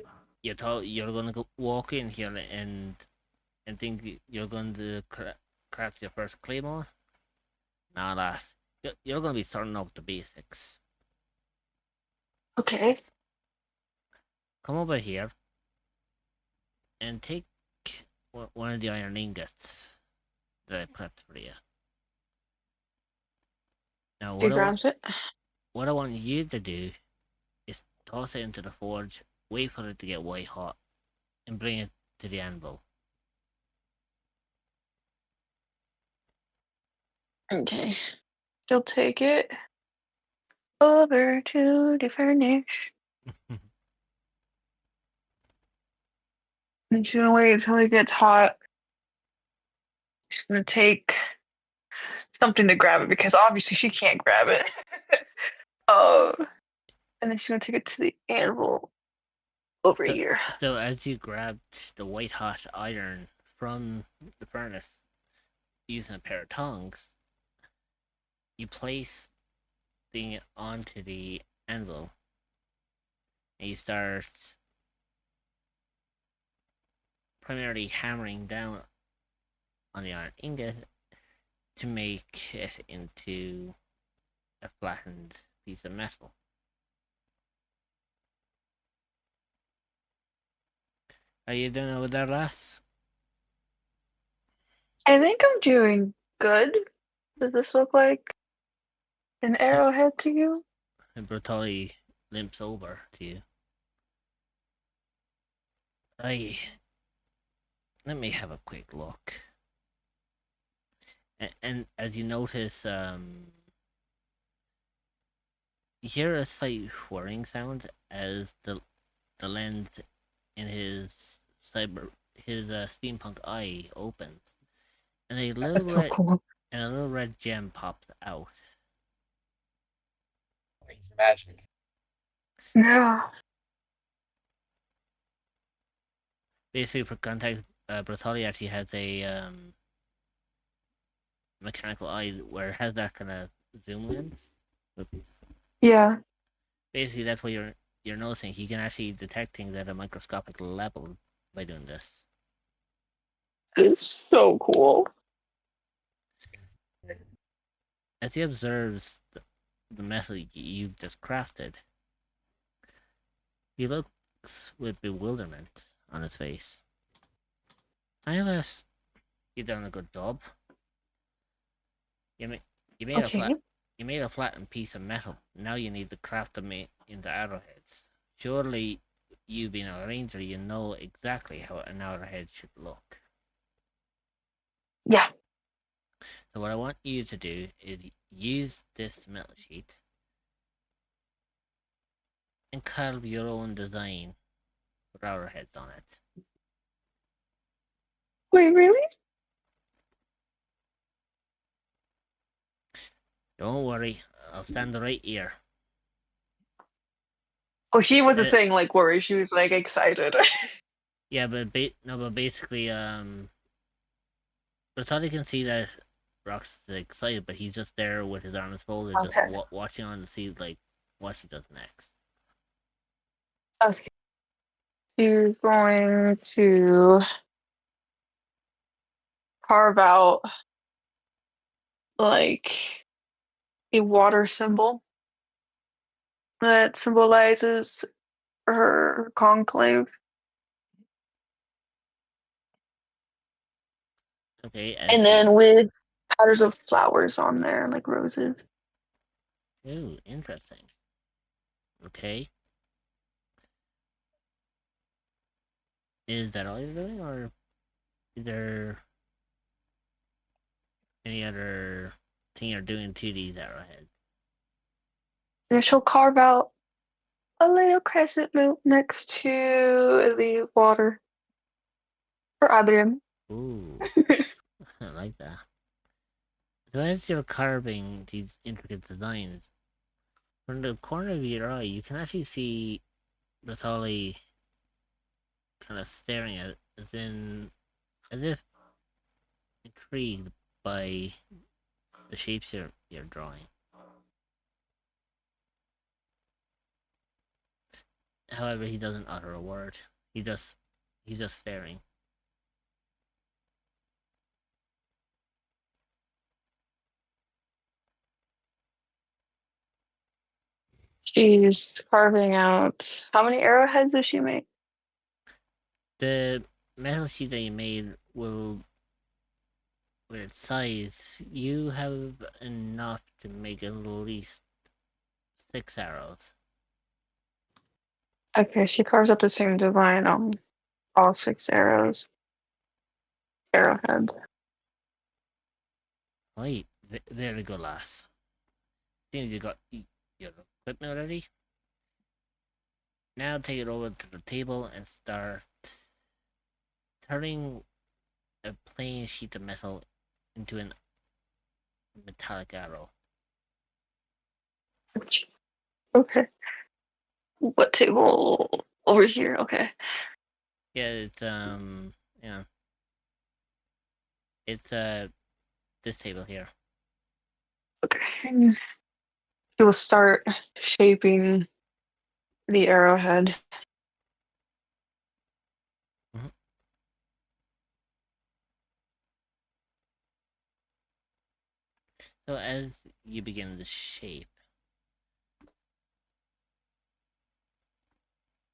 thought you're gonna walk in here and think you're going to craft your first claymore? Nah, lass. You're gonna be starting off with the basics. Okay. Come over here and take one of the iron ingots that I prepped for you. Now, She grabs it. what I want you to do is toss it into the forge, wait for it to get white hot, and bring it to the anvil. Okay. She'll take it over to the furnace. And she's gonna wait until it gets hot. She's gonna take something to grab it because obviously she can't grab it. Oh, and then she's gonna take it to the anvil over here. So as you grabbed the white hot iron from the furnace using a pair of tongs, you place it onto the anvil and you start primarily hammering down on the iron ingot to make it into a flattened piece of metal. Are you doing with that, lass? I think I'm doing good. Does this look like an arrowhead to you? And Bertoli limps over to you. Let me have a quick look. And as you notice, you hear a slight whirring sound as the lens in his steampunk eye opens, and That's so cool. a little red gem pops out. It's magic. Yeah. Basically, for context, Brutali actually has a mechanical eye where it has that kind of zoom lens. Yeah. Basically, that's what you're noticing. He can actually detect things at a microscopic level by doing this. It's so cool. As he observes the metal you've just crafted, he looks with bewilderment on his face. Silas, you've done a good job. You, ma- you made a Okay. flat you made a flattened piece of metal. Now you need to craft them into arrowheads. Surely, you being a ranger, you know exactly how an arrowhead should look. Yeah. So what I want you to do is use this metal sheet and carve your own design with arrowheads on it. Wait, really? Don't worry, I'll stand right here. Oh, she wasn't Uh, saying like worry. She was like excited. yeah, but basically, Rotati can see that Rox is excited, but he's just there with his arms folded, just Okay. watching on to see like what she does next. Okay. She's going to carve out like a water symbol that symbolizes her conclave, Okay, and as you. then with patterns of flowers on there, like roses. Ooh, interesting. Okay, is that all you're doing, or is there any other thing you're doing to these arrowheads? And she'll carve out a little crescent moon next to the water for Adrian. Ooh, I like that. So as you're carving these intricate designs, from the corner of your eye, you can actually see Natali kind of staring at it, as if intrigued by the shapes you're drawing. However, he doesn't utter a word. He's just staring. She's carving out. How many arrowheads does she make? The metal sheet that you made will, with its size, you have enough to make at least 6 arrows. Okay, she carves out the same design on all 6 arrowheads. Right, very good, lass. Seems you got your equipment already. Now take it over to the table and start turning a plain sheet of metal into a metallic arrow. Okay. What table? Over here. Okay. Yeah, yeah, it's this table here. Okay. She will start shaping the arrowhead. Mm-hmm. So as you begin the shape,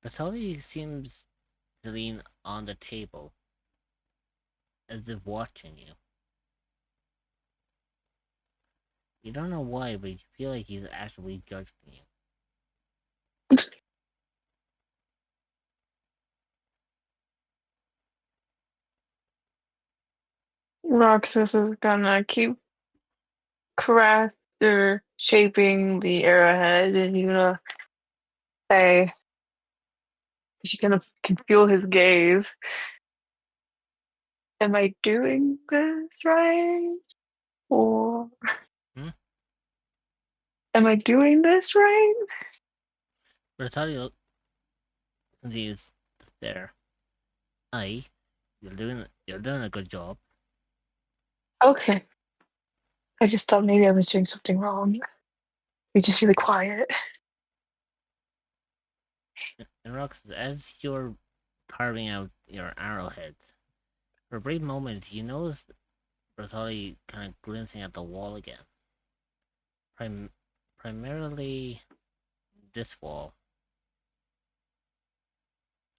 Vasily seems to lean on the table as if watching you. You don't know why, but you feel like he's actively judging you. Roxas is gonna keep craft or shaping the arrowhead, and he's gonna say, she's gonna can feel his gaze. Am I doing this right? Or Hmm? am I doing this right? Bertalio continues to stare. Aye, you're doing a good job. Okay. I just thought maybe I was doing something wrong. You're just really quiet. And Rox, as you're carving out your arrowheads, for a brief moment you notice Bertoli kind of glancing at the wall again. Primarily this wall.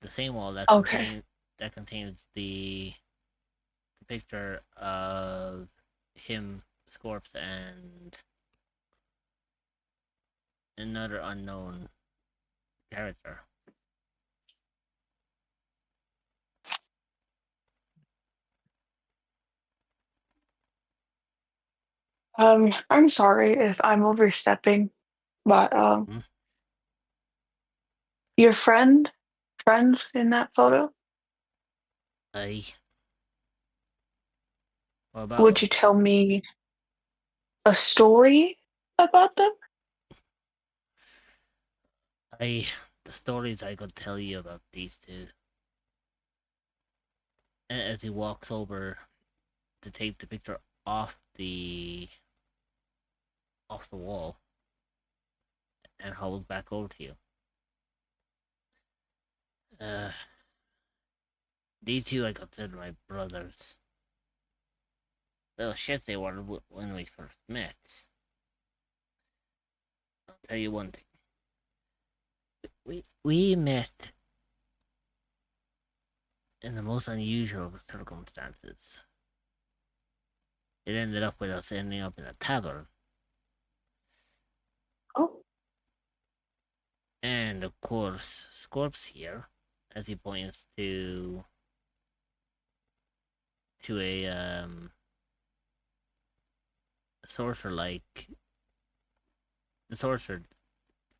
The same wall Okay. that contains the picture of him, Scorps, and another unknown character. I'm sorry if I'm overstepping, but Hmm? your friends in that photo, Aye. What about would them? you tell me a story about them? I the stories I could tell you about these two. As he walks over to take the picture off the wall and holds back over to you. Uh, these two I consider my brothers. Little shit they were when we first met. I'll tell you one thing. We met in the most unusual circumstances. It ended up with us ending up in a tavern. Oh. And of course, Scorps here, as he points to a sorcerer like the sorcerer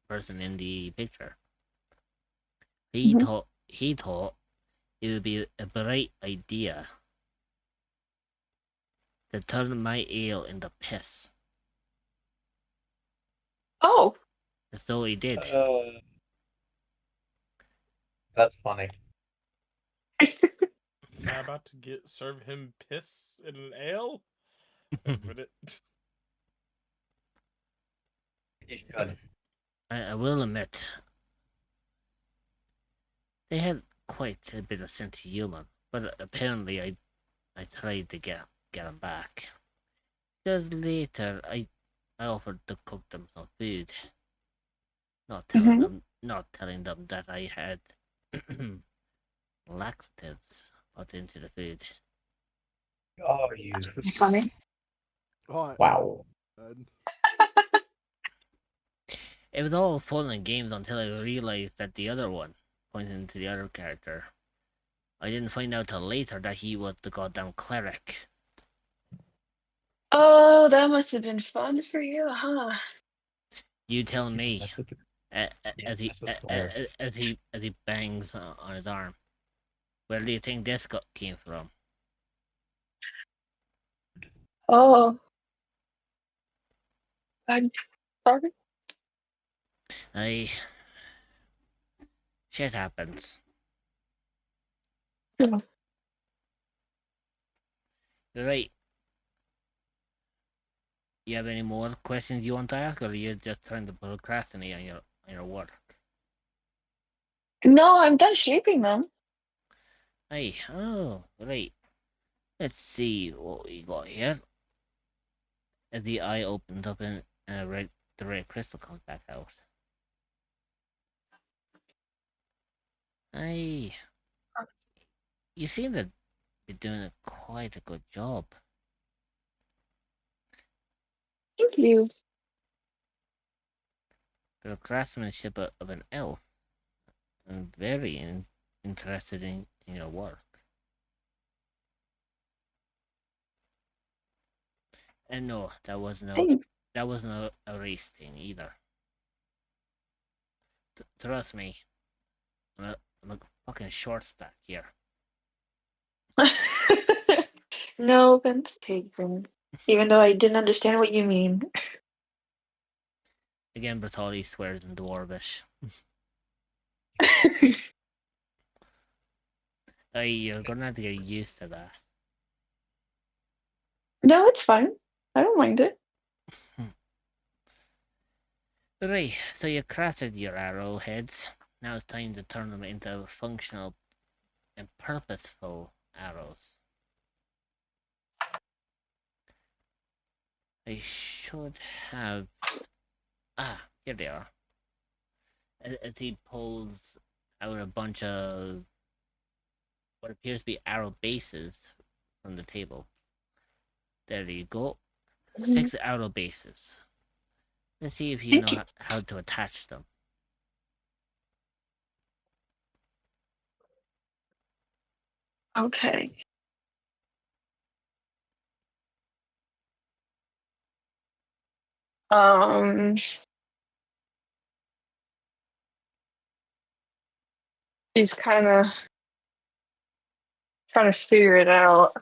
person in the picture. Mhm. He thought it would be a bright idea to turn my ale into piss. Oh. So he did. That's funny. Am I about to serve him piss in an ale? Wait a minute. You should. I will admit, they had quite a bit of sense of humor, but apparently I tried to get them back. Because later I offered to cook them some food, Mhm. not telling them that I had laxatives put into the food. Oh, you. That's pretty funny. Oh, Wow. It was all fun and games until I realized that the other one, pointing to the other character, I didn't find out till later that he was the goddamn cleric. Oh, that must have been fun for you, huh? You tell me. Mess with the, yeah, mess with clerics. As he bangs on his arm. Where do you think this came from? Oh, I'm sorry. I shit happens. Yeah. You're right. You have any more questions you want to ask, or are you just trying to procrastinate on your work? No, I'm done shaping them. Hey, oh, right. Let's see what we got here. As the eye opens up and the red crystal comes back out. Hey, you seem to be doing quite a good job. Thank you. The craftsmanship of an elf. I'm very interested in your work. And no, that wasn't Thank- a race thing either. Trust me, I'm a fucking short stack here. No offense taken. Even though I didn't understand what you mean. Again, Bertolli swears in Dwarvish. You're gonna have to get used to that. No, it's fine. I don't mind it. Right, so you crafted your arrowheads. Now it's time to turn them into functional and purposeful arrows. I should have. Here they are. As he pulls out a bunch of what appears to be arrow bases from the table. There you go. 6 arrow bases. Let's see if you Thank know you. how to attach them. Okay. He's kind of trying to figure it out.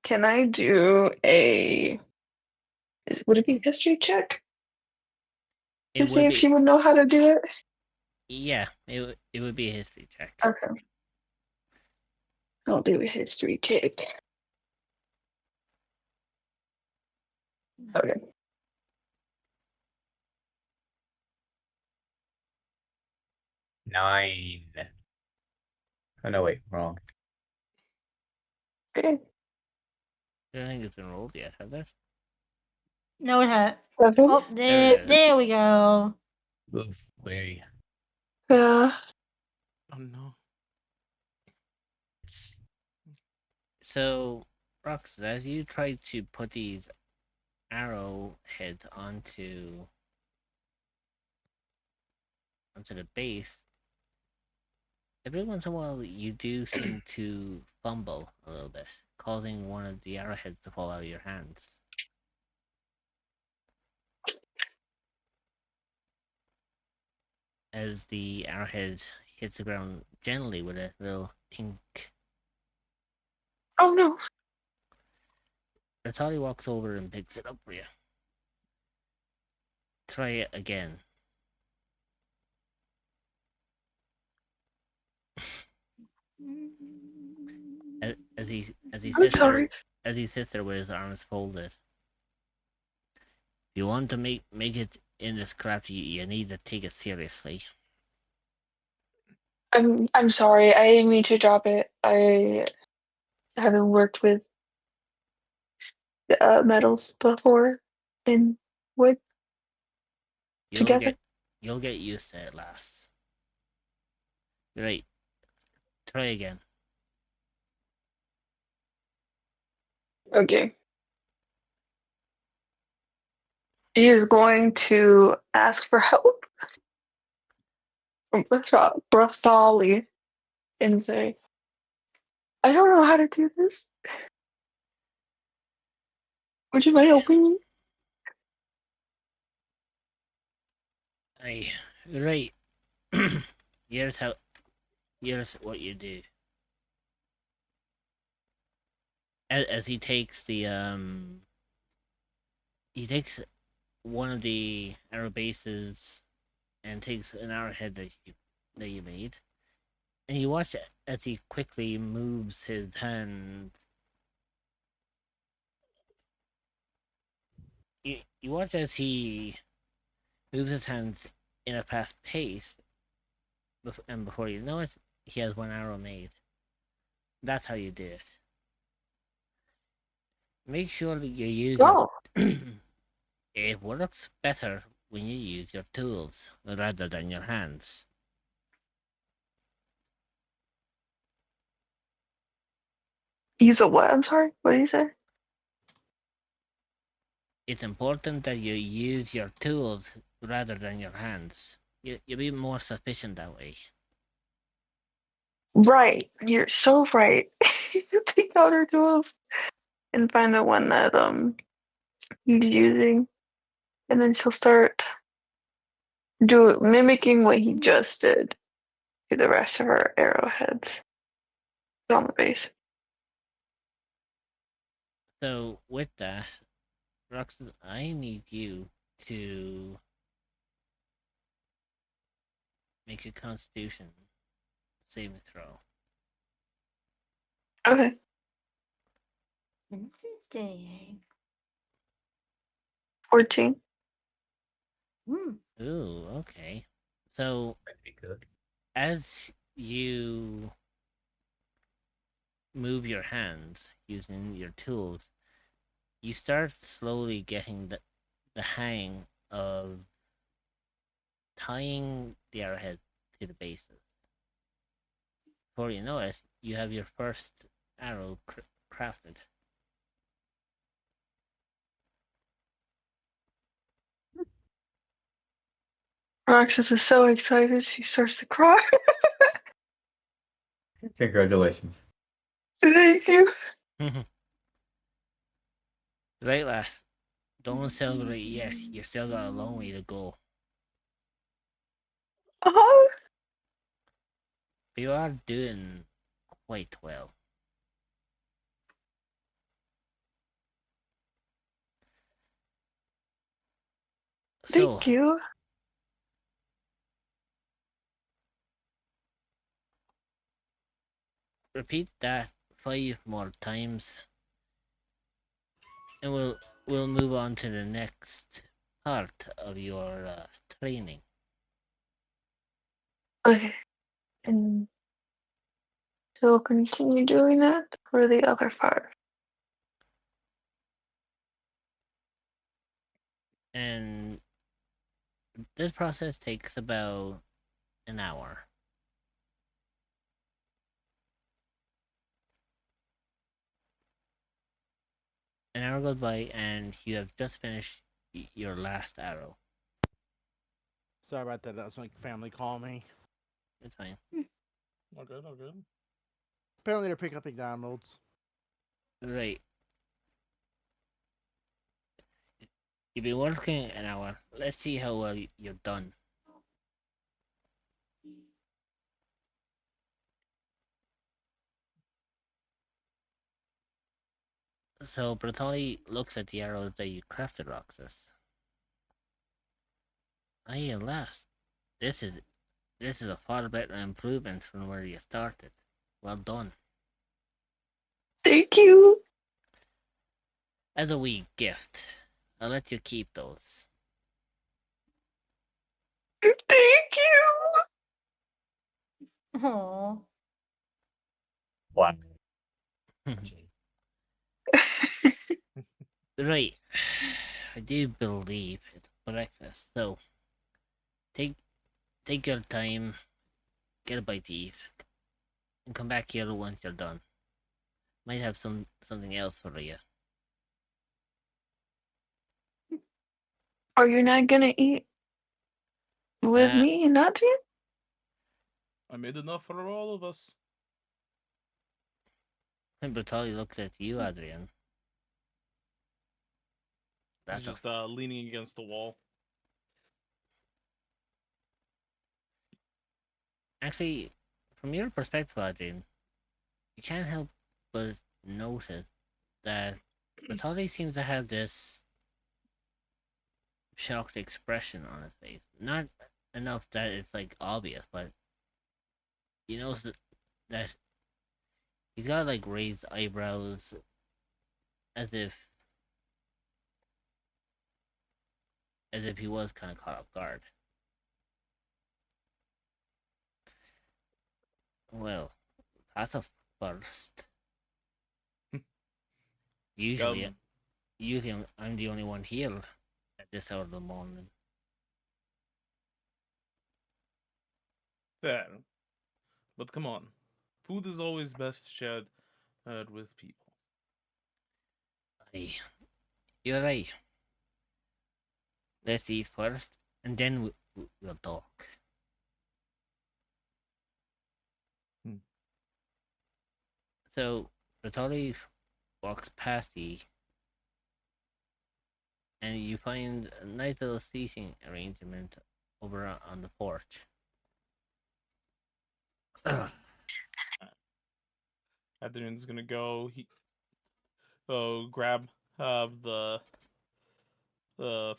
Can I do would it be a history check to It see would if be, she would know how to do it? yeah, it would be a history check. Okay. I'll do a history check. Okay. Nine. Oh no, wait, wrong. Okay. I don't think it's been rolled yet, have this? No, it had. 7. Oh, There it is. there we go. Oof, wait. Yeah. Oh no. So, Rox, as you try to put these arrowheads onto the base, every once in a while you do seem to fumble a little bit, causing one of the arrowheads to fall out of your hands. As the arrowhead hits the ground gently with a little tink. Oh no. Natali walks over and picks it up for you. Try it again. As he I'm sits there sorry. with his arms folded. If you want to make it in this craft, you need to take it seriously. I'm sorry. I didn't mean to drop it. I haven't worked with metals before in wood together. You'll get used to it, lass. Right. Try again. Okay. She is going to ask for help from Brathali and say, I don't know how to do this. Would you mind helping me? Right. here's what you do. As he takes he takes one of the arrow bases and takes an arrowhead that you made, and you watch as he quickly moves his hands. You watch as he moves his hands in a fast pace, and before you know it, he has one arrow made. That's how you do it. Make sure that you use Oh, it works better when you use your tools rather than your hands. use a what? I'm sorry. What did you say? It's important that you use your tools rather than your hands. You'll be more sufficient that way. Right. You're so right. You take out her tools. and find the one that he's using, and then she'll start mimicking what he just did to the rest of her arrowheads on the base. So with that, Roxas, I need you to make a Constitution saving throw. Okay. Interesting. 14. Ooh, okay. So Might be good. as you move your hands using your tools, you start slowly getting the hang of tying the arrowhead to the bases. Before you know it, you have your first arrow crafted. Roxas is so excited she starts to cry. Congratulations. Thank you. Right, lass. Don't celebrate yet. You've still got a long way to go. Uh-huh. But you are doing quite well. So, Thank you. repeat that 5 more times, and we'll move on to the next part of your training. Okay. And so we'll continue doing that for the other 5. And this process takes about an hour. An hour goes by, and you have just finished your last arrow. Sorry about that. That was my family calling me. It's fine. All good, all good. Apparently, they're picking up downloads. Right. You've been working an hour. Let's see how well you've done. So Bertoli looks at the arrows that you crafted, Roxas. Aye, alas, this is a far better improvement from where you started. Well done. Thank you. As a wee gift, I'll let you keep those. Thank you. Aww. One. Right. I do believe it's breakfast, so take your time, get a bite to eat, and come back here once you're done. Might have something else for you. Are you not gonna eat with Uh, me and not you? I made enough for all of us. and Bertoli looks at you, Adrian. He's just leaning against the wall. Actually, from your perspective, Adrian, you can't help but notice that Bertoli seems to have this shocked expression on his face. Not enough that it's like obvious, but you notice that he's got like raised eyebrows, as if he was kind of caught off guard. Well, that's a first. Usually, Um, I'm the only one here at this hour of the morning. fair. But come on. Food is always best shared with people. Aye, you're right. Let's eat first, and then we'll talk. Hmm. So, Bertoli walks past you, and you find a nice little seating arrangement over on the porch. Adrian's gonna go. Grab the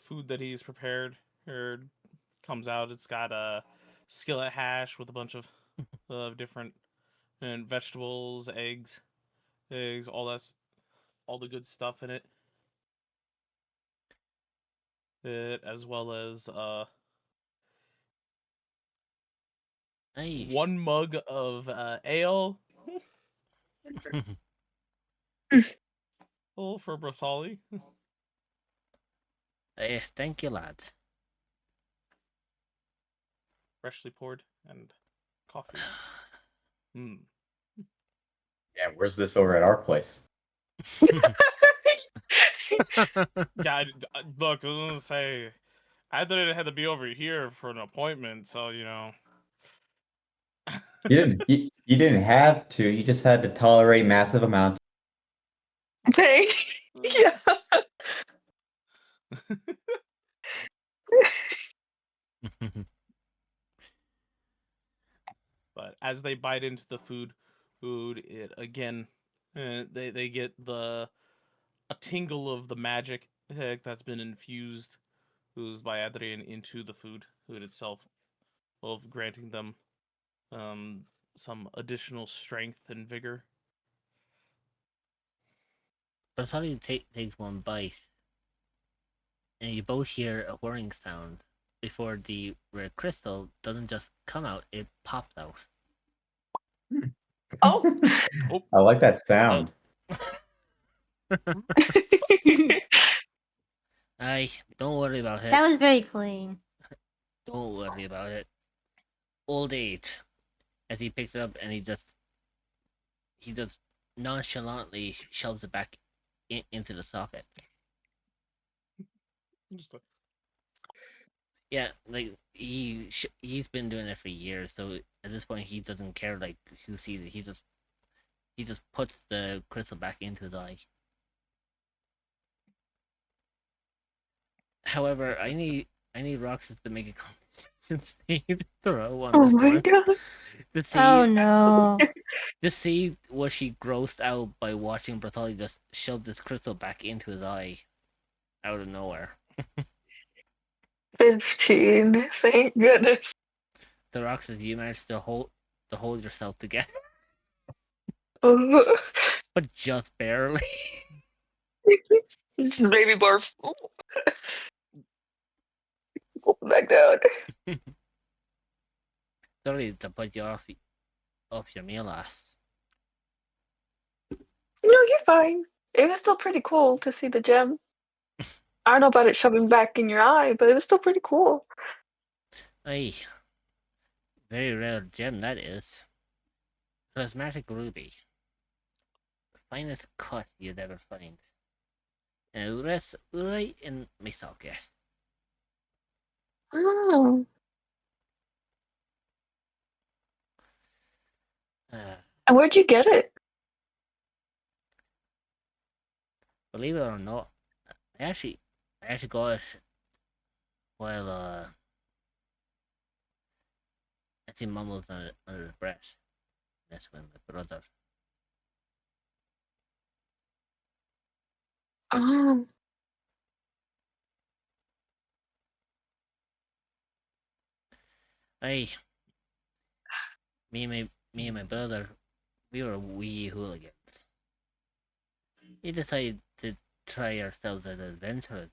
food that he's prepared. Or comes out. It's got a skillet hash with a bunch of different and vegetables, eggs, all the good stuff in it. As well as Nice. 1 mug of ale. Oh, for Brathali. Thank you, lad. Freshly poured and coffee. Yeah, where's this over at our place? Yeah, look, I was gonna say, I thought it had to be over here for an appointment, so You didn't have to. You just had to tolerate massive amounts. Thank yeah. But as they bite into the food, it again, they get a tingle of the magic that's been infused, by Adrian into the food itself, of granting them some additional strength and vigor. Bartholomew takes one bite, and you both hear a whirring sound before the red crystal doesn't just come out, it pops out. Oh. Oh. I like that sound. Aye, don't worry about it. That was very clean. Don't worry about it. Old age. As he picks it up and he just nonchalantly shoves it back into the socket. Just like, Yeah, like he's been doing it for years, so at this point he doesn't care like who sees it. He just puts the crystal back into his eye. However, I need Roxas to make a concentration throw on Oh this my one god. to see Oh no. to see was she grossed out by watching Bartholomew just shove this crystal back into his eye out of nowhere. 15. Thank goodness. So Roxas, you managed to hold yourself together, Oh. but just barely. This is baby barf. Go back down. Sorry to put you off your meal, lass. No, you're fine. It was still pretty cool to see the gem. I don't know about it shoving back in your eye, but it was still pretty cool. Aye, very rare gem that is. Prismatic ruby, finest cut you'd ever find, and it rests right in my socket. Oh. And where'd you get it? Believe it or not, I actually got it while I see Mum was under the breast. That's when my brother. Oh. Aye, me and my brother, we were wee hooligans. We decided to try ourselves as adventurers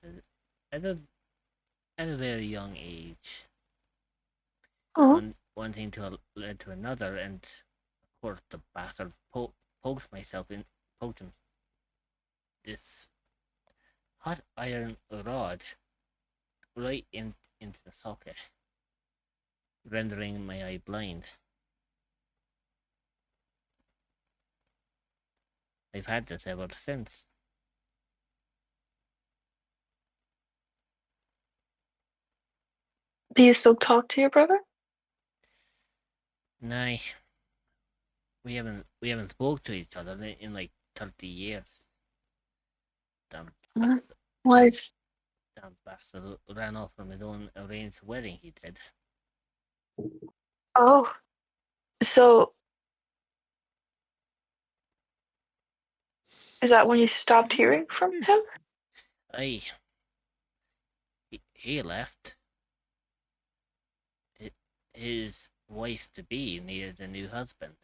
at a very young age. Oh. One thing led to another, and of course the bastard poked him this hot iron rod right into the socket, rendering my eye blind. I've had this ever since. Do you still talk to your brother? Nice. We haven't spoke to each other in like 30 years. Damn, Huh? What? damn bastard ran off from his own arranged wedding, he did. Oh, so is that when you stopped hearing from him? Aye, he left. His wife to be needed a new husband.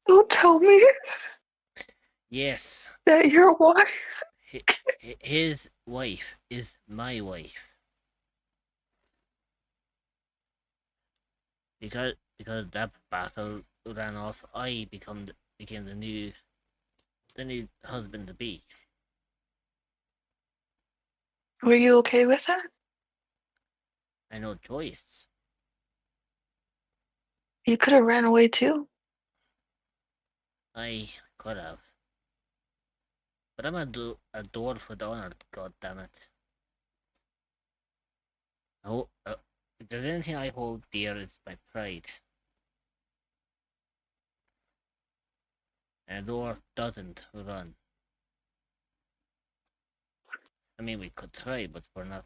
Don't tell me Yes, that your wife. his wife is my wife. Because that battle ran off, I became the new husband to be. Were you okay with that? I no choice. You could have ran away too. I could have, but I'm a dwarf with honor. God damn it! If there's anything I hold dear, it's my pride. And a dwarf doesn't run. I mean, we could try, but we're not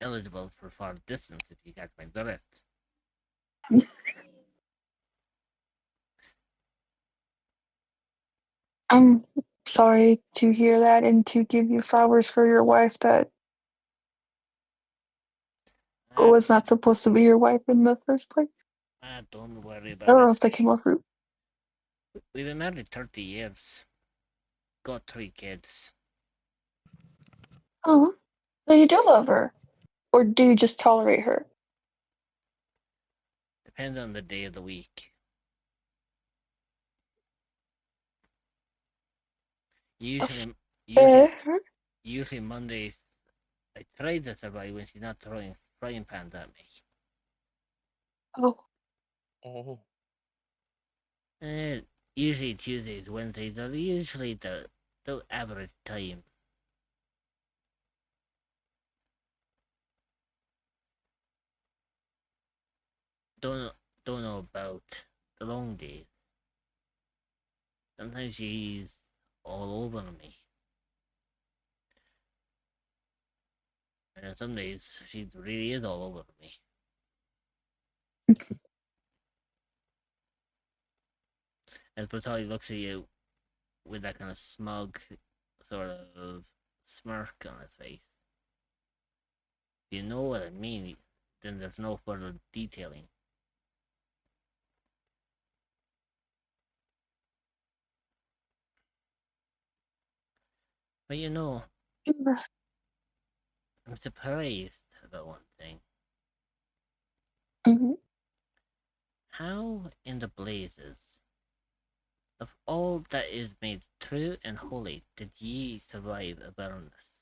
eligible for far distance if you catch my drift. I'm sorry to hear that and to give you flowers for your wife that was not supposed to be your wife in the first place. Don't worry I about don't know it. if that came off rude. We've been married 30 years. Got 3 kids. Oh, so you do love her, or do you just tolerate her? Depends on the day of the week. Usually, usually, Fair. usually Mondays, I try to survive when she's not throwing frying pans at me. Oh, Oh, Uh, Usually Tuesdays, Wednesdays are usually the average time. Don't don't know about the long days. Sometimes she's all over me, and on some days she really is all over me. And Patali looks at you with that kind of smug sort of smirk on his face. If you know what I mean, then there's no further detailing. But I'm surprised about one thing. hmm. How in the blazes of all that is made true and holy did ye survive a barrenness?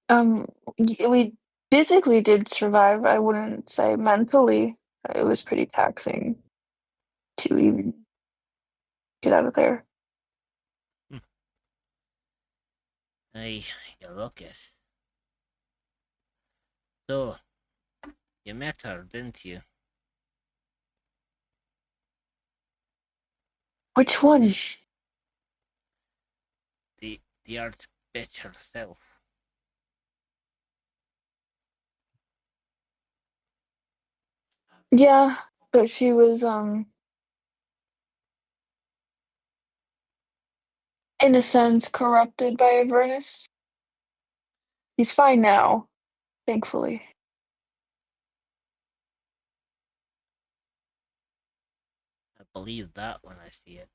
Um, we physically did survive. I wouldn't say mentally. It was pretty taxing to even get out of there. Aye, you look it. So, you met her, didn't you? Which one? The art bitch herself. Yeah, but she was in a sense corrupted by Avernus. He's fine now, thankfully. I believe that when I see it.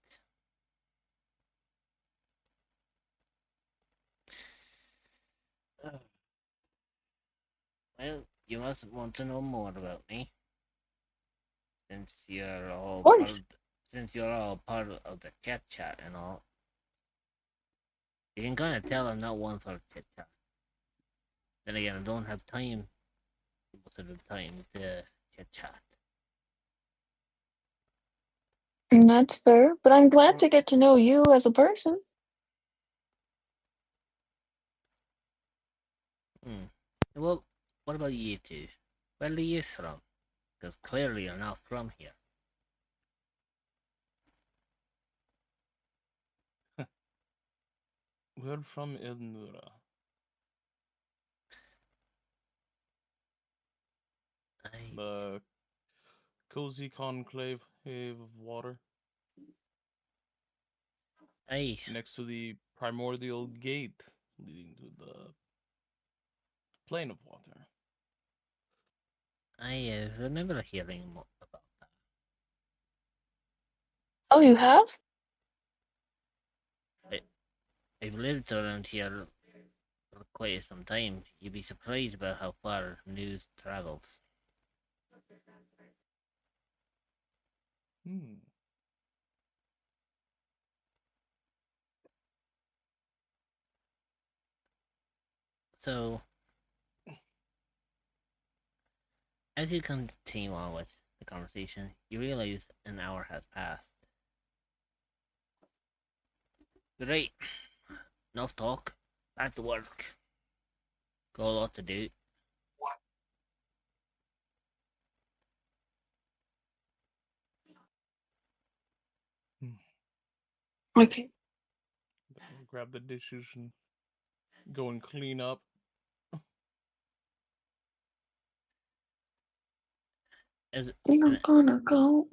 Well, you must want to know more about me, since you're Of all part course. of since you're all part of the chit chat and all. You can kind of tell I'm not one for chit chat. Then again, I don't have time most of the time to chit chat. And that's fair, but I'm glad to get to know you as a person. Well, what about you two? Where are you from? Because clearly you're not from here. We're from Eldoria. I, The cozy conclave of water I, next to the primordial gate leading to the plane of water. I remember hearing more about that. Oh, you have? I've lived around here for quite some time. You'd be surprised about how far news travels. Hmm. So, as you continue on with the conversation, you realize an hour has passed. Great, enough talk. Back to work. Got a lot to do. Okay. Grab the dishes and go and clean up. As Think I'm gonna go.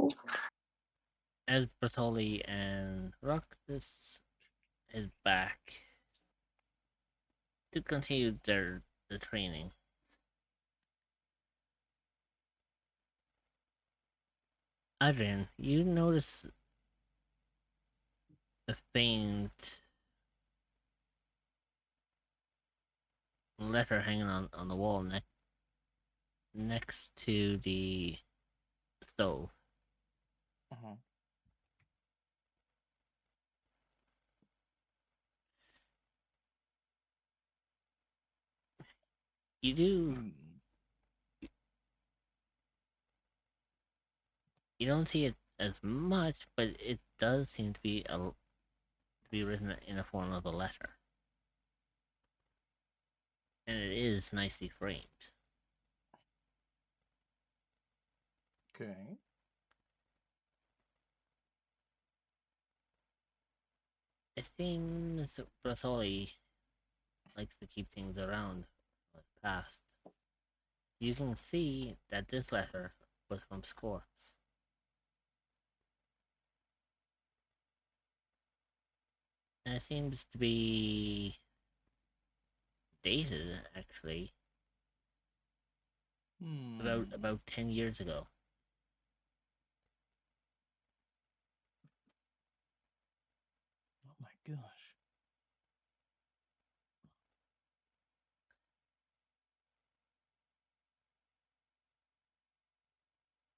as Bertoli and Roxas is back to continue the training. Adrian, you notice a faint letter hanging on the wall next to the stove. Uh-huh. You do. Hmm. You don't see it as much, but it does seem to be written in the form of a letter, and it is nicely framed. Okay. It seems Brasoli likes to keep things around from his past. You can see that this letter was from Scorps. And it seems to be dated, actually, Hmm. about 10 years ago. Oh my gosh.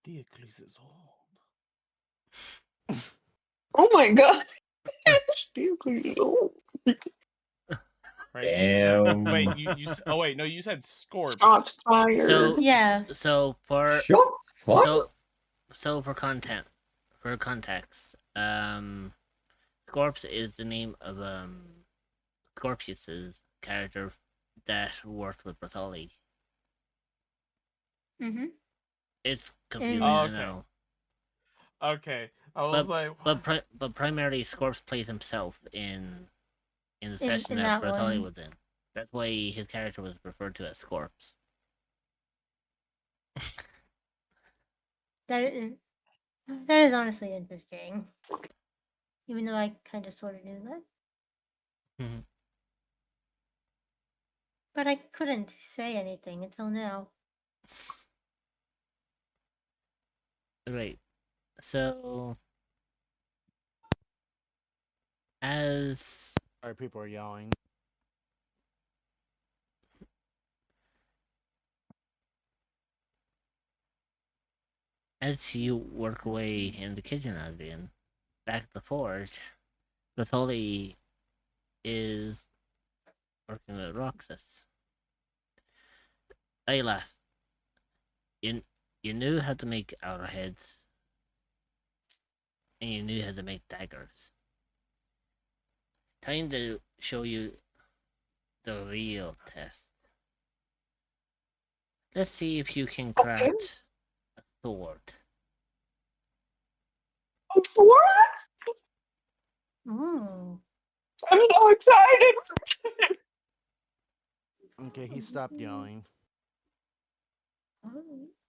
Diocles is old. Oh my god. Right? Damn. Wait, oh wait, no, you said Scorps. Shots fired. So Yeah. so for Shots fired. so for context, Scorps is the name of Scorpius's character that worked with Bartholi. Mm-hmm. It's confusing, Oh, I okay. know. Okay. I was like, what? But primarily Scorps plays himself in the session In that that Bartholi one. was in. That's why his character was referred to as Scorps. That is honestly interesting. Even though I kind of sort of knew that. Mhm. But I couldn't say anything until now. Right. So as Sorry, people are yelling. as you work away in the kitchen, Adrian, back at the forge, Bartholi is working with Roxas. Hey lass, you you knew how to make arrowheads, and you knew how to make daggers. Time to show you the real test. Let's see if you can Okay. craft a sword. What? Ooh. I'm so excited. Okay, he stopped yelling.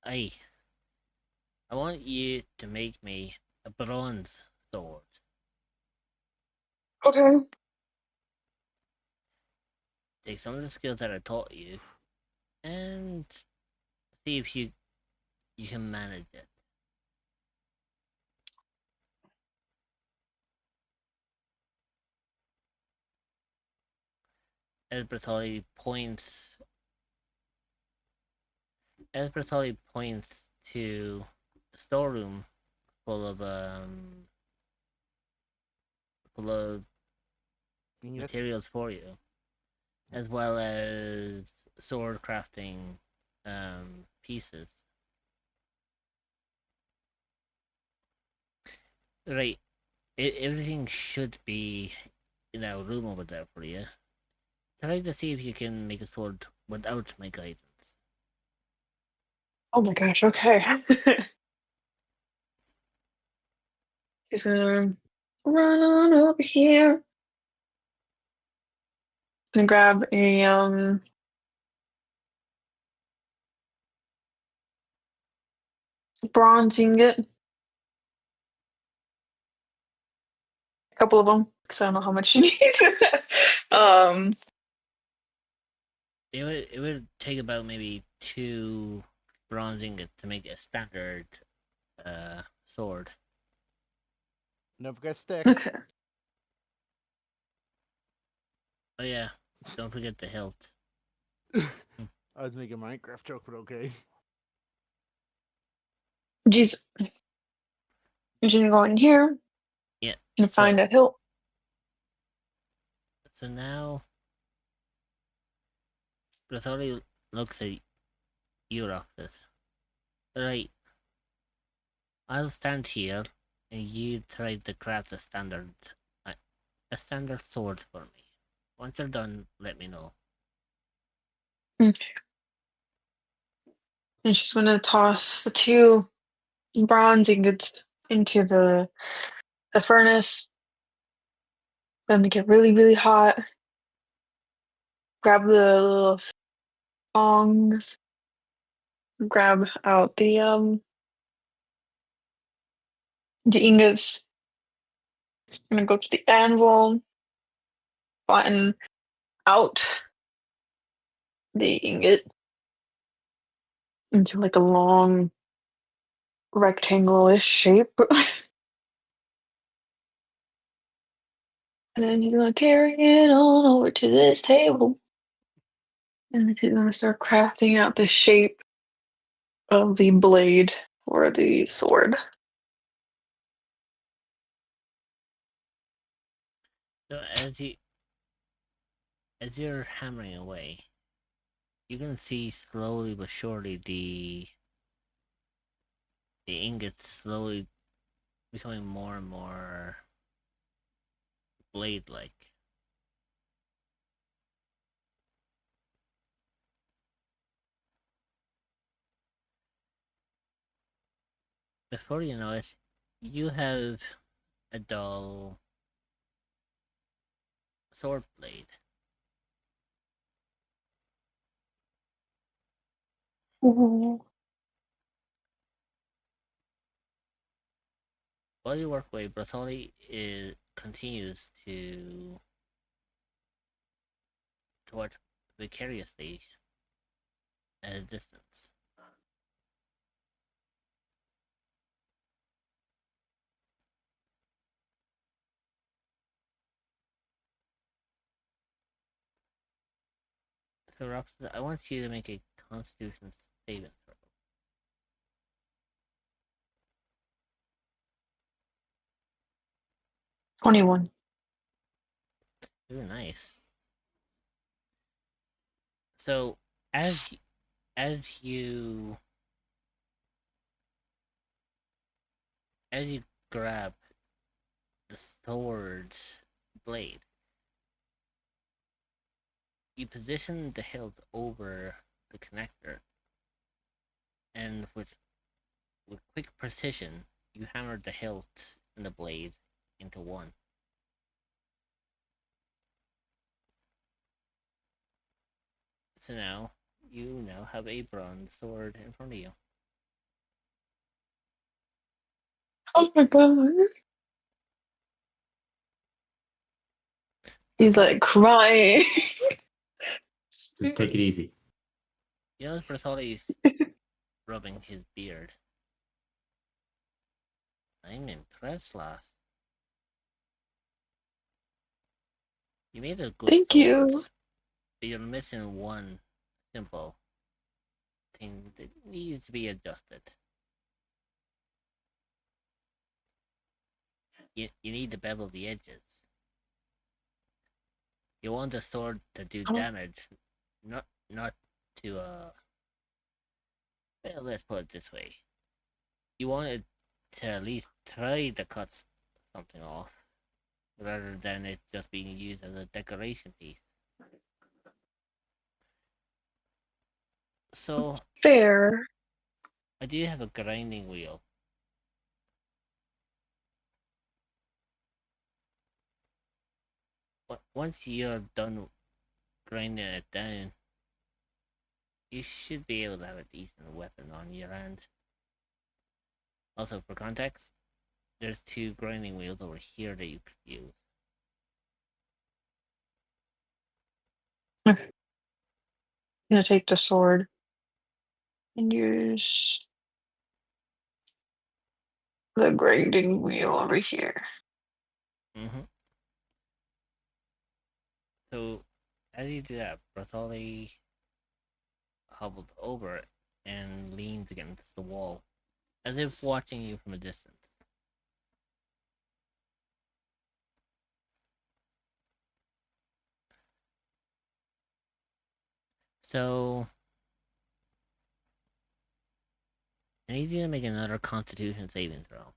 I want you to make me a bronze sword. Okay. Take some of the skills that I taught you, and see if you can manage it. Esbertoli points. Esbertoli points to a storeroom full of Ingots? materials for you, as well as sword crafting pieces. Right, everything should be in that room over there for you. Try to see if you can make a sword without my guidance. Oh my gosh, okay. He's gonna run on over here. Gonna grab a bronze ingot. A couple of them, because I don't know how much you need. um, It would take about maybe 2 bronze ingots to make a standard sword. Don't forget sticks. okay. Oh yeah, don't forget the hilt. I was making a Minecraft joke, but okay. Jeez. I'm just gonna go in here Yeah. and find a hilt. So now, Grathori looks at you, Roxas. Right, I'll stand here, and you try to craft a standard sword for me. Once you're done, let me know. Okay. And she's gonna toss the 2 bronze ingots into the furnace. Then to get really, really hot. Grab the little tongs. Grab out the ingots. I'm gonna go to the anvil. Flatten out the ingot into like a long rectangle-ish shape. And then you're gonna carry it on over to this table. And then you're gonna start crafting out the shape of the blade or the sword. So as you're hammering away, you can see slowly but surely the ingots slowly becoming more and more blade-like. Before you know it, you have a dull sword blade. Ooh. While you work away, Bratholi continues to watch vicariously at a distance. So, Roxas, I want you to make a Constitution saving throw. 21. Ooh, nice. So, as as you as you grab the sword blade, you position the hilt over the connector, and with quick precision, you hammer the hilt and the blade into one. So now, you now have a bronze sword in front of you. Oh my god. He's like crying. Just take it easy. You know, Brasoli's rubbing his beard. I'm impressed, lass. You made a good Thank sword, you. but you're missing one simple thing that needs to be adjusted. You need to bevel the edges. You want the sword to do Oh. damage, not to well, let's put it this way. You want it to at least try to cut something off, rather than it just being used as a decoration piece. So Fair. I do have a grinding wheel. But once you're done grinding it down, you should be able to have a decent weapon on your hand. Also, for context, there's 2 grinding wheels over here that you could use. I'm gonna take the sword and use the grinding wheel over here. Mm-hmm. So, as you do that, Bartoli hobbled over and leans against the wall, as if watching you from a distance. So, I need you to make another Constitution saving throw.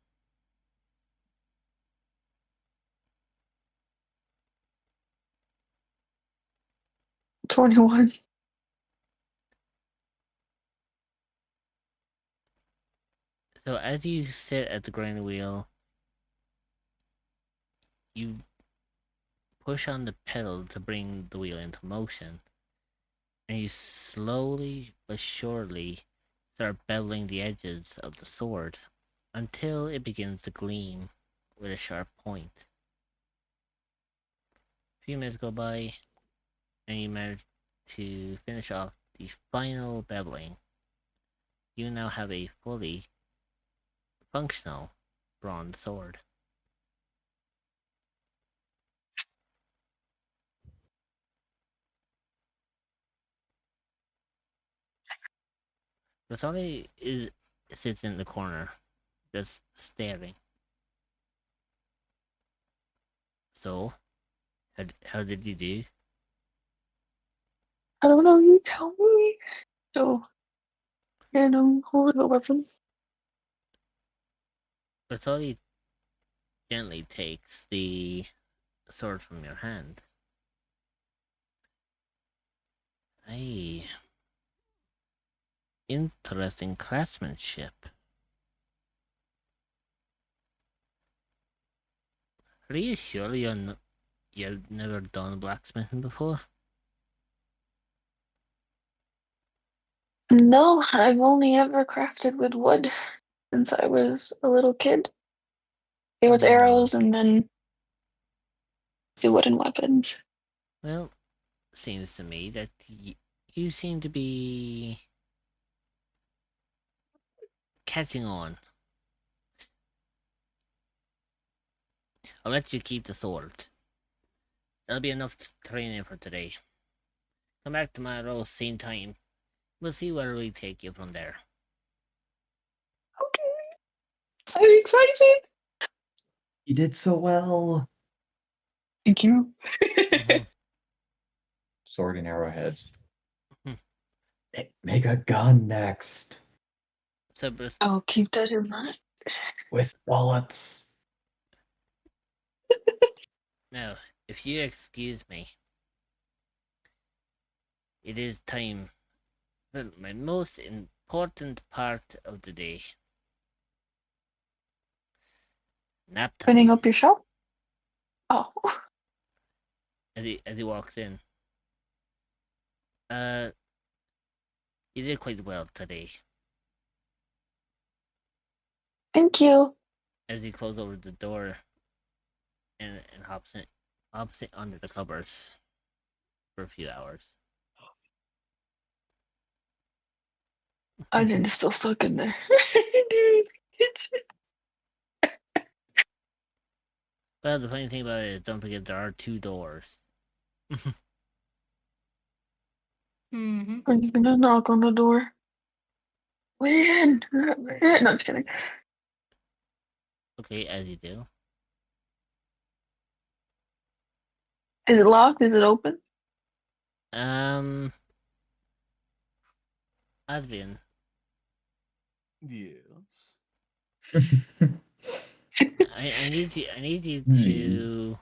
21. So, as you sit at the grinding wheel, you push on the pedal to bring the wheel into motion, and you slowly but surely start beveling the edges of the sword until it begins to gleam with a sharp point. A few minutes go by, and you manage to finish off the final beveling. You now have a fully functional bronze sword. Rosali sits in the corner, just staring. So, how did you do? I don't know, you tell me. So, hold the weapon. Rosali gently takes the sword from your hand. Aye. Interesting craftsmanship. Are you sure you've never done blacksmithing before? No, I've only ever crafted with wood since I was a little kid. It was arrows and then the wooden weapons. Well, seems to me that you seem to be catching on. I'll let you keep the sword. That'll be enough training for today. Come back tomorrow, same time. We'll see where we take you from there. Okay, I'm excited. You did so well. Thank you. Mhm. Sword and arrowheads. Mhm. Make a gun next So, Bruce, I'll keep that in mind. with bullets. now, if you excuse me, it is time for my most important part of the day. Nap Cleaning time. up your shop? Oh. As he walks in. Uh, You did quite well today. Thank you. As you close over the door and hops it under the covers for a few hours. Adrian is still stuck in there. Dude, Well, the funny thing about it is, don't forget there are 2 doors. Mm-hmm. I'm just gonna knock on the door. When? No, I'm just kidding. Okay, as you do. Is it locked? Is it open? Adrian, Yes. I need you to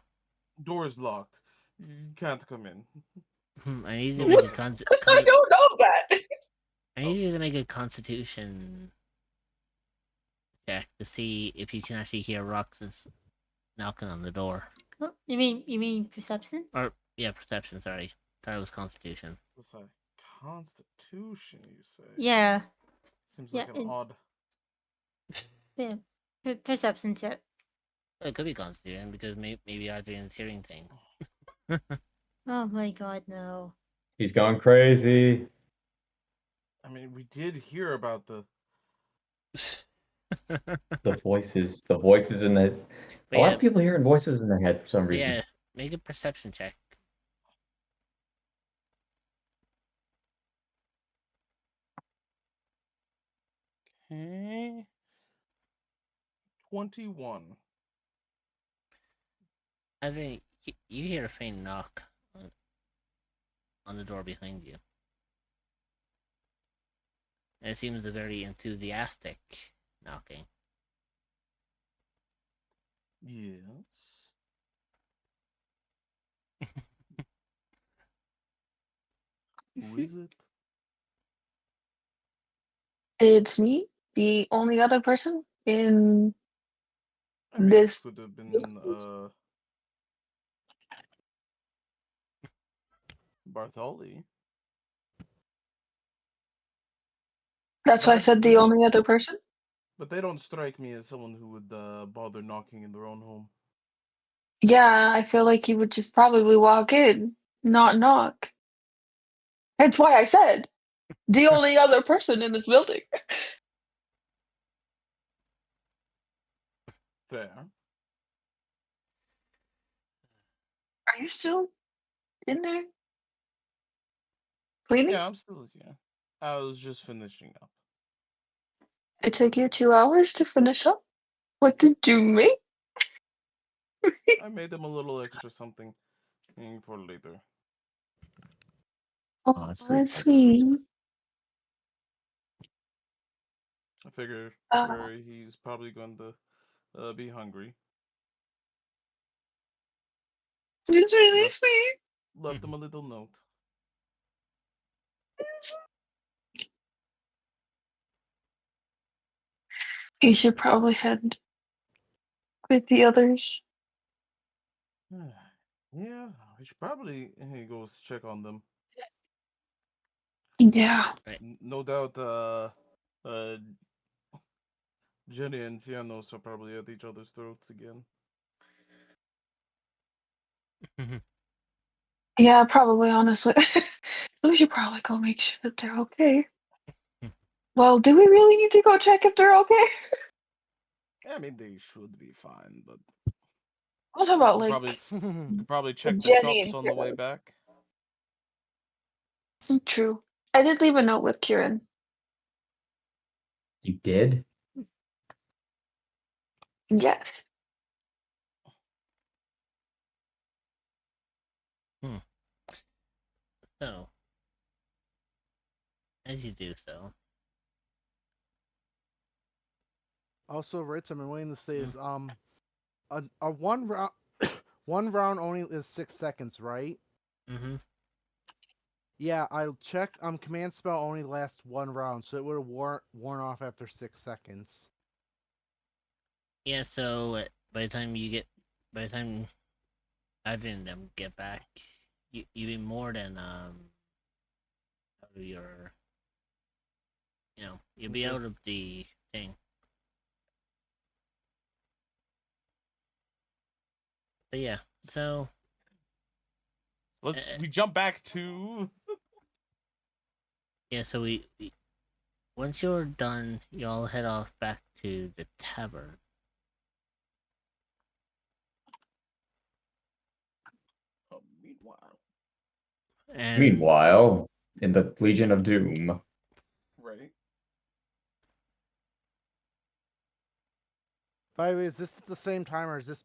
Door's locked. You can't come in. I need you to No make a one. I don't know that. I need you to make a constitution check to see if you can actually hear Roxas knocking on the door. Oh, you mean perception? Or yeah, perception, sorry. Thought it was constitution. What's that? Constitution, you say? Yeah. Seems Yeah. like an odd. Yeah. Perception check. Well, it could be constitution because maybe Adrian's hearing things. Oh my god, no. He's gone crazy. I mean, we did hear about the. The voices in the. But A lot yeah, of people hearing voices in their head for some reason. yeah, make a perception check. Okay. 21. Adrian, you hear a faint knock on the door behind you. And it seems a very enthusiastic knocking. Yes. Who is it? It's me, the only other person in I mean, this. it could have been Bartholi. That's why I said the only other person. But they don't strike me as someone who would bother knocking in their own home. Yeah, I feel like you would just probably walk in, not knock. That's why I said the only other person in this building. Fair. Are you still in there cleaning? Yeah, I'm still here. I was just finishing up. It took you 2 hours to finish up. What did you make? I made them a little extra something for later. Oh, Sweet. that's sweet. I figure he's probably going to be hungry. It's really Left, sweet. left him a little note. You should probably head with the others. Yeah, we should probably go check on them. Yeah. No doubt, uh, Jenny and Fianos are probably at each other's throats again. Yeah, probably, honestly. We should probably go make sure that they're okay. Well, do we really need to go check if they're okay? I mean, they should be fine, but What about, we like, could probably check the Jenny shops and on the way Kieran? back. True. I did leave a note with Kieran. You did? Yes. So, as you do so, Also, Ritz, I've been waiting to say is a one round one round only is 6 seconds, right? mm-hmm. Yeah, I checked. Command spell only lasts one round, so it would have worn off after 6 seconds. Yeah, so by the time Adrian and them get back, you be more than out of your you'll be Okay. out of the thing. But yeah, so We jump back to yeah, so we once you're done, you all head off back to the tavern. meanwhile. And Meanwhile, in the Legion of Doom. Right. By the way, is this at the same time or is this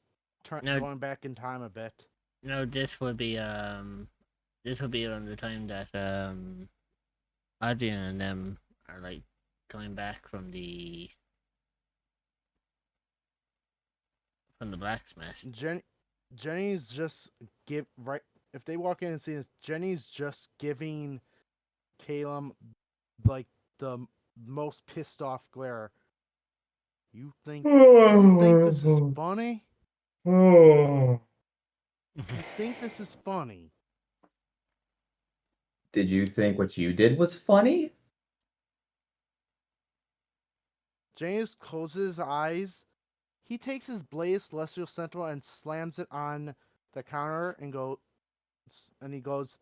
No. going back in time a bit? no, this would be around the time that Adrian and them are like coming back from the blacksmith. Jenny's just if they walk in and see this, Jenny's just giving Caleb like the most pissed off glare. You think this is funny? You think this is funny? Did you think what you did was funny? James closes his eyes. He takes his Blaze Celestial Sentinel and slams it on the counter and he goes,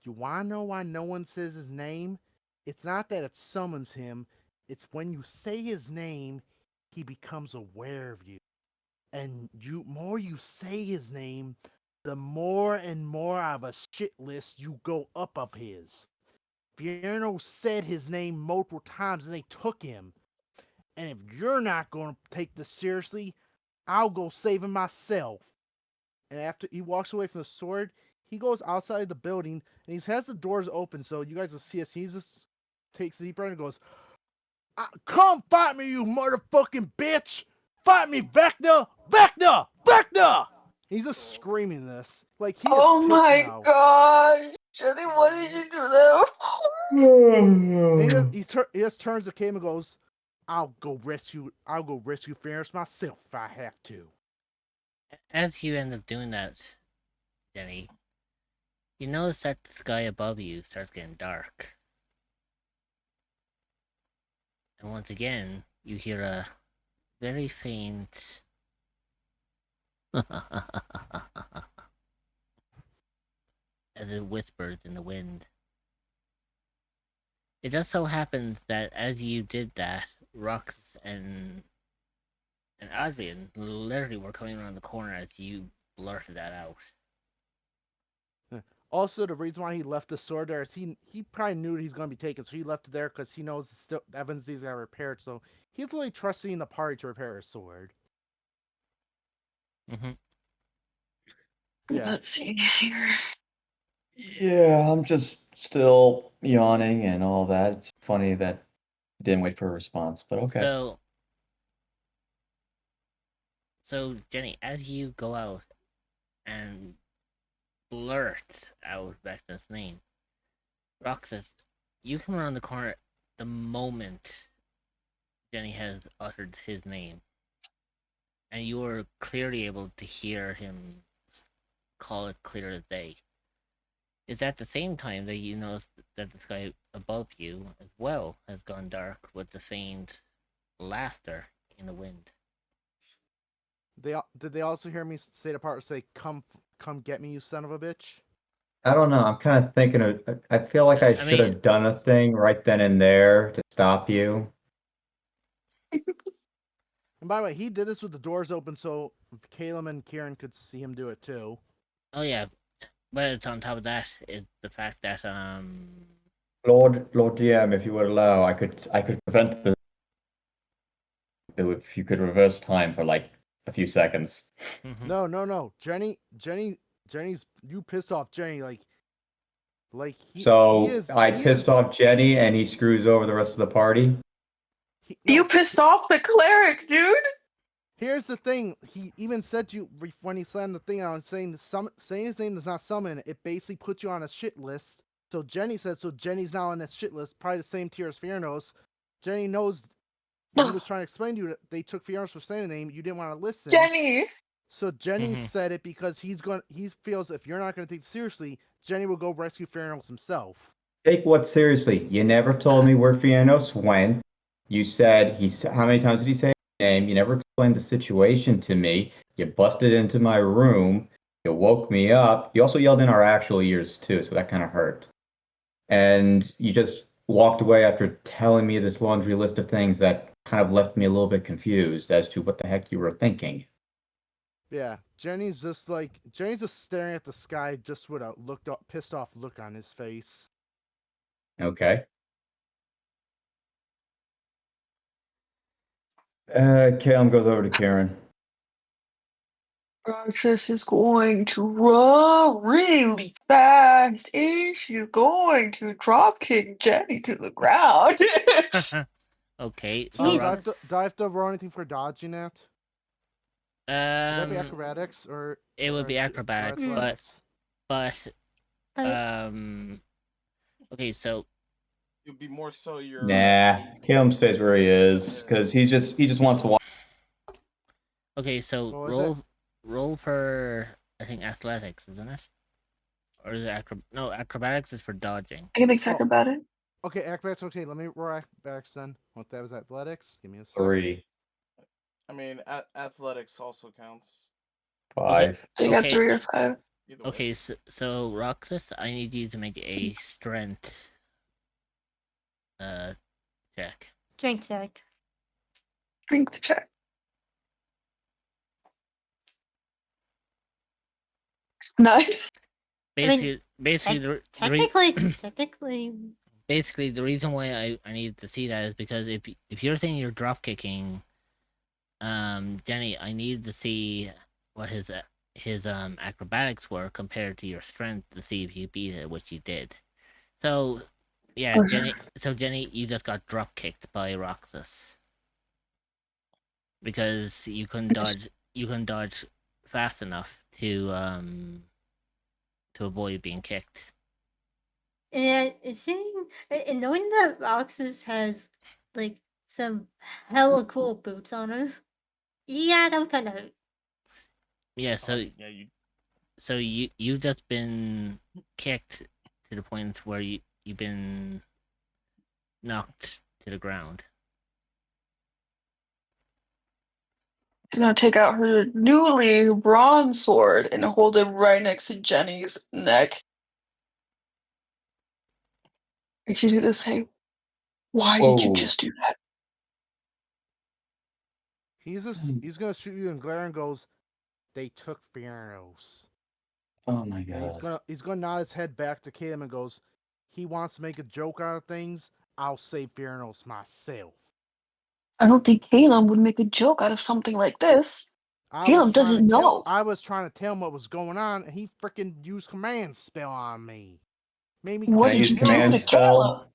"You wanna know why no one says his name? It's not that it summons him. It's when you say his name, he becomes aware of you. And more you say his name, the more and more of a shit list you go up of his. Fierno said his name multiple times and they took him. And if you're not going to take this seriously, I'll go save him myself." And after he walks away from the sword, he goes outside the building and he has the doors open so you guys will see us. He just takes a deep breath and goes, "Come fight me, you motherfucking bitch! Fight me, Vecna! Vecna! Vecna!" He's just screaming this. Like, he is Oh pissed my now. god, Jenny, why did you do that for? And he just turns to Cam and goes, I'll go rescue Ferris myself if I have to." As you end up doing that, Jenny, you notice that the sky above you starts getting dark. And once again, you hear a very faint as it whispers in the wind. It just so happens that as you did that, Rox and Adrian literally were coming around the corner as you blurted that out. Also, the reason why he left the sword there is he probably knew he's going to be taken, so he left it there because he knows still Evans needs to repair it. So he's really trusting the party to repair his sword. Mm-hmm. Yeah. Let's see here. Yeah, I'm just still yawning and all that. It's funny that I didn't wait for a response, but okay. So Jenny, as you go out and blurt out Vecna's name, Roxas, you come around the corner the moment Jenny has uttered his name, and you are clearly able to hear him call it clear as day. It's at the same time that you notice that the sky above you as well has gone dark with the faint laughter in the wind. Did they also hear me say the part say, come get me, you son of a bitch"? I don't know. I'm kind of thinking of. I feel like I should have done a thing right then and there to stop you. And by the way, he did this with the doors open so Caleb and Kieran could see him do it too. Oh yeah, but it's on top of that is the fact that Lord DM, if you would allow, I could prevent the. If you could reverse time for like a few seconds. Mm-hmm. No. Jenny's you pissed off Jenny I pissed off Jenny and he screws over the rest of the party. You pissed off the cleric, dude. Here's the thing. He even said to you when he slammed the thing out and saying his name does not summon. It basically puts you on a shit list. So Jenny said, so Jenny's now on that shit list, probably the same tier as Fiernos. Jenny knows. He was trying to explain to you that they took Fiernos for saying the name. You didn't want to listen. Jenny. So Jenny said it because he feels if you're not going to take it seriously, Jenny will go rescue Fiernos himself. Take what seriously? You never told me where Fianos went. You said how many times did he say his name? You never explained the situation to me. You busted into my room. You woke me up. You also yelled in our actual ears too, so that kind of hurt. And you just walked away after telling me this laundry list of things that kind of left me a little bit confused as to what the heck you were thinking. Yeah, Jenny's just staring at the sky, just with a pissed off look on his face. Okay. Caleb goes over to Karen. Roxas is going to run really fast, and she's going to drop kick Jenny to the ground. Okay, Do so I have Jesus. do I have to roll anything for dodging that? Would that be um, acrobatics or? it would be or acrobatics, athletics? but I, okay, so It'd be more so your Nah, Caleb stays where he is Yeah. because he just wants to watch. okay, so What was it? roll for I think athletics, isn't it? Or is it no, acrobatics is for dodging. I can think second about it. Okay, acrobatics. Okay, let me roll acrobatics then. What that was athletics? Give me a sec. 3, I mean, athletics also counts. 5. So you got Okay. 3 or 5. Either way. Okay, so Roxas, I need you to make a strength check. drink check. Strength check. 9. Basically, Technically, basically the reason why I needed to see that is because if you're saying you're drop kicking, Jenny, I needed to see what his acrobatics were compared to your strength to see if you beat it, which you did. So yeah, Okay. Jenny, you just got drop kicked by Roxas because you couldn't dodge fast enough to avoid being kicked. and knowing that Roxas has like some hella cool boots on her, yeah, that would kind of hurt. Yeah, so Yeah, you. so you've just been kicked to the point where you've been knocked to the ground. She's gonna take out her newly bronze sword and hold it right next to Jenny's neck. And she's gonna say, "Why did you Whoa. just do that?" He's gonna shoot you and glare and goes, "They took Fiernos." Oh my And god. he's gonna nod his head back to Caleb and goes, "He wants to make a joke out of things. I'll save Fiernos myself." I don't think Caleb would make a joke out of something like this. Caleb doesn't know. I was trying to tell him what was going on, and he freaking used command spell on me. Made me What Can I call did use him you do command to names. Caleb? spell?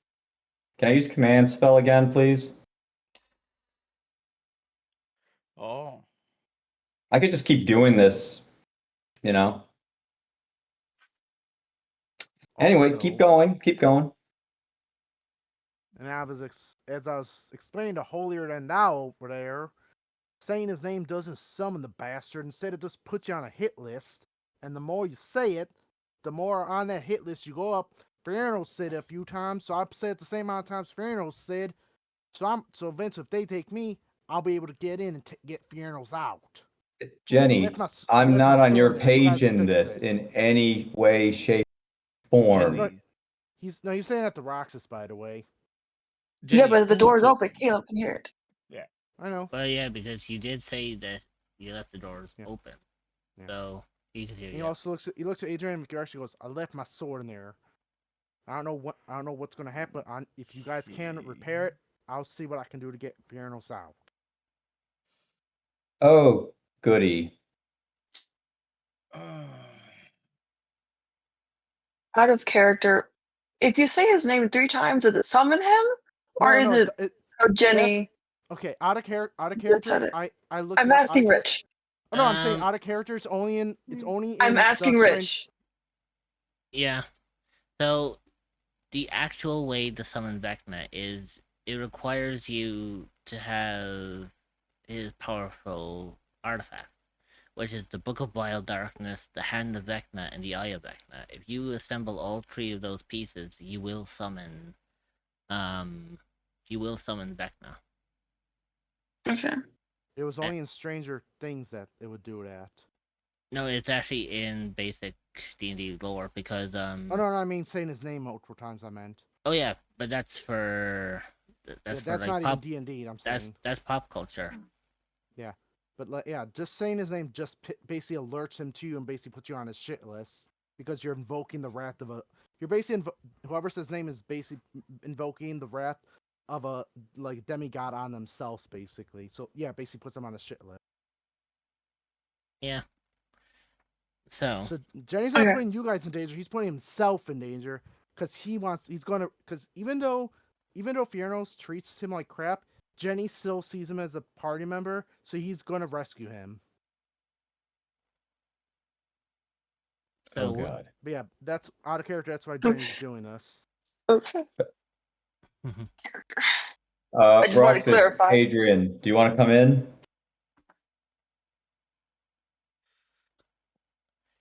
Can I use command spell again, please? Oh. I could just keep doing this, you know. Anyway, Also, keep going, keep going. and as I was explaining to Holier than Thou over there, saying his name doesn't summon the bastard. Instead, it just puts you on a hit list. And the more you say it, the more on that hit list you go up. Fierno said it a few times, so I've said it the same amount of times Fierno said. So Vince, if they take me, I'll be able to get in and get Fiernos out. Jenny, I'm left my not on your sword there. You page guys in fix this it. in any way, shape, form. Jenny. He's saying that to Roxas, by the way. Yeah, Jenny, but if the who door is took- open, Caleb can hear it. Yeah. I know. Well, yeah, because you did say that you left the doors Yeah. open, Yeah. so he could hear He you. also looks at Adrian and actually goes, "I left my sword in there. I don't know what's gonna happen. If you guys can repair it, I'll see what I can do to get Fiernos out." Oh, goody. Out of character. If you say his name 3 times, does it summon him? Or is No, it oh, Jenny? okay. Out of character. Said it. I looked I'm it up. Out of asking character. Rich. Oh no, I'm saying out of character. It's only in I'm asking the Rich. Yeah. So the actual way to summon Vecna is it requires you to have his powerful artifacts, which is the Book of Wild Darkness, the Hand of Vecna, and the Eye of Vecna. If you assemble all three of those pieces, you will summon Vecna. Okay. It was only in Stranger Things that it would do that. No, it's actually in basic D&D lore because Oh no, I mean saying his name multiple times. I meant. Oh yeah, but that's for That's like not pop. even D&D. I'm saying. That's pop culture. Yeah, but just saying his name just basically alerts him to you and basically puts you on his shit list because you're invoking the wrath of a. You're basically whoever says name is basically invoking the wrath of a like demigod on themselves, basically. So yeah, basically puts them on a shit list. Yeah. So Jenny's not Okay. putting you guys in danger. He's putting himself in danger because because even though Fiernos treats him like crap, Jenny still sees him as a party member, so he's gonna rescue him. Oh God. But yeah, that's out of character. That's why Jenny's doing this. Okay. I just wanted to Roxas, clarify. Adrian, do you want to come in?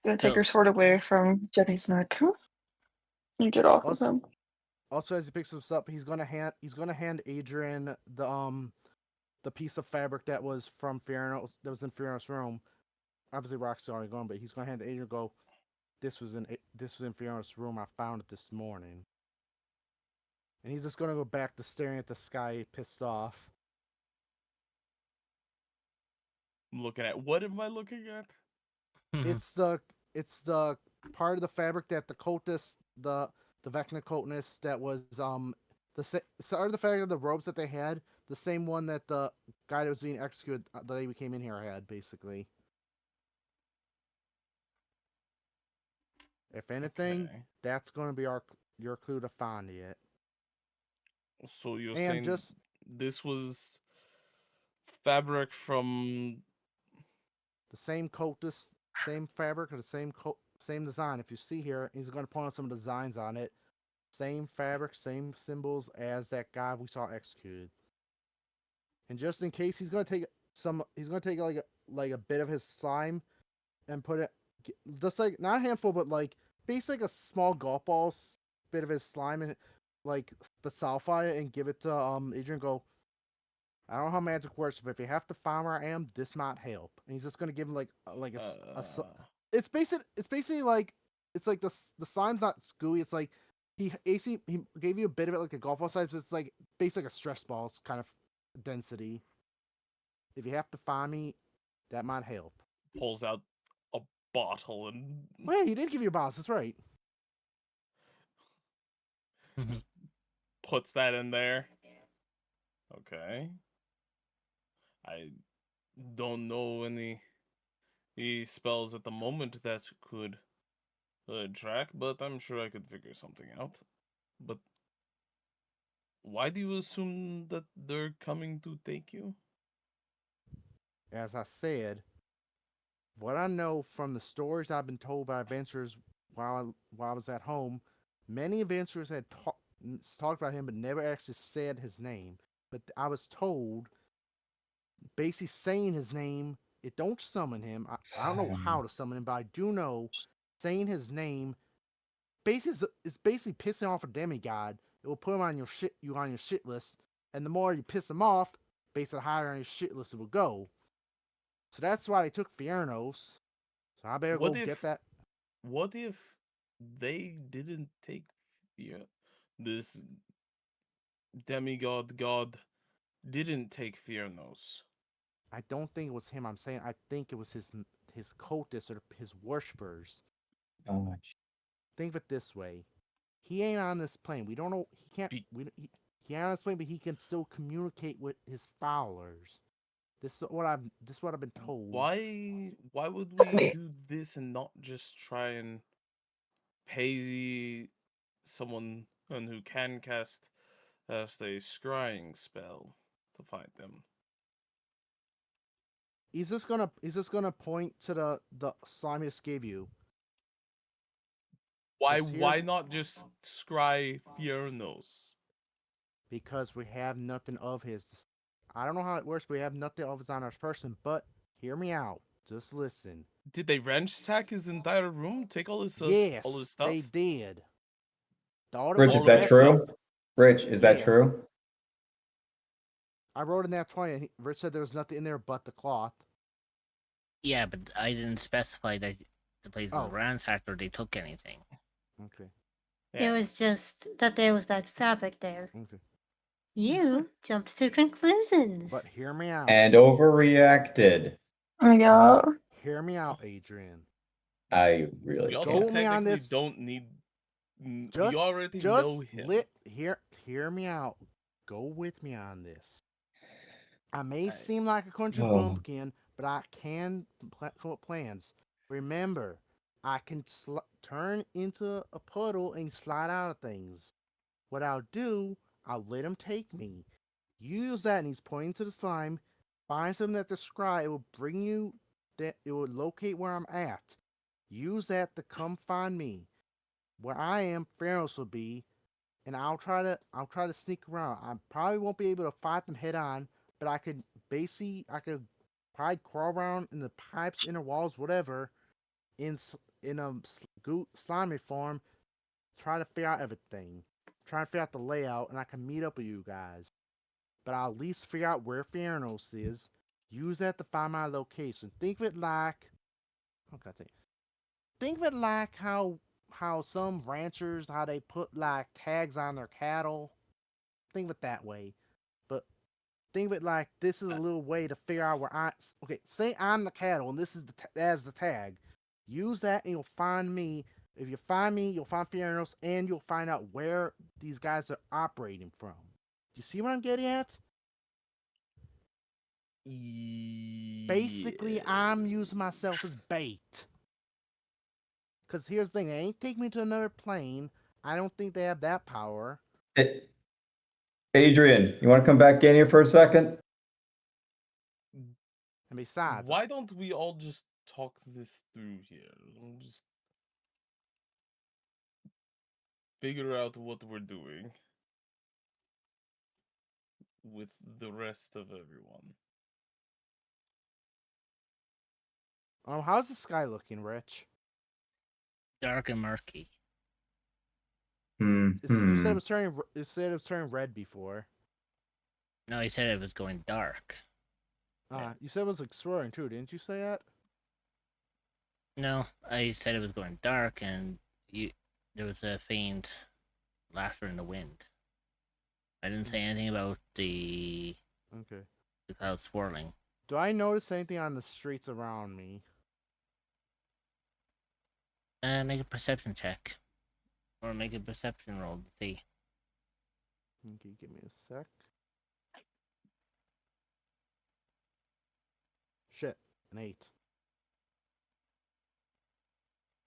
Gonna take her sword away from Jenny's neck and get off of him. Also, as he picks this up, he's gonna hand Adrian the piece of fabric that was from Fiernos that was in Fiernos' room. Obviously, Rox's already gone, but he's gonna hand Adrian go. This was in Fiona's room. I found it this morning. And he's just gonna go back to staring at the sky, pissed off. I'm looking at what am I looking at? It's the part of the fabric that the cultists, the Vecna cultists that was the part of the fabric of the robes that they had, the same one that the guy that was being executed the day we came in here had, basically. If anything, Okay. that's gonna be your clue to find it. So you're And saying just this was fabric from the same cultist, same fabric, or the same design. If you see here, he's going to point out some of the designs on it. Same fabric, same symbols as that guy we saw executed. And just in case, he's going to take like a bit of his slime and put it just like not a handful, but like basically like a small golf ball bit of his slime and like specify it and give it to Adrian. Go. I don't know how magic works, but if you have to find where I am, this might help. And he's just gonna give him like it's basically like it's like the slime's not gooey. It's like he gave you a bit of it like a golf ball size. It's like basically like a stress ball's kind of density. If you have to find me, that might help. pulls out a bottle and Oh yeah, he did give you a boss. That's right. puts that in there. Okay. I don't know any spells at the moment that could track, but I'm sure I could figure something out. But why do you assume that they're coming to take you? As I said, what I know from the stories I've been told by adventurers while I was at home, many adventurers had talked about him but never actually said his name. But I was told, basically saying his name, it don't summon him. I don't know how to summon him, but I do know saying his name basically is basically pissing off a demigod. It will put him on your shit list, and the more you piss him off, basically the higher on your shit list it will go. So that's why they took Fiernos. So I better go get that. What if they didn't take this demigod god didn't take Fiernos? I don't think it was him. I'm saying I think it was his cultists or his worshippers. Think of it this way: he ain't on this plane. We don't know. He can't. He ain't on this plane, but he can still communicate with his followers. This is what I've been told. Why would we do this and not just try and pay someone who can cast a scrying spell to find them? He's just gonna point to the slime he just gave you. Why not just scry Fiernos? Because we have nothing of his. I don't know how it works, but we have nothing of his on our person. But hear me out. Just listen. Did they ransack his entire room? Take all his Yes, stuff? they did. Daughter Rich, was is that arrested. true? Rich, is that Yes. true? I wrote in that 20, and Rich said there was nothing in there but the cloth. Yeah, but I didn't specify that the place was Oh. ransacked or they took anything. Okay. It was just that there was that fabric there. Okay. You jumped to conclusions. But hear me out. And overreacted. Yeah. Hear me out, Adrian. I really We also Go can't. me on technically this. don't need. Just, we already just know him. hear me out. Go with me on this. I may I- seem like a country Oh. bumpkin, but I can come up plans. Remember, I can turn into a puddle and slide out of things. What I'll do, I'll let him take me. You use that, and he's pointing to the slime. Find something that describe. It will bring you. That it will locate where I'm at. Use that to come find me. Where I am, Pharaohs will be, and I'll try to sneak around. I probably won't be able to fight them head on, but I could probably crawl around in the pipes, inner walls, whatever, in slimy form. Try to figure out everything. Try to figure out the layout, and I can meet up with you guys. But I'll at least figure out where Theranos is. Use that to find my location. Think of it like, think of it like how some ranchers, how they put like tags on their cattle. Think of it that way. But think of it like this is a little way to figure out where okay, say I'm the cattle and this is as the tag. Use that and you'll find me. If you find me, you'll find Theranos and you'll find out where these guys are operating from. Do you see what I'm getting at? Basically, I'm using myself as bait. Because here's the thing, they ain't take me to another plane. I don't think they have that power. Adrian, you want to come back in here for a second? And besides, Why don't we all just talk this through here? Just figure out what we're doing with the rest of everyone. how's the sky looking, Rich? Dark and murky. You said it was turning red before. No, he said it was going dark. You said it was exploring too, didn't you say that? No, I said it was going dark, and there was a faint laughter in the wind. I didn't say anything about the clouds swirling. Do I notice anything on the streets around me? Make a perception check, or make a perception roll to see. Okay, give me a sec. Shit, an 8.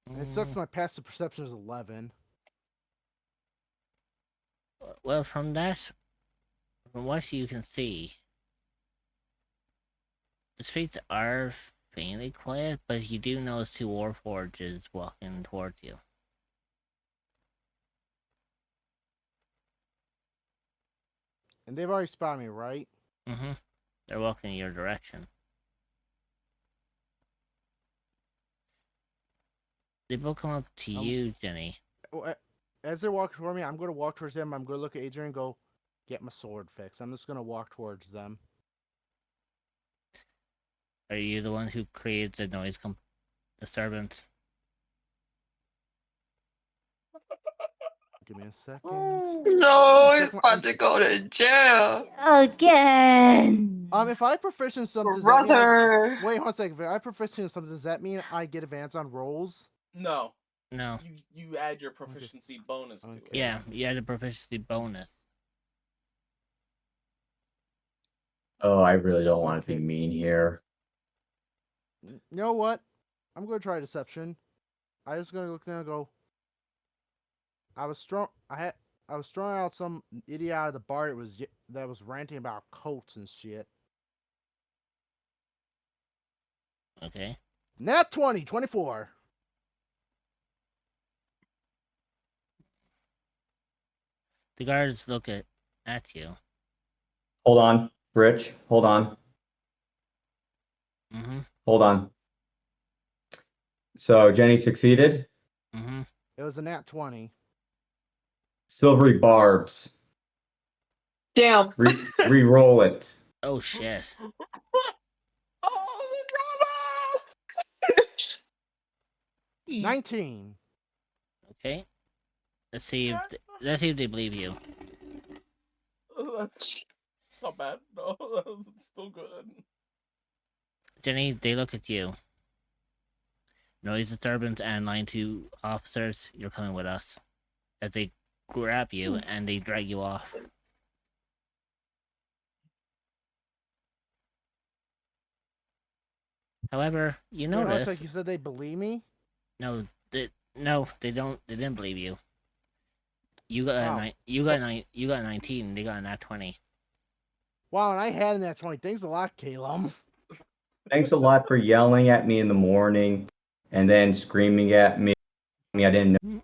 And it sucks. My passive perception is 11. Well, from what you can see, the streets are faintly quiet, but you do notice 2 warforges walking towards you. And they've already spotted me, right? Mm-hmm. They're walking in your direction. They both come up to you, Jenny. As they're walking toward me, I'm going to walk towards them. I'm going to look at Adrian and go, get my sword fixed. I'm just going to walk towards them. Are you the one who created the noise disturbance? Give me a second. No, he's about to go to jail. Again. If I proficient in something, Brother. Wait 1 second. If I proficient in something, does that mean I get advance on rolls? No. No. You add your proficiency bonus to it. Yeah, you had a proficiency bonus. Oh, I really don't want to be mean here. You know what? I'm going to try deception. I just going to look there and go. I was throwing out some idiot out of the bar that was ranting about coats and shit. Okay. Nat 20, 24. The guards look at you. Hold on, Rich. Hold on. Mm-hmm. Hold on. So Jenny succeeded. Mm-hmm. It was a nat 20. Silvery barbs. Damn. Re-roll it. Oh shit. Oh, the drama! 19. Okay. Let's see if they believe you. That's not bad. No, that's still good. Jenny, they look at you. Noise disturbance and line 2 officers, you're coming with us. As they grab you and they drag you off. However, you Wait, hold on a notice sec, you said they believe me? no, they don't. They didn't believe you. You got Wow. a nine. You got nine. You got a 19. They got a nat 20. Wow, and I had a nat 20. Thanks a lot, Caleb. Thanks a lot for yelling at me in the morning and then screaming at me. I didn't know.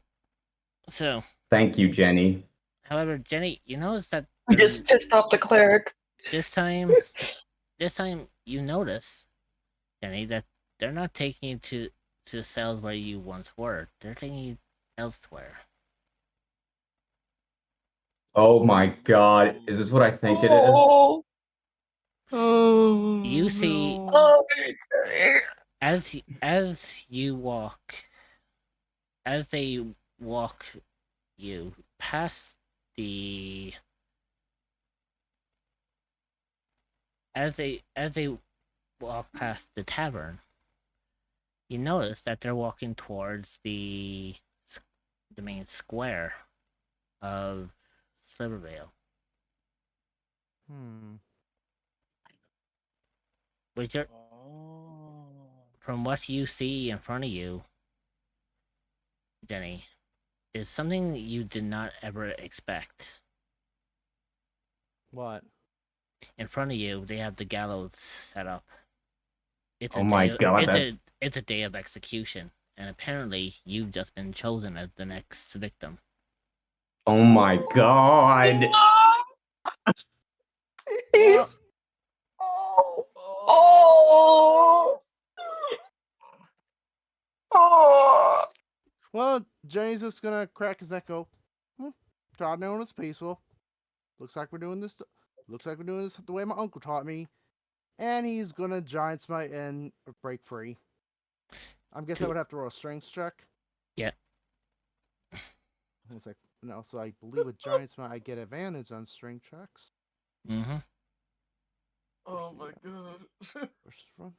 So, Thank you, Jenny. however, Jenny, you notice that I just pissed off the cleric. this time you notice, Jenny, that they're not taking you to the cells where you once were. They're taking you elsewhere. Oh my god. Is this what I think it is? Oh, You see, no. oh, okay. as you walk, as they walk you past the as they walk past the tavern, you notice that they're walking towards the main square of Slivervale, Hmm. which are, Oh. from what you see in front of you, Jenny, is something you did not ever expect. What? In front of you, they have the gallows set up. It's Oh my god. it's a day of execution, and apparently you've just been chosen as the next victim. Oh my god. Well, Oh, oh, oh. well, Jenny's just gonna crack his neck. Go. Todd known it's peaceful. Looks like we're doing this. Looks like we're doing this the way my uncle taught me. And he's gonna giant smite and break free. I'm guessing I Cool. would have to roll a strength check. Yeah. It's like no, so I believe with giant smite I get advantage on strength checks. Mm-hmm. Oh my god. First run.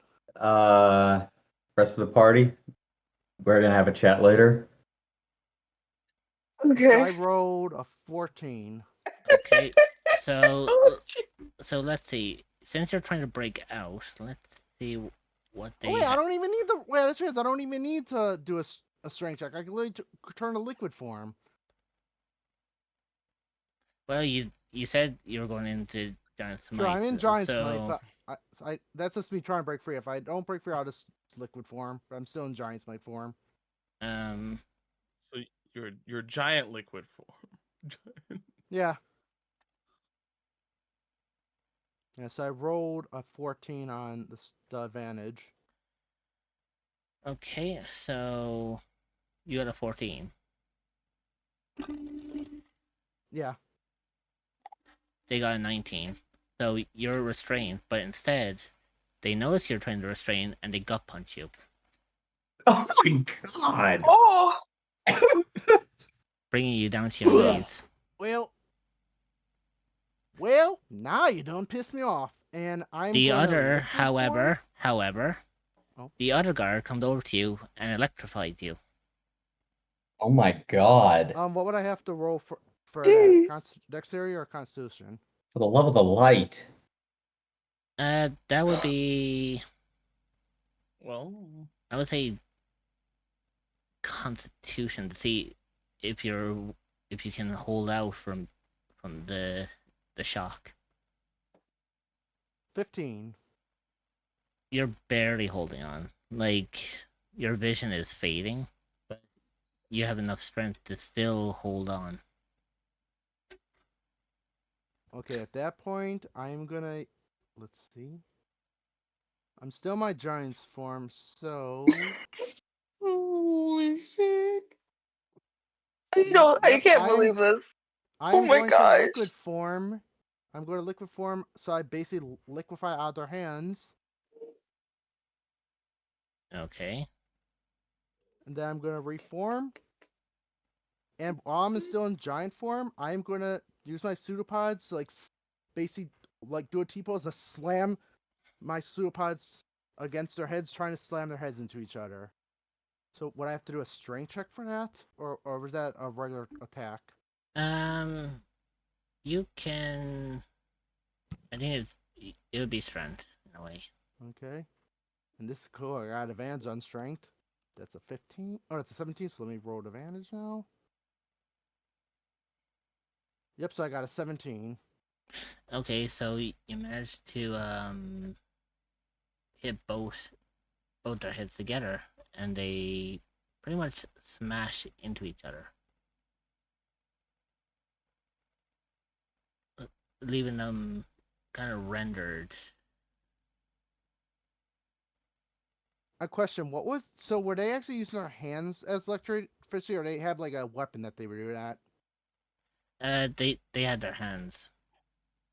Rest of the party. We're gonna have a chat later. So Okay. I rolled a 14. Okay. So let's see. Since you're trying to break out, let's see what they. Oh wait, I don't even need the. Wait, that's weird. I don't even need to do a strength check. I can literally turn to liquid form. Well, you said you were going into giant smite. Sure, I'm in giant smite, so but I that's just me trying to break free. If I don't break free, I'll just liquid form. But I'm still in giant smite form. So you're giant liquid form. Yeah. Yeah, so I rolled a 14 on the advantage. Okay, so you got a 14. Yeah. They got a 19. So you're restrained, but instead, they notice you're trying to restrain and they gut punch you, Oh my god. Oh, bringing you down to your knees. Well, now you don't piss me off. And I'm The gonna other, liquid form? however, Oh. the other guard comes over to you and electrifies you. Oh my god. What would I have to roll for jeez. that? Dexterity or Constitution? For the love of the light. That would be, Well, I would say, Constitution to see if you can hold out from the shock. 15. You're barely holding on. Like, your vision is fading, but you have enough strength to still hold on. Okay, at that point, I'm gonna. Let's see. I'm still my giant's form, so No, I Yep, can't believe this. I Oh am my going to gosh. liquid form. I'm going to liquid form, so I basically liquefy out of their hands, Okay. and then I'm going to reform. And while I'm still in giant form, I'm going to use my pseudopods to basically do a T-pose to slam my pseudopods against their heads, trying to slam their heads into each other. So would I have to do a strength check for that, or was that a regular attack? You can. I think it would be strength in a way. Okay. And this is cool. I got advantage on strength. That's a 15. Oh, that's a 17. So let me roll advantage now. Yep. So I got a 17. Okay, so you managed to hit both their heads together, and they pretty much smash into each other, leaving them kind of rendered. A question: what was so? Were they actually using their hands as electricity, or they have like a weapon that they were doing that? They had their hands.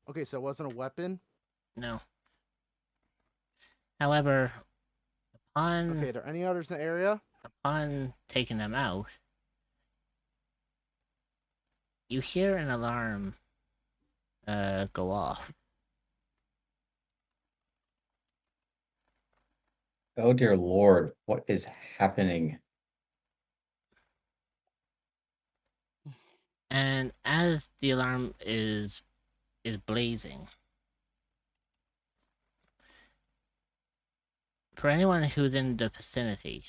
Okay, so it wasn't a weapon. No. However, Okay, are there any others in the area? upon taking them out, you hear an alarm go off. Oh dear Lord, what is happening? And as the alarm is blazing, for anyone who's in the vicinity,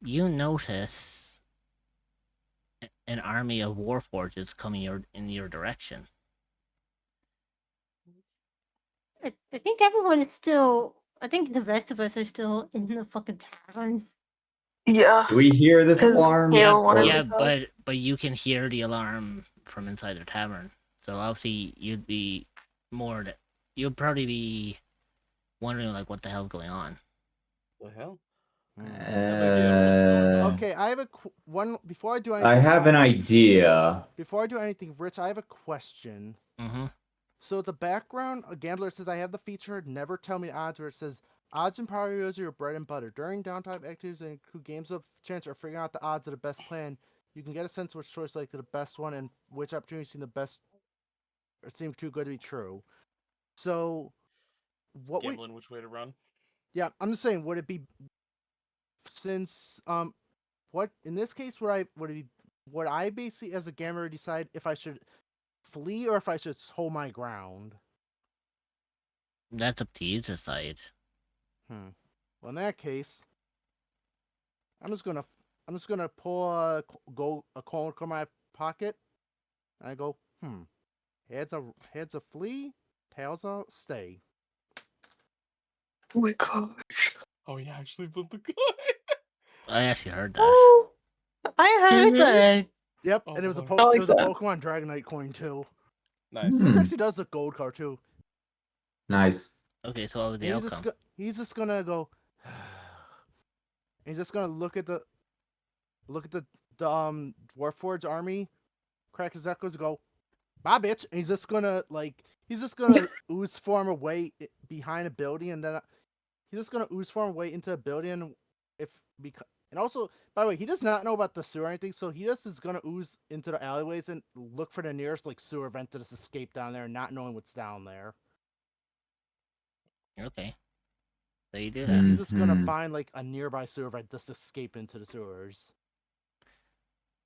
you notice an army of warforges coming in your direction. I think everyone is still. I think the rest of us are still in the fucking tavern. Yeah. Do we hear this Because alarm? Hale wanted Yeah, to go. but you can hear the alarm from inside the tavern. So obviously you'd be you'd probably be wondering like what the hell's going on. The hell? Okay, I have one before I do anything. I have an idea. Before I do anything, Rich, I have a question. Mm-hmm. So the background, a gambler says I have the feature never tell me odds, where it says odds and probabilities are your bread and butter. During downtime activities that include games of chance or figuring out the odds of the best plan, you can get a sense which choice selected the best one and which opportunity seem the best or seem too good to be true. So what Gambling which way to run? Yeah, I'm just saying, would it be since what in this case would I basically as a gambler decide if I should flee or if I should hold my ground? That's up to you to decide. Well, in that case, I'm just gonna pull a coin from my pocket. And I go, heads a flee, tails a stay. Oh my gosh. Oh, yeah, actually put the coin. I actually heard that. Oh, I heard Mhm. that. Yep, Oh, and it was I like it was a that. Pokemon Dragonite coin too. Nice. Which actually does the gold card too. Nice. Okay, so what was the And outcome? he's just gonna go. He's just gonna look at the Dwarforge army, crack his echoes, and go, "Bye, bitch!" And he's just gonna ooze form away behind a building, and then he's just gonna ooze form away into a building. And also, by the way, he does not know about the sewer or anything, so he just is gonna ooze into the alleyways and look for the nearest sewer vent to just escape down there, not knowing what's down there. Okay. So you do that. He's just gonna find a nearby sewer vent, just escape into the sewers.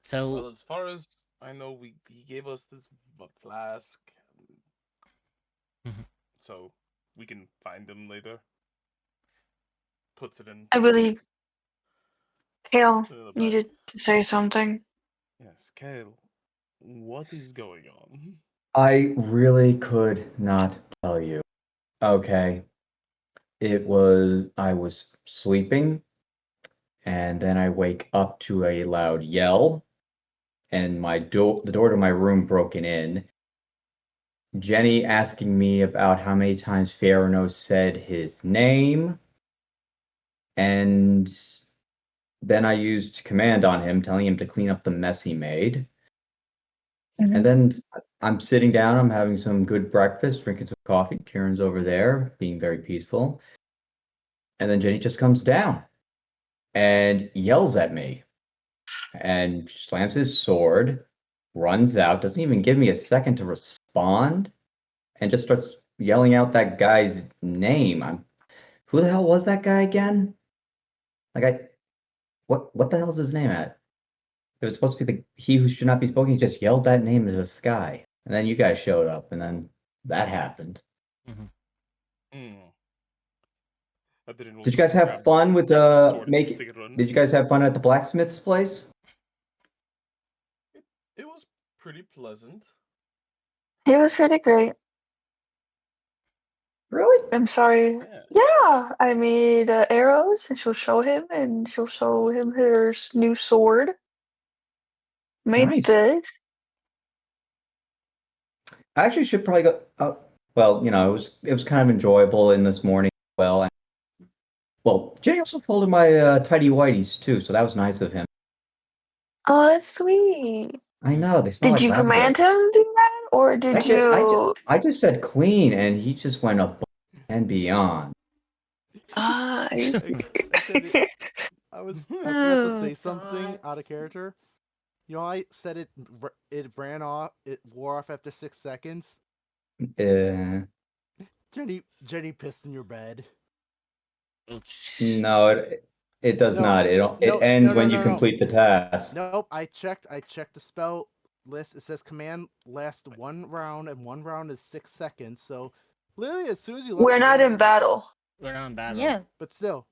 So well, as far as I know, he gave us this flask, so we can find him later. Puts it in. I believe Hale needed to say something. Yes, Kale. What is going on? I really could not tell you. Okay. I was sleeping, and then I wake up to a loud yell, and the door to my room broken in. Jenny asking me about how many times Pharaoh said his name. And then I used command on him, telling him to clean up the mess he made. Mhm. And then I'm sitting down, I'm having some good breakfast, drinking some coffee. Kieran's over there, being very peaceful. And then Jenny just comes down and yells at me and slams his sword, runs out, doesn't even give me a second to respond, and just starts yelling out that guy's name. Who the hell was that guy again? What the hell is his name at? It was supposed to be the he who should not be spoken. He just yelled that name into the sky, and then you guys showed up, and then that happened. Adrian will Did you guys grab have fun with the sword and make? take a run. Did you guys have fun at the blacksmith's place? It was pretty pleasant. It was pretty great. Really? I'm sorry. Yeah. Yeah, I made arrows, and she'll show him her new sword. Made Nice. this. I actually should probably go. Well, it was kind of enjoyable in this morning. Well, Jenny also folded my tidy whities too, so that was nice of him. Oh, that's sweet. I know they smell Did like you command raspberries. him to do that, or did you? I just said clean, and he just went above and beyond. Ah, I Actually, I forgot to say something out of character. You know, I said it ran off. It wore off after 6 seconds. Jenny pissed in your bed. No, it does No, not. It no, ends no, when you no. complete the task. Nope. I checked the spell list. It says command lasts 1 round, and 1 round is 6 seconds. So, literally, as soon as you left We're the not room, in battle. We're not in battle. Yeah. but still,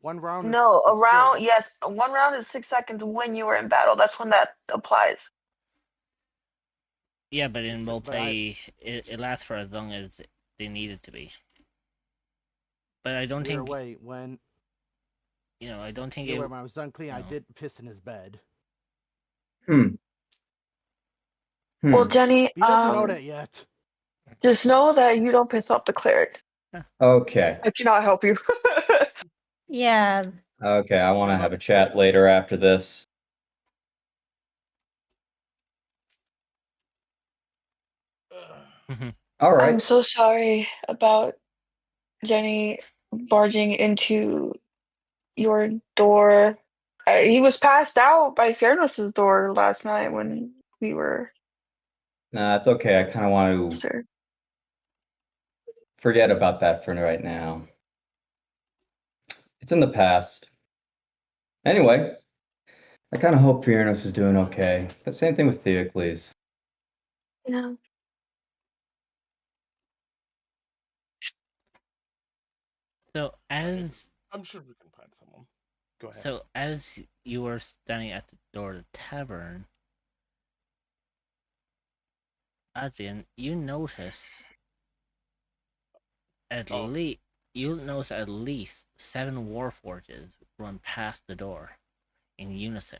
1 round No, a is still round. Yes, 1 round is 6 seconds when you were in battle. That's when that applies. Yeah, but in It's- but roleplay, it lasts for as long as they need it to be. But I don't Either think way, when I don't think either it. way, when I was done cleaning, I no. did piss in his bed. Well, Jenny, He doesn't know that yet. just know that you don't piss off the cleric. Okay. I cannot help you. Yeah. Okay, I want to Yeah, have a but chat later after this. All right. I'm so sorry about Jenny barging into your door. He was passed out by Fairness's door last night when we were. Nah, it's okay. I kind of want to Sir. forget about that for right now. It's in the past. Anyway, I kind of hope Fionos is doing okay. The same thing with Theocles. Yeah. So as I'm sure we can find someone. Go ahead. So as you were standing at the door of the tavern, Adrian, you notice you'll notice at least 7 warforges run past the door in unison.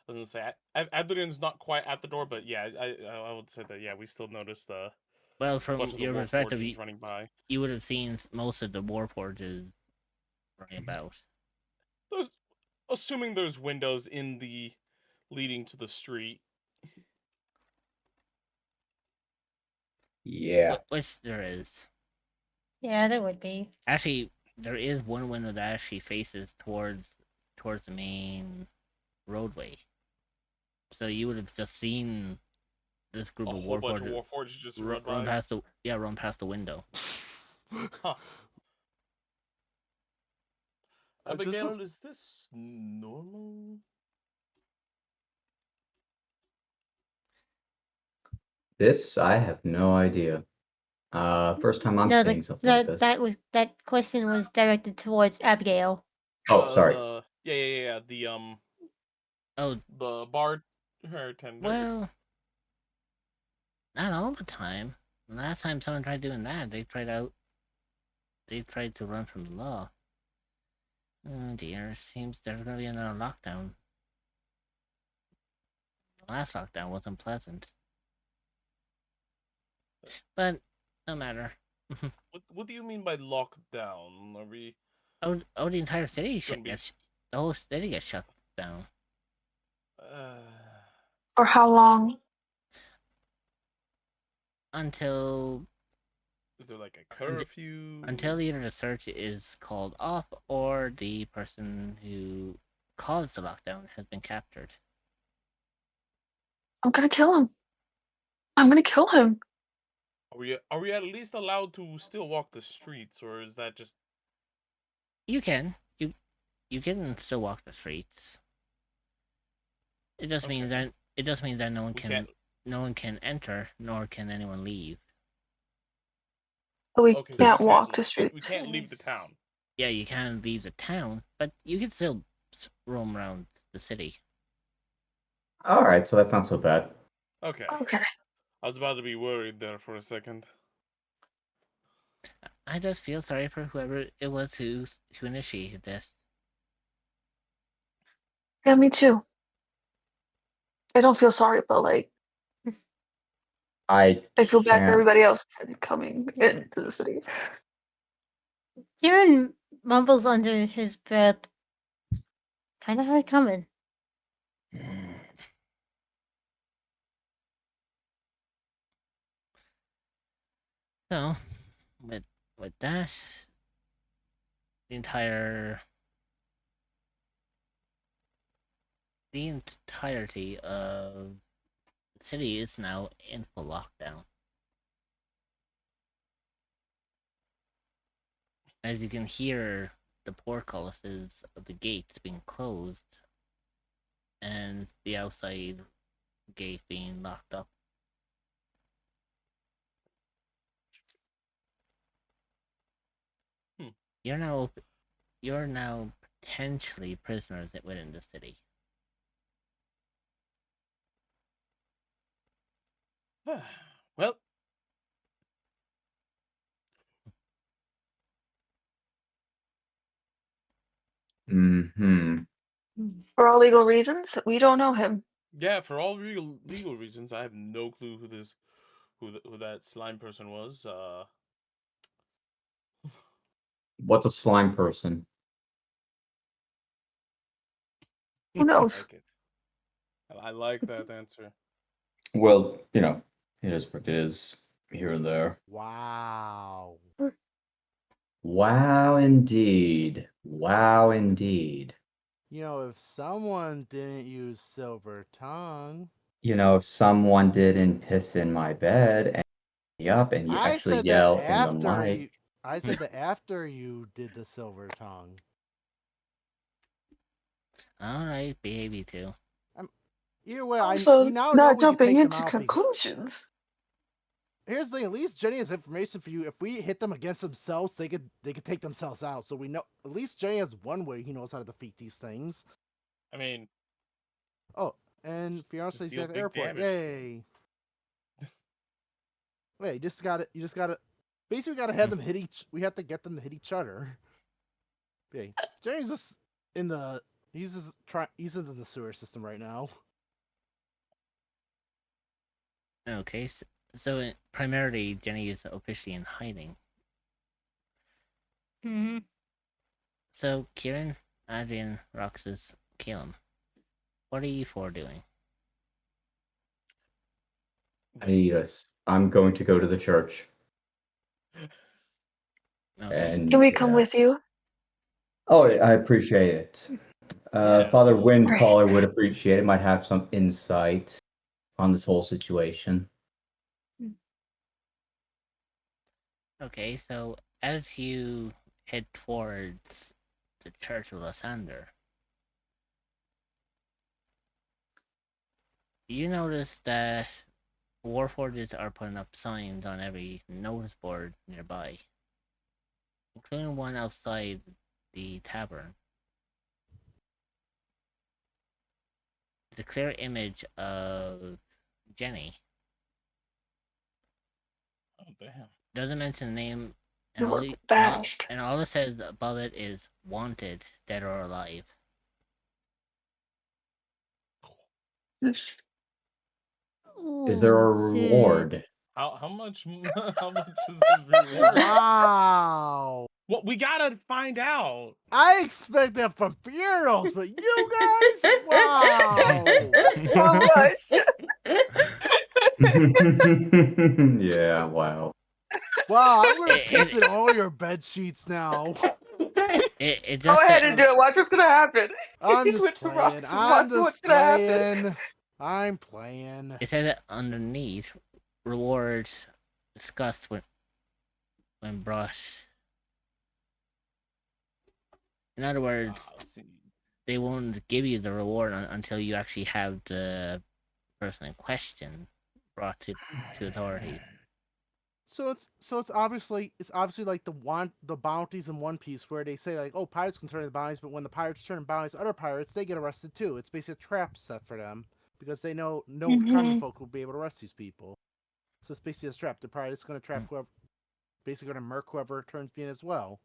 I was gonna say Adrian's not quite at the door, but yeah, I would say that we still notice the Well, from bunch of the your perspective, warforges running by. you would have seen most of the warforges running about. Assuming there's windows in the leading to the street. Yeah. Which there is. Yeah, there would be. Actually, there is one window that actually faces towards the main roadway. So you would have just seen this group A of whole bunch of warforges warforges just run run by. past the window. Huh. Abigail, is this normal? This, I have no idea. First time I'm No, seeing something like this. that question was directed towards Abigail. Oh, sorry. The the bar tender. Well, not all the time. The last time someone tried doing that, they tried to run from the law. Oh dear, seems there's gonna be another lockdown. The last lockdown wasn't pleasant. But no matter. What do you mean by lockdown? Are we The entire city gonna be? the whole city gets shut down Uh, For how long? until is there like a Unt- curfew? until either the search is called off or the person who caused the lockdown has been captured. I'm gonna kill him. I'm gonna kill him. Are we at least allowed to still walk the streets, or is that just You can you can still walk the streets. It just means Okay. that we can't? no one can enter nor can anyone leave. But we Okay, so can't walk the we streets. can't leave the town. Yeah, you can't leave the town, but you can still roam around the city. All right, so that's not so bad. Okay, Okay. I was about to be worried there for a second. I just feel sorry for whoever it was who initiated this. Yeah, me too. I don't feel sorry, but like I I feel bad for can't. everybody else coming into the city. Kieran mumbles under his breath. Kinda had it coming. So, with that, the entire the entirety of the city is now in full lockdown. As you can hear the portcullises of the gates being closed and the outside gate being locked up. Hmm. You're now potentially prisoners within the city. Well, Hmm. For all legal reasons, we don't know him. yeah, for all legal reasons, I have no clue who that slime person was. What's a slime person? Who I knows? like it. I like that answer. Well, it is what it is here and there. Wow. Wow, indeed. Wow, indeed. If someone didn't use silver tongue. If someone didn't piss in my bed and me up and you I actually said that yell in the after mic. you. I said that after you did the silver tongue. Alright, baby too. Either way, we Also, now know not we can jumping take them into out. conclusions. Here's the thing, at least Jenny has information for you. If we hit them against themselves, they could take themselves out. So we know at least Jenny has one way he knows how to defeat these things. I mean, Oh, and Fiance's deal at the big airport. damage. Yay! Wait, you just gotta. Basically, we gotta have them hit each. We have to get them to hit each other. Okay, Jenny's just in the. He's in the sewer system right now. Okay, so primarily Jenny is officially in hiding. Hmm. So Kieran, Adrian, Roxas, Caleb, what are you four doing? I'm going to go to the church. Okay. And Can we come with you? Oh, I appreciate it. Yeah, Father well, Windfall, I would appreciate it. Might have some insight on this whole situation. Okay, so as you head towards the Church of Lysander, you notice that Warforges are putting up signs on every notice board nearby, including one outside the tavern. It's a clear image of Jenny. oh damn. Doesn't mention the name, You and work fast. all it says above it is "Wanted, dead or alive." Is there Oh, a shit. reward? How much? How much is this reward? Wow. Well, we gotta find out. I expect that from funerals, but you guys, wow. How much? Yeah, wow. Wow, I'm gonna It- piss it- in all your bed sheets now. It Go just ahead said, and do it. Watch what's gonna happen. I'm just Switch the playing. rocks and I'm watch what's just gonna happen. playing. I'm playing. it said that underneath reward discussed when brought. In other words, Let's see. they won't give you the reward until you actually have the person in question brought to authorities. So it's obviously like the bounties in One Piece where they say like, oh, pirates can turn into bounties, but when the pirates turn bounties, other pirates they get arrested too. It's basically a trap set for them because they know no common Mhm. folk will be able to arrest these people. So it's basically a trap. The pirate's going to trap whoever, basically going to murk whoever turns in as well.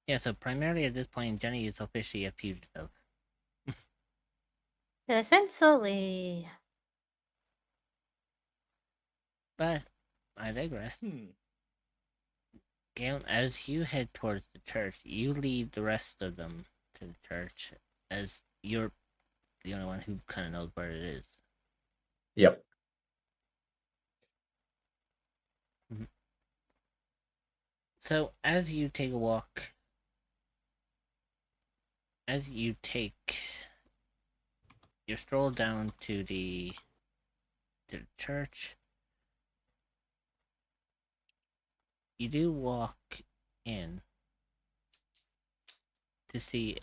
Yeah, so primarily at this point, Jenny is officially a fugitive. Essentially. But I digress. Galen, as you head towards the church, you lead the rest of them to the church, as you're the only one who kind of knows where it is. Yep. So as you take a walk, as you take your stroll down to the church, you do walk in to see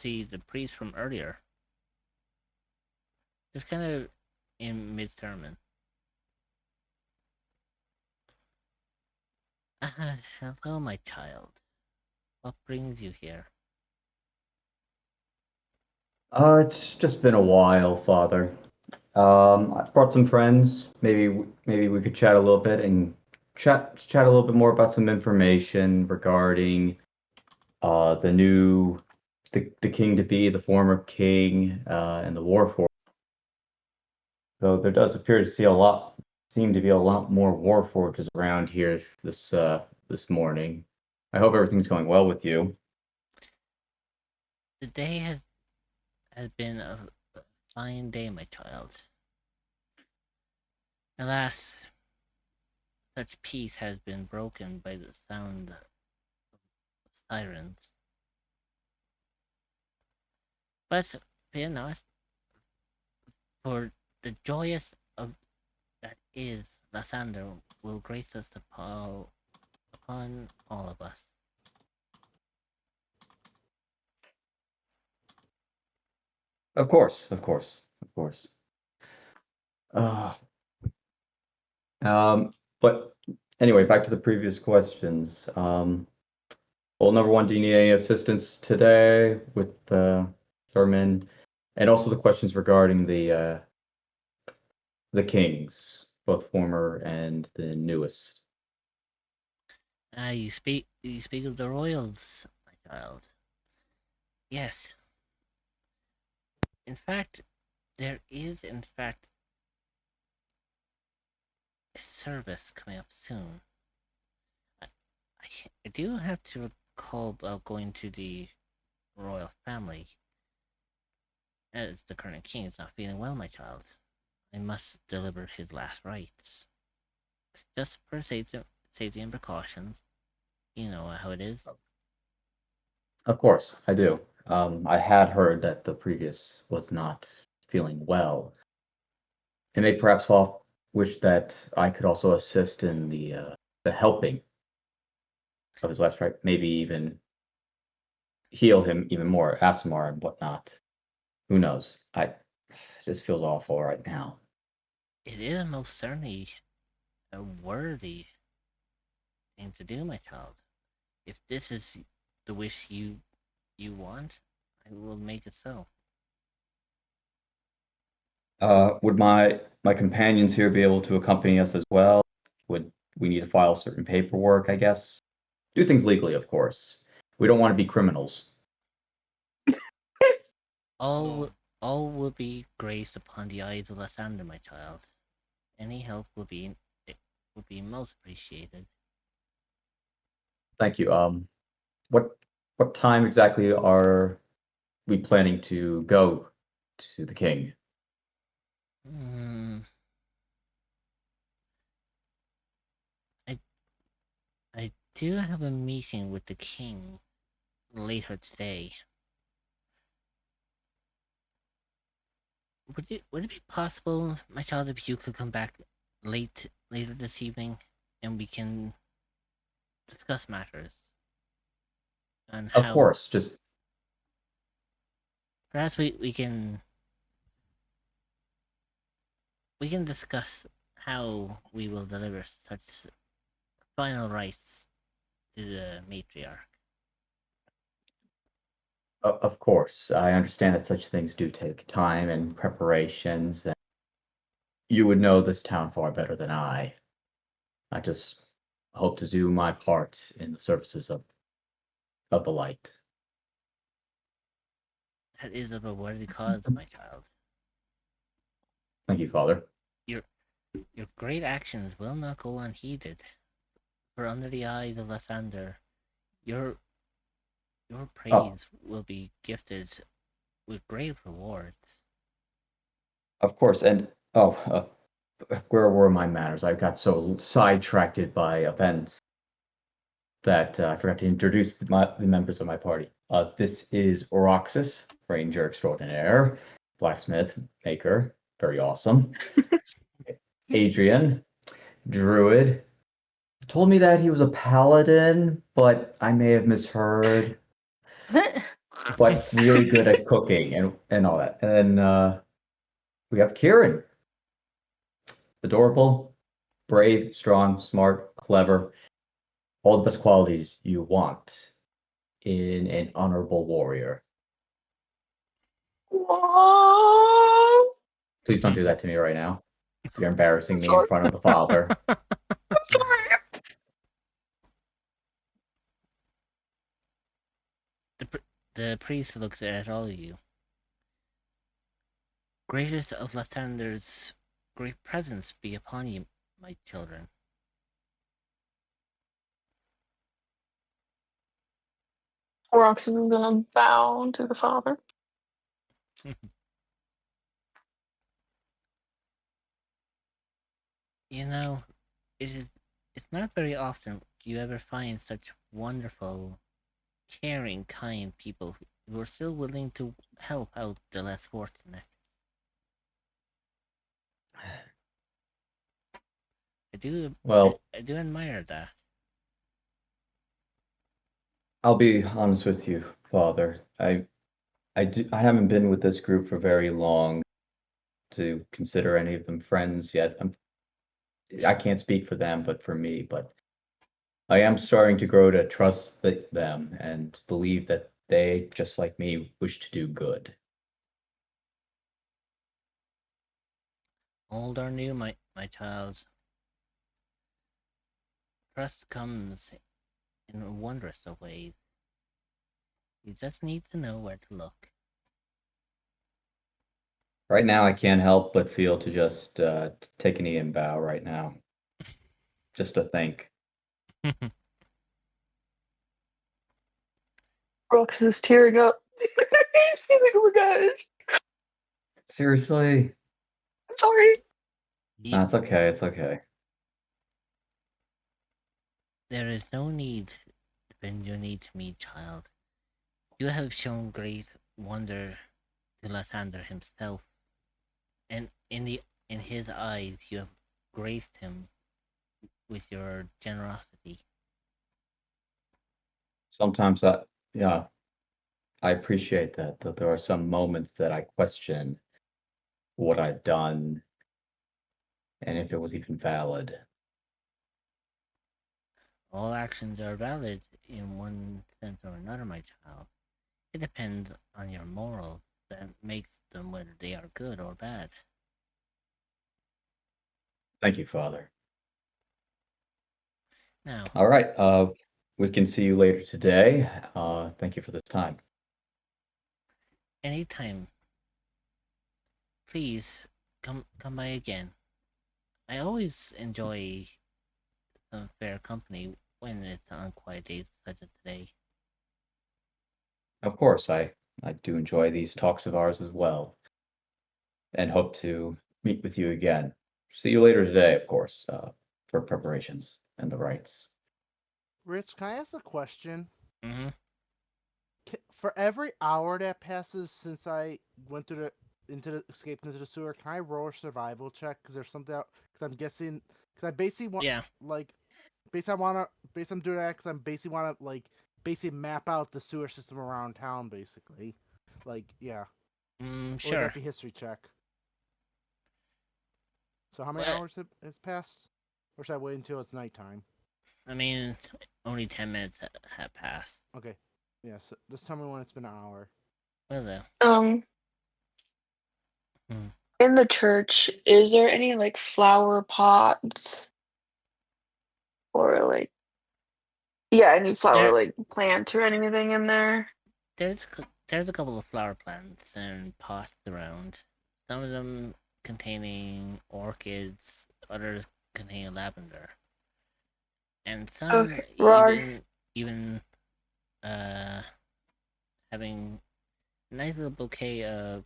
the priest from earlier, just kind of in mid sermon. Hello, my child. What brings you here? It's just been a while, Father. I brought some friends. Maybe we could chat a little bit and chat a little bit more about some information regarding the king to be, the former king, and the war forge. Though there does appear to seem to be a lot more war forges around here this morning. I hope everything's going well with you. The day has been a fine day, my child. Alas, such peace has been broken by the sound of sirens. But fear not, for the joyous of that is Lysander will grace us upon all of us. Of course, of course, of course. Uh, but anyway, back to the previous questions. Well, number one, do you need any assistance today with the sermon, and also the questions regarding the kings, both former and the newest? You speak of the royals, my child. Yes. In fact, there is a service coming up soon. I do have to recall about going to the royal family, as the current king is not feeling well, my child. I must deliver his last rites. Just for safety and precautions. You know how it is. Of course, I do. I had heard that the previous was not feeling well, and may perhaps wish that I could also assist in the helping of his last rite, maybe even heal him even more, Asimar and whatnot. Who knows? It just feels awful right now. It is most certainly a worthy thing to do, my child. If this is the wish you want, I will make it so. Would my companions here be able to accompany us as well? Would we need to file certain paperwork, I guess? Do things legally, of course. We don't want to be criminals. All No. will, all will be graced upon the eyes of Lysander, my child. Any help would be most appreciated. Thank you. What time exactly are we planning to go to the king? Hmm. I do have a meeting with the king later today. Would it be possible, my child, if you could come back later this evening, and we can discuss matters and Of how course, just perhaps we can discuss how we will deliver such final rites to the matriarch. of course. I understand that such things do take time and preparations, and you would know this town far better than I. I just hope to do my part in the services of the light. That is of a worthy cause, my child. Thank you, Father. Your your great actions will not go unheeded, for under the eye of Lysander, your your Oh, praise will be gifted with great rewards. of course. And where were my manners? I got so sidetracked by events that I forgot to introduce the members of my party. This is Oroxis, Ranger Extraordinaire, Blacksmith Maker, very awesome. Adrian, Druid, told me that he was a paladin, but I may have misheard. But really good at cooking and all that. And then we have Kieran, adorable, brave, strong, smart, clever, all the best qualities you want in an honorable warrior. Aww. Please don't do that to me right now. You're embarrassing I'm me in sorry. front of the father. I'm sorry. The priest looks at all of you. Greatest of Lysander's great presence be upon you, my children. Roxanne is gonna bow to the father. You know, it's not very often you ever find such wonderful, caring, kind people who are still willing to help out the less fortunate. Well, I do admire that. I'll be honest with you, father. I haven't been with this group for very long to consider any of them friends yet. I can't speak for them, but for me, but I am starting to grow to trust them and believe that they, just like me, wish to do good. Old or new, my child, trust comes in wondrous of ways. You just need to know where to look. Right now, I can't help but feel to just take a knee and bow right now, just to think. Roxanne is tearing up. She's like, oh my gosh. Seriously? I'm sorry. No, it's okay. It's okay. There is no need to bend your knee to me, child. You have shown great wonder to Lysander himself, and in his eyes you have graced him with your generosity. Sometimes yeah, I appreciate that, that there are some moments that I question what I've done and if it was even valid. All actions are valid in one sense or another, my child. It depends on your morals that makes them whether they are good or bad. Thank you, Father. Now, All right. We can see you later today. Thank you for this time. anytime. Please come by again. I always enjoy some fair company when it's on quiet days such as today. Of course, I do enjoy these talks of ours as well, and hope to meet with you again. See you later today, of course, for preparations and the rites. Rich, can I ask a question? Mm-hmm. For every hour that passes since I went through escaped into the sewer, can I roll a survival check? Because there's something because I'm guessing because I basically want Yeah. like basically I wanna basically I'm doing that because I'm basically wanna like basically map out the sewer system around town basically, like yeah. Or would Sure. that be history check? So how many What? hours has passed? Or should I wait until it's nighttime? I mean, only 10 minutes have passed. Okay. Yeah, so just tell me when it's been an hour. Well, though. Hmm. In the church, is there any like flower pots or like any flower There, like plant or anything in there? there's a couple of flower plants and pots around. Some of them containing orchids, others containing lavender, and some Okay, Rog. even uh having a nice little bouquet of,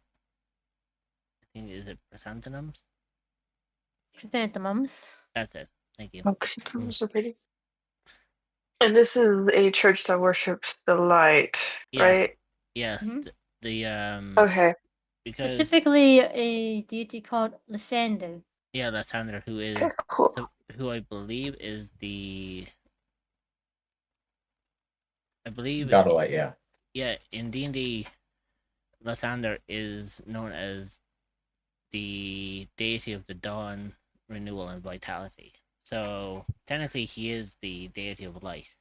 I think, is it chrysanthemums? Chrysanthemums. That's it. Thank you. Oh, chrysanthemums are so pretty. And this is a church that worships the light, Yeah, right? yeah. Mhm. Okay. Because Specifically, a deity called Lysander. yeah, Lysander, Okay, cool. who I believe is I believe God of light, yeah. yeah, in D&D, Lysander is known as the deity of the dawn, renewal, and vitality. So technically, he is the deity of life.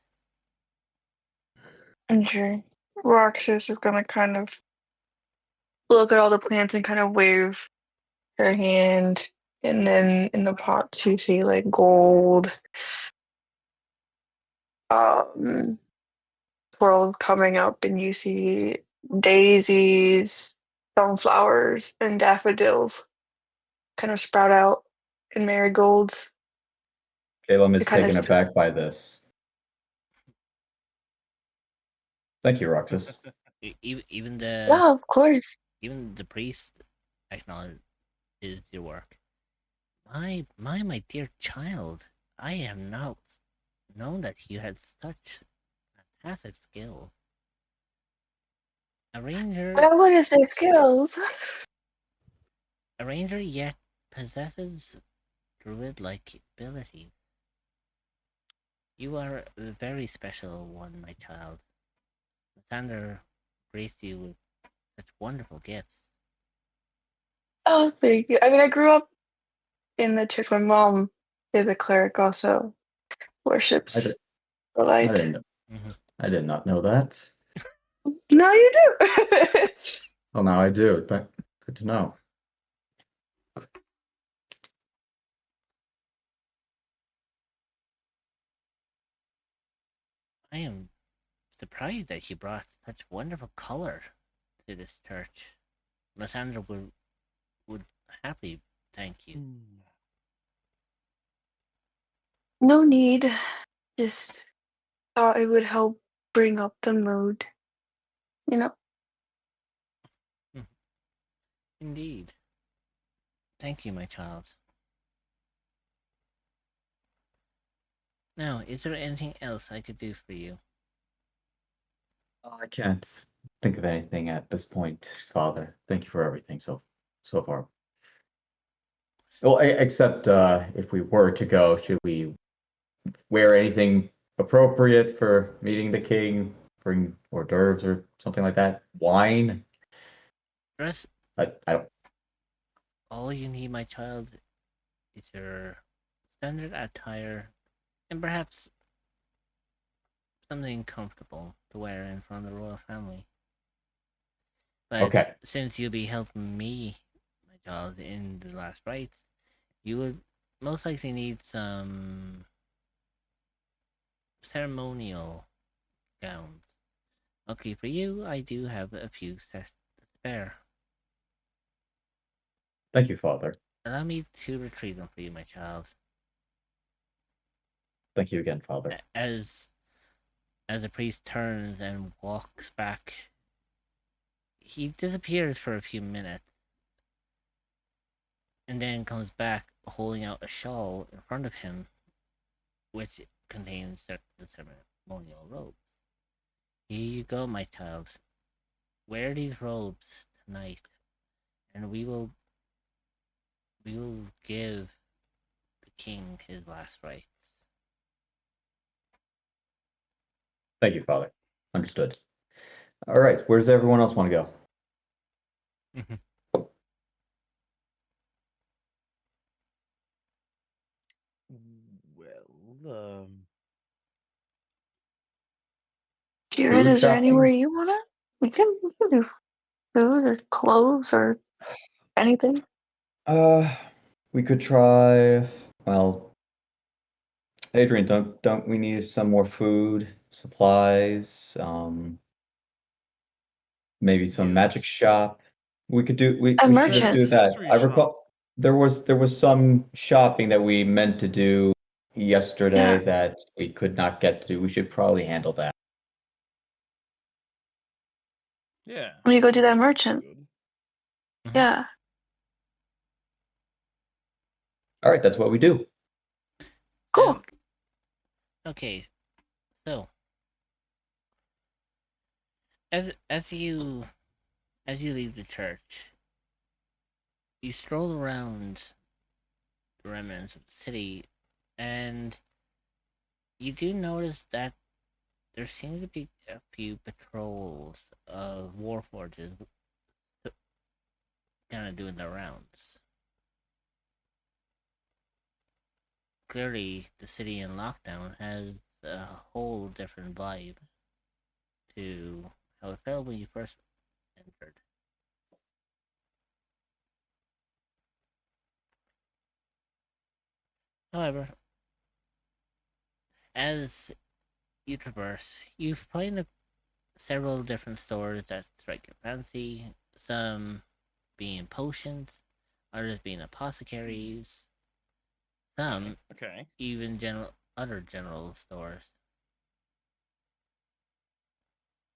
Okay. Roxas is gonna kind of look at all the plants and kind of wave her hand, and then in the pot you see like gold, swirls coming up, and you see daisies, sunflowers, and daffodils kind of sprout out, and marigolds. Caleb It is kind of taken aback by this. Thank you, Roxas. Even the yeah, of course. even the priest acknowledges your work. My dear child, I have not known that you had such fantastic skills. A ranger, I want to say skills. yet possesses druid-like abilities. You are a very special one, my child. Sander graced you with such wonderful gifts. Oh, thank you. I mean, I grew up in the church. My mom is a cleric, also I did, worships the I light. didn't know. I did not know that. Now you do. Well, now I do. Good to know. I am surprised that you brought such wonderful color to this church. Lysandra would happily thank you. No need. Just thought it would help bring up the mood. You know? Indeed. Thank you, my child. Now, is there anything else I could do for you? I can't think of anything at this point, Father. Thank you for everything so far. Well, except if we were to go, should we wear anything appropriate for meeting the king? Bring hors d'oeuvres or something like that? Wine? Dress. I don't. All you need, my child, is your standard attire and perhaps something comfortable to wear in front of the royal family. But Okay. since you'll be helping me, my child, in the last rites, you would most likely need some ceremonial gowns. Luckily for you, I do have a few There. Thank you, Father. Allow me to retrieve them for you, my child. Thank you again, Father. As the priest turns and walks back, he disappears for a few minutes, and then comes back holding out a shawl in front of him, which contains the ceremonial robes. Here you go, my child. Wear these robes tonight, and we will give the king his last rites. Thank you, Father. Understood. All right, where does everyone else want to go? Well, Kieran, Food is there anywhere shopping? you wanna? We can do food or clothes or anything. We could try. Well, Adrian, don't we need some more food, supplies? Maybe some magic gifts. shop. We could do. A We should just merchant. do that. Accessory I shop. recall there was some shopping that we meant to do yesterday Yeah. that we could not get to do. We should probably handle that. Yeah. We go I do that believe that'd be merchant. good. Yeah. All right, that's what we do. Cool. Okay, so as you leave the church, you stroll around the remnants of the city, and you do notice that there seems to be a few patrols of warforges kind of doing their rounds. Clearly, the city in lockdown has a whole different vibe to how it felt when you first entered. However, as you traverse, you find several different stores that strike your fancy. Some being potions, others being apothecaries, some Okay. even other general stores.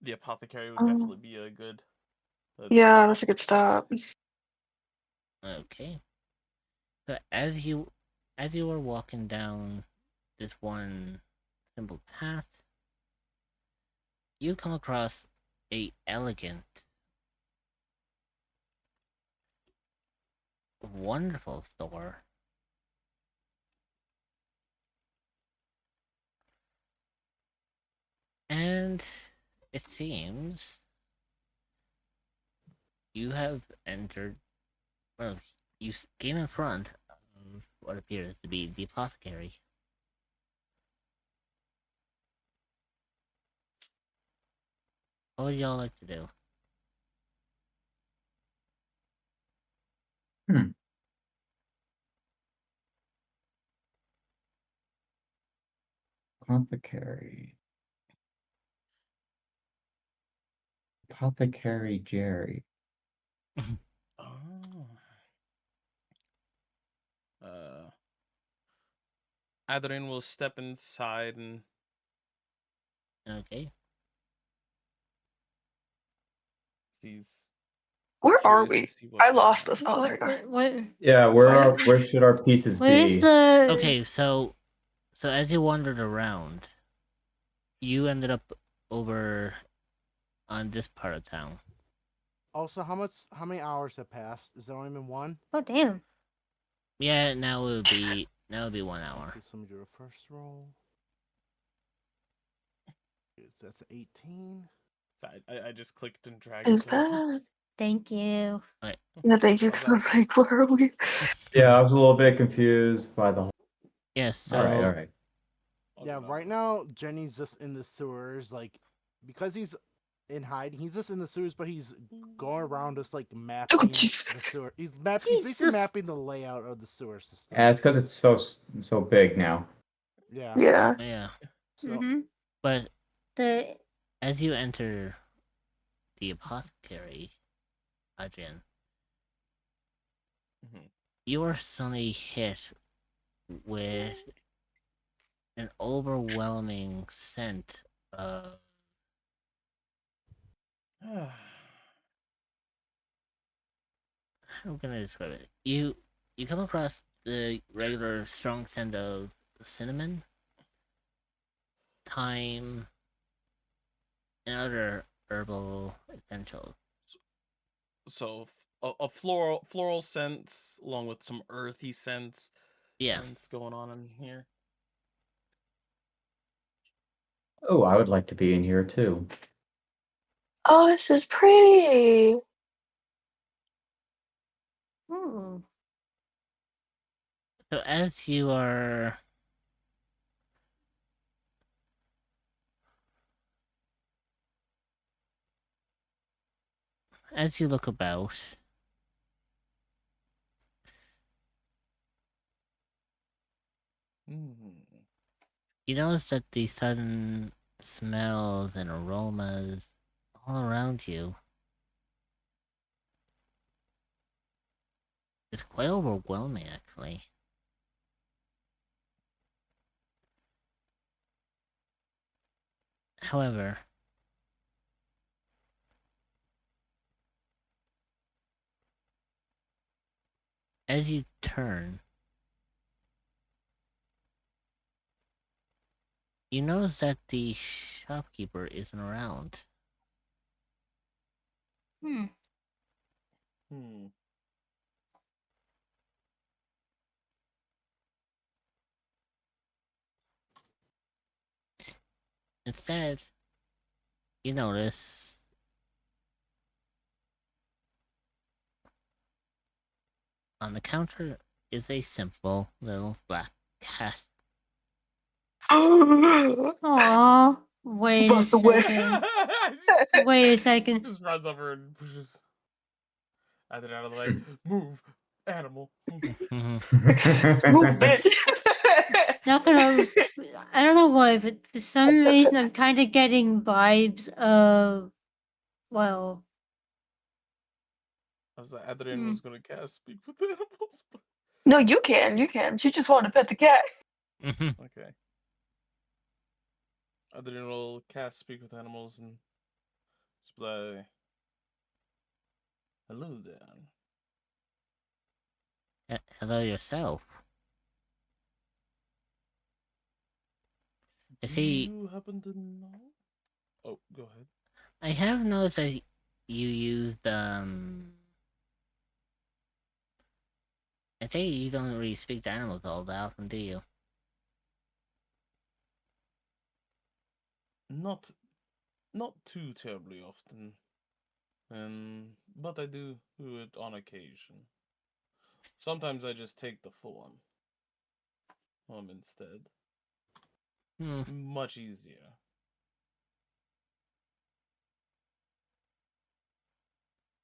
The apothecary would Um, definitely be a good. Yeah, stop. that's a good stop. Okay. So as you were walking down this one simple path, you come across a elegant, wonderful store. And it seems you have entered, well, you came in front of what appears to be the apothecary. What would y'all like to do? Hmm. Apothecary. Apothecary Jerry. Oh. Adrian will step inside and Okay. he's Where are curious to we? see I what's lost around. this. Oh, there you go. Yeah, Where- where should our pieces Where's be? the Okay, so as you wandered around, you ended up over on this part of town. Also, how many hours have passed? Is there only been one? Oh damn. Yeah, now it would be 1 hour. Okay, so let me do a first roll. That's 18. So I just clicked and dragged Is it down. that? Thank you. Yeah, thank you. How's Because I was that? like, where are we? Yeah, I was a little bit confused by the. Yes, so All right. Yeah, right now Jenny's just in the sewers, like because he's in hiding. He's just in the sewers, but he's going around just like Oh, mapping jeez. the sewer. He's basically Jesus. mapping the layout of the sewer system. Yeah, it's because it's so big now. Yeah. Yeah. yeah, So Mm-hmm. but The as you enter the apothecary, Adrian, Mhm. you are suddenly hit with an overwhelming scent of. How can I describe it? You come across the regular strong scent of cinnamon, thyme, and other herbal essentials. So a floral scents along with some earthy scents. Yeah. Scents going on in here. Oh, I would like to be in here too. Oh, this is pretty. Hmm. So as you are as you look about, you notice that the sudden smells and aromas all around you is quite overwhelming, actually. However, as you turn, you notice that the shopkeeper isn't around. Hmm. Hmm. Instead, you notice on the counter is a simple little black cat. Aw. Wait a Run away. second. Wait a second. Just runs over and pushes Adrian out of the way. Move, animal. Mhm. Move, bitch. Not gonna. I don't know why, but for some reason I'm kind of getting vibes of. Well. I was like, Adrian Hmm. was gonna cast speak with animals. No, you can. You can. She just wanted to pet the cat. Mhm. Okay. Adrian will cast speak with animals and just be like, hello there. Hello yourself. I Do see. you happen to know? Oh, go ahead. I have noticed that you used I think you don't really speak to animals all that often, do you? Not too terribly often. But I do it on occasion. Sometimes I just take the form instead. Hmm. Much easier.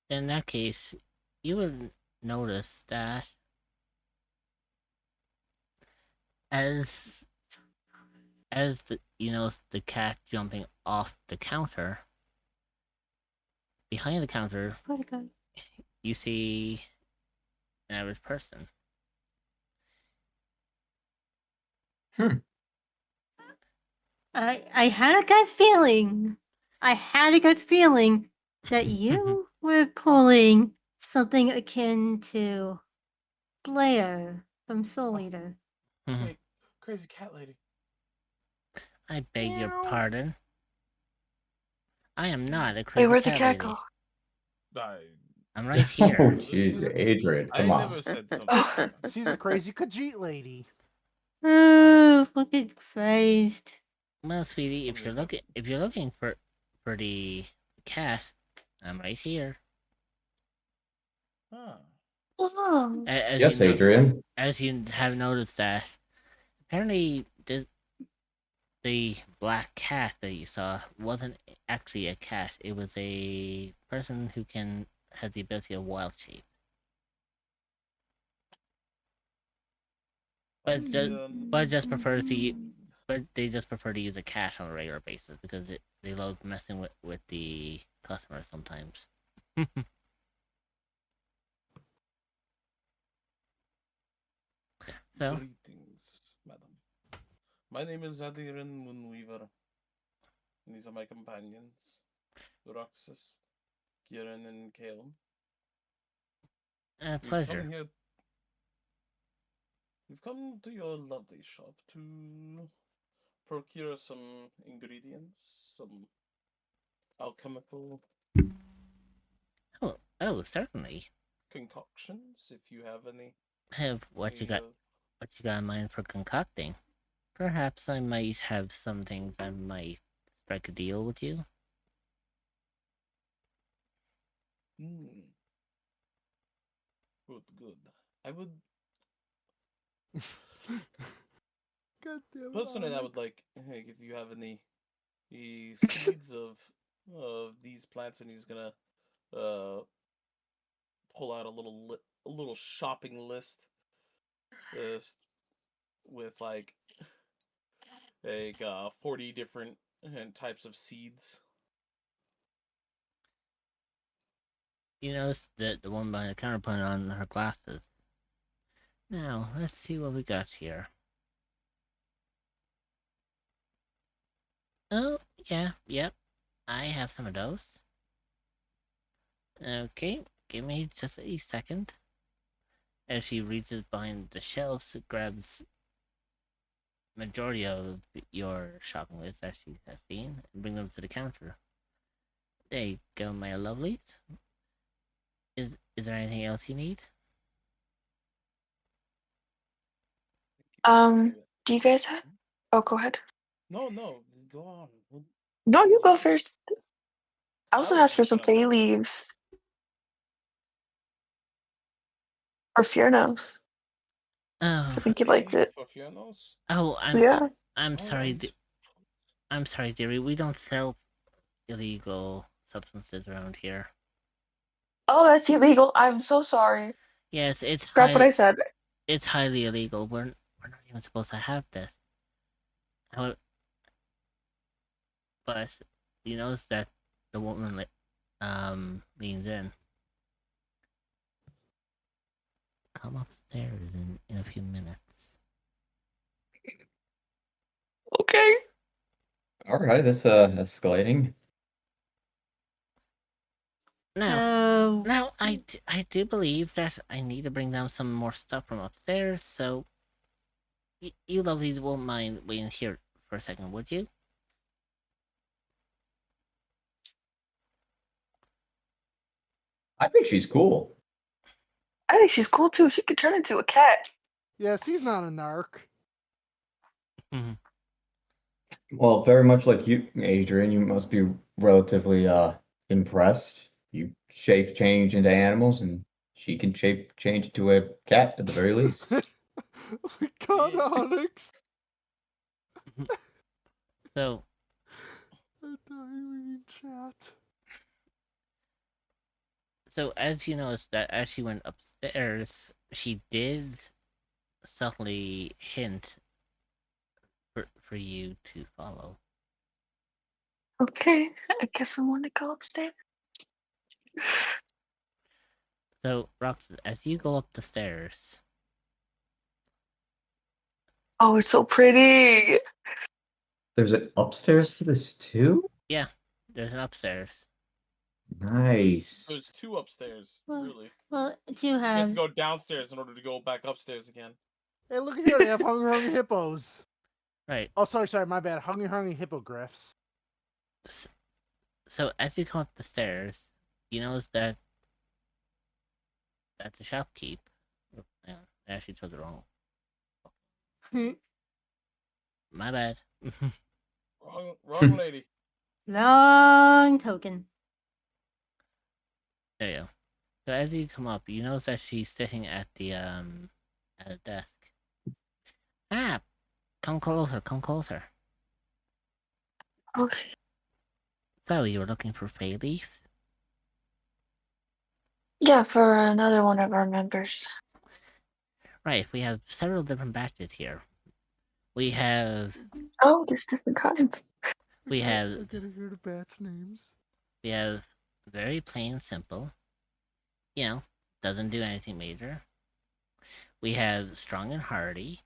In that case, you would notice that as the cat jumping off the counter, behind the counter Swear to God. you see an average person. I had a gut feeling. I had a good feeling that you were pulling something akin to Blair from Soul Eater. Wait, crazy cat lady. I beg your Meow. pardon. I am not a Hey, crazy where'd the cat cat lady. go? I'm right Oh, here. jeez, Adrian, I come on. never said something like that. She's a crazy Khajiit lady. Oh, fucking Christ. Well, sweetie, I'm gonna have if you're looking for the cat, I'm right here. Ah. Oh. As you Yes, know, Adrian. as you have noticed that apparently the black cat that you saw wasn't actually a cat. It was a person who has the ability of wild shape. I But see. just prefers but they just prefer to use a cat on a regular basis because they love messing with the customers sometimes. So, Greetings, madam. My name is Adiran Moonweaver. And these are my companions, Roxas, Kieran, and Caleb. We've pleasure. come here. We've come to your lovely shop to procure some ingredients, some alchemical Oh, certainly. concoctions, if you have any. Have what you got? What you got in mind for concocting? Perhaps I might have some things I might strike a deal with you. Good, good. I would God damn it, personally, I would Alex. like if you have any seeds of these plants, and he's gonna uh pull out a little shopping list, uh, with like 40 different types of seeds. You notice that the woman behind the counter putting on her glasses. Now, let's see what we got here. Oh, yeah, yep. I have some of those. Okay, give me just a second. As she reaches behind the shelves, grabs majority of your shopping list that she has seen and bring them to the counter. There you go, my lovelies. Is there anything else you need? Do you guys have? Oh, go ahead. No, go on. No, you go first. I was I gonna was ask for just some gonna. bay leaves or Fiernos. Oh, I think you Bay liked leaf it. for Fionos? oh, Yeah. I'm Oh, sorry. I'm sorry, dearie. We don't sell illegal substances around here. Oh, that's illegal. I'm so sorry. Yes, Scrap what I said. it's highly illegal. We're not even supposed to have this. However, but you notice that the woman leans in. Come upstairs in a few minutes. Okay. All right, that's escalating. Now I do believe that I need to bring down some more stuff from upstairs. So you lovelies won't mind waiting here for a second, would you? I think she's cool. I think she's cool too. She could turn into a cat. Yes, he's not a narc. Well, very much like you, Adrian, you must be relatively impressed. You shape change into animals, and she can shape change into a cat at the very least. Oh my god, Yeah. Alex. So I'm dying in chat. So as you notice that as she went upstairs, she did subtly hint for you to follow. Okay. I guess I want to go upstairs. So, Rox, as you go up the stairs. Oh, it's so pretty. There's an upstairs to this too? Yeah, there's an upstairs. Nice. There's two upstairs, really. Well, two She has to has. go downstairs in order to go back upstairs again. Hey, look here, they have hungry hippos. Right. Oh, sorry, my bad. Hungry hippogriffs. So as you come up the stairs, you notice that the shopkeep. Yeah, I actually told the wrong. My bad. Wrong lady. Long token. There you go. So as you come up, you notice that she's sitting at a desk. Ah, come closer. Okay. So you were looking for Fay Leaf? Yeah, for another one of our members. Right, we have several different batches here. We have Oh, there's different kinds. we have I gotta hear the batch names. we have very plain simple. You know, doesn't do anything major. We have strong and hardy.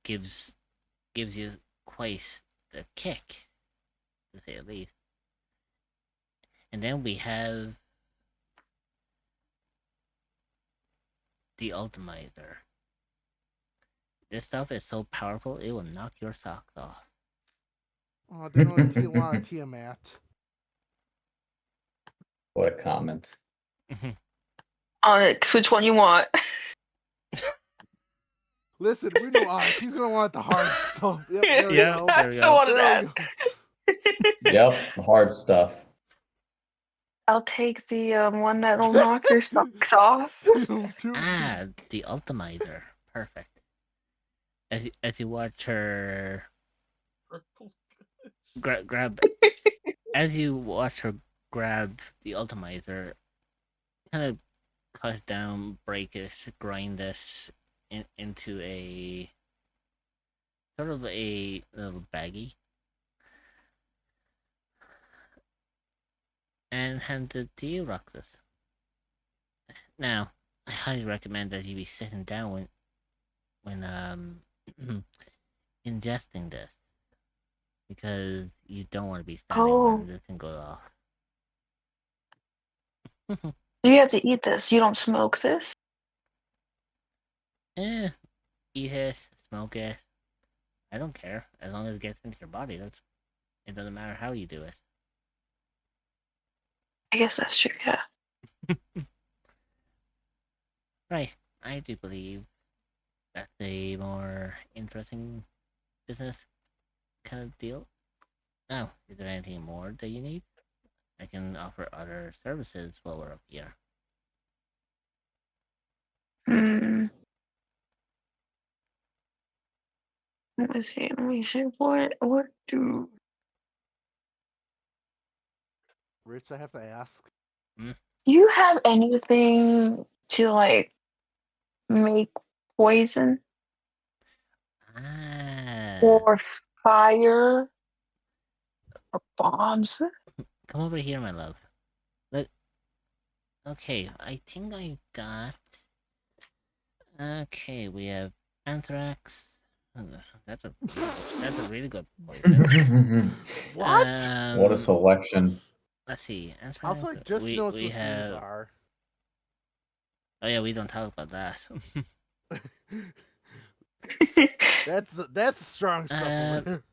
Gives you quite the kick, to say the least. And then we have the Ultimizer. This stuff is so powerful it will knock your socks off. Oh, they don't want Tiamat. What a comment. Onyx, which one you want? Listen, we know Onyx. He's gonna want the hard stuff. Yep, there we Yeah, go. there we That's the go. one to There we ask. go. Yep, the hard stuff. I'll take the one that'll knock your socks off. Ah, the Ultimizer. Perfect. As you watch her grab, as you watch her grab the Ultimizer, kind of cut it down, break it, grind it into a sort of a little baggie, and hand it to you, Roxas. Now, I highly recommend that you be sitting down when ingesting this, because you don't want to be standing Oh, when this thing goes off. you have to eat this. You don't smoke this. Eh, eat it, smoke it. I don't care as long as it gets into your body. It doesn't matter how you do it. I guess that's true. Yeah. Right, I do believe that's a more interesting business kind of deal. Now, is there anything more that you need? I can offer other services while we're up here. Hmm. Let me see. Let me see. What do? Rich, I have to ask. Do you have anything to like make poison Ah, or fire or bombs? come over here, my love. Look, okay, I think I got. Okay, we have anthrax. That's a really good poison. What? What a selection. Let's see, anthrax. Also, I just noticed We what these have. are. Oh yeah, we don't talk about that. That's the strong stuff over here.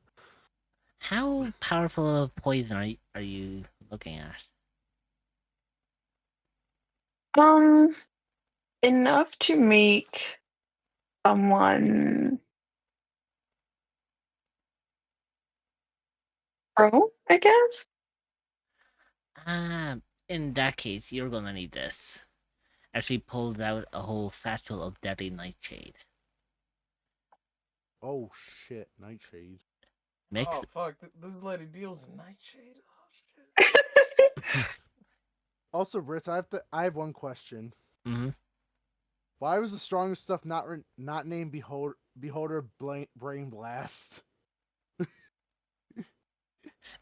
How powerful of poison are you looking at? um, enough to make someone pro, I guess. Ah, in that case, you're gonna need this. Actually, pulls out a whole satchel of deadly nightshade. Oh shit, Nightshade. Mix. Oh fuck! This lady deals in nightshade. Oh shit. Also, Rich, I have one question. Mm-hmm. Why was the strongest stuff not named Beholder Brain Blast?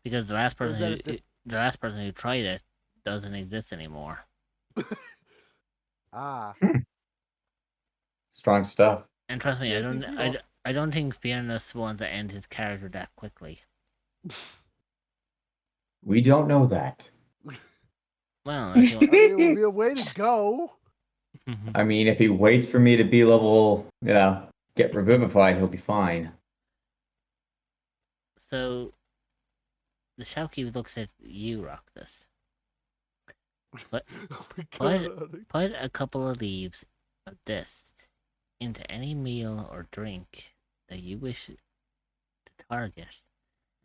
Because the last Or is person that a the last person who tried it doesn't exist anymore. Ah, Strong stuff. And trust me, yeah, I think we all. I don't think Bjornus wants to end his character that quickly. We don't know that. Well, if you I mean, it would be a way to go. I mean, if he waits for me to be level, get revivified, he'll be fine. So the shopkeeper looks at you, Roxas. But Oh my god. put a couple of leaves of this into any meal or drink that you wish to target,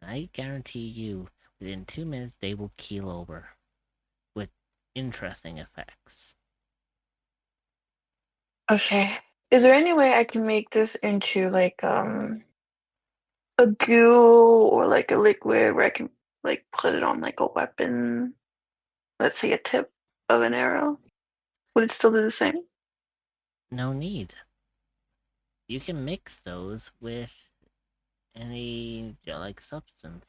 and I guarantee you, within 2 minutes they will keel over, with interesting effects. Okay. Is there any way I can make this into like a goo or like a liquid where I can like put it on like a weapon? Let's say a tip of an arrow. Would it still do the same? No need. You can mix those with any gel-like substance.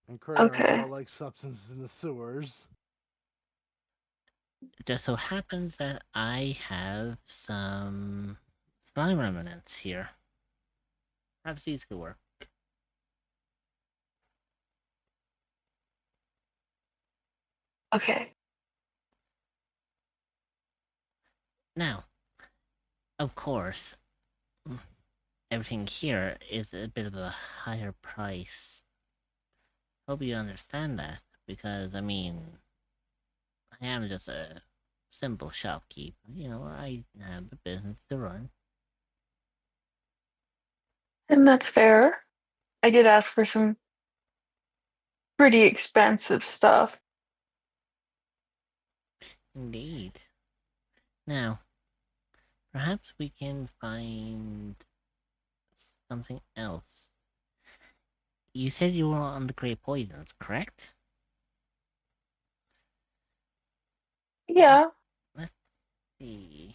And create our Okay. gel-like substance in the sewers. It just so happens that I have some slime remnants here. Perhaps these could work. Okay. Now, of course, everything here is a bit of a higher price. Hope you understand that, because, I mean, I am just a simple shopkeep. You know, I have a business to run. And that's fair. I did ask for some pretty expensive stuff. Indeed. Now, perhaps we can find something else. You said you were on the Great Poisons, correct? Yeah. Let's see.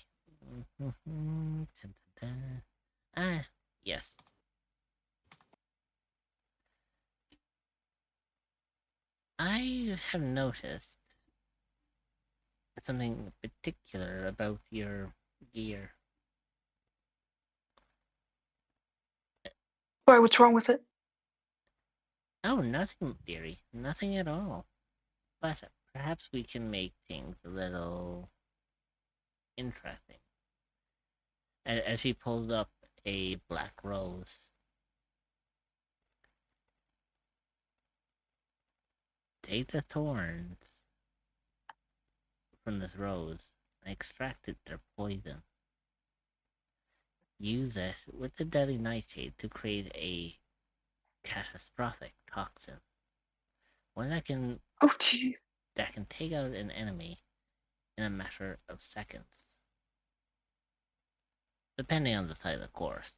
Ah, yes. I have noticed something particular about your gear. Why, what's wrong with it? Oh, nothing, dearie. Nothing at all. But perhaps we can make things a little interesting. As she pulled up a black rose. Take the thorns from this rose and extract their poison. Use it with the deadly nightshade to create a catastrophic toxin. One Oh, gee. that can take out an enemy in a matter of seconds. Depending on the site, of course.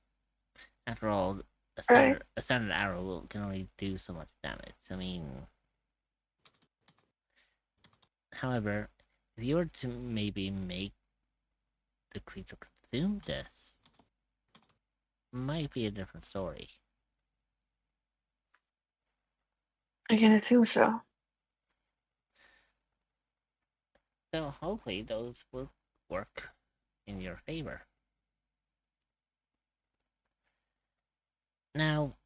After all, Right. a standard arrow can only do so much damage. I mean, however, if you were to maybe make the creature consume this, might be a different story. I can assume so. So hopefully those will work in your favor. Now,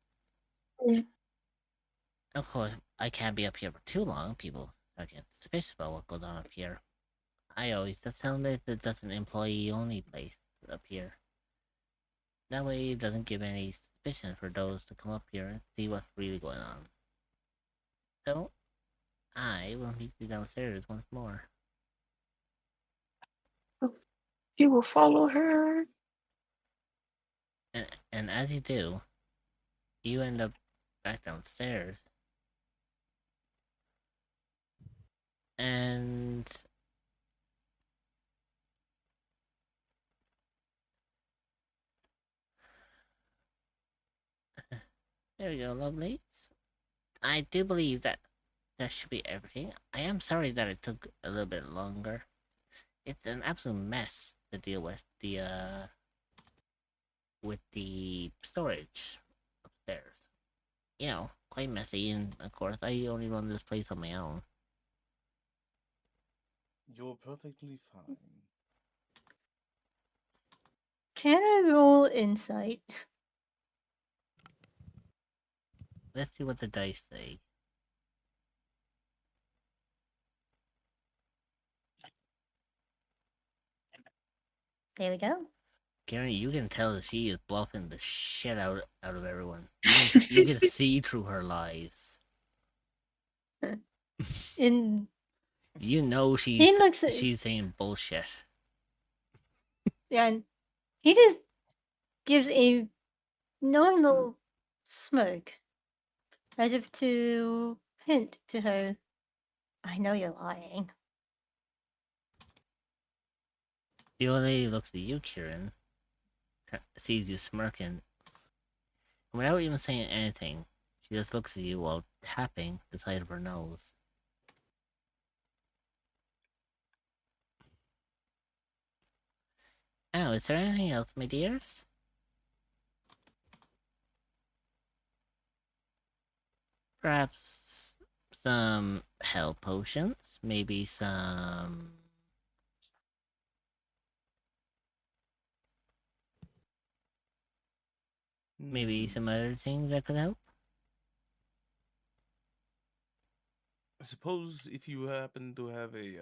Mm. of course, I can't be up here for too long. People get suspicious about what goes on up here. I always just tell them that it's just an employee-only place up here. That way it doesn't give any suspicion for those to come up here and see what's really going on. So, I will meet you downstairs once more. You will follow her. And as you do, you end up back downstairs. And there we go, lovely. I do believe that should be everything. I am sorry that it took a little bit longer. It's an absolute mess to deal with the storage upstairs. You know, quite messy, and of course, I only run this place on my own. You're perfectly fine. Can I roll insight? Let's see what the dice say. There we go. Gary, you can tell that she is bluffing the shit out of everyone. You can see through her lies. In You know he looks at, she's saying bullshit. yeah, and he just gives a normal smirk, as if to hint to her, I know you're lying. The old lady looks at you, Kieran, sees you smirking, and without even saying anything, she just looks at you while tapping the side of her nose. Oh, is there anything else, my dears? Perhaps some health potions? Maybe some Maybe some other things that could help? I suppose if you happen to have a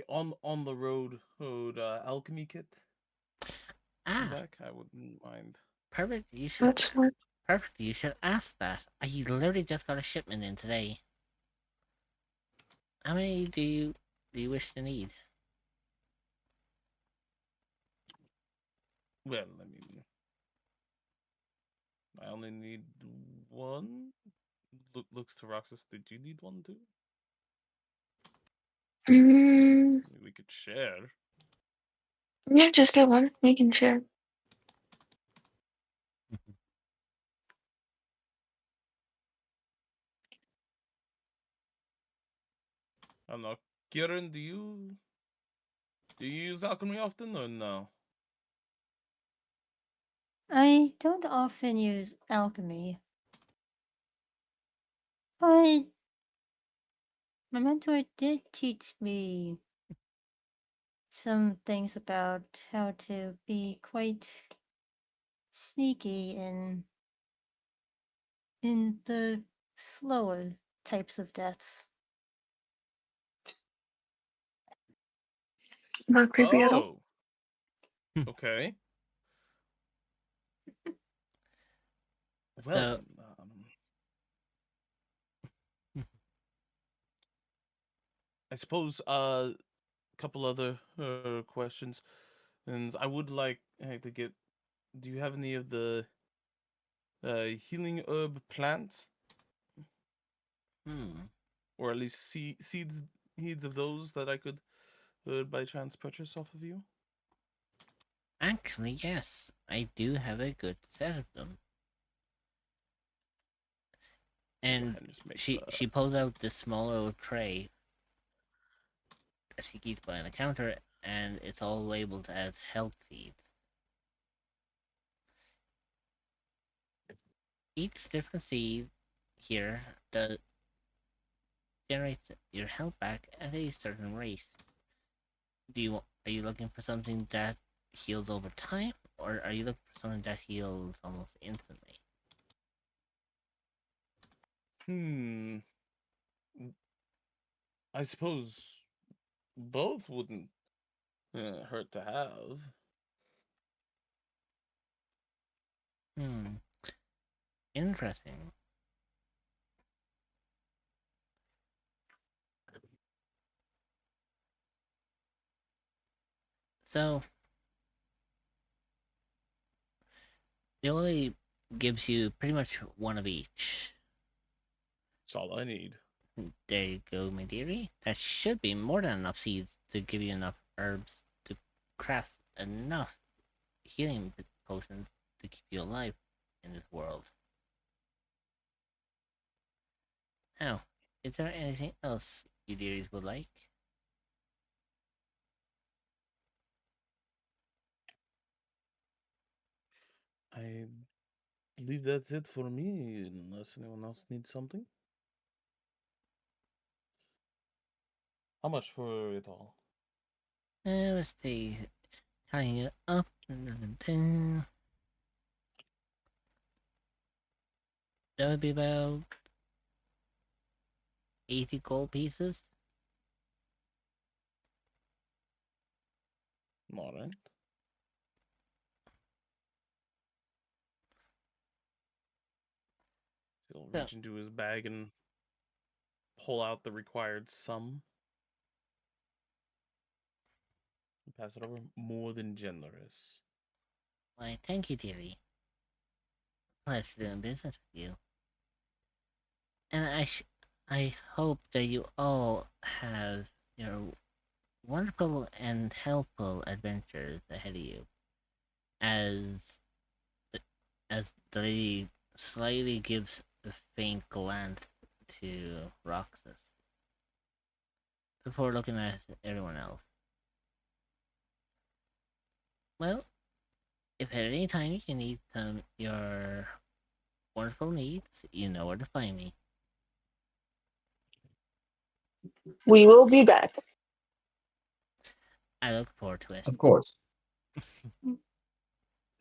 on the road alchemy kit Ah, back, I wouldn't mind. perfect. That's smart. Perfect. You should ask that. I literally just got a shipment in today. How many do you wish to need? Well, I mean, I only need one. Looks to Roxas. Did you need one too? Mm, We could share. yeah, just get one. We can share. I don't know. Kieran, do you use alchemy often or no? I don't often use alchemy, but my mentor did teach me some things about how to be quite sneaky in the slower types of deaths. Not creepy at all. Oh, okay. Well So, then, I suppose a couple other questions, and I would like to get. Do you have any of the healing herb plants, hmm. or at least seeds of those that I could by chance purchase off of you? Actually, yes. I do have a good set of them. Go And ahead and just make she the. she pulls out this small little tray that she keeps behind the counter, and it's all labeled as health seeds. Each different seed here does generates your health back at a certain rate. Are you looking for something that heals over time, or are you looking for something that heals almost instantly? Hmm. I suppose both wouldn't hurt to have. Hmm. Interesting. So it only gives you pretty much one of each. That's all I need. There you go, my dearie. That should be more than enough seeds to give you enough herbs to craft enough healing potions to keep you alive in this world. Now, is there anything else you dearies would like? I believe that's it for me, unless anyone else needs something. How much for it all? Let's see. Tying it up. That would be about 80 gold pieces. All right. He'll So, reach into his bag and pull out the required sum. Pass it over. More than generous. why, thank you, dearie. Pleasure doing business with you. And I hope that you all have your wonderful and helpful adventures ahead of you. As as the lady slightly gives a faint glance to Roxas before looking at everyone else. Well, if at any time you need some your wonderful needs, you know where to find me. We will be back. I look forward to it. Of course.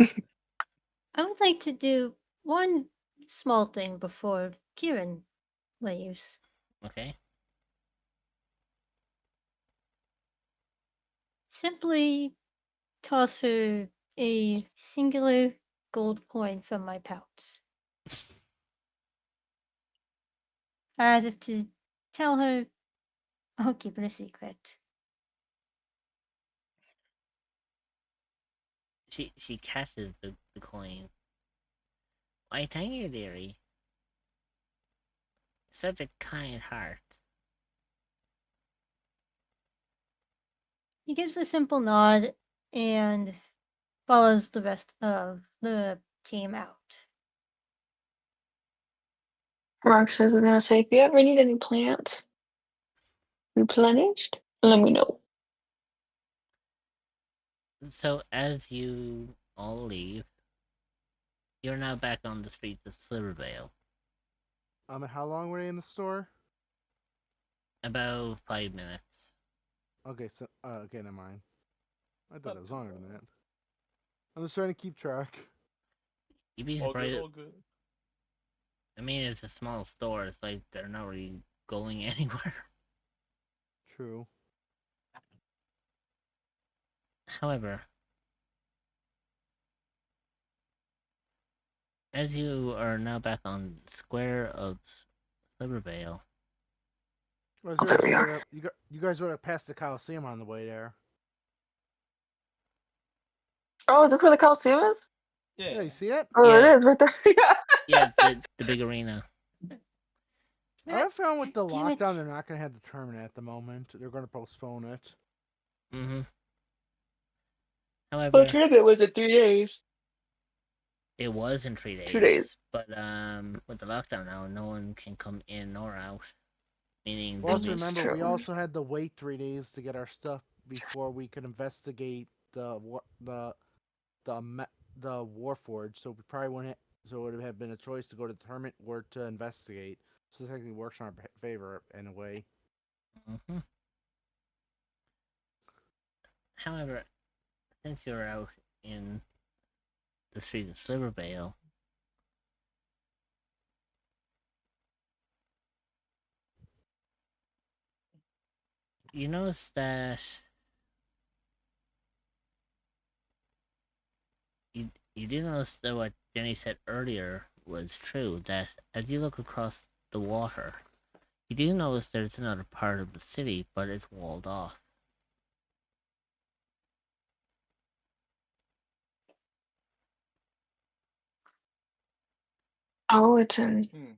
I would like to do one small thing before Kieran leaves. Okay. Simply toss her a singular gold coin from my pouch. As if to tell her I'll keep it a secret. She catches the coin. Why, thank you, dearie. Such a kind heart. He gives a simple nod and follows the rest of the team out. Mark says we're gonna say, if you ever need any plants replenished, let me know. So as you all leave, you're now back on the streets of Slivervale. How long were they in the store? About 5 minutes. Okay, so okay, never mind. I thought Not it was too longer than bad. that. I'm just trying to keep track. You'd be All good, surprised. all good. I mean, it's a small store. It's like they're not really going anywhere. True. However, as you are now back on Square of Slivervale, Well, Oh, there we are. you guys would have passed the Coliseum on the way there. Oh, is this where the Coliseum is? Yeah. Yeah, you see it? Oh, Yeah. it is right there. Yeah. yeah, the big arena. I found with the Damn it. lockdown, they're not going to have the tournament at the moment. They're going to postpone it. Mm-hmm. Well, However, tournament was in 3 days. it was in 3 2 days. days, but with the lockdown now, no one can come in or out. Meaning, Well, they'll also be That's remember, we true. also had to wait 3 days to get our stuff before we could investigate the Warforge. So we probably wouldn't. So it would have been a choice to go to the tournament or to investigate. So this actually works in our favor in a way. Mm-hmm. However, since you're out in the streets of Slivervale, you notice that you do notice that what Jenny said earlier was true. That as you look across the water, you do notice there's another part of the city, but it's walled off. Oh, it's in.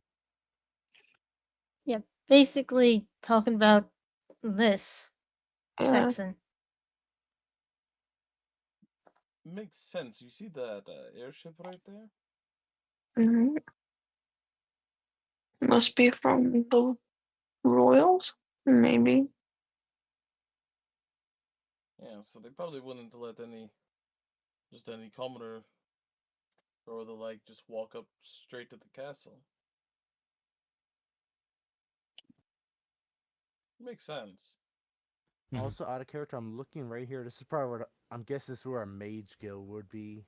Yeah, basically talking about this Yeah. section. Makes sense. You see that airship right there? Mm-hmm. Must be from the Royals, maybe. Yeah, so they probably wouldn't let any commoner or the like just walk up straight to the castle. Makes sense. Mhm. Also, out of character, I'm looking right here. This is probably what I'm guessing this is where a mage guild would be.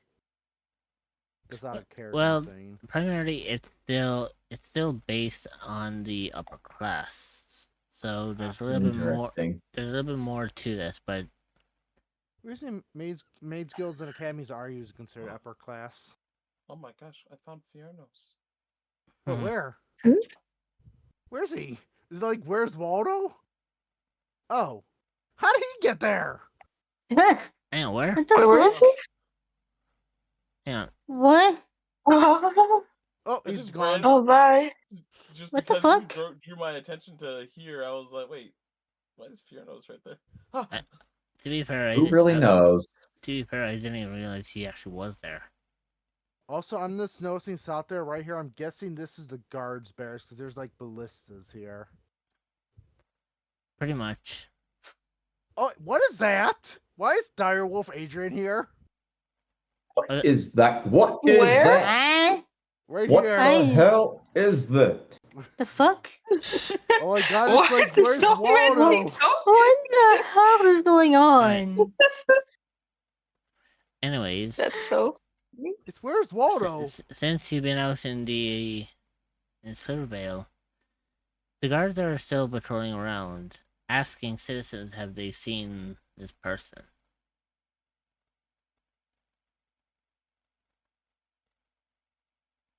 Just out of character, I'm Well, saying. primarily it's still based on the upper class. So there's a little bit more. Interesting. There's a little bit more to this, but Recently, mage guilds and academies are usually considered upper class. Oh my gosh, I found Fiernos. But Mhm. where? Hmm? Where's he? Is it like, where's Waldo? Oh. How did he get there? What hang on, where? the Wait, where is fuck? he? Hang on. What? Oh, I he's just gone. ran Oh, bye. just What the because you fuck? drew my attention to here. I was like, wait, why is Fiernos right there? To be fair, Who really knows? To be fair, I didn't even realize he actually was there. Also, I'm just noticing out there right here. I'm guessing this is the guards barracks because there's like ballistas here. Pretty much. Oh, what is that? Why is Direwolf Adrian here? What is that? What is Where? that? Ah, Right What here. the I- hell is that? the fuck? Oh my god, Why it's like, there's where's so many Waldo? tokens? What the hell is going on? Anyways, That's so. It's where's Waldo? Since you've been out in Silvervale, the guards are still patrolling around, asking citizens have they seen this person.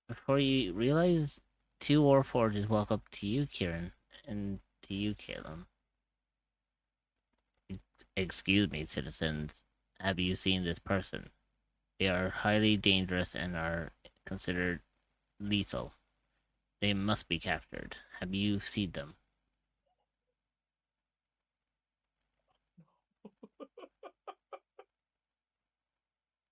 Before you realize, two warforges walk up to you, Kieran, and to you, Caleb. Excuse me, citizens. Have you seen this person? They are highly dangerous and are considered lethal. They must be captured. Have you seen them?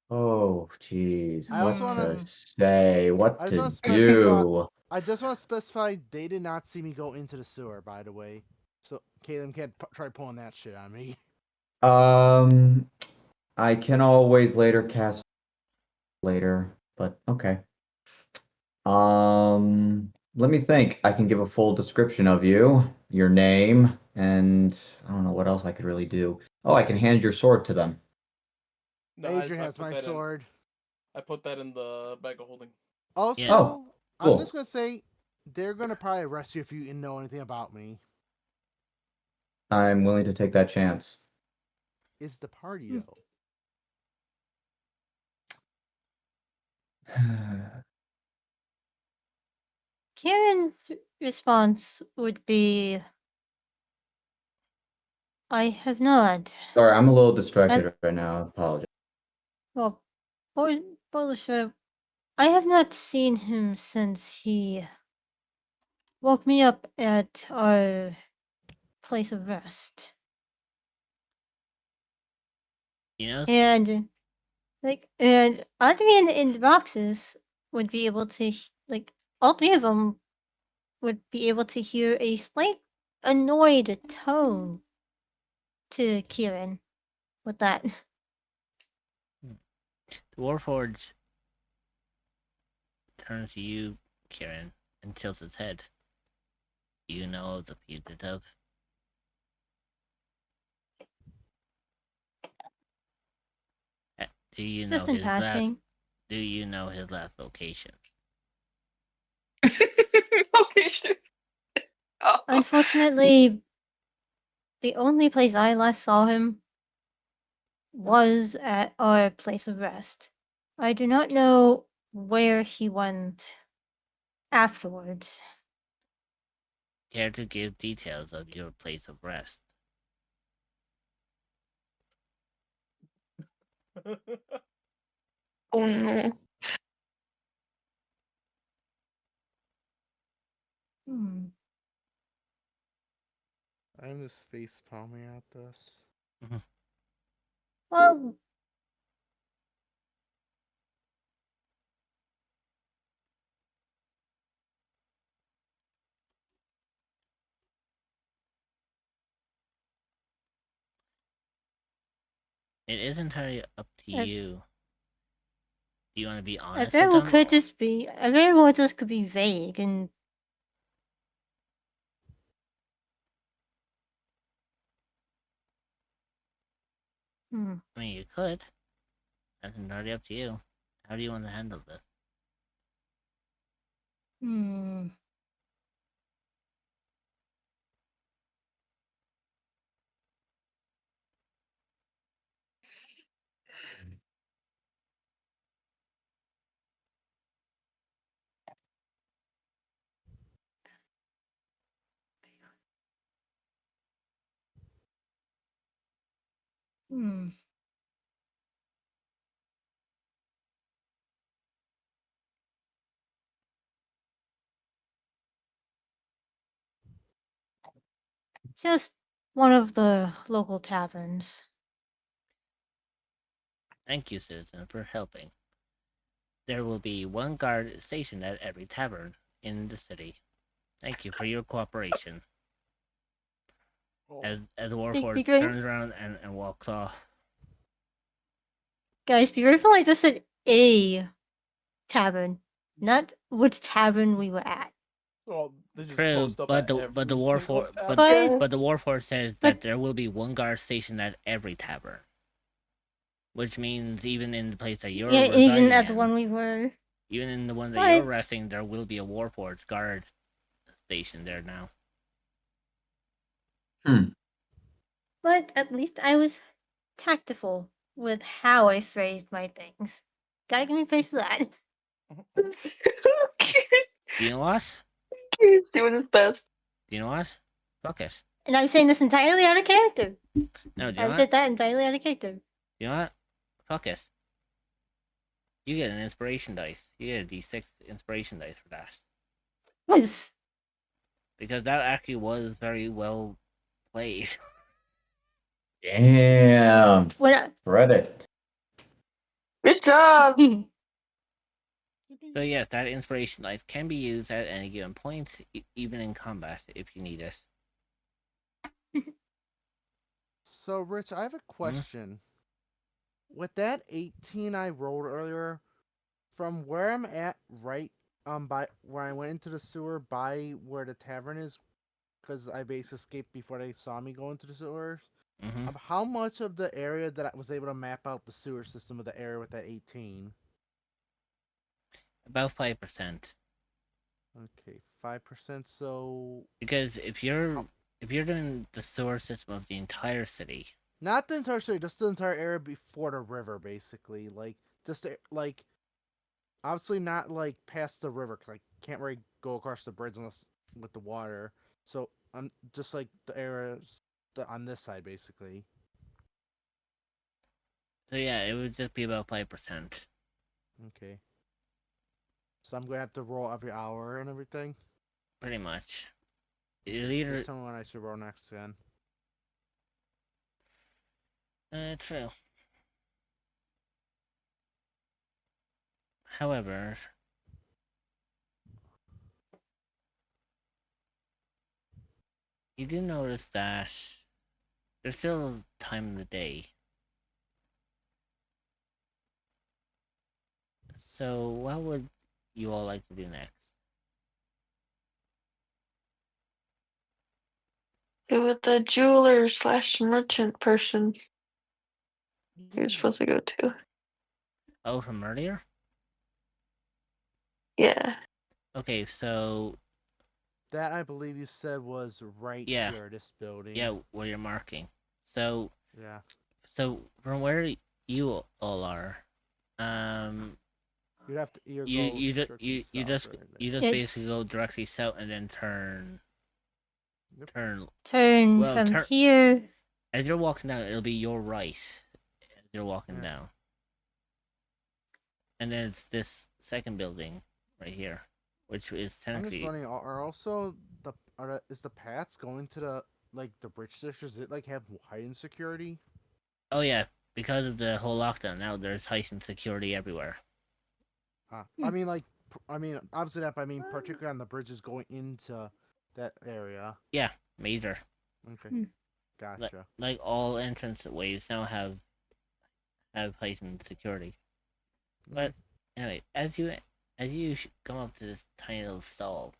Oh, jeez. I What also to wanna- say? What I just to want to specify. do? I just want to specify they did not see me go into the sewer. By the way, so Caleb can't try pulling that shit on me. I can always later cast later, but okay. Let me think. I can give a full description of you, your name, and I don't know what else I could really do. Oh, I can hand your sword to them. No, Adrian I has put my that sword. I put that in the bag of holding. Also, Yeah. Oh, I'm cool. just gonna say they're gonna probably arrest you if you didn't know anything about me. I'm willing to take that chance. Is the party Hmm. though? Kieran's response would be, I have not. Sorry, I'm a little distracted right now. Apologize. Well, Bolusha, I have not seen him since he woke me up at our place of rest. You know, And and Adrian and Roxas would be able to all three of them would be able to hear a slight annoyed tone to Kieran with that. the warforge turns to you, Kieran, and tilts its head. Do you know the fugitive? Do you Just know in his last? passing. Do you know his last location? Okay, sure. Oh. Unfortunately, the only place I last saw him was at our place of rest. I do not know where he went afterwards. Care to give details of your place of rest? Oh no. Hmm. I'm just face palming at this. Well, It is entirely up to I- you. Do you want to be I honest very with well them? could just be. I very well just could be vague and. Hmm. I mean, you could. That's entirely up to you. How do you want to handle this? Hmm. Hmm. Just one of the local taverns. Thank you, citizen, for helping. There will be one guard stationed at every tavern in the city. Thank you for your cooperation. Oh. As the Be warforged great. turns around and walks off. Guys, be grateful I just said a tavern, not which tavern we were at. Well, they just True, post up but at the every single warforged tavern. But but the warforged says but- that there will be one guard stationed at every tavern. Which means even in the place that you're Yeah, residing even at the in, one we were. even in the one that But- you're resting, there will be a warport guard station there now. But at least I was tactful with how I phrased my things. Gotta give me praise for that. You know what? He's doing his best. Do you know what? Fuck it. And I'm saying this entirely out of character. No, do you know I've what? said that entirely out of character. You know what? Fuck it. You get an inspiration dice. You get a d6 inspiration dice for that. Yes. Because that actually was very well played. Damn. When I, Credit. Good job. So yes, that inspiration dice can be used at any given point, even in combat, if you need it. So, Rich, I have a question. With that 18 I rolled earlier, from where I'm at, right, by where I went into the sewer by where the tavern is, because I basically escaped before they saw me go into the sewers. Mm-hmm. How much of the area that I was able to map out the sewer system of the area with that 18? About 5%. Okay, 5%. So Because if you're doing the sewer system of the entire city, not the entire city, just the entire area before the river, basically. Like just like obviously not like past the river, cause I can't really go across the bridge unless with the water. So I'm just like the areas on this side, basically. so yeah, it would just be about 5%. Okay. So I'm gonna have to roll every hour and everything. Pretty much. It'll either Just tell me when I should roll next again. true. However, you do notice that there's still time in the day. So what would you all like to do next? Go with the jeweler / merchant person you're supposed to go to. Oh, from earlier? Yeah. Okay, so That I believe you said was right Yeah. here, this building. yeah, where you're marking. So Yeah. from where you all are, You'd have to either you go you just strictly you, you south just or anything. you just It's- basically go directly south and then turn Yep. turn Well, from turn- here. as you're walking down. It'll be your right as you're walking Yeah. down, and then it's this second building right here, which is I'm just technically wondering, are also is the paths going to the like the bridge districts? Does it like have heightened security? oh yeah, because of the whole lockdown now. There's heightened security everywhere. I mean, like, I mean, obviously that, but I mean, particularly on the bridges going into that area. Yeah, major. Okay, Hmm. gotcha. Like all entrance ways now have heightened security. But anyway, as you come up to this tiny little stall,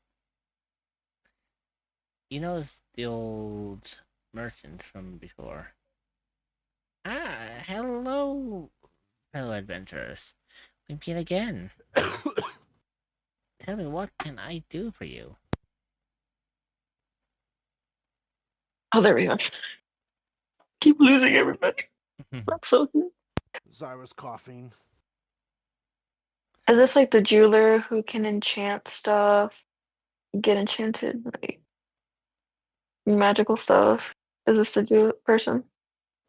you notice the old merchant from before. Ah, hello, fellow adventurers. We meet again. Tell me, what can I do for you? Oh, there we go. Keep losing everybody. I'm so good. Sorry, I was coughing. Is this like the jeweler who can enchant stuff? Get enchanted, like magical stuff? Is this the jeweler person?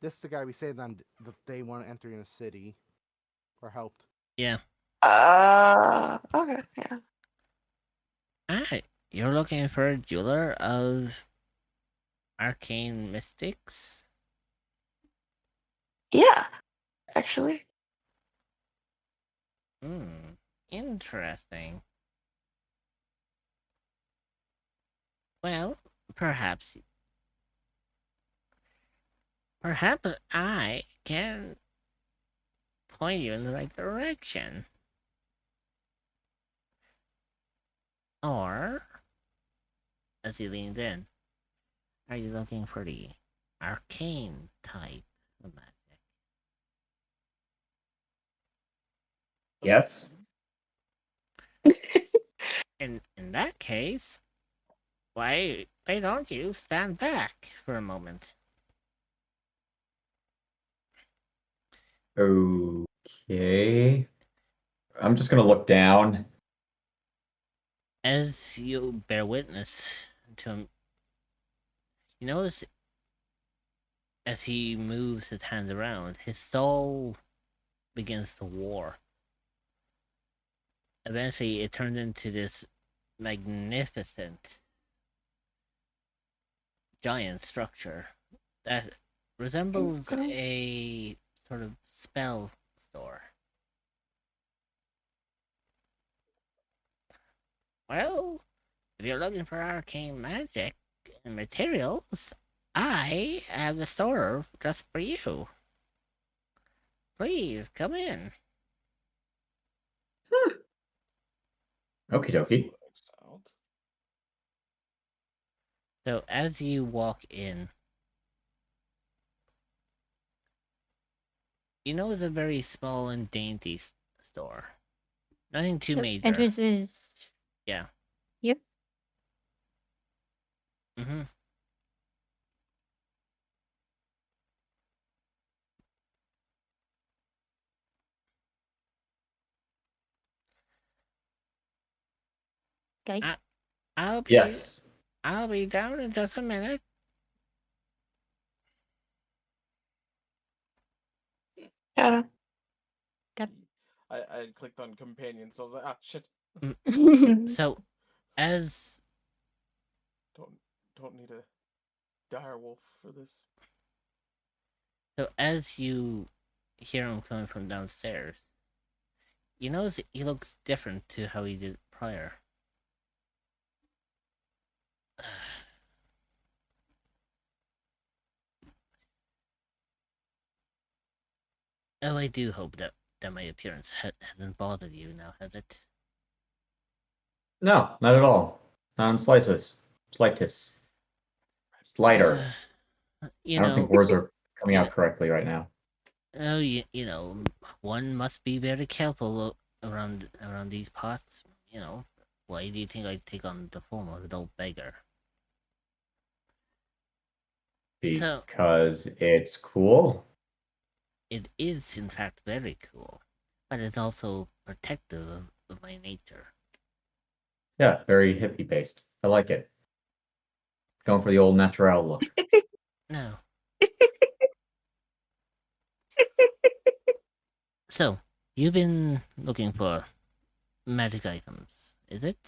This is the guy we saved on the day one entering the city, or helped. Yeah. Okay, yeah. Ah, you're looking for a jeweler of arcane mystics? Yeah, actually. Hmm, interesting. Well, perhaps I can point you in the right direction. Or, as he leaned in, are you looking for the arcane type of magic? Yes. In that case, why don't you stand back for a moment? Okay. I'm just gonna look down. As you bear witness to him, you notice as he moves his hands around, his soul begins to war. Eventually, it turns into this magnificent giant structure that resembles Okay. a sort of spell store. Well, if you're looking for arcane magic and materials, I have the store just for you. Please come in. Okie That's dokie. what I sound. So as you walk in, you know it's a very small and dainty store. Nothing too The major. entrance is Yeah. here. Mm-hmm. Guys. I'll be Yes. I'll be down in just a minute. Yeah. I clicked on companion, so I was like, ah, shit. So as Don't need a dire wolf for this. as you hear him coming from downstairs, you notice he looks different to how he did prior. Oh, I do hope that my appearance hasn't bothered you now, has it? No, not at all. Not in slices. Slightus. Slider. You I don't think know, words are coming you out know, correctly right now. oh, you know, one must be very careful around these parts. You know, why do you think I take on the form of an old beggar? So Because it's cool. it is, in fact, very cool, but it's also protective of my nature. Yeah, very hippie based. I like it. Going for the old natural look. No. So, you've been looking for magic items, is it?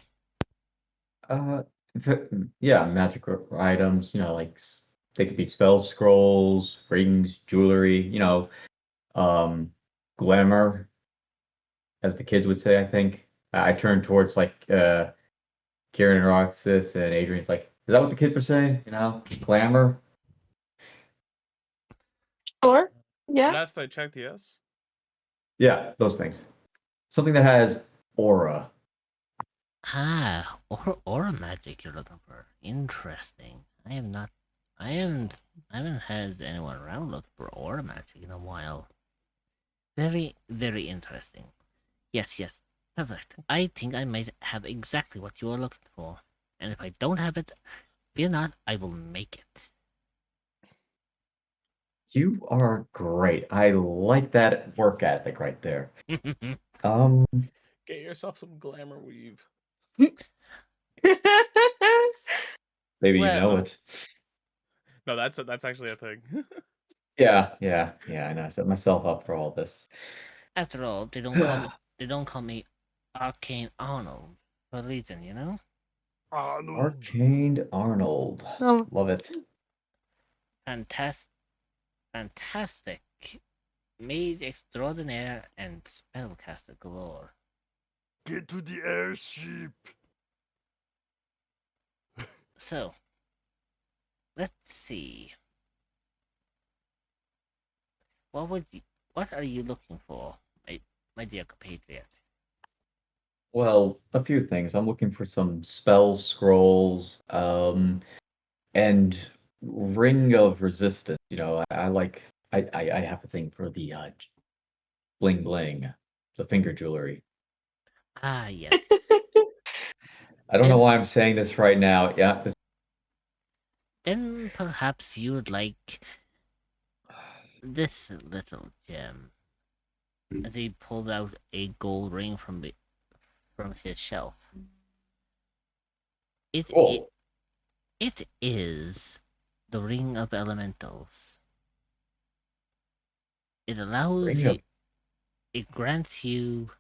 Uh, yeah, magic items. Like they could be spell scrolls, rings, jewelry. Glamour, as the kids would say. I think I turned towards like Kieran and Roxas and Adrian's like, is that what the kids are saying? Glamour. Sure. Yeah. Last I checked, yes. Yeah, those things. Something that has aura. Ah, aura magic you're looking for. Interesting. I haven't had anyone around looking for aura magic in a while. Very, very interesting. Yes. Perfect. I think I might have exactly what you are looking for. And if I don't have it, fear not, I will make it. You are great. I like that work ethic right there. Get yourself some glamour weave. Maybe you know Well, it. No, that's actually a thing. Yeah. I know. I set myself up for all this. after all, they don't call me Arcane Arnold for a reason, you know? Arcaned Arnold. Oh, Love it. Fantastic. Mage extraordinaire and spellcaster galore. Get to the airship. So, let's see. What are you looking for, my dear compatriot? Well, a few things. I'm looking for some spell scrolls, and Ring of Resistance. I like. I have a thing for the bling bling. the finger jewelry. Ah, yes. I don't know Then- why I'm saying this right now. Yeah, this Then perhaps you would like this little gem. As he pulled out a gold ring from his shelf. cool. It is the Ring of Elementals. It allows Ring you. of It grants you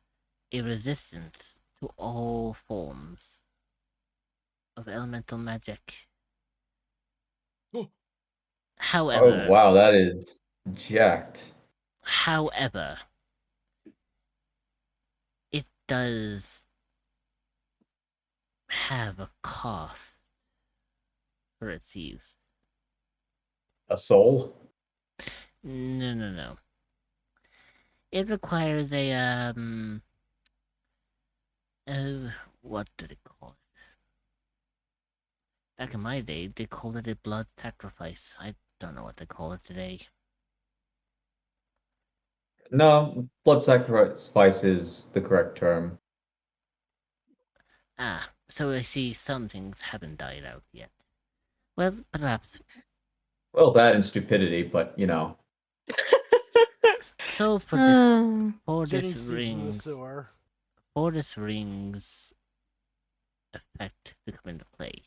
a resistance to all forms of elemental magic. Oh. However, Oh wow, that is jacked. however, it does have a cost for its use. A soul? No. It requires a what do they call it? Back in my day, they called it a blood sacrifice. I don't know what they call it today. No, blood sacrifice is the correct term. Ah, so I see some things haven't died out yet. Well, perhaps. Well, that and stupidity, but you know. So for Getting this seeds from the rings, sewer. for this rings effect to come into play,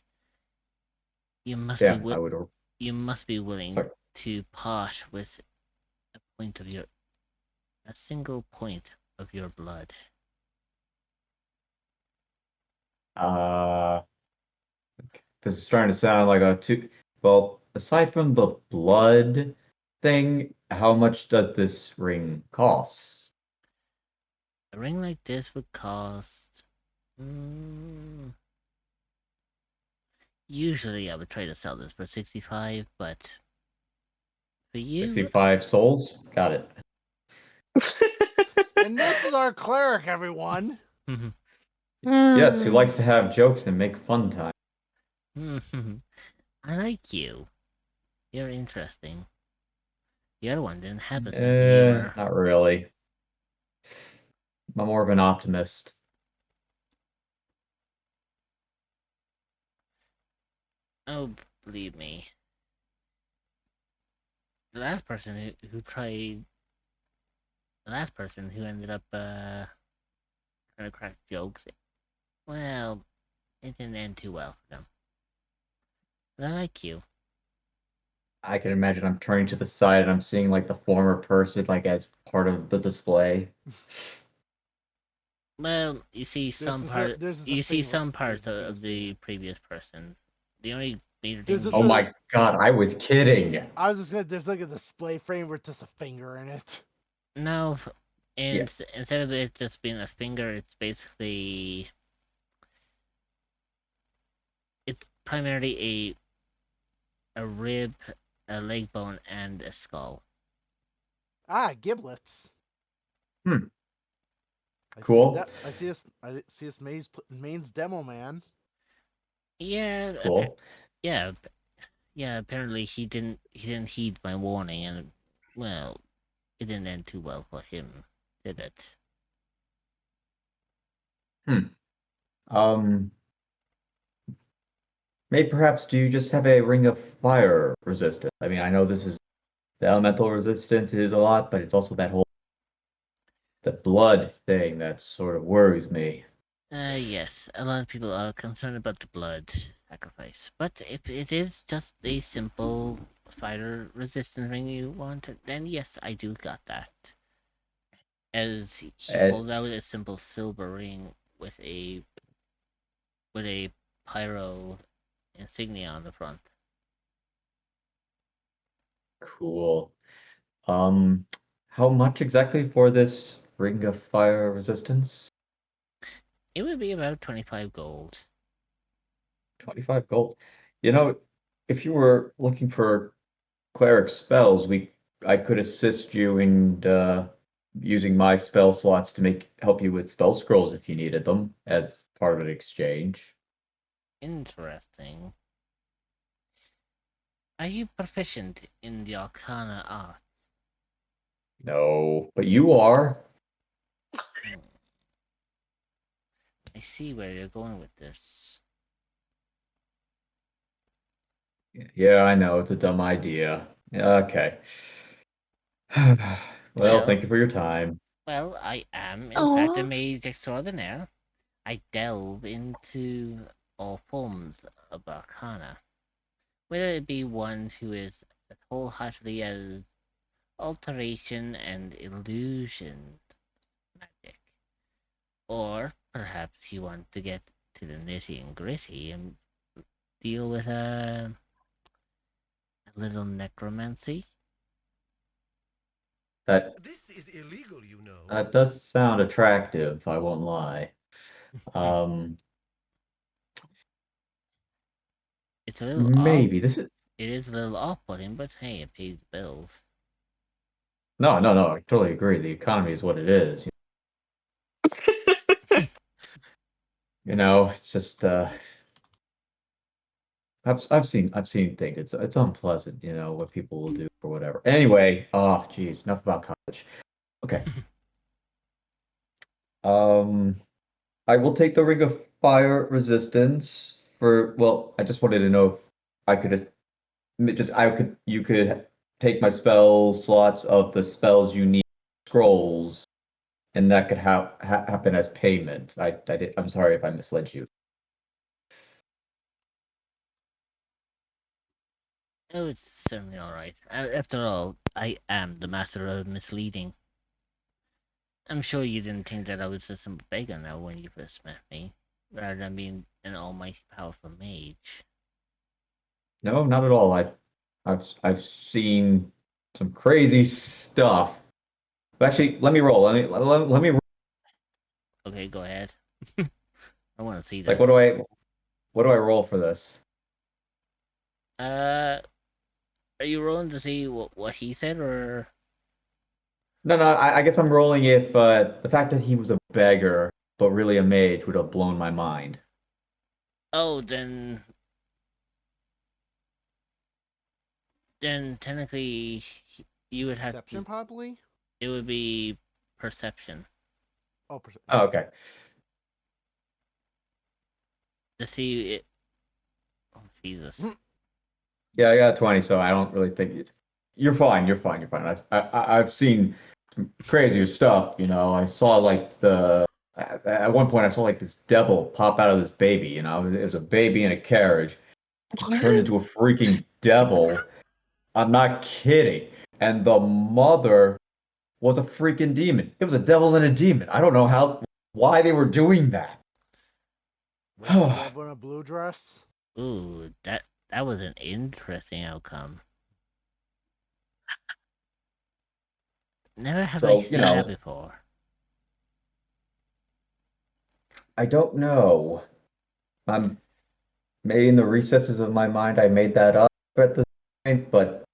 you must Yeah, be I would. you must be willing Sorry. to part with a single point of your blood. Uh, this is starting to sound like a too. Well, aside from the blood thing, how much does this ring cost? A ring like this would cost. Usually, I would try to sell this for 65, but for you, 65 souls? Got it. And this is our cleric, everyone. Yes, who likes to have jokes and make fun time. I like you. You're interesting. The other one didn't have a sense of humor. Not really. I'm more of an optimist. Oh, believe me. The last person who tried. The last person who ended up trying to crack jokes. Well, it didn't end too well for them. But I like you. I can imagine I'm turning to the side and I'm seeing like the former person like as part of the display. Well, you see some parts of the previous person. The only major thing. Oh my god, I was kidding. I was just gonna. There's like a display frame with just a finger in it. No, Yeah. instead of it just being a finger, it's basically. It's primarily a rib, a leg bone, and a skull. Ah, giblets. Cool. I see this Main's demo man. Yeah. Cool. Yeah. Apparently he didn't heed my warning, and well, it didn't end too well for him, did it? Maybe perhaps do you just have a ring of fire resistance? I mean, I know this is the elemental resistance is a lot, but it's also that whole the blood thing that sort of worries me. Yes, a lot of people are concerned about the blood sacrifice, but if it is just a simple fire resistance ring you want, then yes, I do got that. As he pulled out a simple silver ring with a pyro insignia on the front. Cool. How much exactly for this ring of fire resistance? It would be about 25 gold. 25 gold. You know, if you were looking for cleric spells, I could assist you in using my spell slots to help you with spell scrolls if you needed them as part of an exchange. Interesting. Are you proficient in the Arcana arts? No, but you are. I see where you're going with this. Yeah, I know it's a dumb idea. Okay. Well, thank you for your time. Well, I am, in fact, a Aw. mage extraordinaire. I delve into all forms of arcana, whether it be one who is as wholeheartedly as alteration and illusion magic, or perhaps you want to get to the nitty and gritty and deal with a little necromancy. This is illegal, you know. That does sound attractive, I won't lie. Um, It's a little off. maybe this is It is a little off-putting, but hey, it pays the bills. no, I totally agree. The economy is what it is. You know, it's just I've seen things. It's unpleasant, you know, what people will do or whatever. Anyway, oh geez, enough about college. Okay. Um, I will take the Ring of Fire resistance for, well, I just wanted to know if I could you could take my spell slots of the spells you need scrolls, and that could happen as payment. I'm sorry if I misled you. Oh, it's certainly alright. After all, I am the master of misleading. I'm sure you didn't think that I was just some beggar now when you first met me, rather than being an almighty powerful mage. No, not at all. I've seen some crazy stuff. Actually, let me roll. Let me Okay, go ahead. I want to see like this. what do I roll for this? Are you rolling to see what he said, or? No, I guess I'm rolling if the fact that he was a beggar but really a mage would have blown my mind. Oh, then technically you would have Perception, to. probably. It would be perception Oh, Oh, okay. to see it. Oh Jesus! Yeah, I got 20, so I don't really think you're fine. You're fine. You're fine. I've seen some crazier stuff. You know, I saw like at one point I saw like this devil pop out of this baby. You know, it was a baby in a carriage, just turned What? into a freaking devil. I'm not kidding. And the mother was a freaking demon. It was a devil and a demon. I don't know why they were doing that. Was the devil in a blue dress? Ooh, that was an interesting outcome. Never have I So, you seen that know, before. I don't know. I'm maybe in the recesses of my mind I made that up at this point, but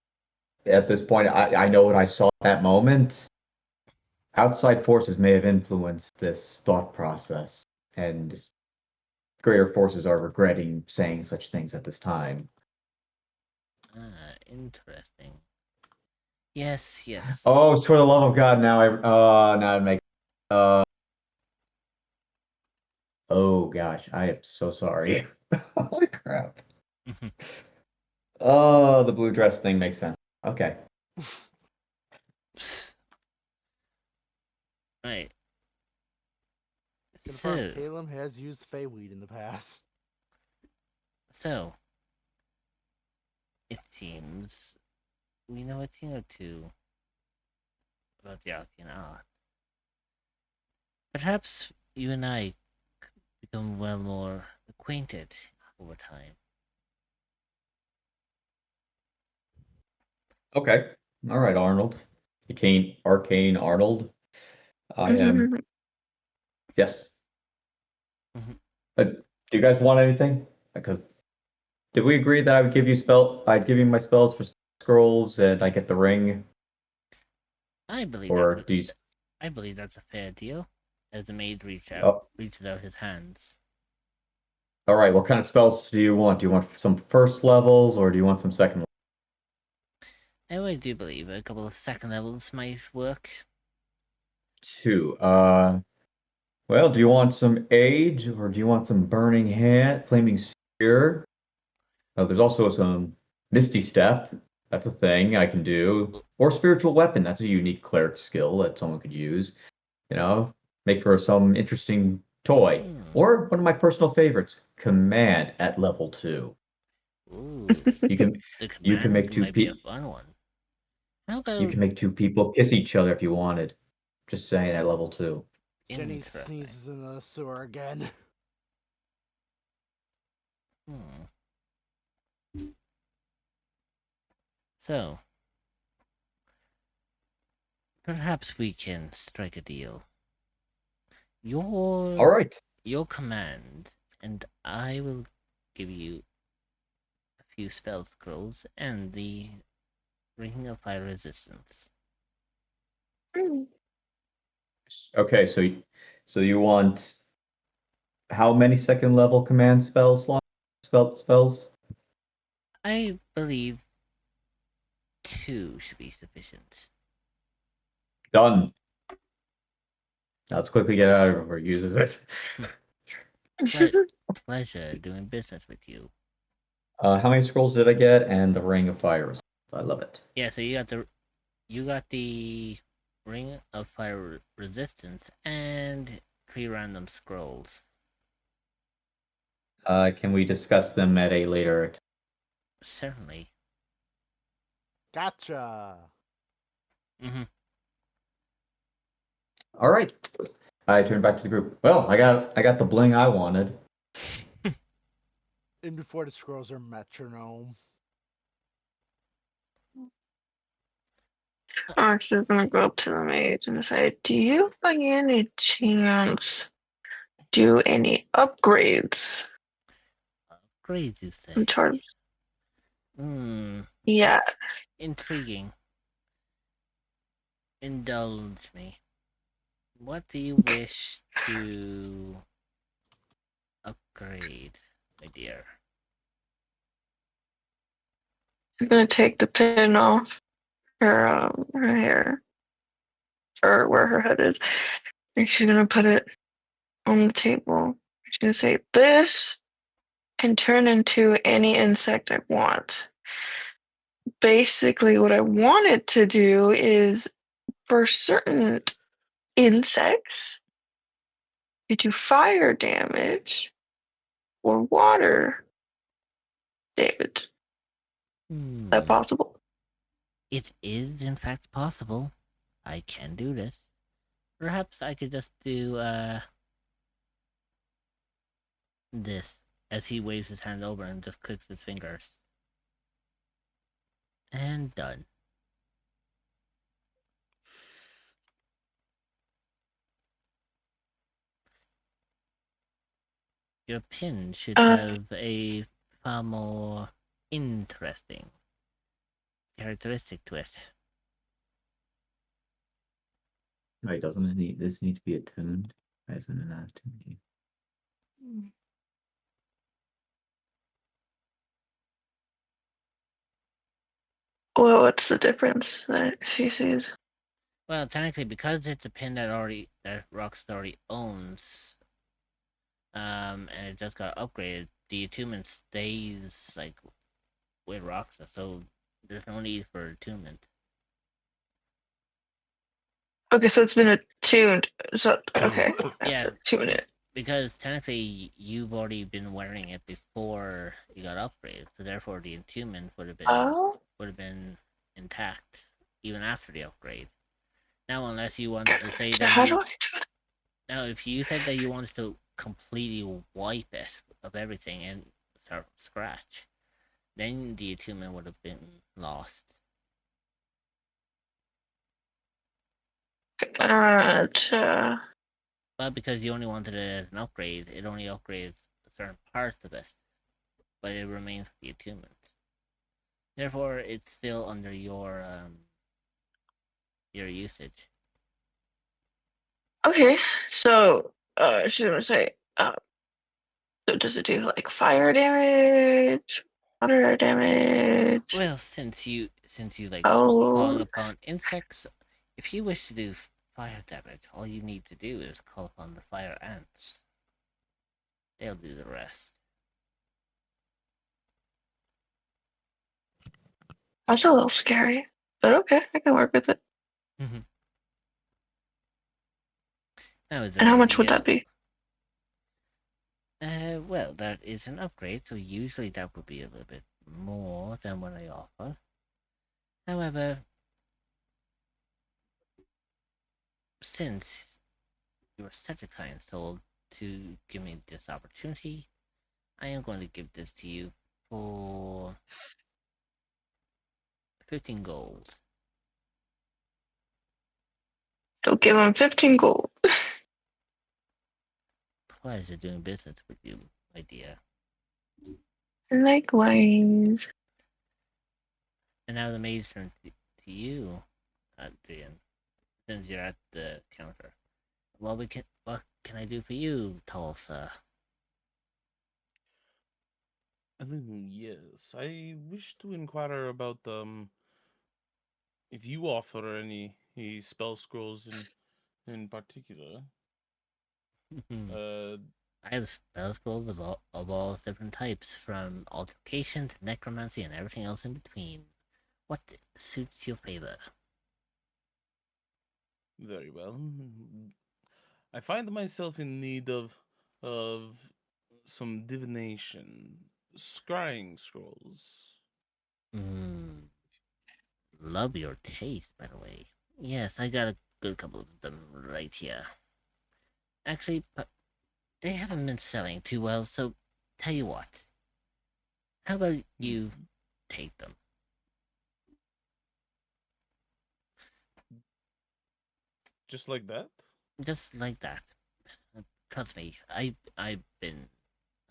at this point I know what I saw at that moment. Outside forces may have influenced this thought process, and greater forces are regretting saying such things at this time. Interesting. Yes. Oh, for the love of God! Now it makes. Oh gosh, I am so sorry. Holy crap! Oh, the blue dress thing makes sense. Okay. Right. Confirmed, So, Caleb has used Feyweed in the past. so it seems we know a thing or two about the arcane art. Perhaps you and I could become well more acquainted over time. Okay. All right, Arnold. Arcane Arnold. I am. Mhm. Yes. Mhm. Do you guys want anything? Because did we agree that I'd give you my spells for scrolls and I get the ring? I believe Or do you? I believe that's a fair deal. As the maid Oh, reaches out his hands. all right. What kind of spells do you want? Do you want some first levels or do you want some second? I do believe a couple of second levels might work. Two. Well, do you want some age or do you want some burning hand, flaming spear? There's also some misty step. That's a thing I can do. Or spiritual weapon. That's a unique cleric skill that someone could use. You know, make for some interesting toy. Or one of my personal favorites, command at level 2. Ooh, You can the you can make command two might be a people fun one. How you about can make two people kiss each other if you wanted. Just saying at level 2. Jenny interesting? sneezes in the sewer again. Hmm. So, perhaps we can strike a deal. All Your right. your command, and I will give you a few spell scrolls and the Ring of Fire Resistance. Okay, so you want how many second level command spells? I believe 2 should be sufficient. Done. Now let's quickly get out of here before he uses it. Pleasure doing business with you. How many scrolls did I get? And the Ring of Fire. I love it. Yeah, so you got the Ring of Fire Resistance and 3 random scrolls. Can we discuss them at a later time? Certainly. Gotcha. Mm-hmm. All right. I turn back to the group. Well, I got the bling I wanted. And before the scrolls are metronome. Alex is gonna go up to the mage and say, "Do you by any chance do any upgrades Great, you say. in terms?" Hmm. Yeah, Intriguing. Indulge me. What do you wish to upgrade, my dear? I'm gonna take the pin off her hair, or where her head is, and she's gonna put it on the table. She's gonna say, "This can turn into any insect I want." Basically, what I want it to do is for certain insects, you do fire damage or water damage. Is that possible? It is, in fact, possible. I can do this. Perhaps I could just do, this, as he waves his hand over and just clicks his fingers. And done. Your pin should have a far more interesting characteristic to it. Wait, doesn't this need to be attuned? Why isn't it not attuned? Well, what's the difference that she sees? Well, technically, because it's a pin that Rox already owns, and it just got upgraded, the attunement stays like with Roxa, so there's no need for attunement. Okay, so it's been attuned. So okay, I have Yeah, to tune it. because technically you've already been wearing it before you got upgraded, so therefore the attunement would have been intact even after the upgrade. Now, unless you wanted to say So that how do you I do it? now, if you said that you wanted to completely wipe it of everything and start from scratch, then the attunement would have been lost. But because you only wanted it as an upgrade, it only upgrades certain parts of it, but it remains with the attunement. Therefore, it's still under your usage. Okay, so she's gonna say, so does it do like fire damage, water damage? Well, since you like calling Oh, upon insects, if you wish to do fire damage, all you need to do is call upon the fire ants. They'll do the rest. That's a little scary, but okay, I can work with it. Now, is there And how much anything would else? that be? Well, that is an upgrade, so usually that would be a little bit more than what I offer. However, since you are such a kind soul to give me this opportunity, I am going to give this to you for 15 gold. You'll give him 15 gold. Pleasure doing business with you, my dear. Likewise. And now the maid's turn to you, Adrian, since you're at the counter. What can I do for you, tall sir? Yes, I wish to inquire about if you offer any spell scrolls in particular. Uh, I have spell scrolls of all different types, from altercation to necromancy and everything else in between. What suits your favor? Very well. I find myself in need of some divination, scrying scrolls. Hmm. Love your taste, by the way. Yes, I got a good couple of them right here. Actually, but they haven't been selling too well, so tell you what. How about you take them? Just like that? Just like that. Trust me, I've been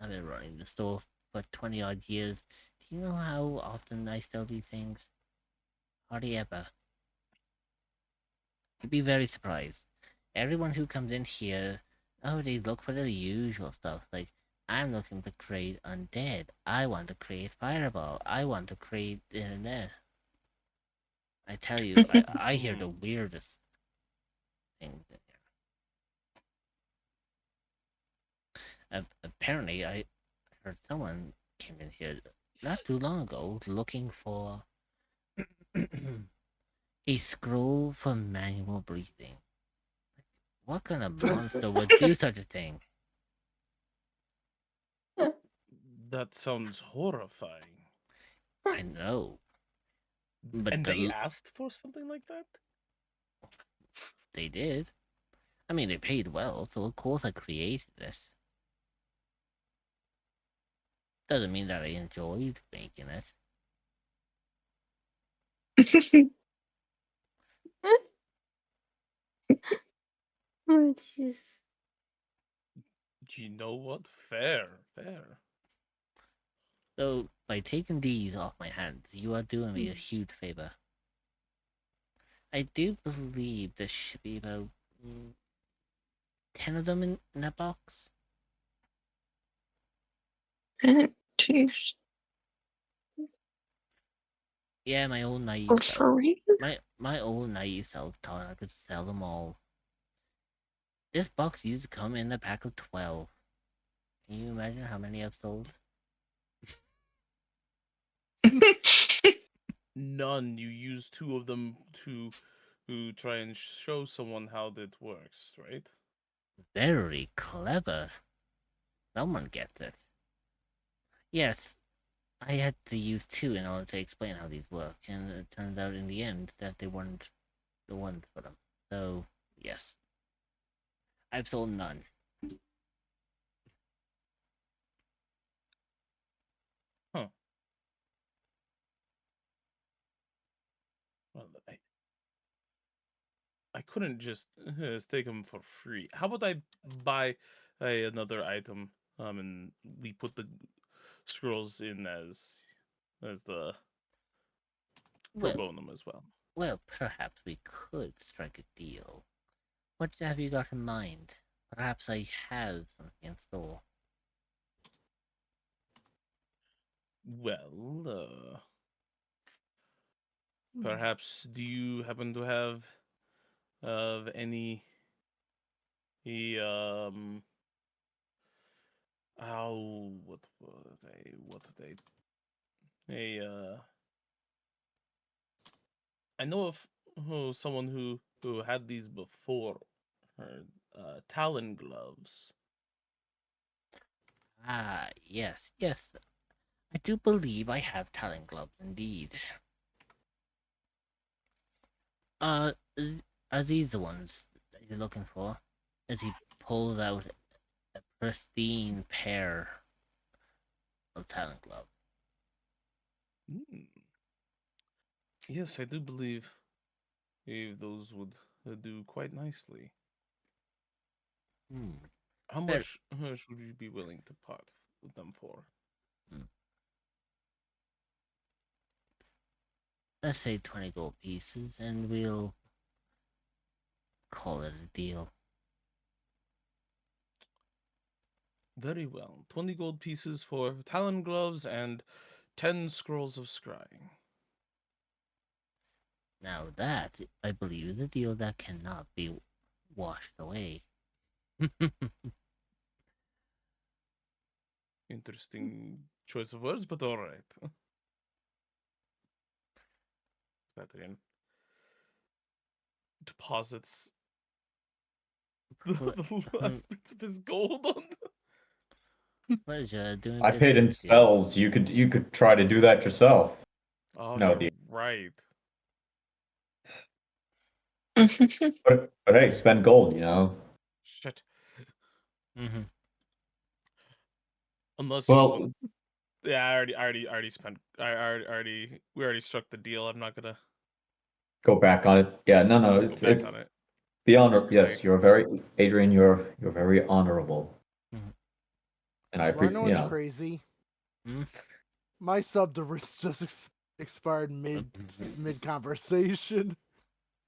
running the store for 20 odd years. Do you know how often I sell these things? Hardly ever. You'd be very surprised. Everyone who comes in here, oh, they look for the usual stuff. Like, I'm looking to create undead. I want to create fireball. I want to create internet. I tell you, I hear the weirdest things in here. Apparently, I heard someone came in here not too long ago looking for a scroll for manual breathing. What kind of monster would do such a thing? That sounds horrifying. I know, but And they asked for something like that? they did. I mean, they paid well, so of course I created it. Doesn't mean that I enjoyed making it. Oh, jeez. You know what? Fair, fair. So, by taking these off my hands, you are doing me a huge favor. I do believe there should be about 10 of them in that box. Jeez. Yeah, my old naive Oh, self. for real? My old naive self thought I could sell them all. This box used to come in a pack of 12. Can you imagine how many I've sold? None. You use two of them to try and show someone how that works, right? Very clever. Someone gets it. Yes, I had to use two in order to explain how these work, and it turned out in the end that they weren't the ones for them. So, yes. I've sold none. Huh. Well, I couldn't just take them for free. How about I buy another item, and we put the scrolls in as the pro Well, bonum as well. well, perhaps we could strike a deal. What have you got in mind? Perhaps I have something in store. Well, perhaps do you happen to have of any oh, what were they I know of someone who had these before her, talon gloves. Ah, yes, yes. I do believe I have talent gloves indeed. Are these the ones that you're looking for? As he pulls out a pristine pair of talent gloves. Mm. Yes, I do believe those would do quite nicely. Hmm. How Well, much should you be willing to part with them for? let's say 20 gold pieces, and we'll call it a deal. Very well. 20 gold pieces for talon gloves and 10 scrolls of scrying. Now that, I believe, is a deal that cannot be washed away. Interesting choice of words, but all right. That again. Deposits the last bits of his gold on. Pleasure doing I business paid in with you. spells. You could try to do that yourself. Oh, No, you're right. but hey, spend gold. Shit. Mm-hmm. Unless you want. Well, Yeah, I already spent. We already struck the deal. I'm not gonna go back on it. Yeah, no, go it's back it's on it. the It's honor. too Yes, late. you're very Adrian. You're very honorable, Mm-hmm. and I You wanna know appreciate. what's crazy? My sub to Ritz just expired mid conversation.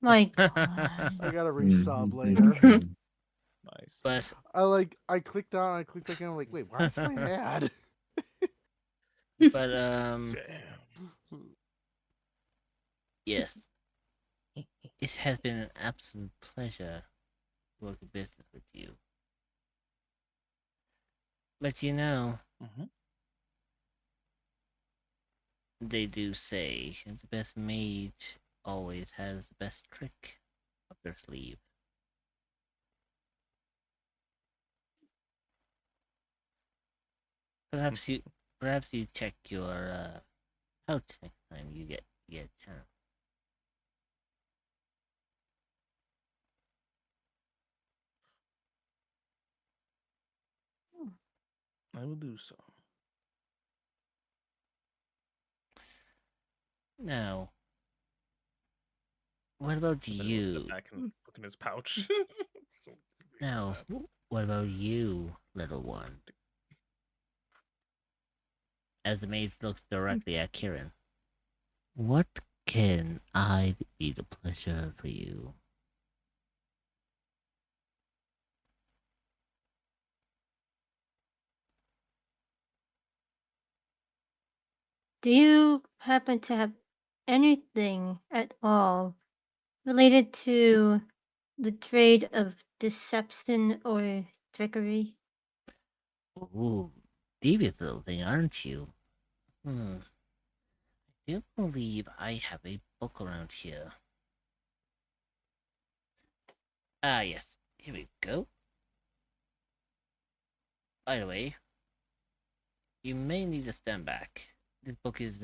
My God. I gotta resub Mhm, later. mhm. Nice. But I clicked on, I clicked back in. I'm like, wait, why is my ad? but Damn. yes, it has been an absolute pleasure working business with you. But Mm-hmm. they do say the best mage always has the best trick up their sleeve. Perhaps you perhaps you check your pouch next time you get a chance. I will do so. Now, what about And then he'll step you? back and look in his pouch. So, Now, what about you, little one? As the maid looks directly at Kieran. What can I be the pleasure for you? Do you happen to have anything at all related to the trade of deception or trickery? Ooh, devious little thing, aren't you? I do believe I have a book around here. Ah, yes. Here we go. By the way, you may need to stand back. This book is,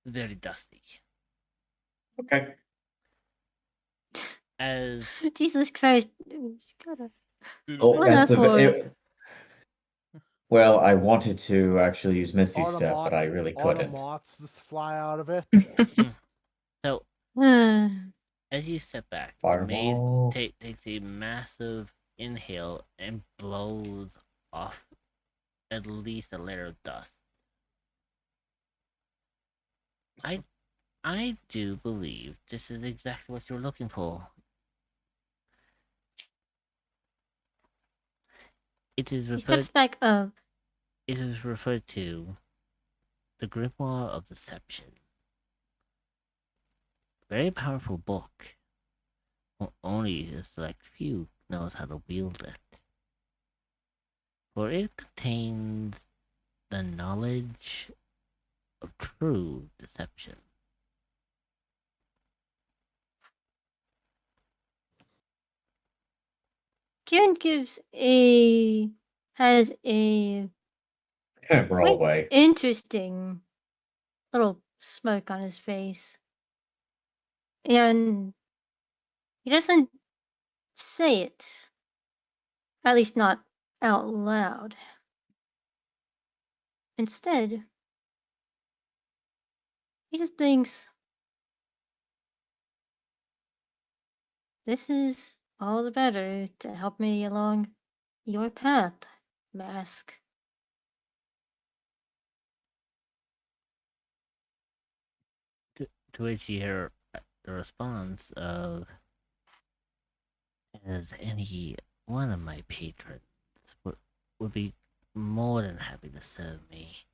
very dusty. Okay. As Jesus Christ. Gotta. Oh, that's Whatever. well, I wanted to actually use Misty Step, but I really Autumn couldn't. moths just fly out of it. so, Uh, as you step back, the maid Fireball. takes a massive inhale and blows off at least a layer of dust. I do believe this is exactly what you're looking for. It is he steps referred back up. it is referred to the Grimoire of Deception. Very powerful book. Only a select few knows how to wield it. For it contains the knowledge of true deception. Kieran has a Roll quite away. interesting little smirk on his face. And he doesn't say it. At least not out loud. Instead, he just thinks, this is all the better to help me along your path, Mask. To which you hear the response of, as any one of my patrons would be more than happy to serve me.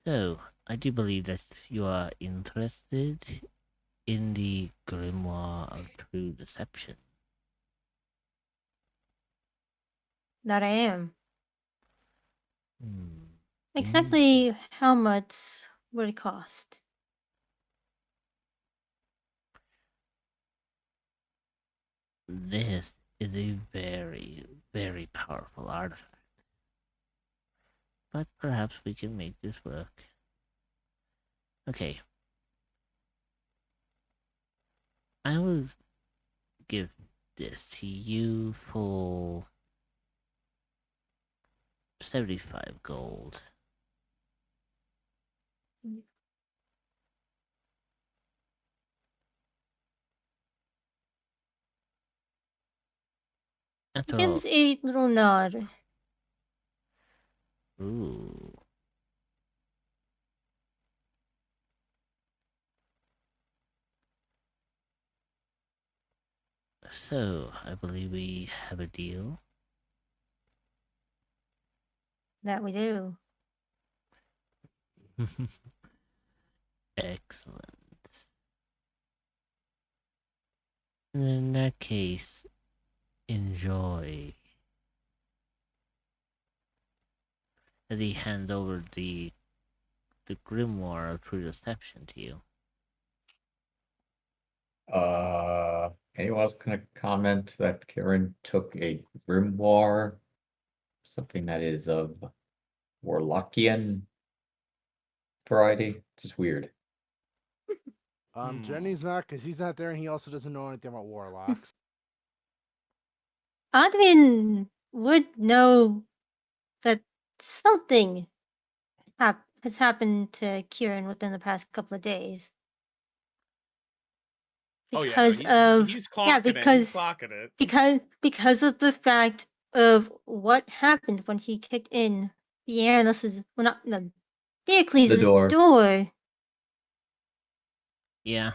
So, I do believe that you are interested in the Grimoire of True Deception. That I am. Hmm. Exactly how much would it cost? This is a very, very powerful artifact. But perhaps we can make this work. Okay. I will give this to you for 75 gold. He After all, gives a little nod. ooh. So, I believe we have a deal. That we do. Excellent. In that case, enjoy. As he hands over the grimoire of true deception to you. Anyone else gonna comment that Karen took a grimoire, something that is of Warlockian variety? Just weird. Jenny's not, because he's not there, and he also doesn't know anything about warlocks. Adrian would know that something has happened to Kieran within the past couple of days. Because he's clocking it. He's clocking it. Because of the fact of what happened when he kicked in Dionysus's, well, not no, Diocles' door. Yeah.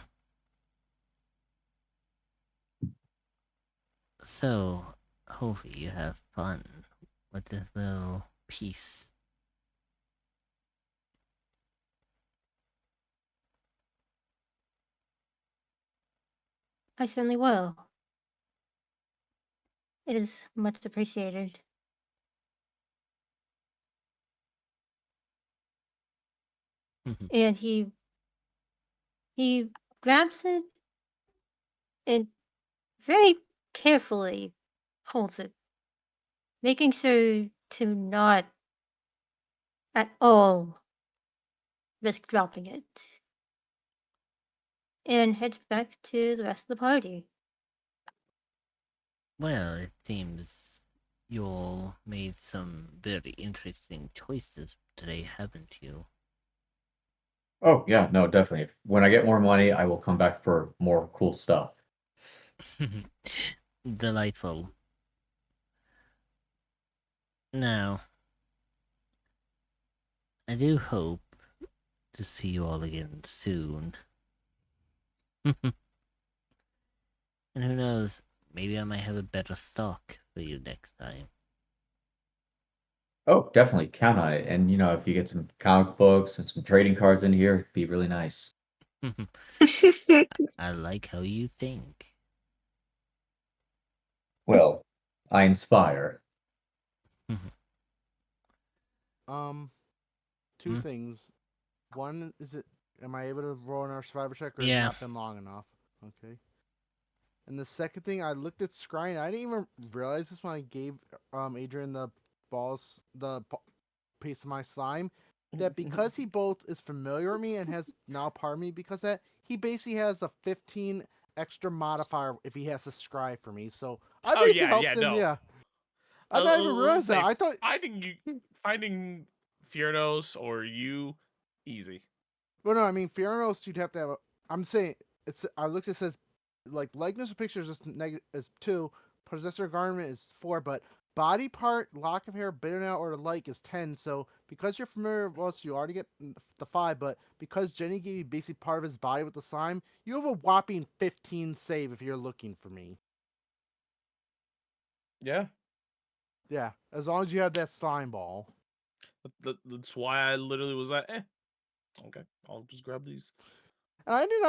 So, hopefully you have fun with this little piece. I certainly will. It is much appreciated. And he grabs it and very carefully holds it, making sure to not at all risk dropping it, and heads back to the rest of the party. Well, it seems you all made some very interesting choices today, haven't you? Oh, yeah, no, definitely. When I get more money, I will come back for more cool stuff. Delightful. Now, I do hope to see you all again soon. And who knows, maybe I might have a better stock for you next time. Oh, definitely count on it. And if you get some comic books and some trading cards in here, it'd be really nice. I like how you think. Well, I inspire. Two things. One is it. Am I able to roll in our survivor check, or has it Yeah. not been long enough? Okay. And the second thing, I looked at Scrying. I didn't even realize this when I gave Adrian the piece of my slime. That because he both is familiar with me and has now part of me because of that, he basically has a 15 extra modifier if he has to scry for me. So I Oh basically yeah, helped him. no. Yeah. I didn't even realize that. I thought. finding Fiernos or you easy. Well, no, I mean, Fioranos, you'd have to have a. I'm saying it's. I looked. It says like likeness of pictures is negative is 2, possessor garment is 4, but body part, lock of hair, bitten out, or the like is 10. So because you're familiar with us, you already get the 5. But because Jenny gave you basically part of his body with the slime, you have a whopping 15 save if you're looking for me. Yeah. Yeah, as long as you have that slime ball. That's why I literally was like, okay, I'll just grab these. And I did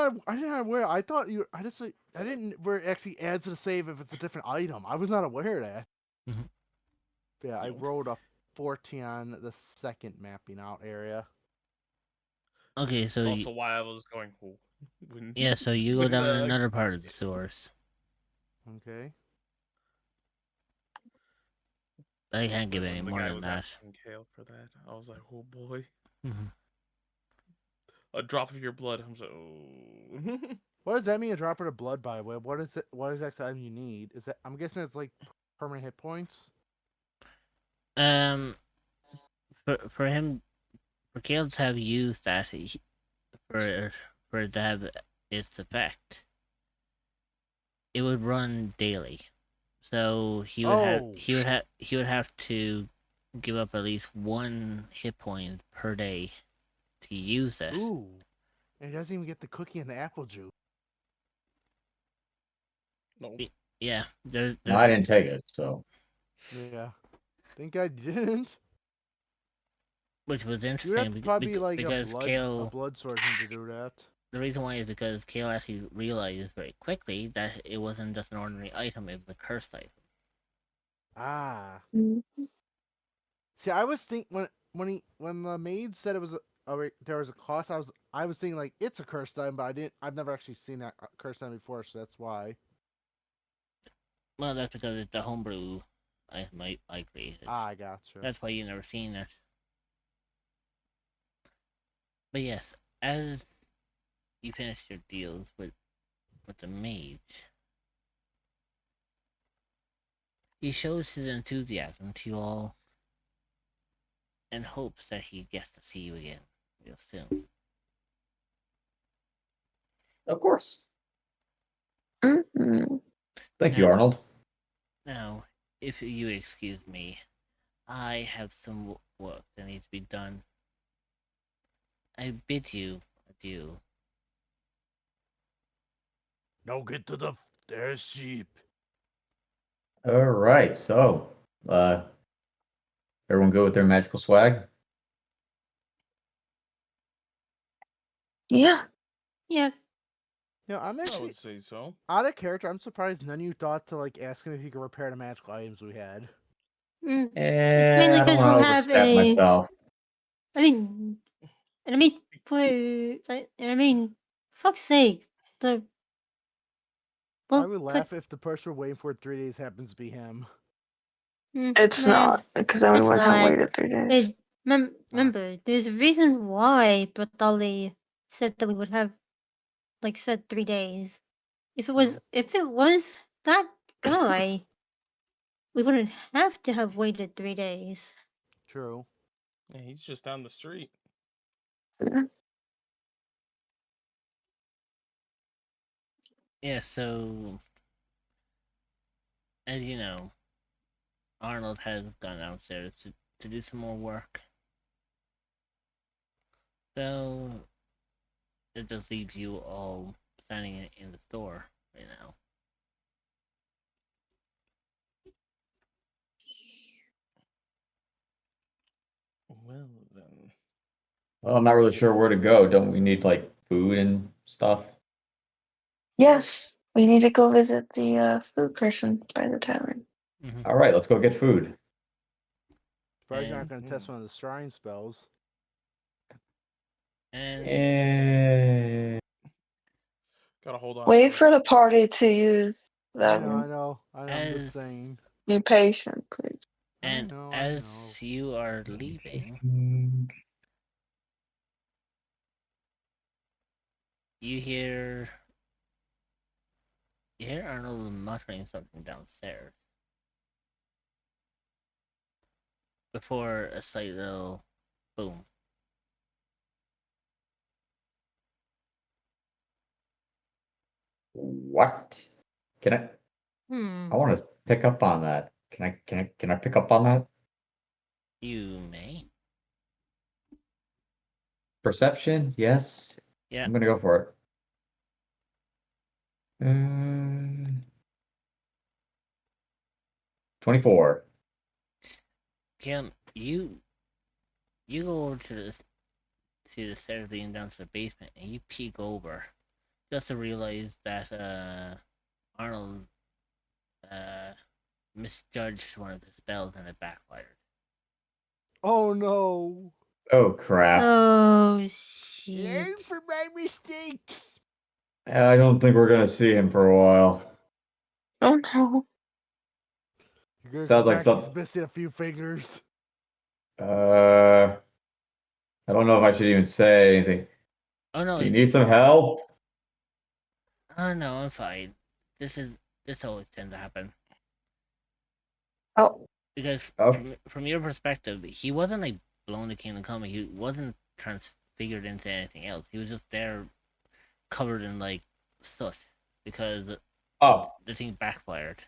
not aware. I thought you. I didn't where it actually adds to the save if it's a different item. I was not aware of that. Mhm. Yeah, I Nope. rolled a 14 on the second mapping out area. Okay, so That's also why I was going. yeah, so you go down another part of the sewers. Okay. I can't give But any then the more guy than was that. asking Kale for that. I was like, oh boy, Mhm. a drop of your blood. I'm so. Oh. What does that mean? A drop of the blood, by the way. What is it? What exact item you need? Is that? I'm guessing it's like permanent hit points. For him, for Kale to have used that for it to have its effect, it would run daily. So Oh. he would have to give up at least 1 hit point per day to use it. Ooh. And he doesn't even get the cookie and the apple juice. No. Yeah, there's No, I didn't take it, so. Yeah. Thank God you didn't. which was You would have interesting to probably be like because a Kale. blood swordsman to do that. The reason why is because Kale actually realized very quickly that it wasn't just an ordinary item; it was a cursed item. Ah. Mhm. See, I was thinking when the maid said it was there was a cost. I was thinking like it's a cursed item, but I've never actually seen that cursed item before, so that's why. Well, that's because it's the homebrew item I created. Ah, I gotcha. That's why you never seen it. But yes, as you finish your deals with the mage, he shows his enthusiasm to you all and hopes that he gets to see you again real soon. Of course. Mhm. Thank you, Now, Arnold. now, if you excuse me, I have some work that needs to be done. I bid you adieu. Now get to the airship. All right, so everyone go with their magical swag? Yeah. Yeah. Yeah, I'm I actually would say so. out of character. I'm surprised none of you thought to like ask him if he could repair the magical items we had. It's mainly I don't because want we'll to have overstep a. myself. I mean, and I mean, fuck's sake, the I we'll would put. laugh if the person we're waiting for 3 days happens to be him. It's Well, not, because I it's would have not. waited 3 days. Remember, there's a reason why Bratali said that we would have, like, said 3 days. If True. it was that guy, we wouldn't have to have waited 3 days. True. Yeah, he's just down the street. Yeah, so as you know, Arnold has gone downstairs to do some more work. So it just leaves you all standing in the store right now. Well, I'm not really sure where to go. Don't we need like food and stuff? Yes, we need to go visit the food person by the tavern. Mhm. All right, let's go get food. Surprised you're not And- going to test one of the shrine spells. And And Gotta hold on. Wait for the party to use I them. know. I'm just as saying. Be patient, please. and I know. as you are leaving, you hear Arnold muttering something downstairs before a slight little boom. what? Can I? Hmm. I want to pick up on that. Can I pick up on that? You may. Perception? Yes. Yeah. I'm gonna go for it. 24. Kim, you go over to the stairs leading down to the basement, and you peek over just to realize that Arnold misjudged one of his spells and it backfired. Oh no. Oh crap! Oh shit. Learn from my mistakes. I don't think we're gonna see him for a while. Oh no. You're gonna Sounds come like back, some. he's missing a few fingers. I don't know if I should even say anything. Oh no! Do you need some help? Oh no! I'm fine. This always tends to happen Oh, because Oh, from your perspective, he wasn't like blown to Kingdom Come. He wasn't transfigured into anything else. He was just there, covered in like soot because oh, the thing backfired.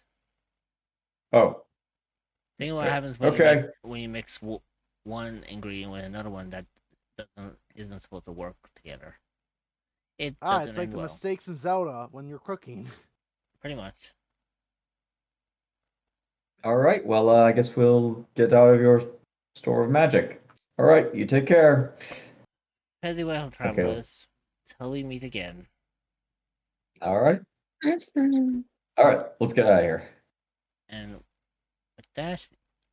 oh. Think of what happens Okay. when you mix one ingredient with another one that isn't supposed to work together. It doesn't It's like end the well. mistakes in Zelda when you're cooking. Pretty much. All right. Well, I guess we'll get out of your store of magic. All right. You take care. Fairly well, Okay. travelers. Till we meet again. All right. mhm. All right. Let's get out of here. And with that,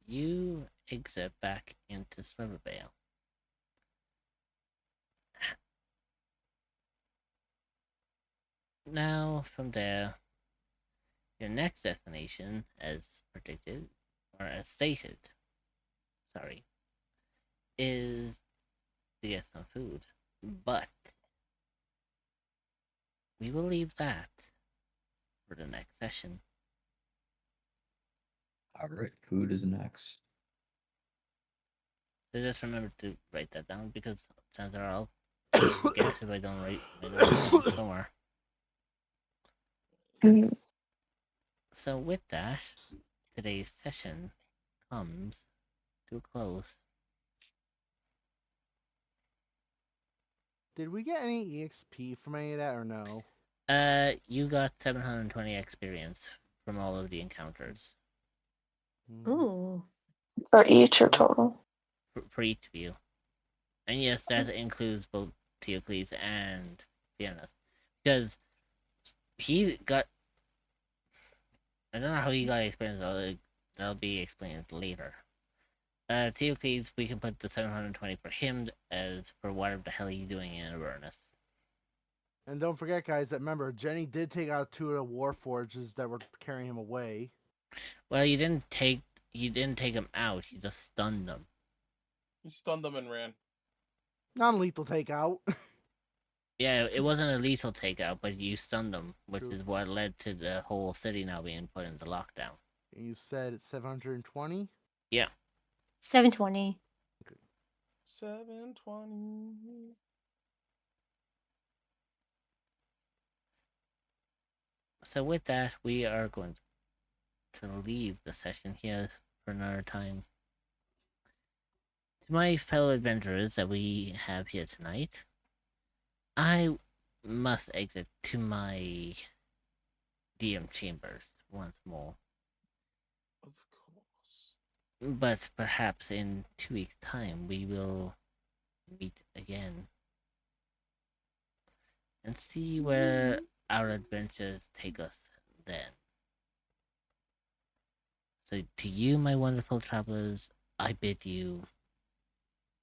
you exit back into Silvervale. Now, from there, your next destination, as predicted, or as stated, sorry, is to get some food. But we will leave that for the next session. All right. Food is next. So just remember to write that down because chances are I'll forget if I don't write my notes down somewhere. Mhm. So with that, today's session comes to a close. Did we get any EXP from any of that or no? You got 720 experience from all of the encounters Ooh. For each or total. for each of you. And yes, that includes both Teocles and Fianna. Because he got. I don't know how he got experience, that'll be explained later. Teocles, we can put the 720 for him as for whatever the hell he's doing in Avernus. And don't forget, guys, that remember, Jenny did take out 2 of the war forges that were carrying him away. Well, you didn't take him out, you just stunned him. He stunned them and ran. Non-lethal takeout. Yeah, it wasn't a lethal takeout, but you stunned him, which True. is what led to the whole city now being put into lockdown. And you said it's 720? Yeah. 720. 720. So with that, we are going to leave the session here for another time. To my fellow adventurers that we have here tonight, I must exit to my DM chambers once more. Of course. But perhaps in 2 weeks' time we will meet again and see where our adventures take us then. So, to you, my wonderful travelers, I bid you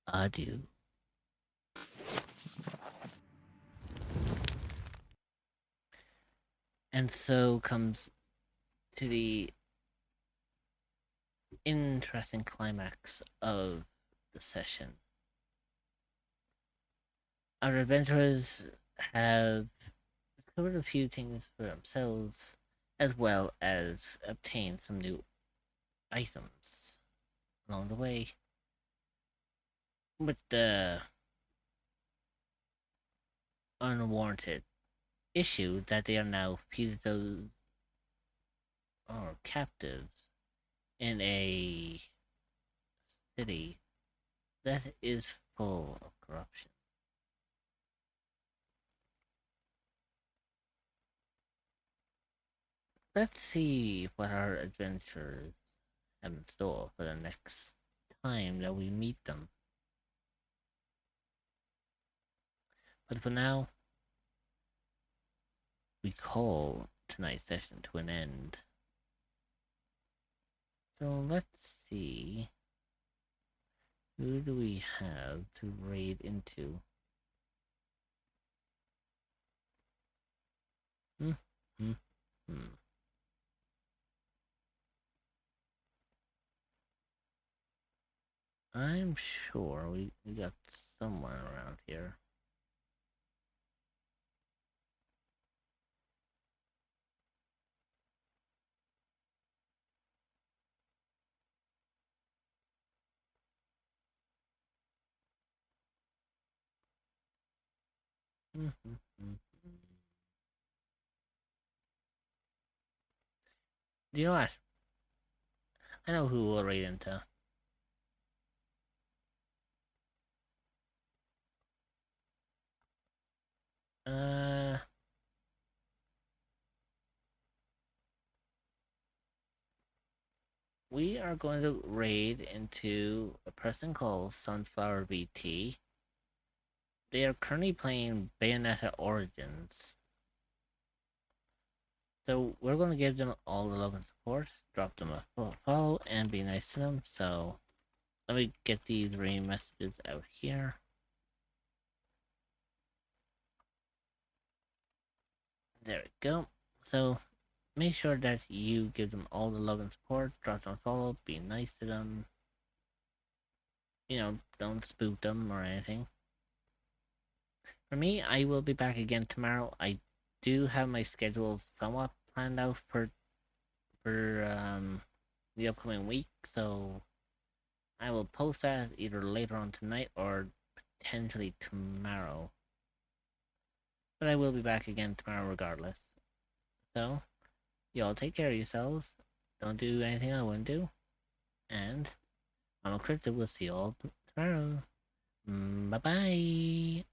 adieu. And so comes to the interesting climax of the session. Our adventurers have discovered a few things for themselves, as well as obtained some new items along the way. With the unwarranted issue that they are now fugitives or captives in a city that is full of corruption. Let's see what our adventurers have in store for the next time that we meet them. But for now, we call tonight's session to an end. So let's see. Who do we have to raid into? I'm sure we got someone around here. You know what? I know who we'll raid into. We are going to raid into a person called Sunflower BT. They are currently playing Bayonetta Origins. So we're going to give them all the love and support, drop them a follow, and be nice to them. So let me get these raid messages out here. There we go. So make sure that you give them all the love and support, drop them a follow, be nice to them. You know, don't spook them or anything. For me, I will be back again tomorrow. I do have my schedule somewhat planned out for the upcoming week, so I will post that either later on tonight or potentially tomorrow. But I will be back again tomorrow regardless. So, y'all take care of yourselves. Don't do anything I wouldn't do. And I'm a cryptid. We'll see you all tomorrow. Bye bye.